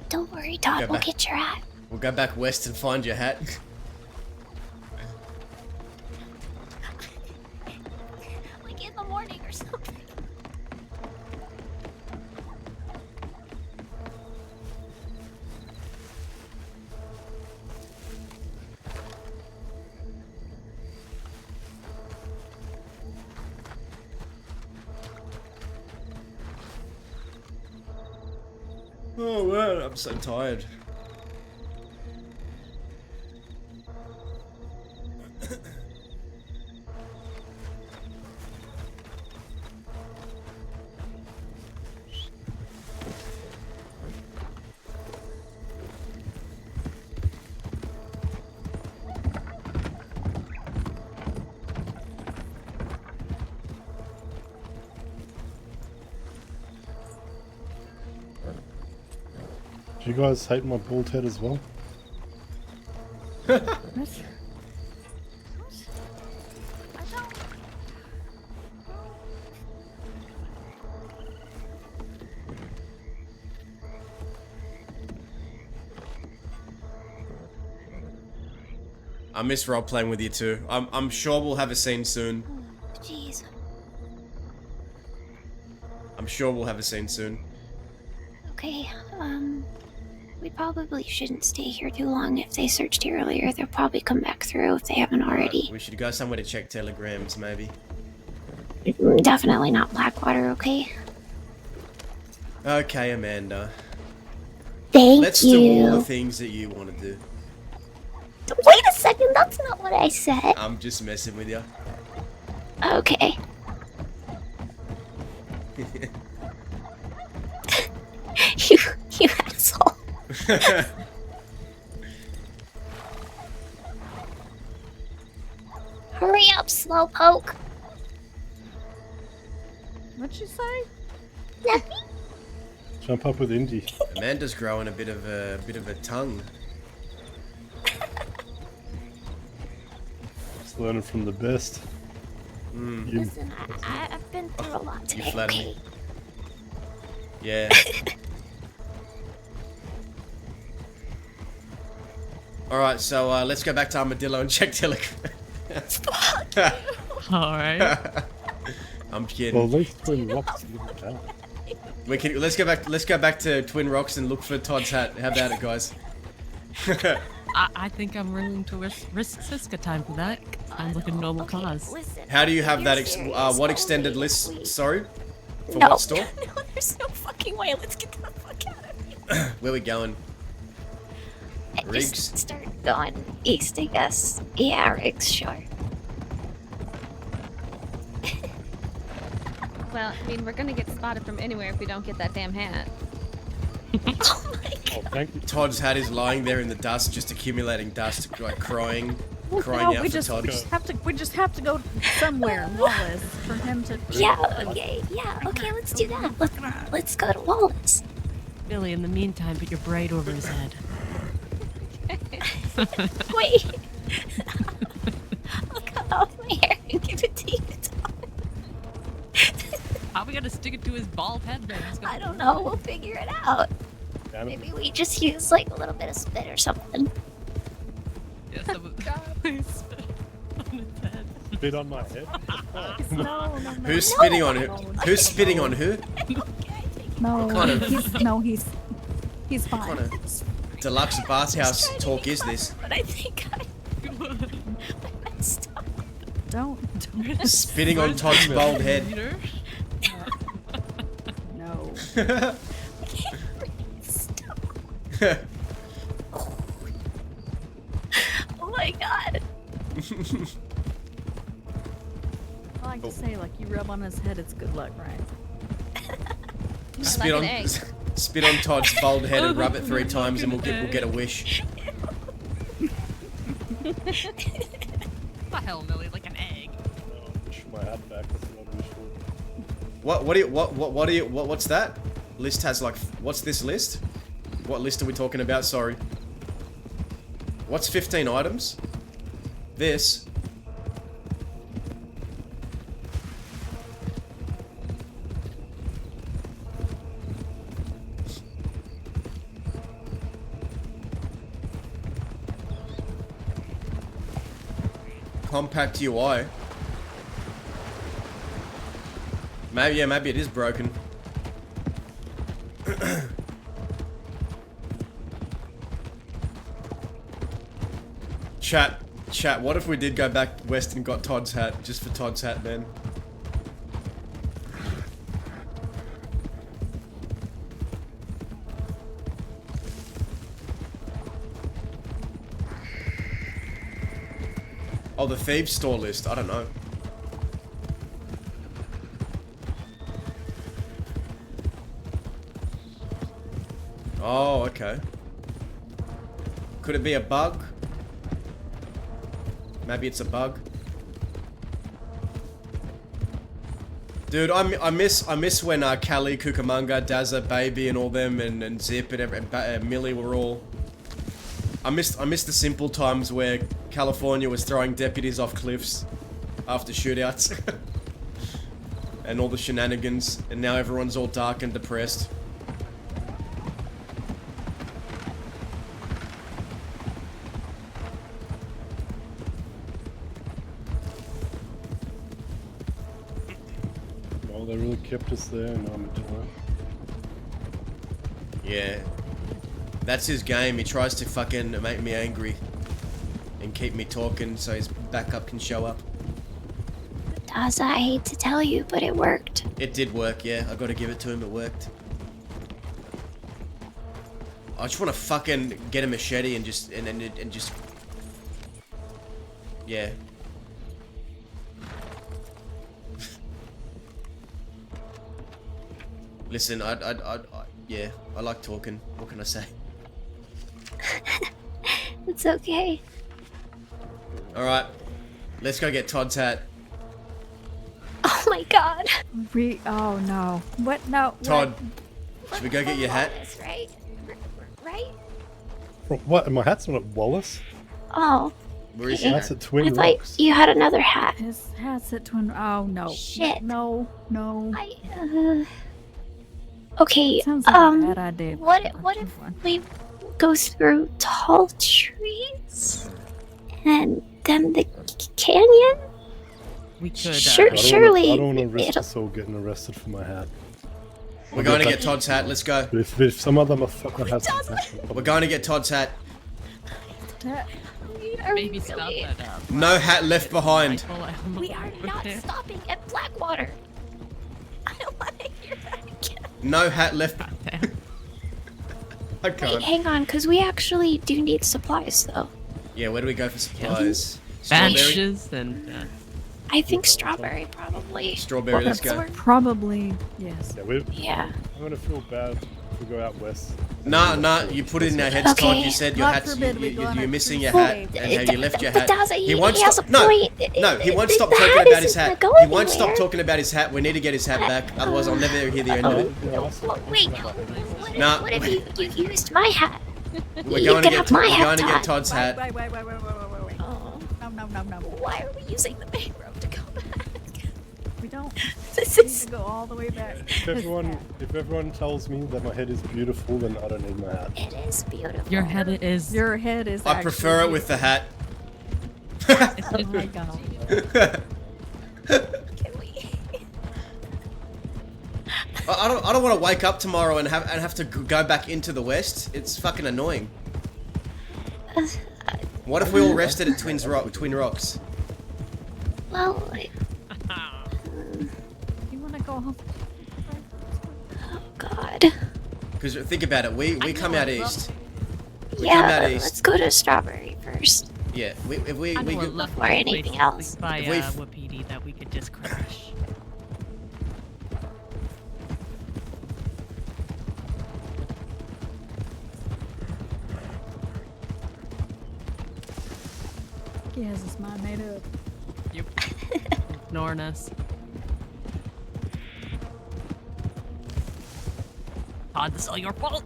Don't worry, Todd. Go We'll back. get your hat. We'll go back west and find your hat. Like in the morning or something. Oh man, I'm so tired. Do you guys hate my bald head as well? I miss role playing with you too. I'm sure we'll have a scene soon. Jeez. I'm sure we'll have a scene soon. Okay, we probably shouldn't stay here too long. If they searched here earlier, they'll probably come back through if they haven't already. We should go somewhere to check telegrams, maybe. Definitely not Blackwater, okay? Okay, Amanda. Thank Let's you. do all the things that you want to do. Wait a second, that's not what I said. I'm just messing with you. Okay. you asshole. Hurry up, slowpoke. What'd you say? Nothing. Jump up with Indy. Amanda's growing a bit of a tongue. Just learning from the best. Mm. You. Listen, I've been through a lot You today, flatter okay? me. Yeah. Alright, so let's go back to Armadillo and check telegram. Alright. I'm kidding. Well, at least Twin Rocks give it out. We can let's go back to Twin Rocks and look for Todd's hat. How about it, guys? I think I'm willing to risk Siska time for that. Sounds like a noble cause. Listen, How do you have you're that? serious, What extended list? Sorry, for no, what store? no, there's no fucking way. Let's get the fuck out of here. Where we going? Riggs. Just start going east, I guess. Yeah, Riggs, sure. Well, I mean, we're gonna get spotted from anywhere if we don't get that damn hat. Oh my god. Thank you. Todd's hat is lying there in the dust, just accumulating dust, like crying No, out we for just, Todd. we just have to go somewhere in Wallace for him to. Yeah, okay, let's do that. Let's go to Wallace. Billy, in the meantime, put your braid over his head. Wait. I'll cut off my hair and give it to you, Todd. How are we gonna stick it to his bald head then? I don't know, we'll figure it out. Maybe we just use like a little bit of spit or something. Yeah, please spit on his head. Spit on my head? No. Who's spitting on who? Who's spitting on who? No, Kind of- he's fine. What kind of deluxe bathhouse talk is this? But I think I messed up. Don't. Spitting on Todd's bald head. No. Oh my god. I like to say, like, you rub on his head, it's good luck, right? Spit Like on an egg. spit on Todd's bald head and rub it 3 times, and we'll get a wish. What the hell, Millie? Like an egg. Push my hat back. That's what I wish for. What's that? List has like, what's this list? What list are we talking about? Sorry. What's 15 items? This. Compact UI. Maybe it is broken. Chat, what if we did go back west and got Todd's hat, just for Todd's hat, man? Oh, the thieves store list, I don't know. Oh, okay. Could it be a bug? Maybe it's a bug. Dude, I miss when Callie, Cucamonga, Dazza, Baby, and all them, and Zip and Millie were all. I miss the simple times where California was throwing deputies off cliffs after shootouts, and all the shenanigans, and now everyone's all dark and depressed. Well, they really kept us there in Armadillo. Yeah. That's his game. He tries to fucking make me angry and keep me talking so his backup can show up. Daza, I hate to tell you, but it worked. It did work, yeah. I gotta give it to him, it worked. I just wanna fucking get a machete and just, and just... Yeah. Listen, yeah, I like talking. What can I say? It's okay. Alright, let's go get Todd's hat. Oh my god. Oh no. What? No. Todd, should we go get your hat? Wallace, right? Right? What? My hat's not at Wallace? Oh. Where is okay. That's at Twin I thought Rocks. you had another hat. His hat's at Twin. Oh no. Shit. No. Okay, Sounds like a bad idea. what if we go through tall trees and then the canyon? We could. Surely I don't want to risk it'll- us all getting arrested for my hat. We're going to get Todd's hat, let's go. But if some other motherfucker has We're going to get Todd's hat. that? Maybe stop that. No hat left behind. We are not stopping at Blackwater. I don't want to hear that again. No hat left. I Wait, can't. hang on, because we actually do need supplies, though. Yeah, where do we go for supplies? Benches and. I think strawberry, probably. Strawberry, let's go. Probably, yes. Yeah. I'm gonna feel bad if we go out west. Nah, you put it in our heads, Todd. You said your hat's, you're missing your hat, and how you left your hat. He won't stop. No, he won't stop talking about his hat. He won't stop talking about his hat. We need to get his hat back, otherwise I'll never hear the end of it. Wait, Nah. what if you used my hat? We're You going to can get have my hat, get Todd. Todd's hat. Wait. Oh. No. Why are we using the main road to go back? We don't. This We is. need to go all the way back. If everyone tells me that my head is beautiful, then I don't need my hat. It is beautiful. Your head is. Your head is. I prefer it with the hat. Oh my god. I don't want to wake up tomorrow and have to go back into the west. It's fucking annoying. What if we all rested at Twin Rocks? Well, You want to go home? oh god. Because think about it, we come out east. We Yeah, come out but east. let's go to Strawberry first. Yeah, if we I know a go, lovely Or anything place else. by If we- Wapiti that we could just crash. He has his mind made up. Yep. Ignoring us. Todd, this is all your fault.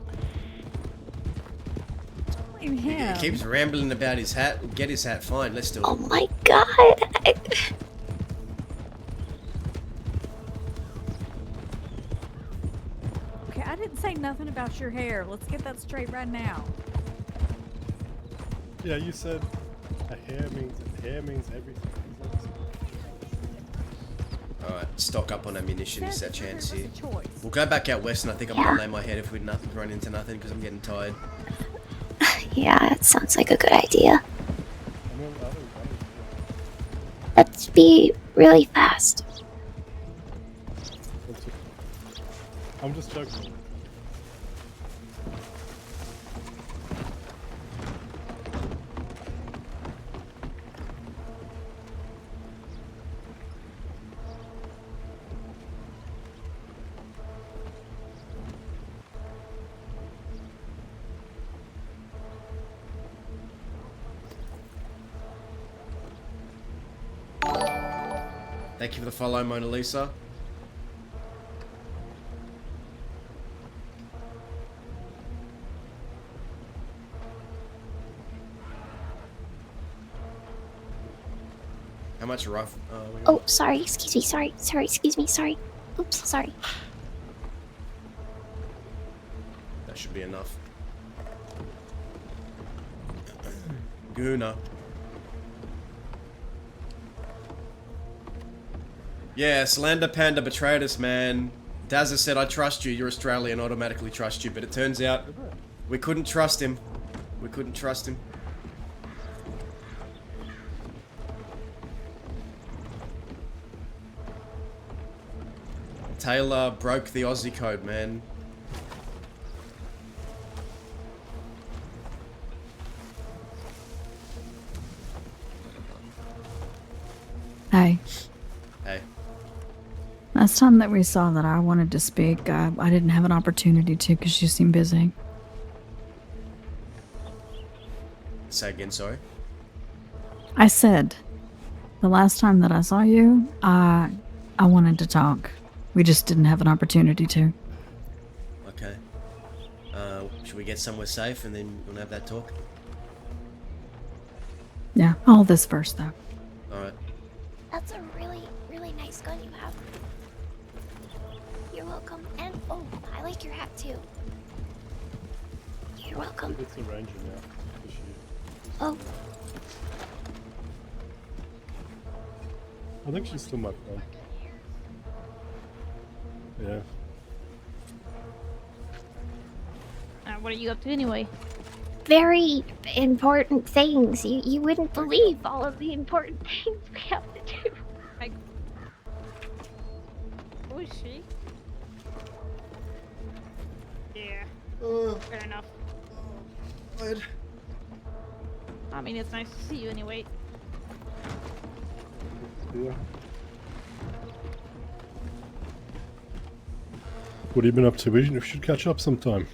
Blame him. he keeps rambling about his hat. Get his hat, fine. Let's do it. Oh my god. Okay, I didn't say nothing about your hair. Let's get that straight right now. Yeah, you said hair means everything. Alright, stock up on ammunition. It's our Said chance there here. was a choice. We'll go back out west, and I think I'm gonna lay my head if we run into nothing because I'm getting tired. Yeah, it sounds like a good idea. Let's be really fast. I'm just joking. Thank you for the follow, Mona Lisa. How much rough? Oh, sorry, excuse me, sorry, excuse me, sorry. Oops, sorry. That should be enough. Guna. Yeah, Slender Panda betrayed us, man. Dazza said, I trust you, you're Australian, I automatically trust you. But it turns out we couldn't trust him. We couldn't trust him. Taylor broke the Aussie code, man. Hey. Hey. Last time that we saw that I wanted to speak, I didn't have an opportunity to because you seemed busy. Say again, sorry. I said, the last time that I saw you, I wanted to talk. We just didn't have an opportunity to. Okay. Should we get somewhere safe and then we'll have that talk? Yeah, all this first though. Alright. That's a really, really nice gun you have. You're welcome. And, oh, I like your hat too. You're welcome. It's a ranger now. Oh, I think she's still my friend. Yeah. What are you up to anyway? very important things. You wouldn't believe all of the important things we have to do. Who is she? Yeah. Fair enough. I mean, it's nice to see you anyway. Yeah. What have you been up to? We should catch up sometime.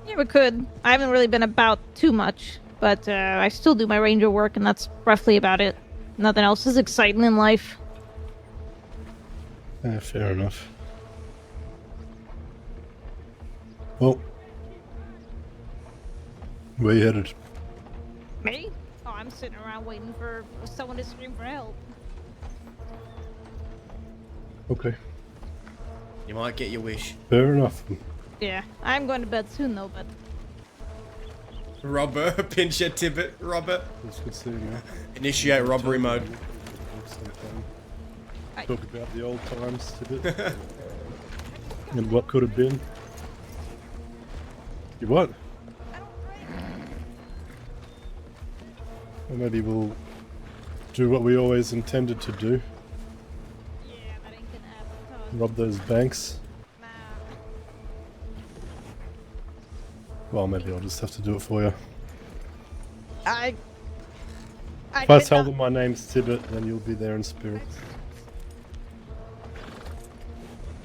Yeah, we could. I haven't really been about too much, but I still do my ranger work, and that's roughly about it. Nothing else is exciting in life. Fair enough. Well, where you headed? Me? Oh, I'm sitting around waiting for someone to scream for help. Okay. You might get your wish. Fair enough. Yeah, I'm going to bed soon though, but... Robber, pinch your tibbet, Robert. That's good seeing you. Initiate robbery mode. Talk about the old times, Tibbet. And what could have been. You what? Or maybe we'll do what we always intended to do. Rob those banks. Well, maybe I'll just have to do it for you. If I tell them my name's Tibbet, then you'll be there in spirit.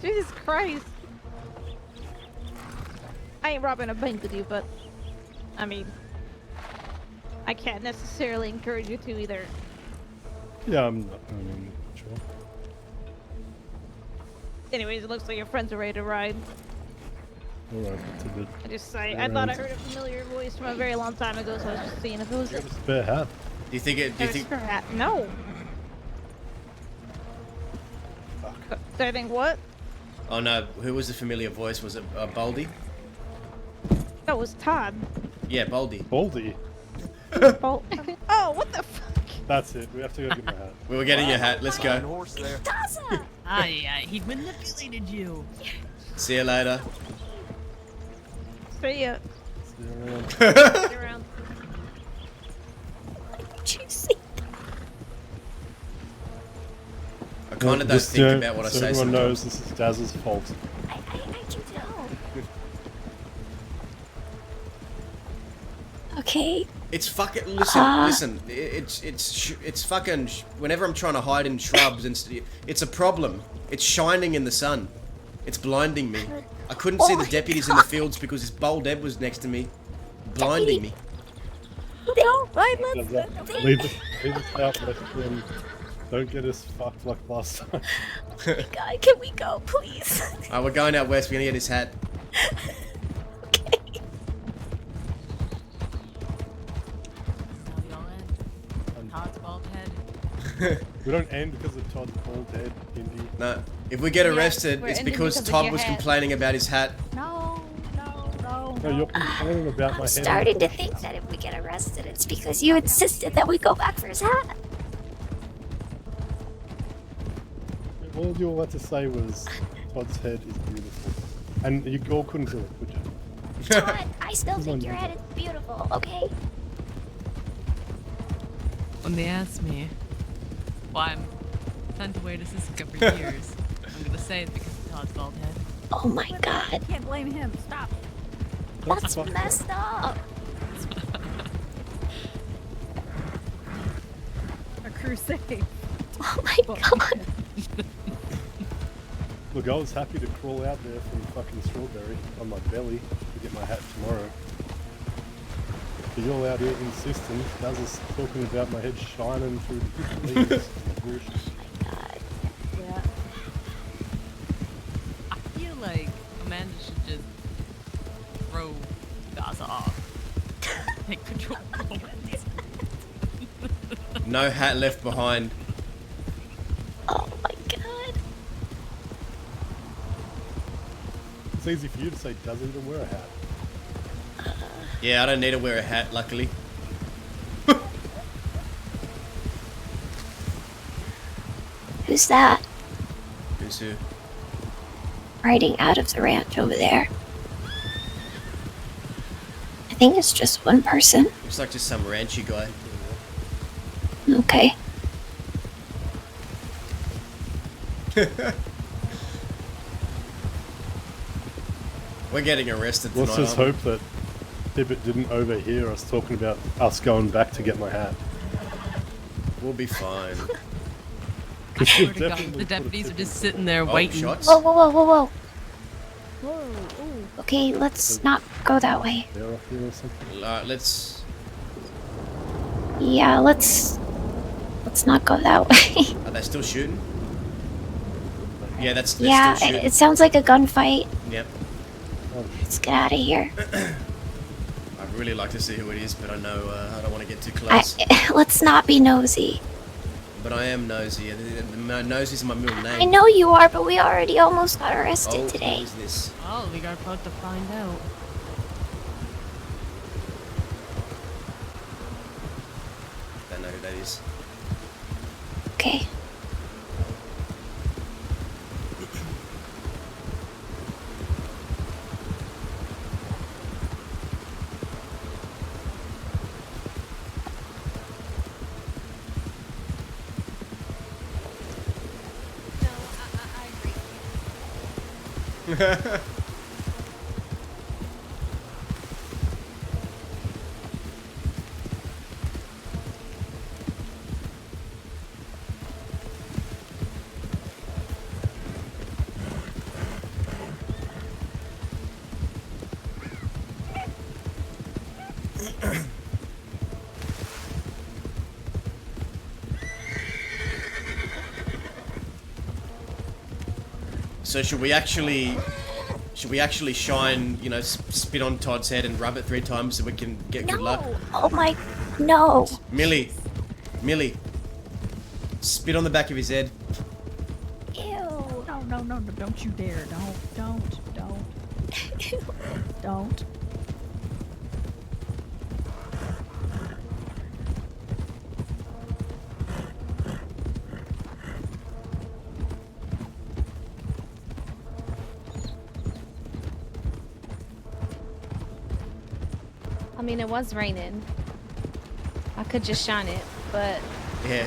Jesus Christ. I ain't robbing a bank with you, but... I mean... I can't necessarily encourage you to either. Yeah, I'm not, sure. Anyways, it looks like your friends are ready to ride. Alright, Tibbet. I thought I heard a familiar voice from a very long time ago, so I was just seeing if it was it. Spare hat. Do you think it... Do you think... Hat? No! Do I think what? Oh no, who was the familiar voice? Was it Baldy? That was Todd. Yeah, Baldy. Baldy? Oh, what the fuck? That's it, we have to go get my hat. We were getting your hat, let's go. He manipulated you. See you later. See ya. See you around. See you around. Juicy. I kind of don't think about what I say everyone sometimes. knows this is Daz's fault. I can tell. Okay. It's fucking listen. It's fucking. Whenever I'm trying to hide in shrubs and it's a problem. It's shining in the sun. It's blinding me. I couldn't see the deputies in the fields because this bold Ed was next to me, blinding me. No, Leave us out, let them. Don't get us fucked like last time. God, can we go, please? Alright, we're going out west. We're gonna get his hat. Todd's bald head. We don't end because of Todd's bald head, Indy. No. If we get arrested, we're it's ending because because of Todd your was hat. complaining about his hat. No. No, you're complaining about my I'm head. starting to think that if we get arrested, it's because you insisted that we go back for his hat. All you all had to say was Todd's head is beautiful. And you all couldn't do it, could you? Todd, I still think your head is beautiful, okay? When they ask me why I'm sent away to Siska for years, I'm gonna say it's because of Todd's bald head. Oh my god. I can't blame him. Stop. That's messed up. A crusade. Oh my god. Look, I was happy to crawl out there from fucking Strawberry on my belly to get my hat tomorrow. But you're out here insisting. Daz is talking about my head shining through the leaves and the bush. Yeah. I feel like Amanda should just throw Gaza off. Take control. No hat left behind. Oh my god. It's easy for you to say doesn't even wear a hat. Yeah, I don't need to wear a hat, luckily. Who's that? Who's who? Riding out of the ranch over there. think it's just one person. Looks like just some ranchy guy. Okay. We're getting arrested tonight. Let's just aren't hope that Tippett didn't overhear us talking about us going back to get my hat. We'll be fine. I swear to God, the deputies are just sitting there waiting. Shots? Whoa, whoa, whoa, whoa, whoa. Whoa, okay, let's not go that way. Let's... Yeah, let's not go that way. Are they still shooting? Yeah, they're Yeah, still shooting. it sounds like a gunfight. Yep. Let's get out of here. I'd really like to see who it is, but I know I don't want to get too close. Let's not be nosy. But I am nosy. Nosy is my middle name. I know you are, but we already almost got arrested today. What is this? Oh, we got about to find out. Don't know who that is. Okay. So should we actually shine, you know, spit on Todd's head and rub it 3 times so we can get good luck? Oh my, no. Millie, spit on the back of his head. Ew. No, don't you dare. Don't. Don't. I mean, it was raining. I could just shine it, but Yeah.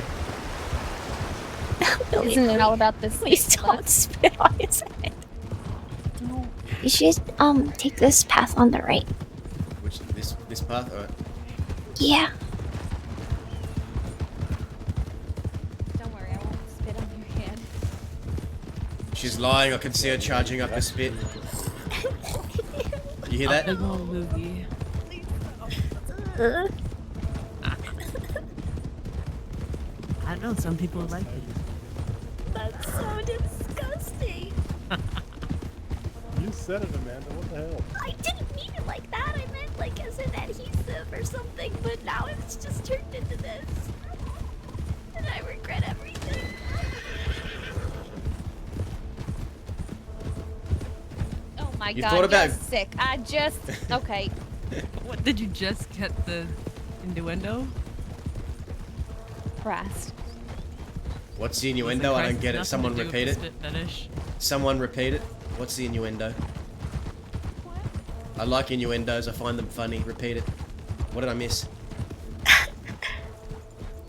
isn't it all about this? Please don't spit on his head. No. You should take this path on the right. Which this path? Alright. Yeah. Don't worry, I won't spit on your head. She's lying. I can see her charging up the spit. You hear that? Big old loogie. I don't know, some people like it. That's so disgusting. You said it, Amanda. What the hell? I didn't mean it like that. I meant like as an adhesive or something, but now it's just turned into this. And I regret everything. Oh my You God, thought about- you're sick. I just okay. What, did you just get the innuendo? Christ. What's the innuendo? I don't get it. Someone repeat it. Spit fetish. Someone repeat it. What's the innuendo? I like innuendos. I find them funny. Repeat it. What did I miss?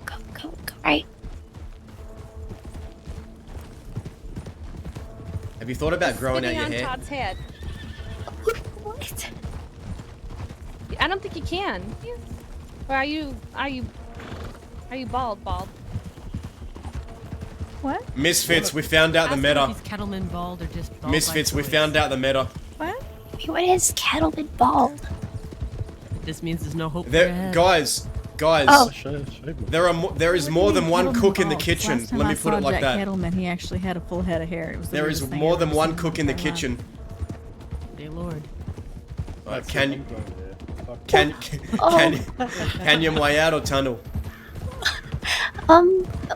Go right. Have you thought about growing out Spitting your on hair? Todd's head. What? I don't think you can. Or are you bald? What? Misfits, we found out the Ask meta. if he's Kettleman bald or just bald Misfits, by we choice. found out the meta. What? What is Kettleman bald? This means there's no hope for your There, head. guys, Oh. there is more than one cook in the kitchen. Last time Let I me put saw it like Jack that. Kettleman, he actually had a full head of hair. It was the There is weirdest thing more I've than ever one seen cook in the my life. kitchen. Dear Lord. Alright, can you way out or tunnel?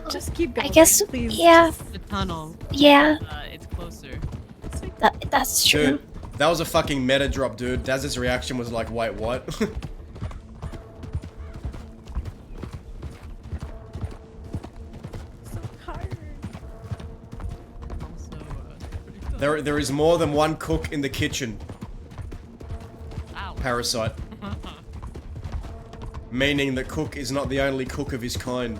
Just keep going. I guess, please. yeah. The tunnel. Yeah. It's closer. That's true. Dude, that was a fucking meta drop, dude. Daz's reaction was like, wait, what? There is more than one cook in the kitchen. Ow. Parasite. Meaning that Cook is not the only cook of his kind.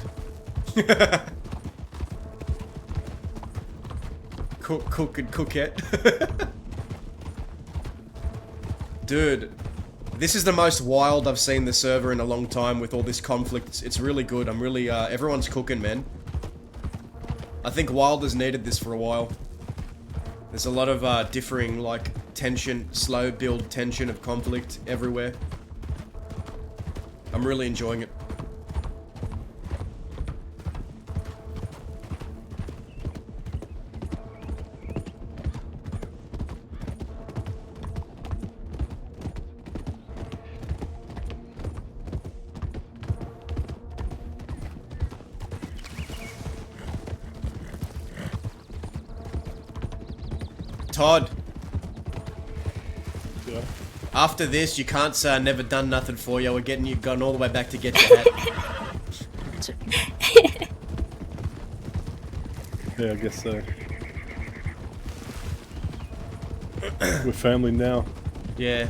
Cook and Cookette. Dude, this is the most wild I've seen the server in a long time with all this conflict. It's really good. I'm really, everyone's cooking, man. I think Wild has needed this for a while. There's a lot of, differing, like, tension, slow build tension of conflict everywhere. I'm really enjoying it. Todd. Yeah. After this, you can't say I never done nothing for you. We're getting you gone all the way back to get your hat. Yeah, I guess so. We're family now. Yeah.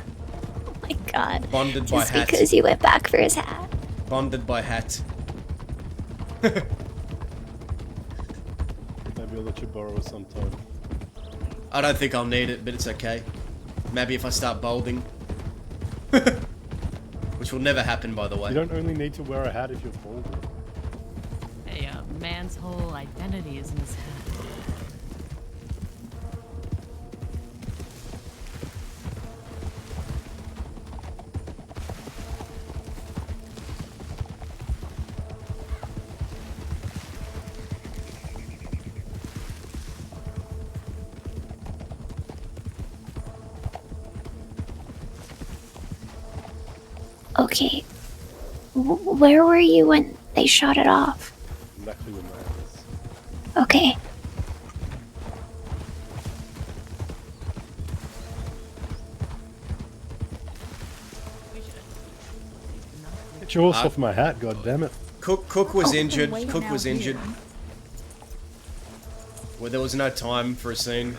Oh my god. Bonded by Just hat. because he went back for his hat. Bonded by hat. Maybe I'll let you borrow it sometime. I don't think I'll need it, but it's okay. Maybe if I start balding. Which will never happen, by the way. You don't only need to wear a hat if you're balding. A man's whole identity is in his head. Okay. Where were you when they shot it off? Exactly where my hat is. Okay. Get your horse off my hat, god damn it. Cook was injured. wait Cook now was injured. here. Well, there was no time for a scene.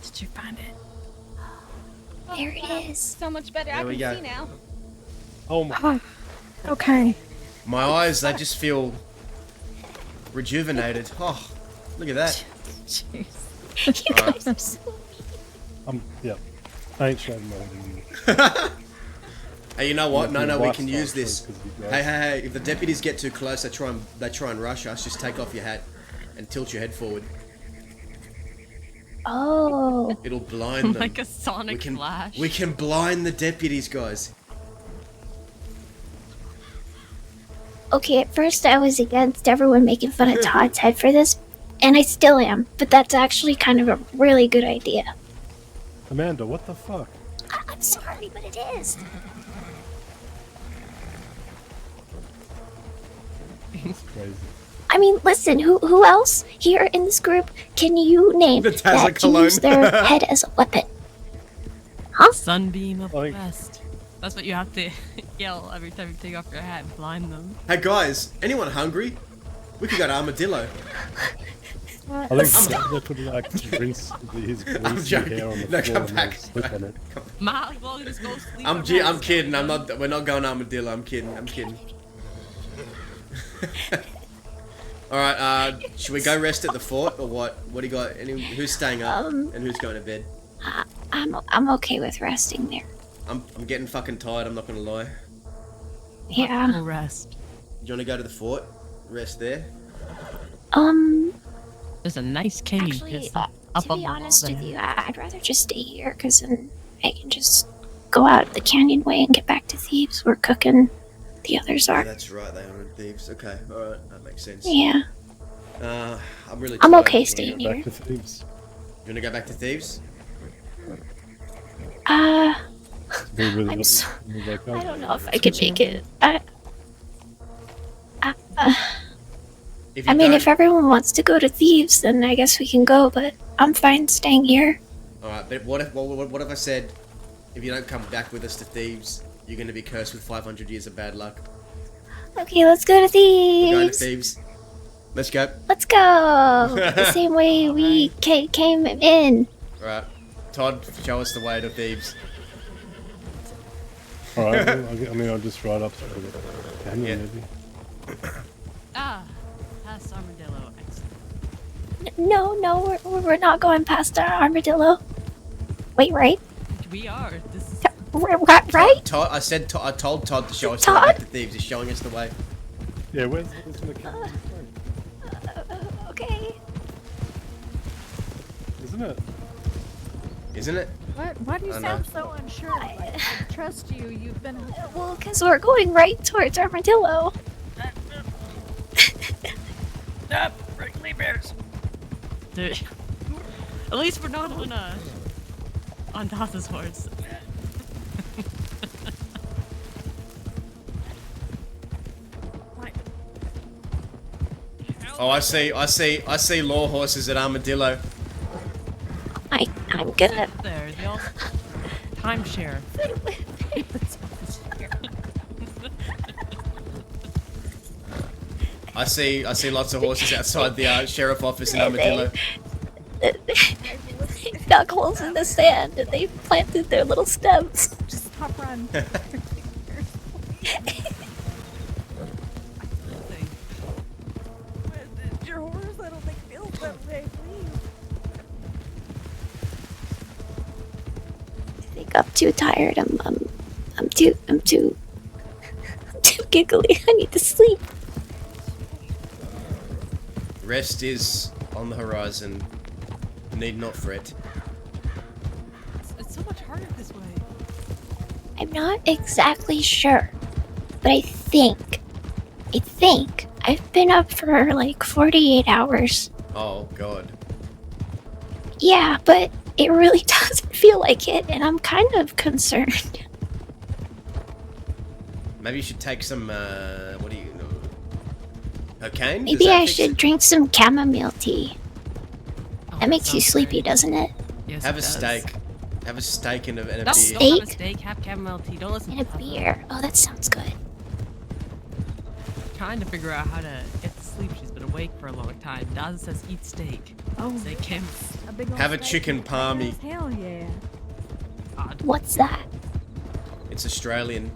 Did you find it? There it is. So much better. There I we can go. see now. Oh my. Okay. My eyes, they just feel rejuvenated. Oh, look at that. You Alright. guys are so... Yeah. I ain't showing my hand. Hey, you know what? No, we can use lifestyle this. choice 'cause of you Hey, guys. hey, if the deputies get too close, they try and rush us. Just take off your hat and tilt your head forward. Oh. It'll blind them. Like a sonic flash. We can blind the deputies, guys. Okay, at first I was against everyone making fun of Todd's head for this, and I still am, but that's actually kind of a really good idea. Amanda, what the fuck? I'm sorry, but it is. It's crazy. I mean, listen, who else here in this group can you name The Tazza that can use cologne. their head as a weapon? Huh? Sunbeam of the Like- West. That's what you have to yell every time you take off your hat and blind them. Hey, guys, anyone hungry? We could go to Armadillo. I think they put like grease, his greasy joking. hair on the No, floor come and back. slip on it. Might as well just go sleep. I'm at I'm rest. kidding. We're not going to Armadillo. I'm kidding. All right. Should we go rest at the fort or what? What do you got? Who's staying up and who's going to bed? I'm okay with resting there. I'm getting fucking tired. I'm not gonna lie. Yeah. We'll rest. Do you want to go to the fort? Rest there. There's a nice cave Actually, just up to be on the wall honest with there. you, I'd rather just stay here, because then I can just go out the canyon way and get back to Thieves. We're cooking. The others Yeah, are. that's right. They are thieves. Okay. All right. That makes sense. Yeah. I'm really. I'm tired. okay You staying wanna go here. back to Thieves? You wanna go back to Thieves? I'm so... I don't know if I can make it. If I mean, if everyone wants to go to Thieves, then I guess we can go, but I'm fine staying here. Alright, but what if I said, if you don't come back with us to Thieves, you're gonna be cursed with 500 years of bad luck? Okay, let's go to We're going to Thieves. Thieves. Let's go. Let's go. The same way we came in. Right. Todd, show us the way to Thebes. Alright, I'll just ride up to the canyon, maybe. Past Armadillo. Excellent. No, we're not going past our armadillo. Wait, right? We are. This is Right? Todd, I told Todd to show us the way back to Thebes. He's showing us the way. Yeah, where's the mechanic? Okay. Isn't it? Why do you I sound know. so unsure? Like, I trust you. You've been. Well, because we're going right towards armadillo. Stop, prickly bears. At least we're not on Daza's horse. Oh, I see law horses at Armadillo. I'm gonna. There, they all timeshare. I see lots of horses outside the sheriff office in Armadillo. They dug holes in the sand and they planted their little stems. Just hop run. Your horse, I don't think feels that way, please. I think I'm too tired. I'm too giggly. I need to sleep. Rest is on the horizon. Need not fret. It's so much harder this way. I'm not exactly sure, but I think I've been up for like 48 hours. Oh God. Yeah, but it really doesn't feel like it, and I'm kind of concerned. Maybe you should take some. What do you know? Cocaine? Does Maybe that I fix should it? drink some chamomile tea. That makes you sounds sleepy, doesn't it? Yes, Have it a does. steak. Have a steak and a beer. Don't have a Steak? steak, have chamomile tea. Don't listen And to a beer. Oh, that sounds good. Trying to figure out how to get to sleep. She's been awake for a long time. Daza says eat steak. Oh, Steak Kim. a big old Have a steak chicken is palmy. Hell yeah. What's that? It's Australian.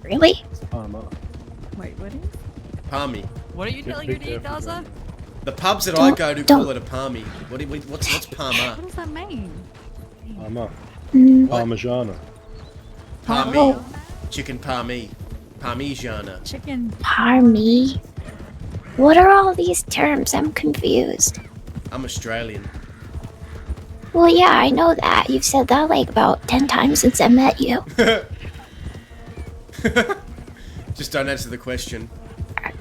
Really? Wait, what is? Palmy. What are you telling her to eat, Daza? The pubs that I go to call it a palmy. What's palma? What does that mean? Parma. Mm. Parmigiana. Palmy. Oh. Chicken palmy. Parmigiana. Chicken. Parmy. What are all these terms? I'm confused. I'm Australian. Well, yeah, I know that. You've said that like about 10 times since I met you. Just don't answer the question.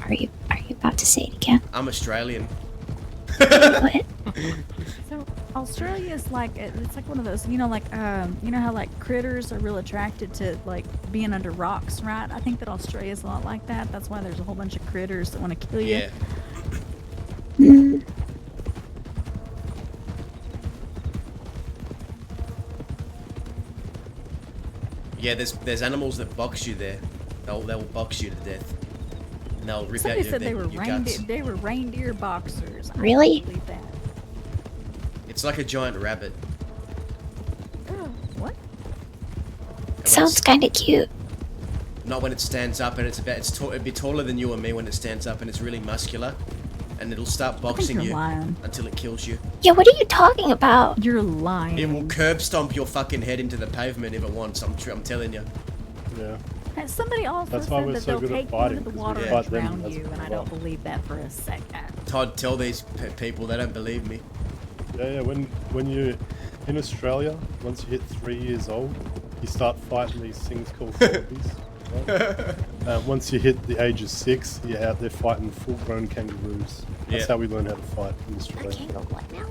Are you about to say it again? I'm Australian. What? So Australia is like it's like one of those, you know, like you know how like critters are real attracted to like being under rocks, right? I think that Australia is a lot like that. That's why there's a whole bunch of critters that want to kill you. Yeah. Mm. Yeah, there's animals that box you there. They'll box you to death. And they'll rip Somebody out said your guts. they were reindeer boxers. I Really? don't believe that. It's like a giant rabbit. Oh, what? And when Sounds it's- kind of cute. Not when it stands up and it'd be taller than you and me when it stands up and it's really muscular. And it'll start boxing you're you lying. until it kills you. Yeah, what are you talking about? You're lying. It will curb stomp your fucking head into the pavement if it wants. I'm telling you. Yeah. And somebody also That's why said we're that so they'll good at take you fighting, into the 'cause we water fight and them drown as you, and I well. don't believe that for a second. Todd, tell these people they don't believe me. Yeah. When you in Australia, once you hit 3 years old, you start fighting these things called wallabies. Right? Once you hit the age of 6, you're out there fighting full-grown kangaroos. That's Yeah. how we learn how to fight in Australia. What now?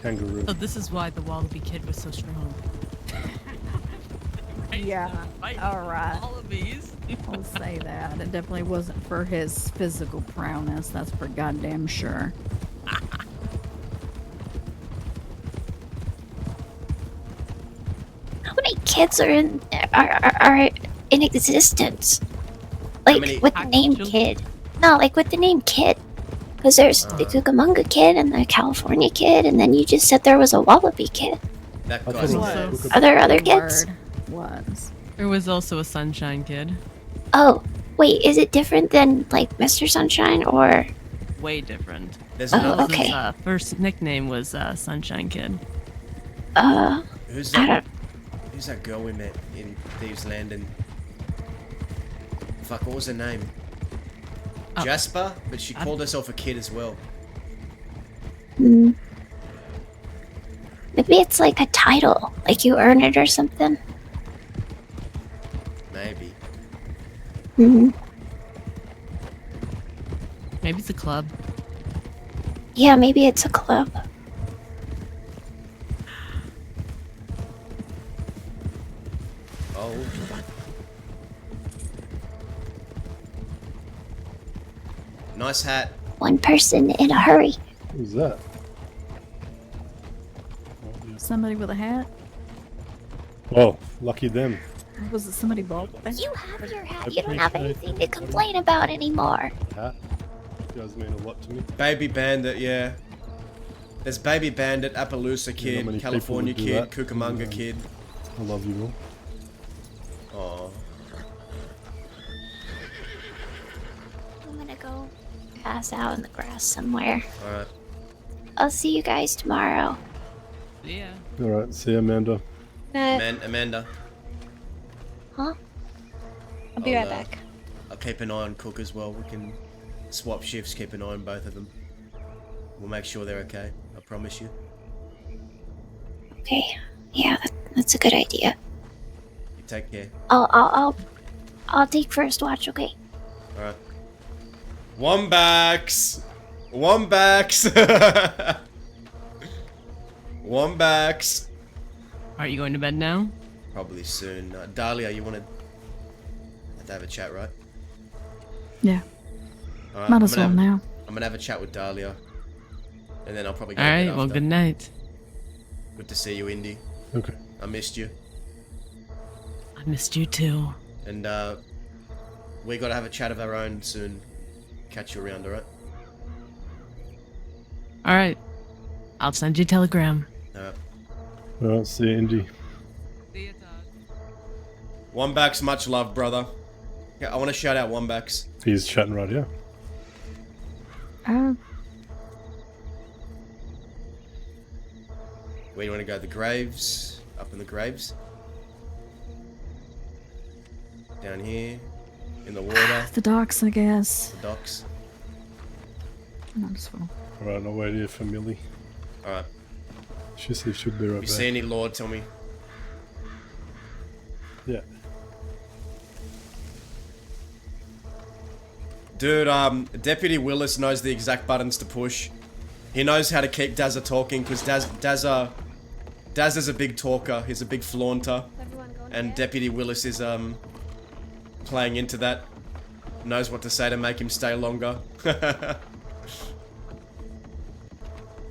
Kangaroo. So this is why the Wallaby Kid was so strong. Yeah. All right. Wallabies. I'll say that. It definitely wasn't for his physical prowess. That's for goddamn sure. How many kids are in existence? Like many- with the name Actually- Kid. No, like with the name Kid. Because there's the Cucamonga Kid and the California Kid, and then you just said there was a Wallaby Kid. That I guy's thought it dead. was Are there other kids? Was. There was also a Sunshine Kid. Oh, wait, is it different than like Mr. Sunshine or? Way different. There's Oh, another okay. His first nickname was Sunshine Kid. Who's I that? don't. Who's that girl we met in Thieves Landing? Fuck, what was her name? Oh. Jasper, but she called herself a kid as well. Hmm. Maybe it's like a title, like you earn it or something. Maybe. Hmm. Maybe it's a club. Yeah, maybe it's a club. Oh. Nice hat. One person in a hurry. Who's that? Somebody with a hat? Oh, lucky them. Was it somebody bald? You have your hat. You don't have anything to complain about anymore. Hat. Does mean a lot to me. Baby Bandit, yeah. There's Baby Bandit, Appaloosa You know Kid, how many California people would Kid, do that? Cucamonga Kid. I love you all. Oh. I'm gonna go pass out in the grass somewhere. Alright. I'll see you guys tomorrow. Yeah. Alright, see you, Amanda. Amanda. Huh? I'll be right back. I'll keep an eye on Cook as well. We can swap shifts, keep an eye on both of them. We'll make sure they're okay. I promise you. Okay. Yeah, that's a good idea. You take care. I'll take first watch. Okay. Alright. Wombats! Wombats! Wombats! Are you going to bed now? Probably soon. Dahlia, you want to have a chat, right? Yeah. Alright, Might as well now. I'm gonna have a chat with Dahlia. And then I'll probably go All to bed right. Well, after. good night. Good to see you, Indy. Okay. I missed you. I missed you too. And we gotta have a chat of our own soon. Catch you around, alright? All right. I'll send you a telegram. Alright. Alright, see you, Indy. Wombax, much love, brother. Yeah, I want to shout out Wombax. He's chatting right here. Where do you want to go? The graves? Up in the graves? Down here? In the water? The docks, I guess. The docks? Might as well. Alright, I'll wait here for Millie. Alright. She said she'll be right If back. you see any Lord, tell me. Yeah. Dude, Deputy Willis knows the exact buttons to push. He knows how to keep Dazza talking, because Dazza's a big talker. He's a big flaunter. And Deputy Willis is, playing into that. Knows what to say to make him stay longer.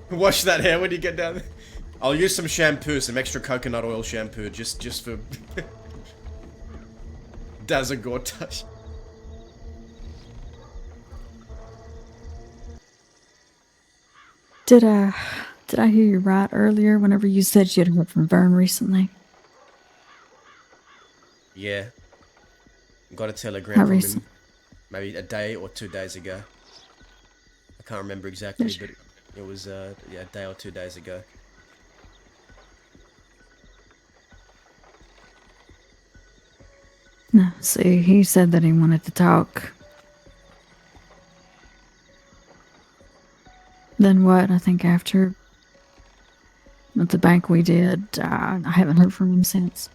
Wash that hair when you get down there. I'll use some shampoo, some extra coconut oil shampoo, just for Dazza Gortash. Did I hear you right earlier whenever you said you had heard from Vern recently? Yeah. Got a telegram How from recent? him maybe a day or 2 days ago. I can't remember exactly, Yes. but it was yeah, a day or 2 days ago. No, see, he said that he wanted to talk. Then what? I think after at the bank we did, I haven't heard from him since.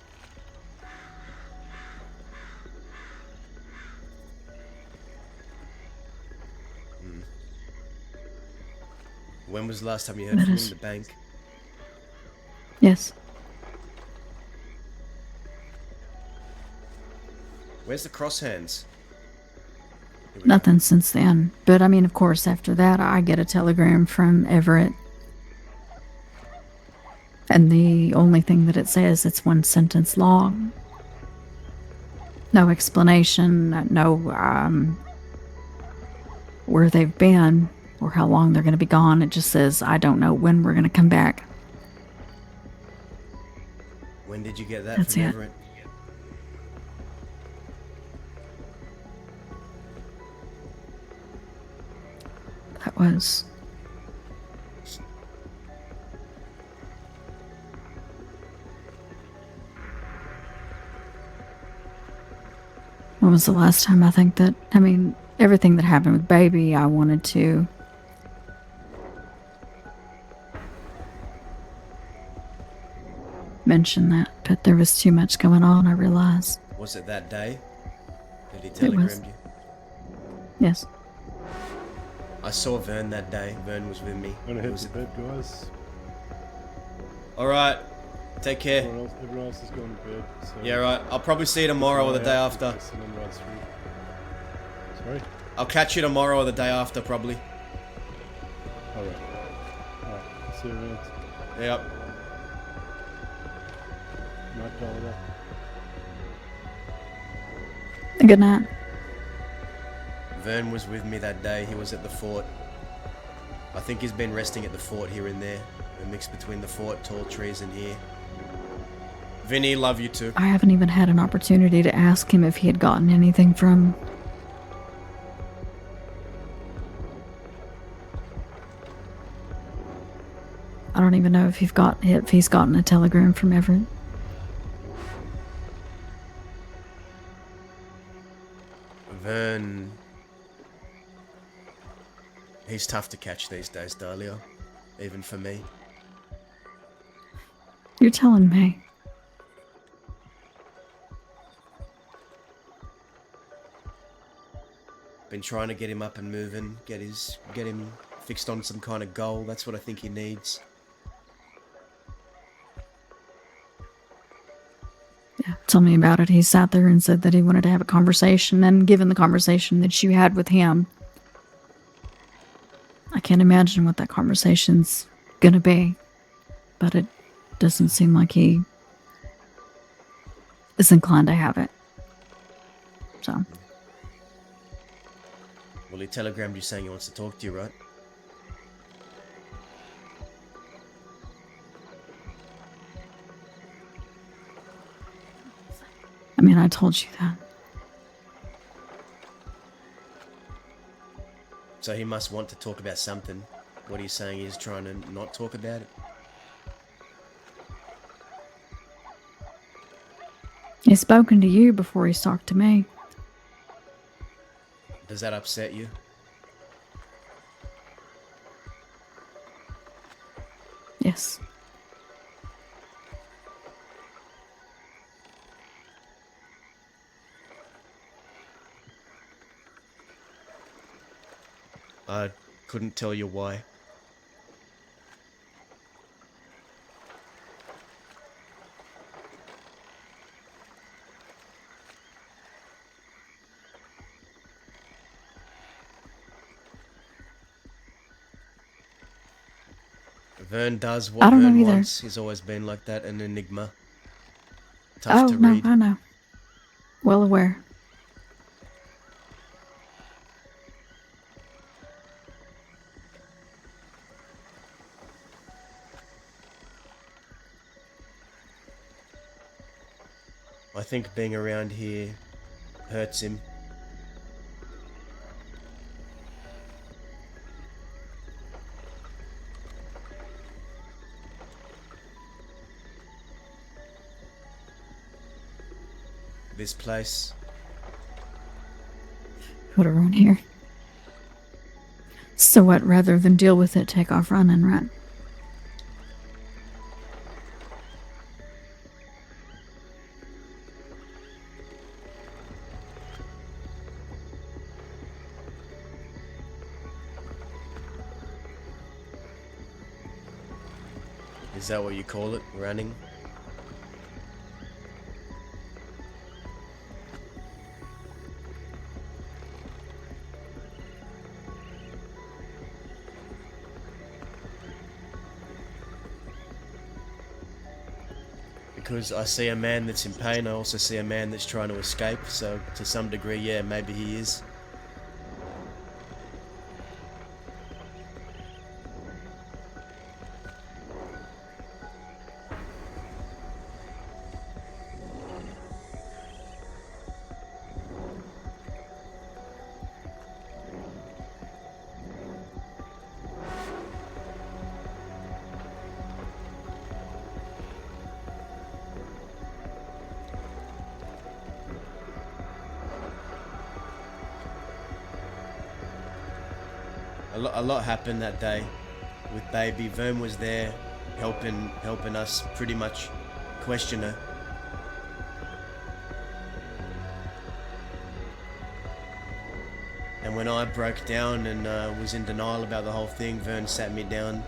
When was the last time you heard That from him? is- The bank? Yes. Where's the cross hands? Nothing since then. But I mean, of course, after that, I get a telegram from Everett. And the only thing that it says, it's one sentence long. No explanation, no where they've been or how long they're going to be gone. It just says, I don't know when we're going to come back. When did you get that That's from it. Everett? That was... When was the last time I think that... I mean, everything that happened with Baby, I wanted to... mention that, but there was too much going on, I realized. Was it that day? Did he It telegram was. you? Yes. I saw Vern that day. Vern was with me. I'm gonna He head was to at- bed, guys. Alright. Take care. Everyone else is going to bed. So Yeah, right. I'll probably see you tomorrow or the day after. Sorry? I'll catch you tomorrow or the day after, probably. Alright. Alright. See you around. Yep. Night, Dollar. Good night. Vern was with me that day. He was at the fort. I think he's been resting at the fort here and there. A mix between the fort, tall trees, and here. Vinny, love you too. I haven't even had an opportunity to ask him if he had gotten anything from... I don't even know if he's gotten a telegram from Everett. Vern... He's tough to catch these days, Dahlia. Even for me. You're telling me. Been trying to get him up and moving, get him fixed on some kind of goal. That's what I think he needs. Yeah, tell me about it. He sat there and said that he wanted to have a conversation, and given the conversation that you had with him, I can't imagine what that conversation's gonna be, but it doesn't seem like he is inclined to have it. So. Well, he telegrammed you saying he wants to talk to you, right? I mean, I told you that. So he must want to talk about something. What are you saying? He's trying to not talk about it? He's spoken to you before he's talked to me. Does that upset you? Yes. I couldn't tell you why. Vern does what I don't know Vern either. wants. He's always been like that, an enigma. Tough Oh, to no, read. I know. Well aware. I think being around here hurts him. This place. Put her on here. So what, rather than deal with it, take off running, right? Is that what you call it? Running? Because I see a man that's in pain, I also see a man that's trying to escape, so to some degree, yeah, maybe he is. A lot happened that day with baby. Vern was there helping us pretty much question her. And when I broke down and was in denial about the whole thing, Vern sat me down.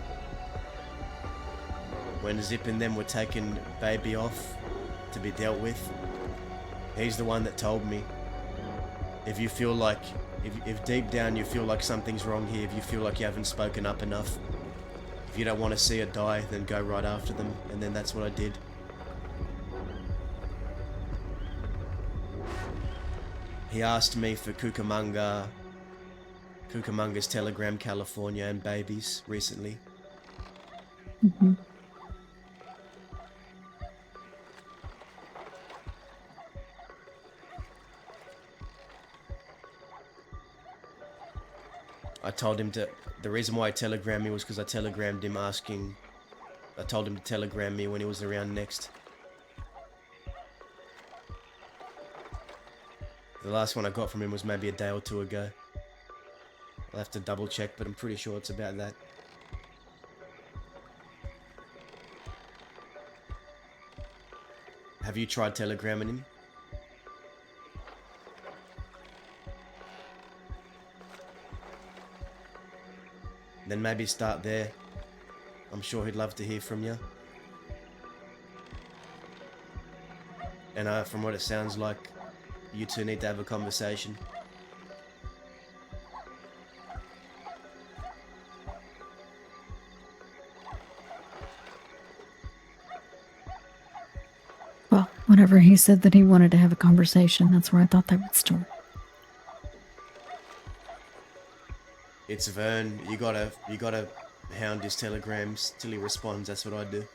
When Zip and them were taking baby off to be dealt with, he's the one that told me, if you feel like, if deep down you feel like something's wrong here, if you feel like you haven't spoken up enough, if you don't want to see her die, then go right after them. And then that's what I did. He asked me for Cucamonga's Telegram, California, and babies recently. Mm-hmm. I told him to, the reason why he telegrammed me was because I telegrammed him asking, I told him to telegram me when he was around next. The last one I got from him was maybe a day or two ago. I'll have to double check, but I'm pretty sure it's about that. Have you tried telegramming him? Then maybe start there. I'm sure he'd love to hear from you. And from what it sounds like, you two need to have a conversation. Well, whenever he said that he wanted to have a conversation, that's where I thought that would start. It's Vern. You gotta hound his telegrams till he responds. That's what I do.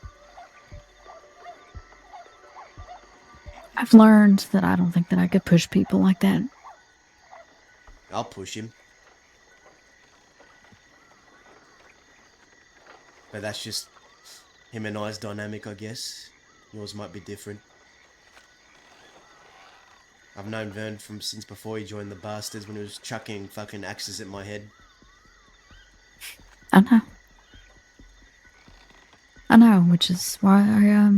I've learned that I don't think that I could push people like that. I'll push him. But that's just him and I's dynamic, I guess. Yours might be different. I've known Vern since before he joined the Bastards, when he was chucking fucking axes at my head. I know, which is why I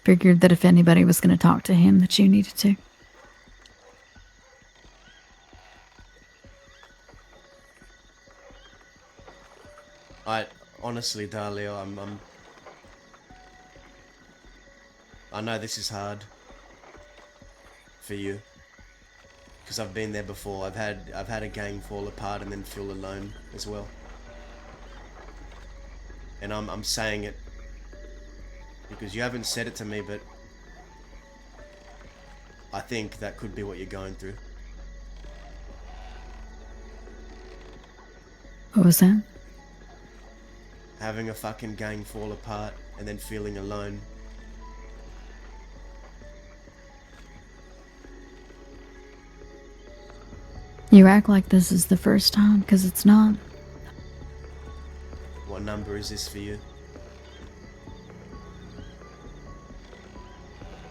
figured that if anybody was going to talk to him, that you needed to. Honestly, Dahlia, I know this is hard for you, because I've been there before. I've had a gang fall apart and then feel alone as well. And I'm saying it because you haven't said it to me, but I think that could be what you're going through. What was that? Having a fucking gang fall apart and then feeling alone. You act like this is the first time, because it's not. What number is this for you?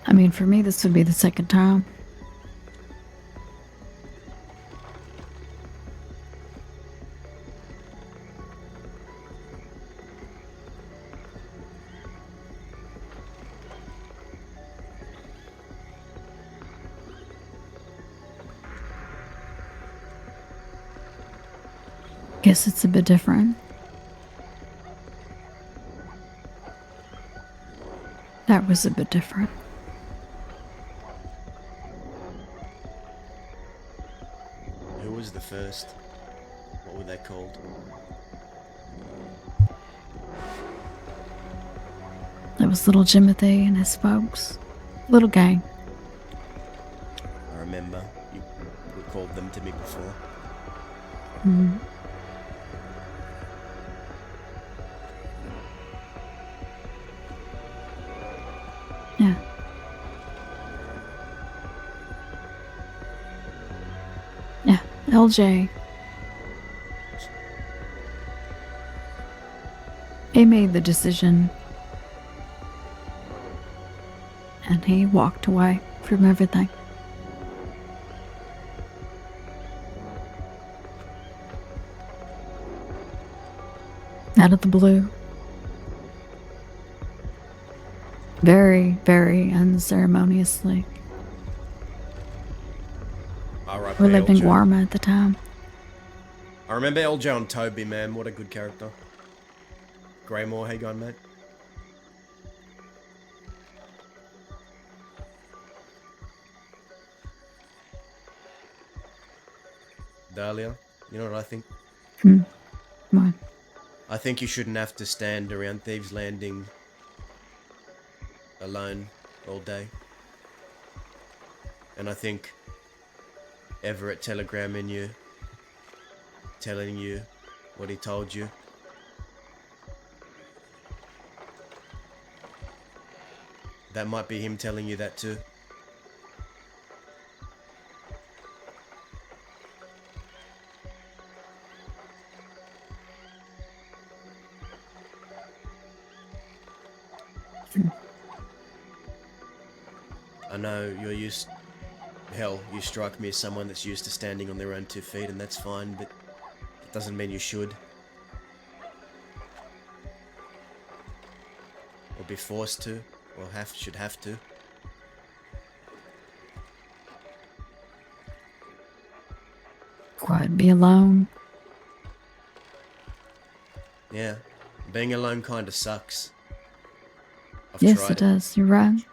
I mean, for me, this would be the second time. Guess it's a bit different. That was a bit different. Who was the first? What were they called? That was little Jimothy and his folks. Little gang. I remember you recalled them to me before. Mm. Yeah. Yeah, LJ. He made the decision. And he walked away from everything. out of the blue. Very, very unceremoniously. R.I.P. We lived in LJ. Guarma at the time. I remember LJ and Toby, man. What a good character. Greymore, how you going, mate? Dahlia, you know what I think? What? I think you shouldn't have to stand around Thieves Landing alone all day. And I think Everett telegramming you, telling you what he told you, that might be him telling you that too. I know you're used... Hell, you strike me as someone that's used to standing on their own 2 feet, and that's fine, but it doesn't mean you should. Or be forced to, or should have to. Quite be alone. Yeah, being alone kinda sucks. I've Yes, tried it does. You're right.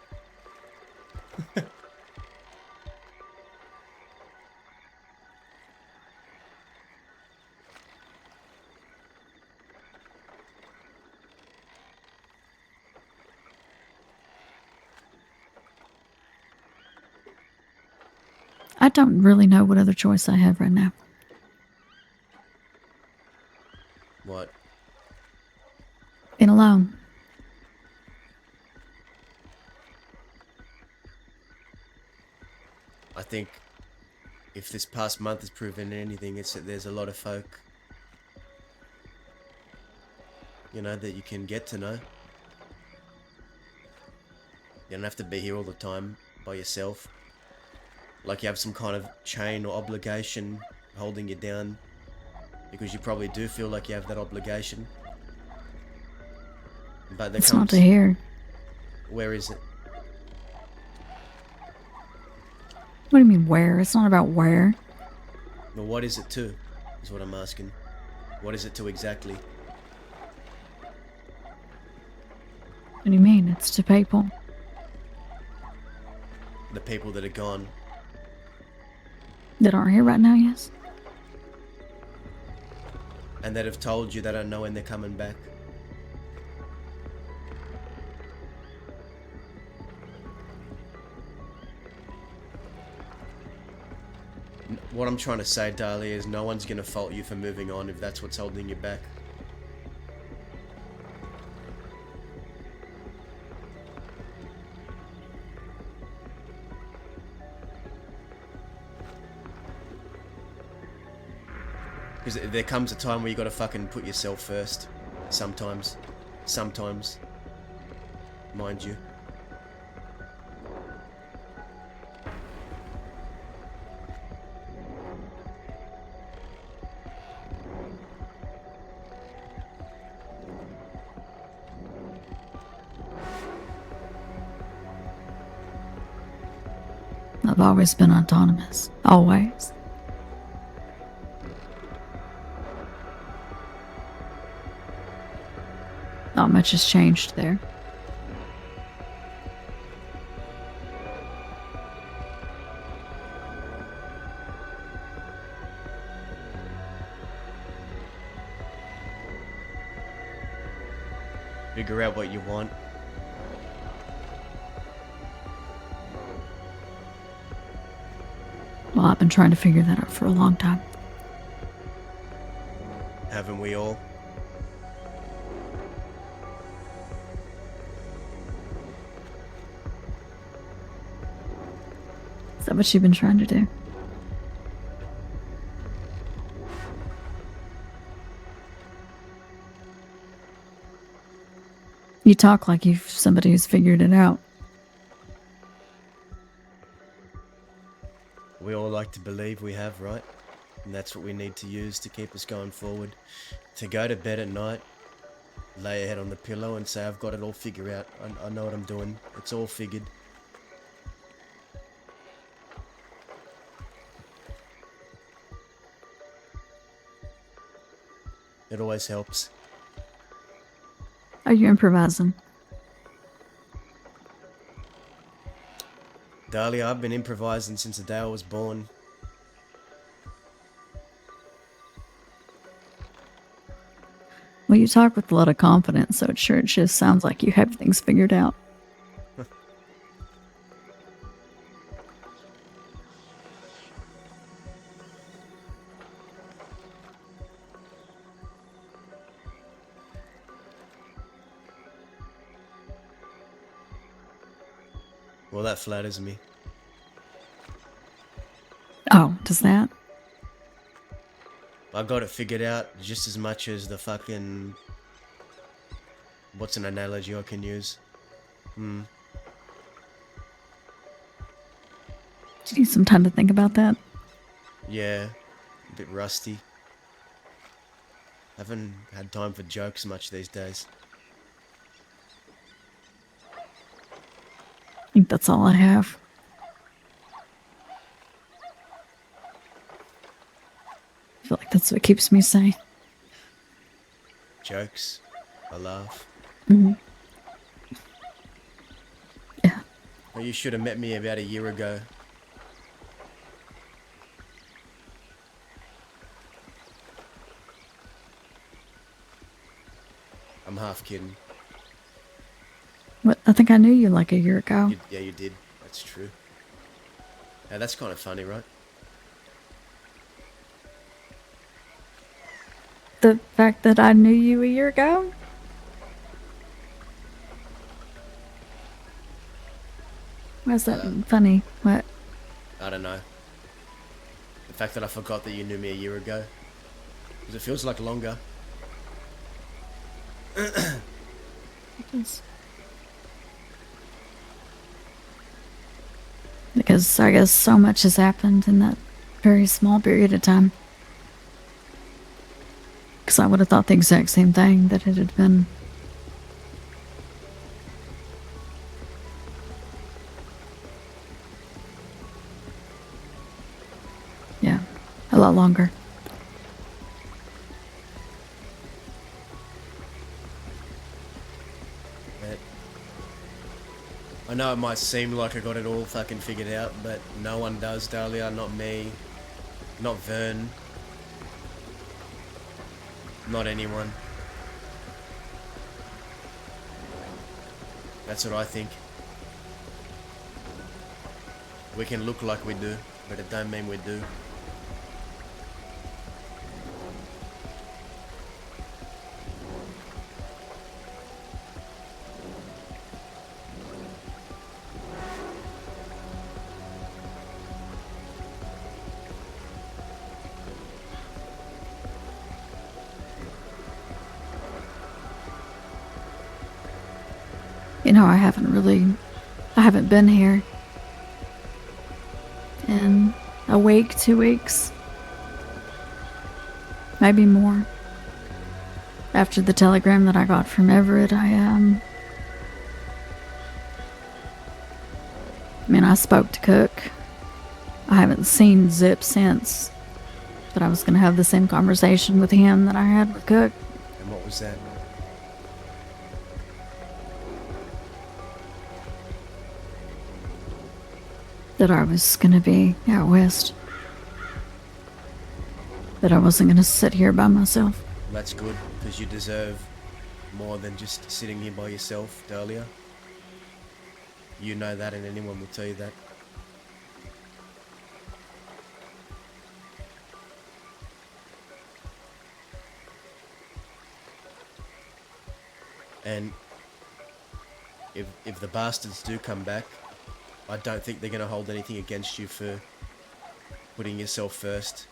I don't really know what other choice I have right now. What? Being alone. I think if this past month has proven anything, it's that there's a lot of folk, you know, that you can get to know. You don't have to be here all the time by yourself. Like you have some kind of chain or obligation holding you down, because you probably do feel like you have that obligation. But there It's comes... not to hear. Where is it? What do you mean where? It's not about where. Well, what is it to, is what I'm asking. What is it to exactly? What do you mean? It's to people. The people that are gone. That aren't here right now, yes? And that have told you they don't know when they're coming back. What I'm trying to say, Dahlia, is no one's gonna fault you for moving on if that's what's holding you back. Because there comes a time where you gotta fucking put yourself first. Sometimes. Sometimes. Mind you. I've always been autonomous. Always. Not much has changed there. Figure out what you want. Well, I've been trying to figure that out for a long time. Haven't we all? Is that what you've been trying to do? You talk like you've somebody who's figured it out. We all like to believe we have, right? And that's what we need to use to keep us going forward. To go to bed at night lay your head on the pillow and say, I've got it all figured out. I know what I'm doing. It's all figured. It always helps. Are you improvising? Dahlia, I've been improvising since the day I was born. Well, you talk with a lot of confidence, so it sure just sounds like you have things figured out. Well, that flatters me. Oh, does that? I got it figured out just as much as the fucking... What's an analogy I can use? Do you need some time to think about that? Yeah, a bit rusty. Haven't had time for jokes much these days. I think that's all I have. I feel like that's what keeps me sane. Jokes. I laugh. Mhm. Well, you should have met me about a year ago. I'm half kidding. What? I think I knew you like a year ago. Yeah, you did. That's true. Now, that's kind of funny, right? The fact that I knew you a year ago? Why is that funny? What? I don't know. The fact that I forgot that you knew me a year ago. Because it feels like longer. Because I guess so much has happened in that very small period of time. Because I would have thought the exact same thing, that it had been... Yeah, a lot longer. But I know it might seem like I got it all fucking figured out, but no one does, Dahlia. Not me. Not Vern. Not anyone. That's what I think. We can look like we do, but it don't mean we do. You know, I haven't been here in a week, 2 weeks. Maybe more. After the telegram that I got from Everett, I spoke to Cook. I haven't seen Zip since, but I was going to have the same conversation with him that I had with Cook. And what was that? That I was going to be out west. That I wasn't going to sit here by myself. That's good, because you deserve more than just sitting here by yourself, Dahlia. You know that, and anyone will tell you that. And if the bastards do come back, I don't think they're going to hold anything against you for putting yourself first.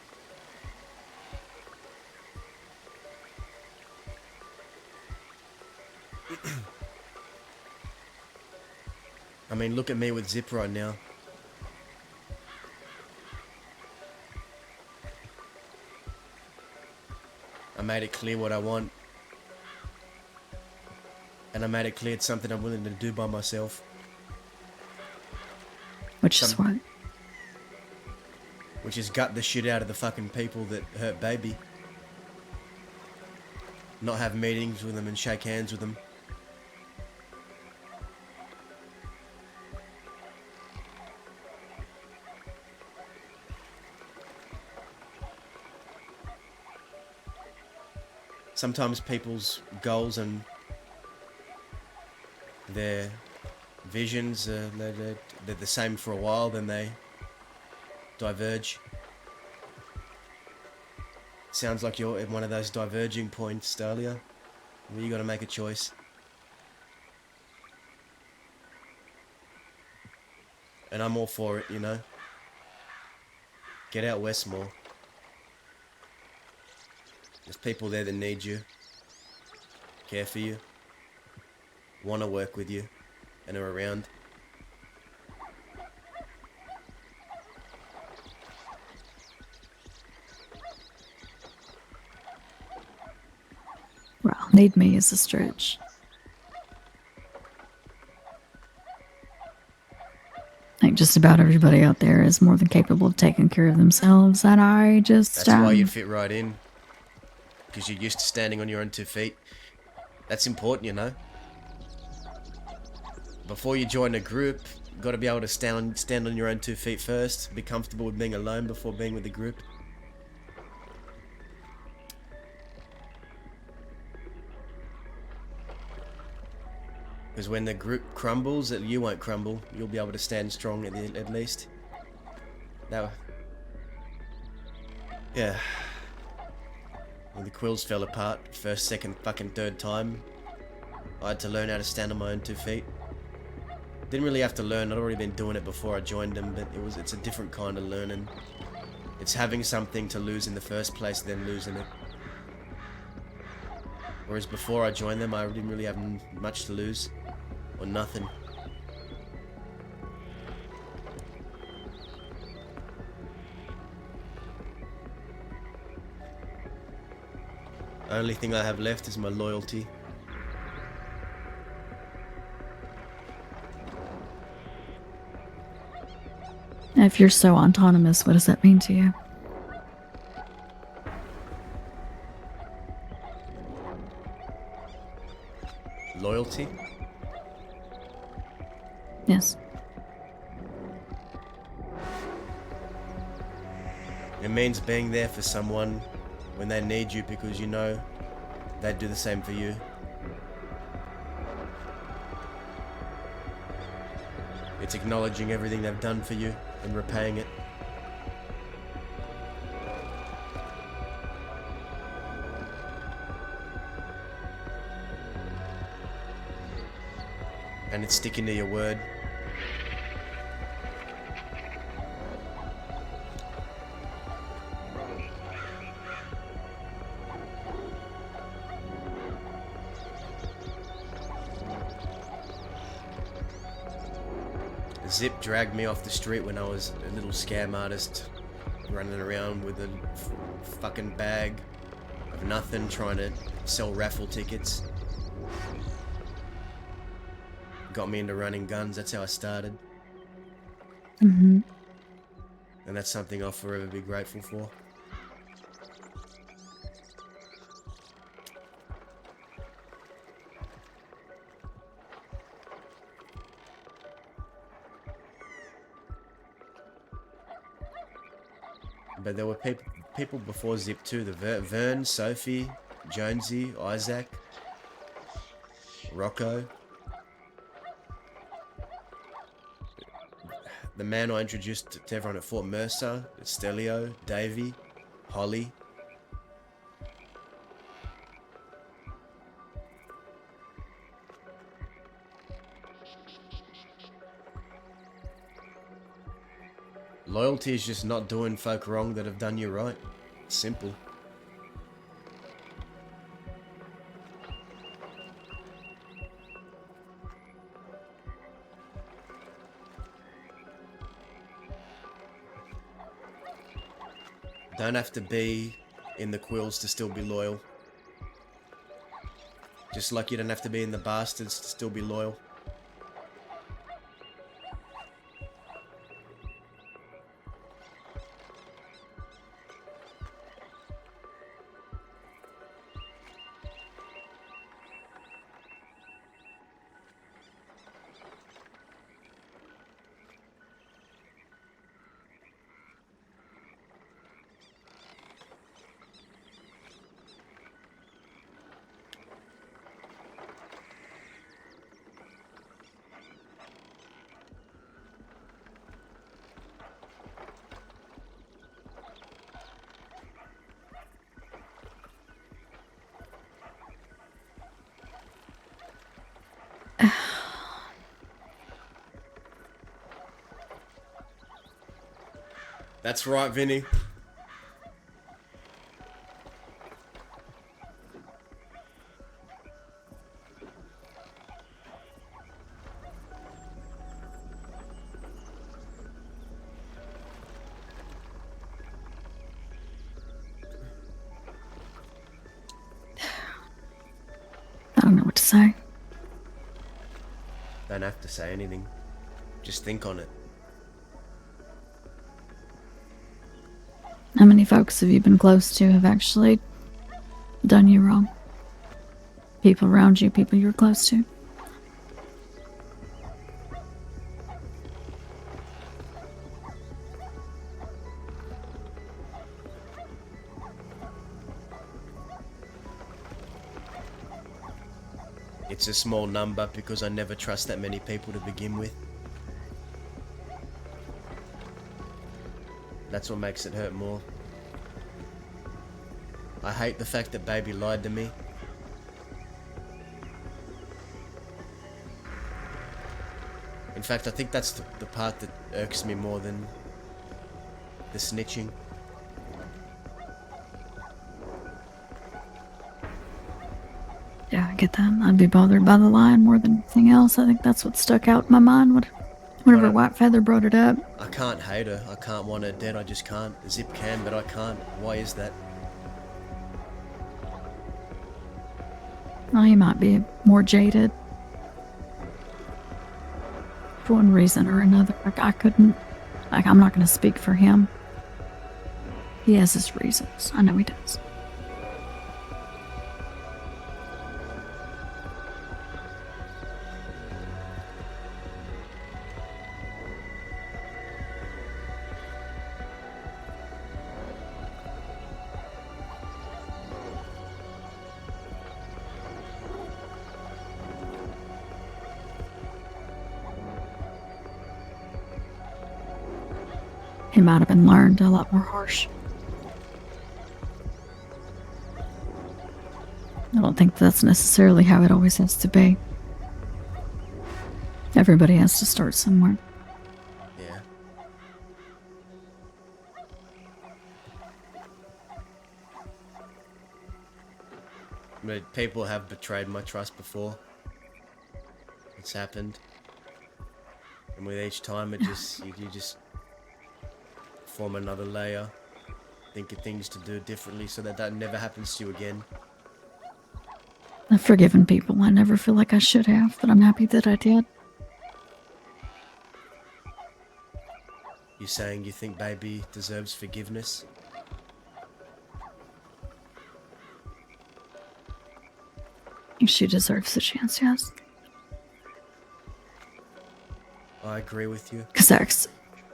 I mean, look at me with Zip right now. I made it clear what I want. And I made it clear it's something I'm willing to do by myself. Which is what? Which is gut the shit out of the fucking people that hurt baby. Not have meetings with them and shake hands with them. Sometimes people's goals and their visions, they're the same for a while, then they diverge. Sounds like you're at one of those diverging points, Dahlia, where you got to make a choice. And I'm all for it, you know. Get out west more. There's people there that need you, care for you, want to work with you, and are around. Well, need me is a stretch. I think just about everybody out there is more than capable of taking care of themselves, and I just... That's why you'd fit right in. Because you're used to standing on your own 2 feet. That's important, you know. Before you join a group, you've got to be able to stand on your own 2 feet first. Be comfortable with being alone before being with the group. Because when the group crumbles, you won't crumble. You'll be able to stand strong at least. That... Yeah. When the quills fell apart, first, second, fucking third time, I had to learn how to stand on my own 2 feet. Didn't really have to learn, I'd already been doing it before I joined them, but it's a different kind of learning. It's having something to lose in the first place, then losing it. Whereas before I joined them, I didn't really have much to lose, or nothing. Only thing I have left is my loyalty. If you're so autonomous, what does that mean to you? Loyalty? Yes. It means being there for someone when they need you because you know they'd do the same for you. It's acknowledging everything they've done for you and repaying it. And it's sticking to your word. Zip dragged me off the street when I was a little scam artist, running around with a fucking bag of nothing, trying to sell raffle tickets. Got me into running guns, that's how I started. Mm-hmm. And that's something I'll forever be grateful for. But there were people before Zip too. The Vern, Sophie, Jonesy, Isaac, Rocco. The man I introduced to everyone at Fort Mercer, Stelio, Davey, Holly. Loyalty is just not doing folk wrong that have done you right. It's simple. Don't have to be in the quills to still be loyal. Just like you don't have to be in the bastards to still be loyal. That's right, Vinny. I don't know what to say. Don't have to say anything. Just think on it. How many folks have you been close to have actually done you wrong? People around you, people you're close to? It's a small number because I never trust that many people to begin with. That's what makes it hurt more. I hate the fact that baby lied to me. In fact, I think that's the part that irks me more than the snitching. Yeah, I get that. I'd be bothered by the line more than anything else. I think that's what stuck out in my mind whenever White Feather brought it up. I can't hate her. I can't want her dead. I just can't. Zip can, but I can't. Why is that? Well, he might be more jaded. For one reason or another. I couldn't... I'm not going to speak for him. He has his reasons. I know he does. He might have been learned a lot more harsh. I don't think that's necessarily how it always has to be. Everybody has to start somewhere. Yeah. But people have betrayed my trust before. It's happened. And with each time it just you just form another layer, think of things to do differently so that never happens to you again. I've forgiven people I never feel like I should have, but I'm happy that I did. You saying you think baby deserves forgiveness? She deserves the chance, yes. I agree with you. Because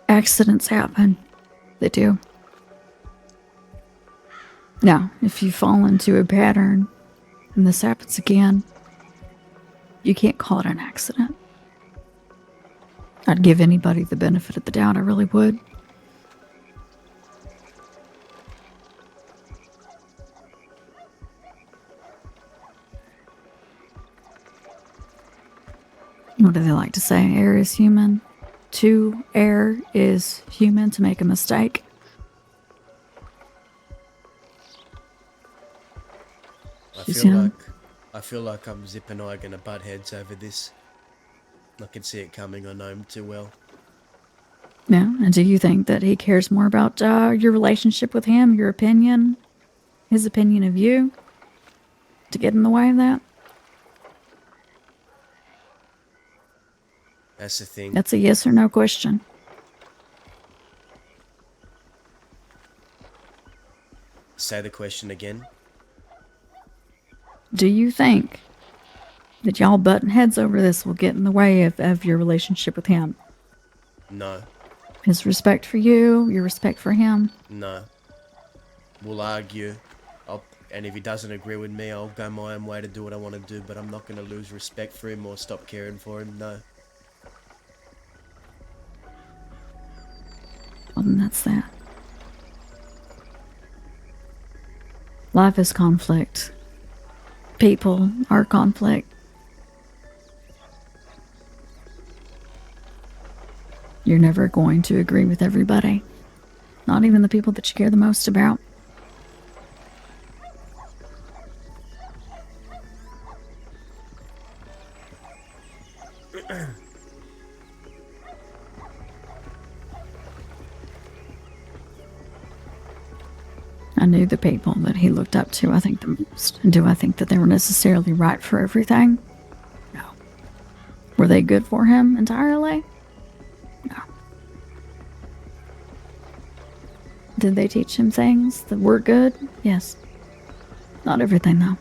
accidents happen. They do. Now, if you fall into a pattern and this happens again, you can't call it an accident. I'd give anybody the benefit of the doubt, I really would. What do they like to say? Air is human. To err is human, to make a mistake. I feel like Zip and I are gonna butt heads over this. I can see it coming. I know him too well. Yeah, and do you think that he cares more about your relationship with him, your opinion, his opinion of you, to get in the way of that? That's the thing. That's a yes or no question. Say the question again. Do you think that y'all button heads over this will get in the way of your relationship with him? No. His respect for you, your respect for him? No. We'll argue. And if he doesn't agree with me, I'll go my own way to do what I want to do, but I'm not going to lose respect for him or stop caring for him, no. Well, then that's that. Life is conflict. People are conflict. You're never going to agree with everybody. Not even the people that you care the most about. I knew the people that he looked up to, I think, the most. And do I think that they were necessarily right for everything? No. Were they good for him entirely? No. Did they teach him things that were good? Yes. Not everything, though.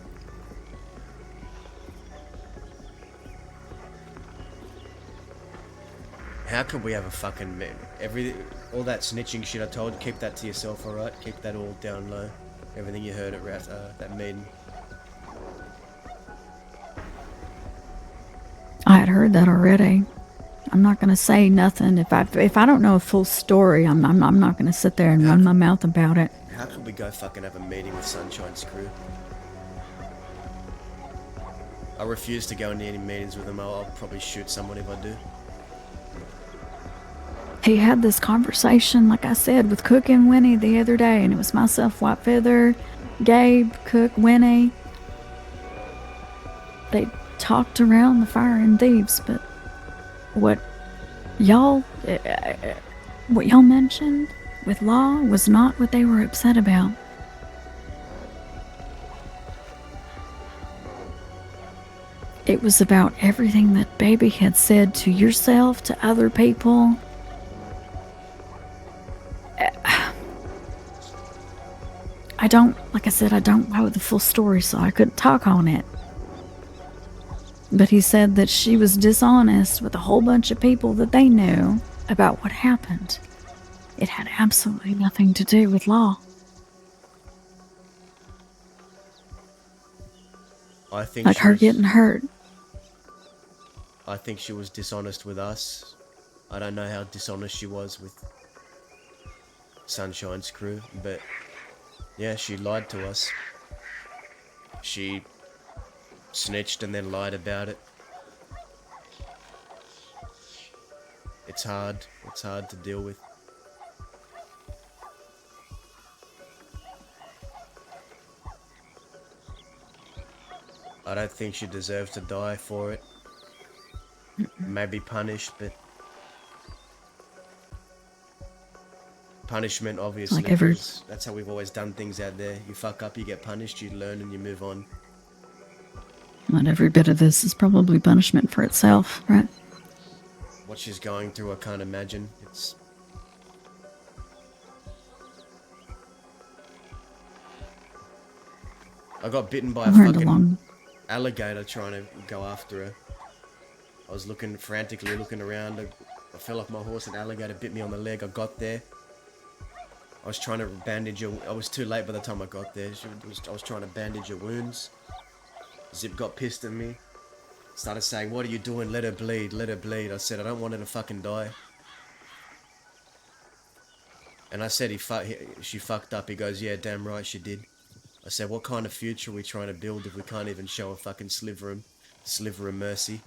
How could we have a fucking... all that snitching shit I told you, keep that to yourself, alright? Keep that all down low. Everything you heard at that meeting. I had heard that already. I'm not going to say nothing. If I don't know a full story, I'm not going to sit there and run my mouth about it. How could we go fucking have a meeting with Sunshine's crew? I refuse to go into any meetings with them. I'll probably shoot someone if I do. He had this conversation, like I said, with Cook and Winnie the other day, and it was myself, White Feather, Gabe, Cook, Winnie. They talked around the fire and thieves, but what y'all mentioned with Law was not what they were upset about. It was about everything that Baby had said to yourself, to other people. Like I said, I don't know the full story, so I couldn't talk on it. But he said that she was dishonest with a whole bunch of people that they knew about what happened. It had absolutely nothing to do with Law. I think like her getting hurt. I think she was dishonest with us. I don't know how dishonest she was with Sunshine's crew, but yeah, she lied to us. She snitched and then lied about it. It's hard to deal with. I don't think she deserves to die for it. Maybe punished, but punishment obviously, Like every- because that's how we've always done things out there. You fuck up, you get punished, you learn and you move on. Not every bit of this is probably punishment for itself, right? What she's going through, I can't imagine. It's... I got bitten by a I've learned fucking along- alligator trying to go after her. I was frantically looking around. I fell off my horse, an alligator bit me on the leg. I got there. I was trying to bandage her. I was too late by the time I got there. I was trying to bandage her wounds. Zip got pissed at me. Started saying, "What are you doing? Let her bleed, let her bleed." I said, "I don't want her to fucking die." And I said, she fucked up. He goes, "Yeah, damn right she did." I said, "What kind of future are we trying to build if we can't even show a fucking sliver of mercy?"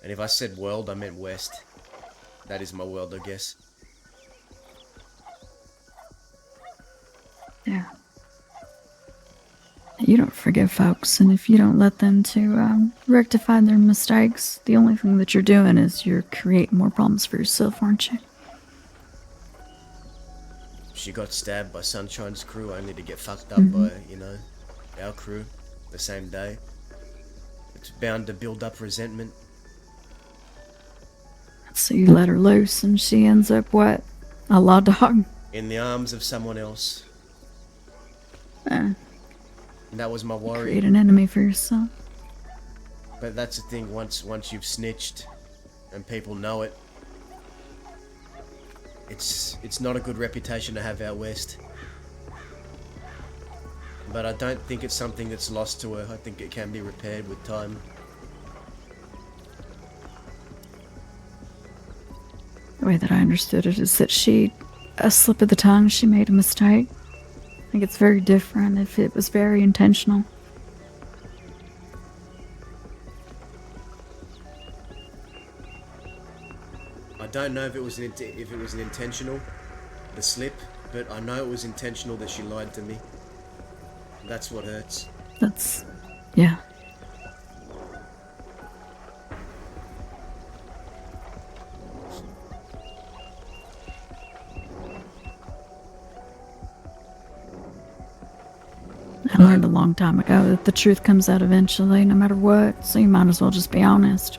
And if I said world, I meant west. That is my world, I guess. Yeah. You don't forgive folks, and if you don't let them to rectify their mistakes, the only thing that you're doing is you're creating more problems for yourself, aren't you? She got stabbed by Sunshine's crew only to get fucked up by, you know, our crew the same day. It's bound to build up resentment. So you let her loose, and she ends up what? A law dog? In the arms of someone else. Eh, And that was my worry. create an enemy for yourself. But that's the thing, once you've snitched and people know it, it's not a good reputation to have out west. But I don't think it's something that's lost to her. I think it can be repaired with time. The way that I understood it is that a slip of the tongue, she made a mistake. I think it's very different if it was very intentional. I don't know if it was an intentional, the slip, but I know it was intentional that she lied to me. That's what hurts. Yeah. I learned a long time ago that the truth comes out eventually, no matter what, so you might as well just be honest.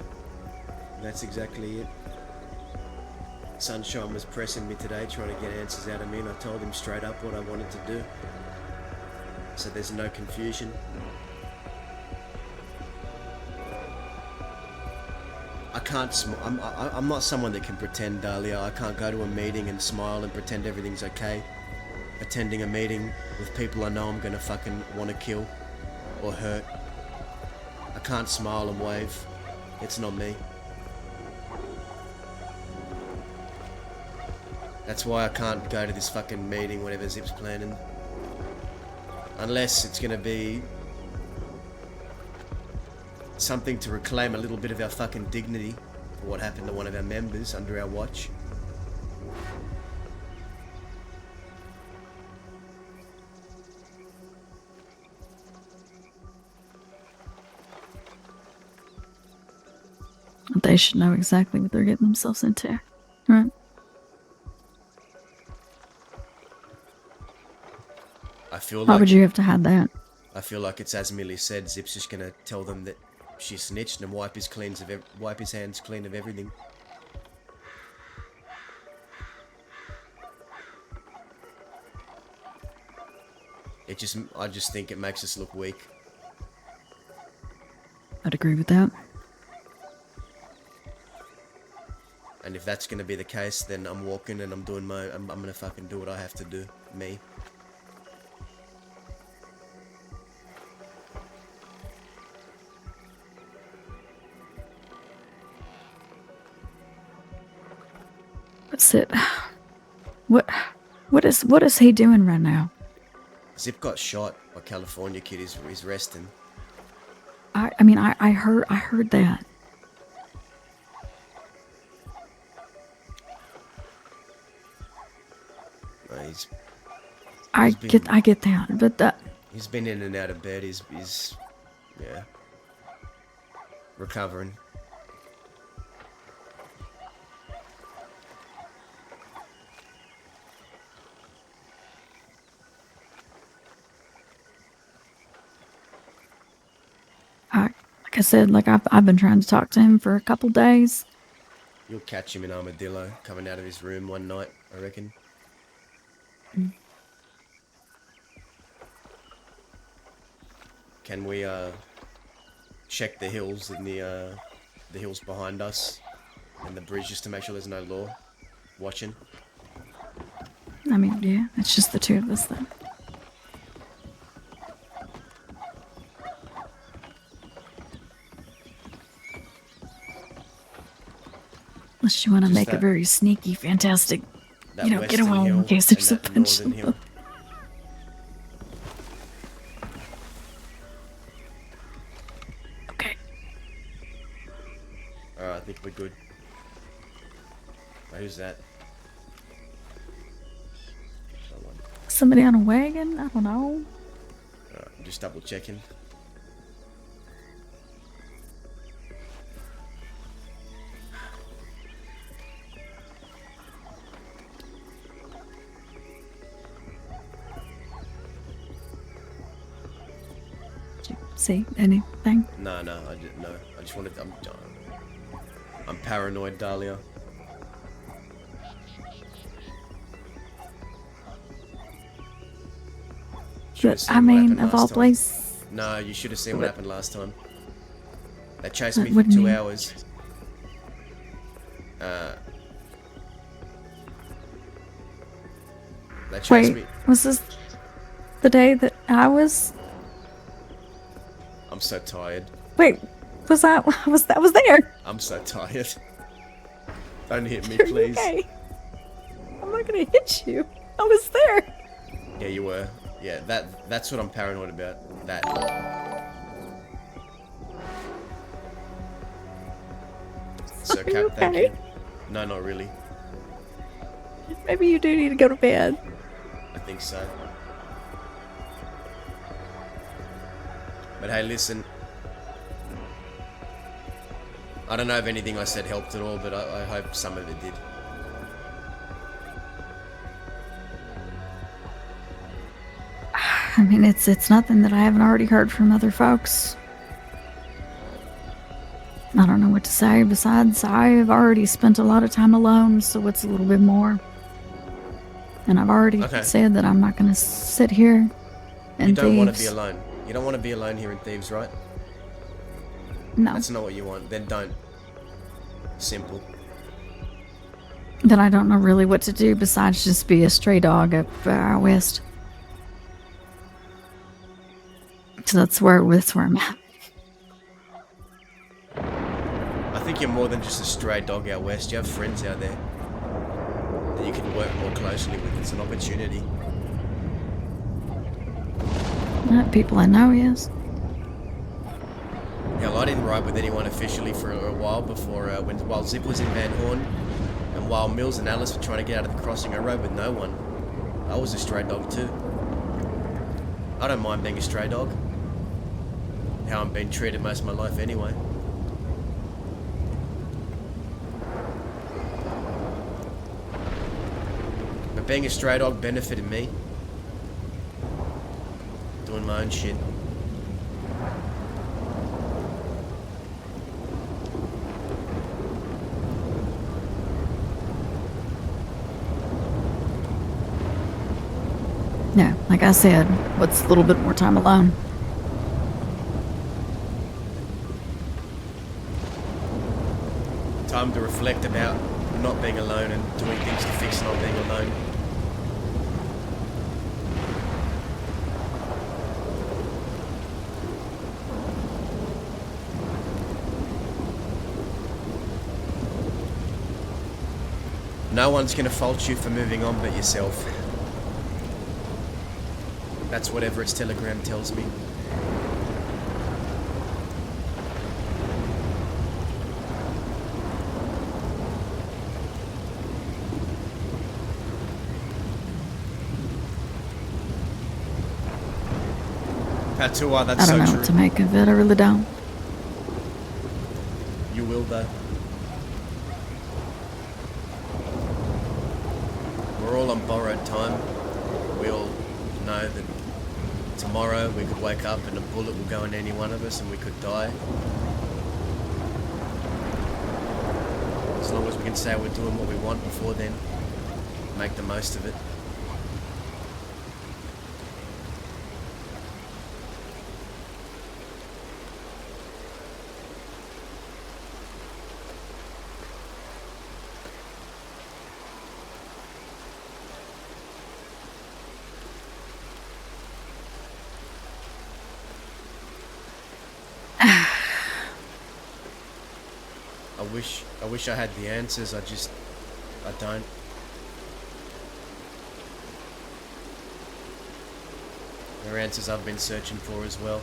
That's exactly it. Sunshine was pressing me today, trying to get answers out of me, and I told him straight up what I wanted to do. So there's no confusion. I can't I'm not someone that can pretend, Dahlia. I can't go to a meeting and smile and pretend everything's okay. Attending a meeting with people I know I'm gonna fucking want to kill or hurt. I can't smile and wave. It's not me. That's why I can't go to this fucking meeting, whatever Zip's planning. Unless it's gonna be something to reclaim a little bit of our fucking dignity for what happened to one of our members under our watch. They should know exactly what they're getting themselves into, right? I feel Why like would you have to hide that? I feel like it's as Millie said. Zip's just gonna tell them that she snitched and wipe his hands clean of everything. I just think it makes us look weak. I'd agree with that. And if that's gonna be the case, then I'm walking and I'm gonna fucking do what I have to do. Me. What's it? What is he doing right now? Zip got shot by California kid. He's resting. I heard that. I get that, but he's been in and out of bed. He's yeah, recovering. like I said, I've been trying to talk to him for a couple days. You'll catch him in Armadillo coming out of his room one night, I reckon. Can we check the hills and the hills behind us and the bridge just to make sure there's no law watching? I mean, yeah, it's just the two of us then. Unless you want to Just make that- it very sneaky, fantastic, that get western away hill in case there's a and that bunch northern of hill. them. Alright, I think we're good. Who's that? Someone. Somebody on a wagon? I don't know. Just double checking. See anything? No, I didn't know. I just wanted. I'm paranoid, Dahlia. But, I mean, of all places. No, you should have seen what happened last time. They chased me What for do you 2 mean? hours. They chased Wait, me. was this the day that I was? I'm so tired. Wait, I was there? I'm so tired. Don't hit me, Are you please. okay? I'm not gonna hit you. I was there. Yeah, you were. Yeah, that's what I'm paranoid about. That. So, Are Cap, you thank okay? you. No, not really. Maybe you do need to go to bed. I think so. But hey, listen. I don't know if anything I said helped at all, but I hope some of it did. I mean, it's nothing that I haven't already heard from other folks. I don't know what to say. Besides, I've already spent a lot of time alone, so it's a little bit more. And I've already said that I'm not going to sit here and You don't want to be Thieves. alone. You don't want to be alone here in Thieves, right? No. That's not what you want. Then don't. Simple. Then I don't know really what to do besides just be a stray dog up west. So that's where I'm at. I think you're more than just a stray dog out west. You have friends out there that you can work more closely with. It's an opportunity. Not people I know, yes. Hell, I didn't ride with anyone officially for a while before while Zip was in Van Horn, and while Mills and Alice were trying to get out of the crossing, I rode with no one. I was a stray dog too. I don't mind being a stray dog. How I'm being treated most of my life anyway. But being a stray dog benefited me. Doing my own shit. Yeah, like I said, what's a little bit more time alone? Time to reflect about not being alone and doing things to fix not being alone. No one's gonna fault you for moving on but yourself. That's what Everett's telegram tells me. Patua, that's I so don't know true. what to make of it, I really don't. You will though. We're all on borrowed time. We all know that tomorrow we could wake up and a bullet will go in any one of us and we could die. As long as we can say we're doing what we want before then, make the most of it. I wish I had the answers, I don't. There are answers I've been searching for as well.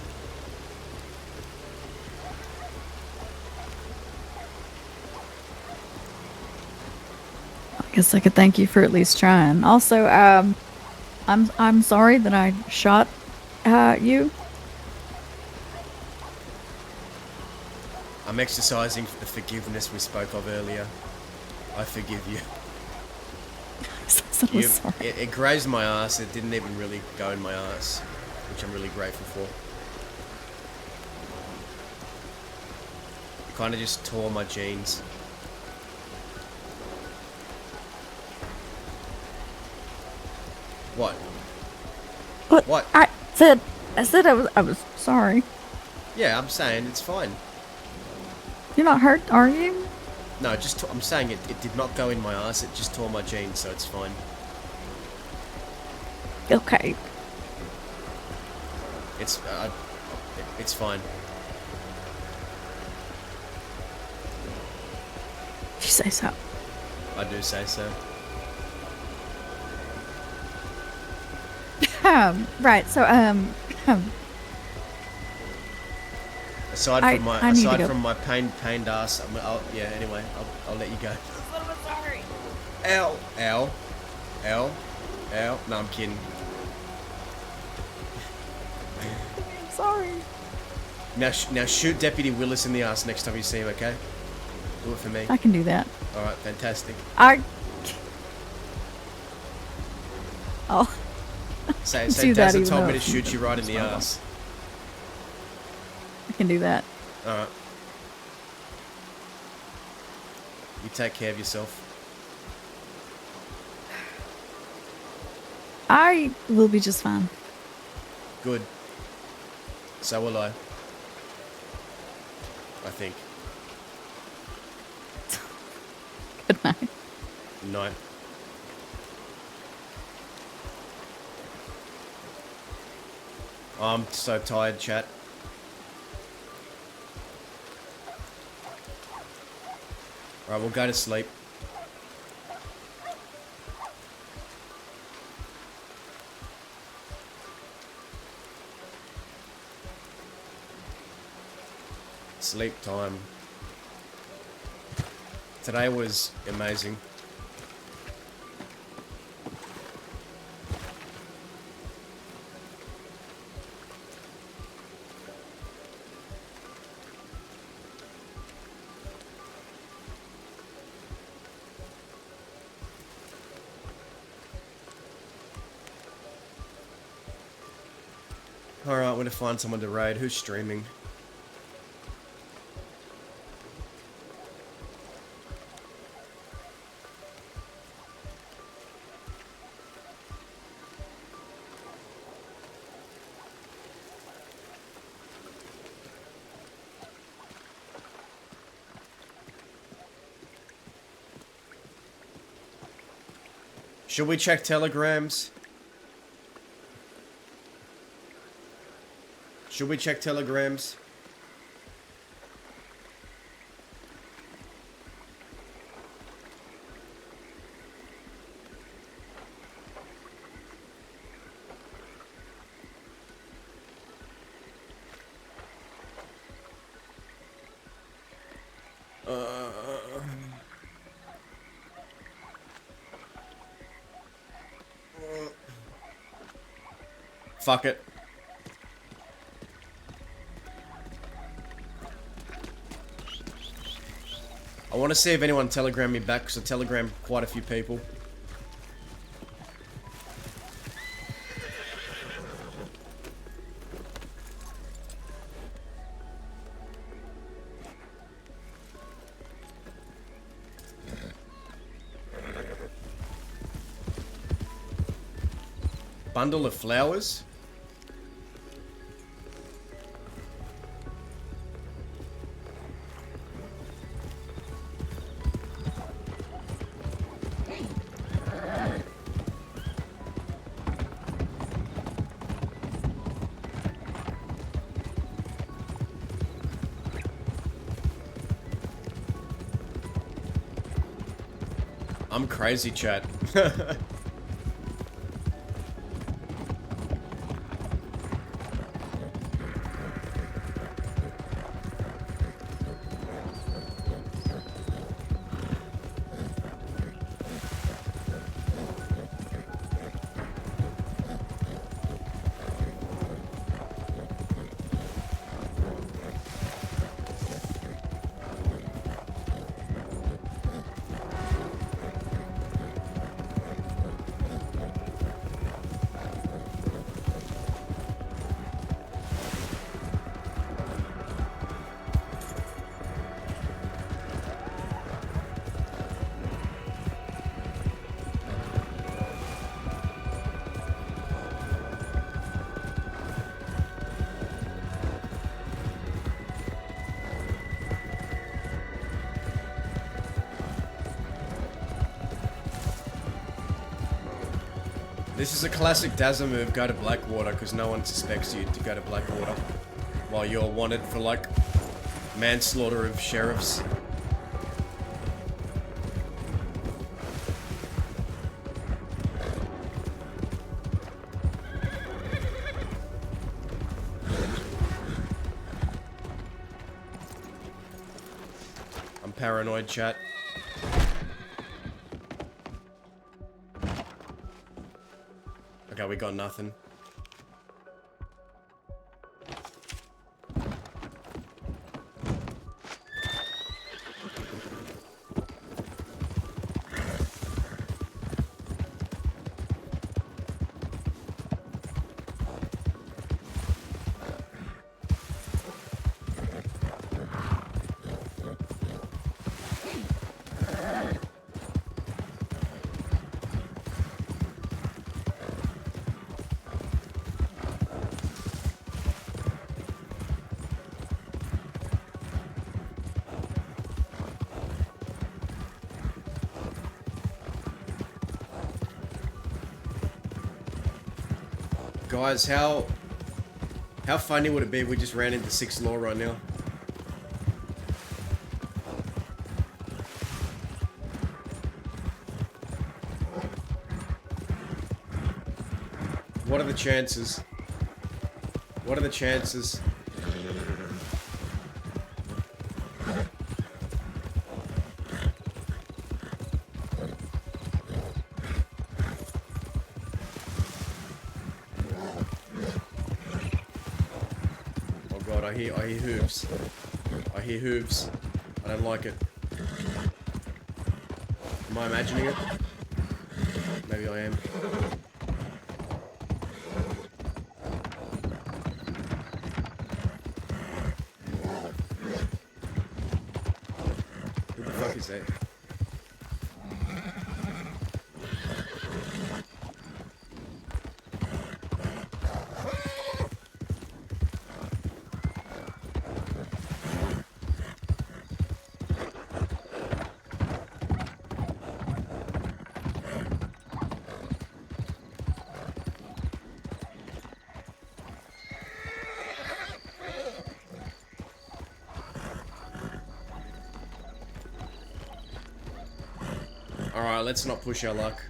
I guess I could thank you for at least trying. Also, I'm sorry that I shot you. I'm exercising the forgiveness we spoke of earlier. I forgive you. So sorry. It grazed my ass. It didn't even really go in my ass, which I'm really grateful for. It kind of just tore my jeans. What? What? I said I was sorry. Yeah, I'm saying it's fine. You're not hurt, are you? No, I'm saying it did not go in my ass. It just tore my jeans, so it's fine. Okay. It's fine. You say so. I do say so. Right. So Aside I from my pained ass, anyway, I'll let you go. Sorry. Ow. No, I'm kidding. I'm sorry. Now shoot Deputy Willis in the ass next time you see him, okay? Do it for me. I can do that. Alright, fantastic. Oh. Say do that Dazza even told though me to it's shoot you right in the not. ass. I can do that. Alright. You take care of yourself. I will be just fine. Good. So will I. I think. Good night. Night. I'm so tired, chat. Alright, we'll go to sleep. Sleep time. Today was amazing. Alright, I'm gonna find someone to raid. Who's streaming? Should we check telegrams? Should we check telegrams? Fuck it. I want to see if anyone telegrammed me back, because I telegrammed quite a few people. Bundle of flowers? I'm crazy, chat. This is a classic Dazza move, go to Blackwater, because no one suspects you to go to Blackwater. While you're wanted for, like, manslaughter of sheriffs. I'm paranoid, chat. Okay, we got nothing. Guys, how funny would it be if we just ran into 6 law right now? What are the chances? What are the chances? I hear hooves. I hear hooves. I don't like it. Am I imagining it? Maybe I am. Who the fuck is that? Alright, let's not push our luck.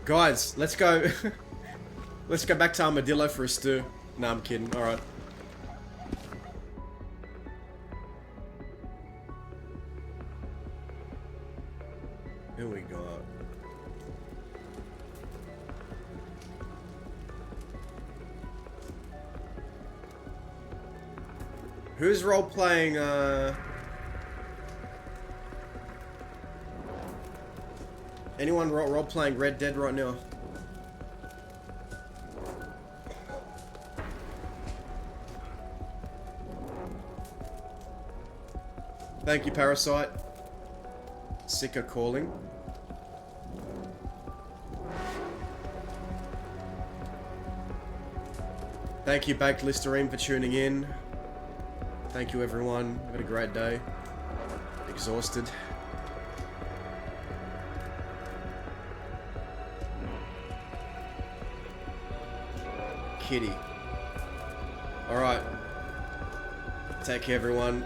Guys, let's go. Let's go back to Armadillo for a stew. No, I'm kidding. Alright. Here we go. Who's role-playing, anyone role-playing Red Dead right now? Thank you, Parasite. Sicker calling. Thank you, Baked Listerine, for tuning in. Thank you, everyone. Had a great day. Exhausted. Kitty. Alright. Take care, everyone.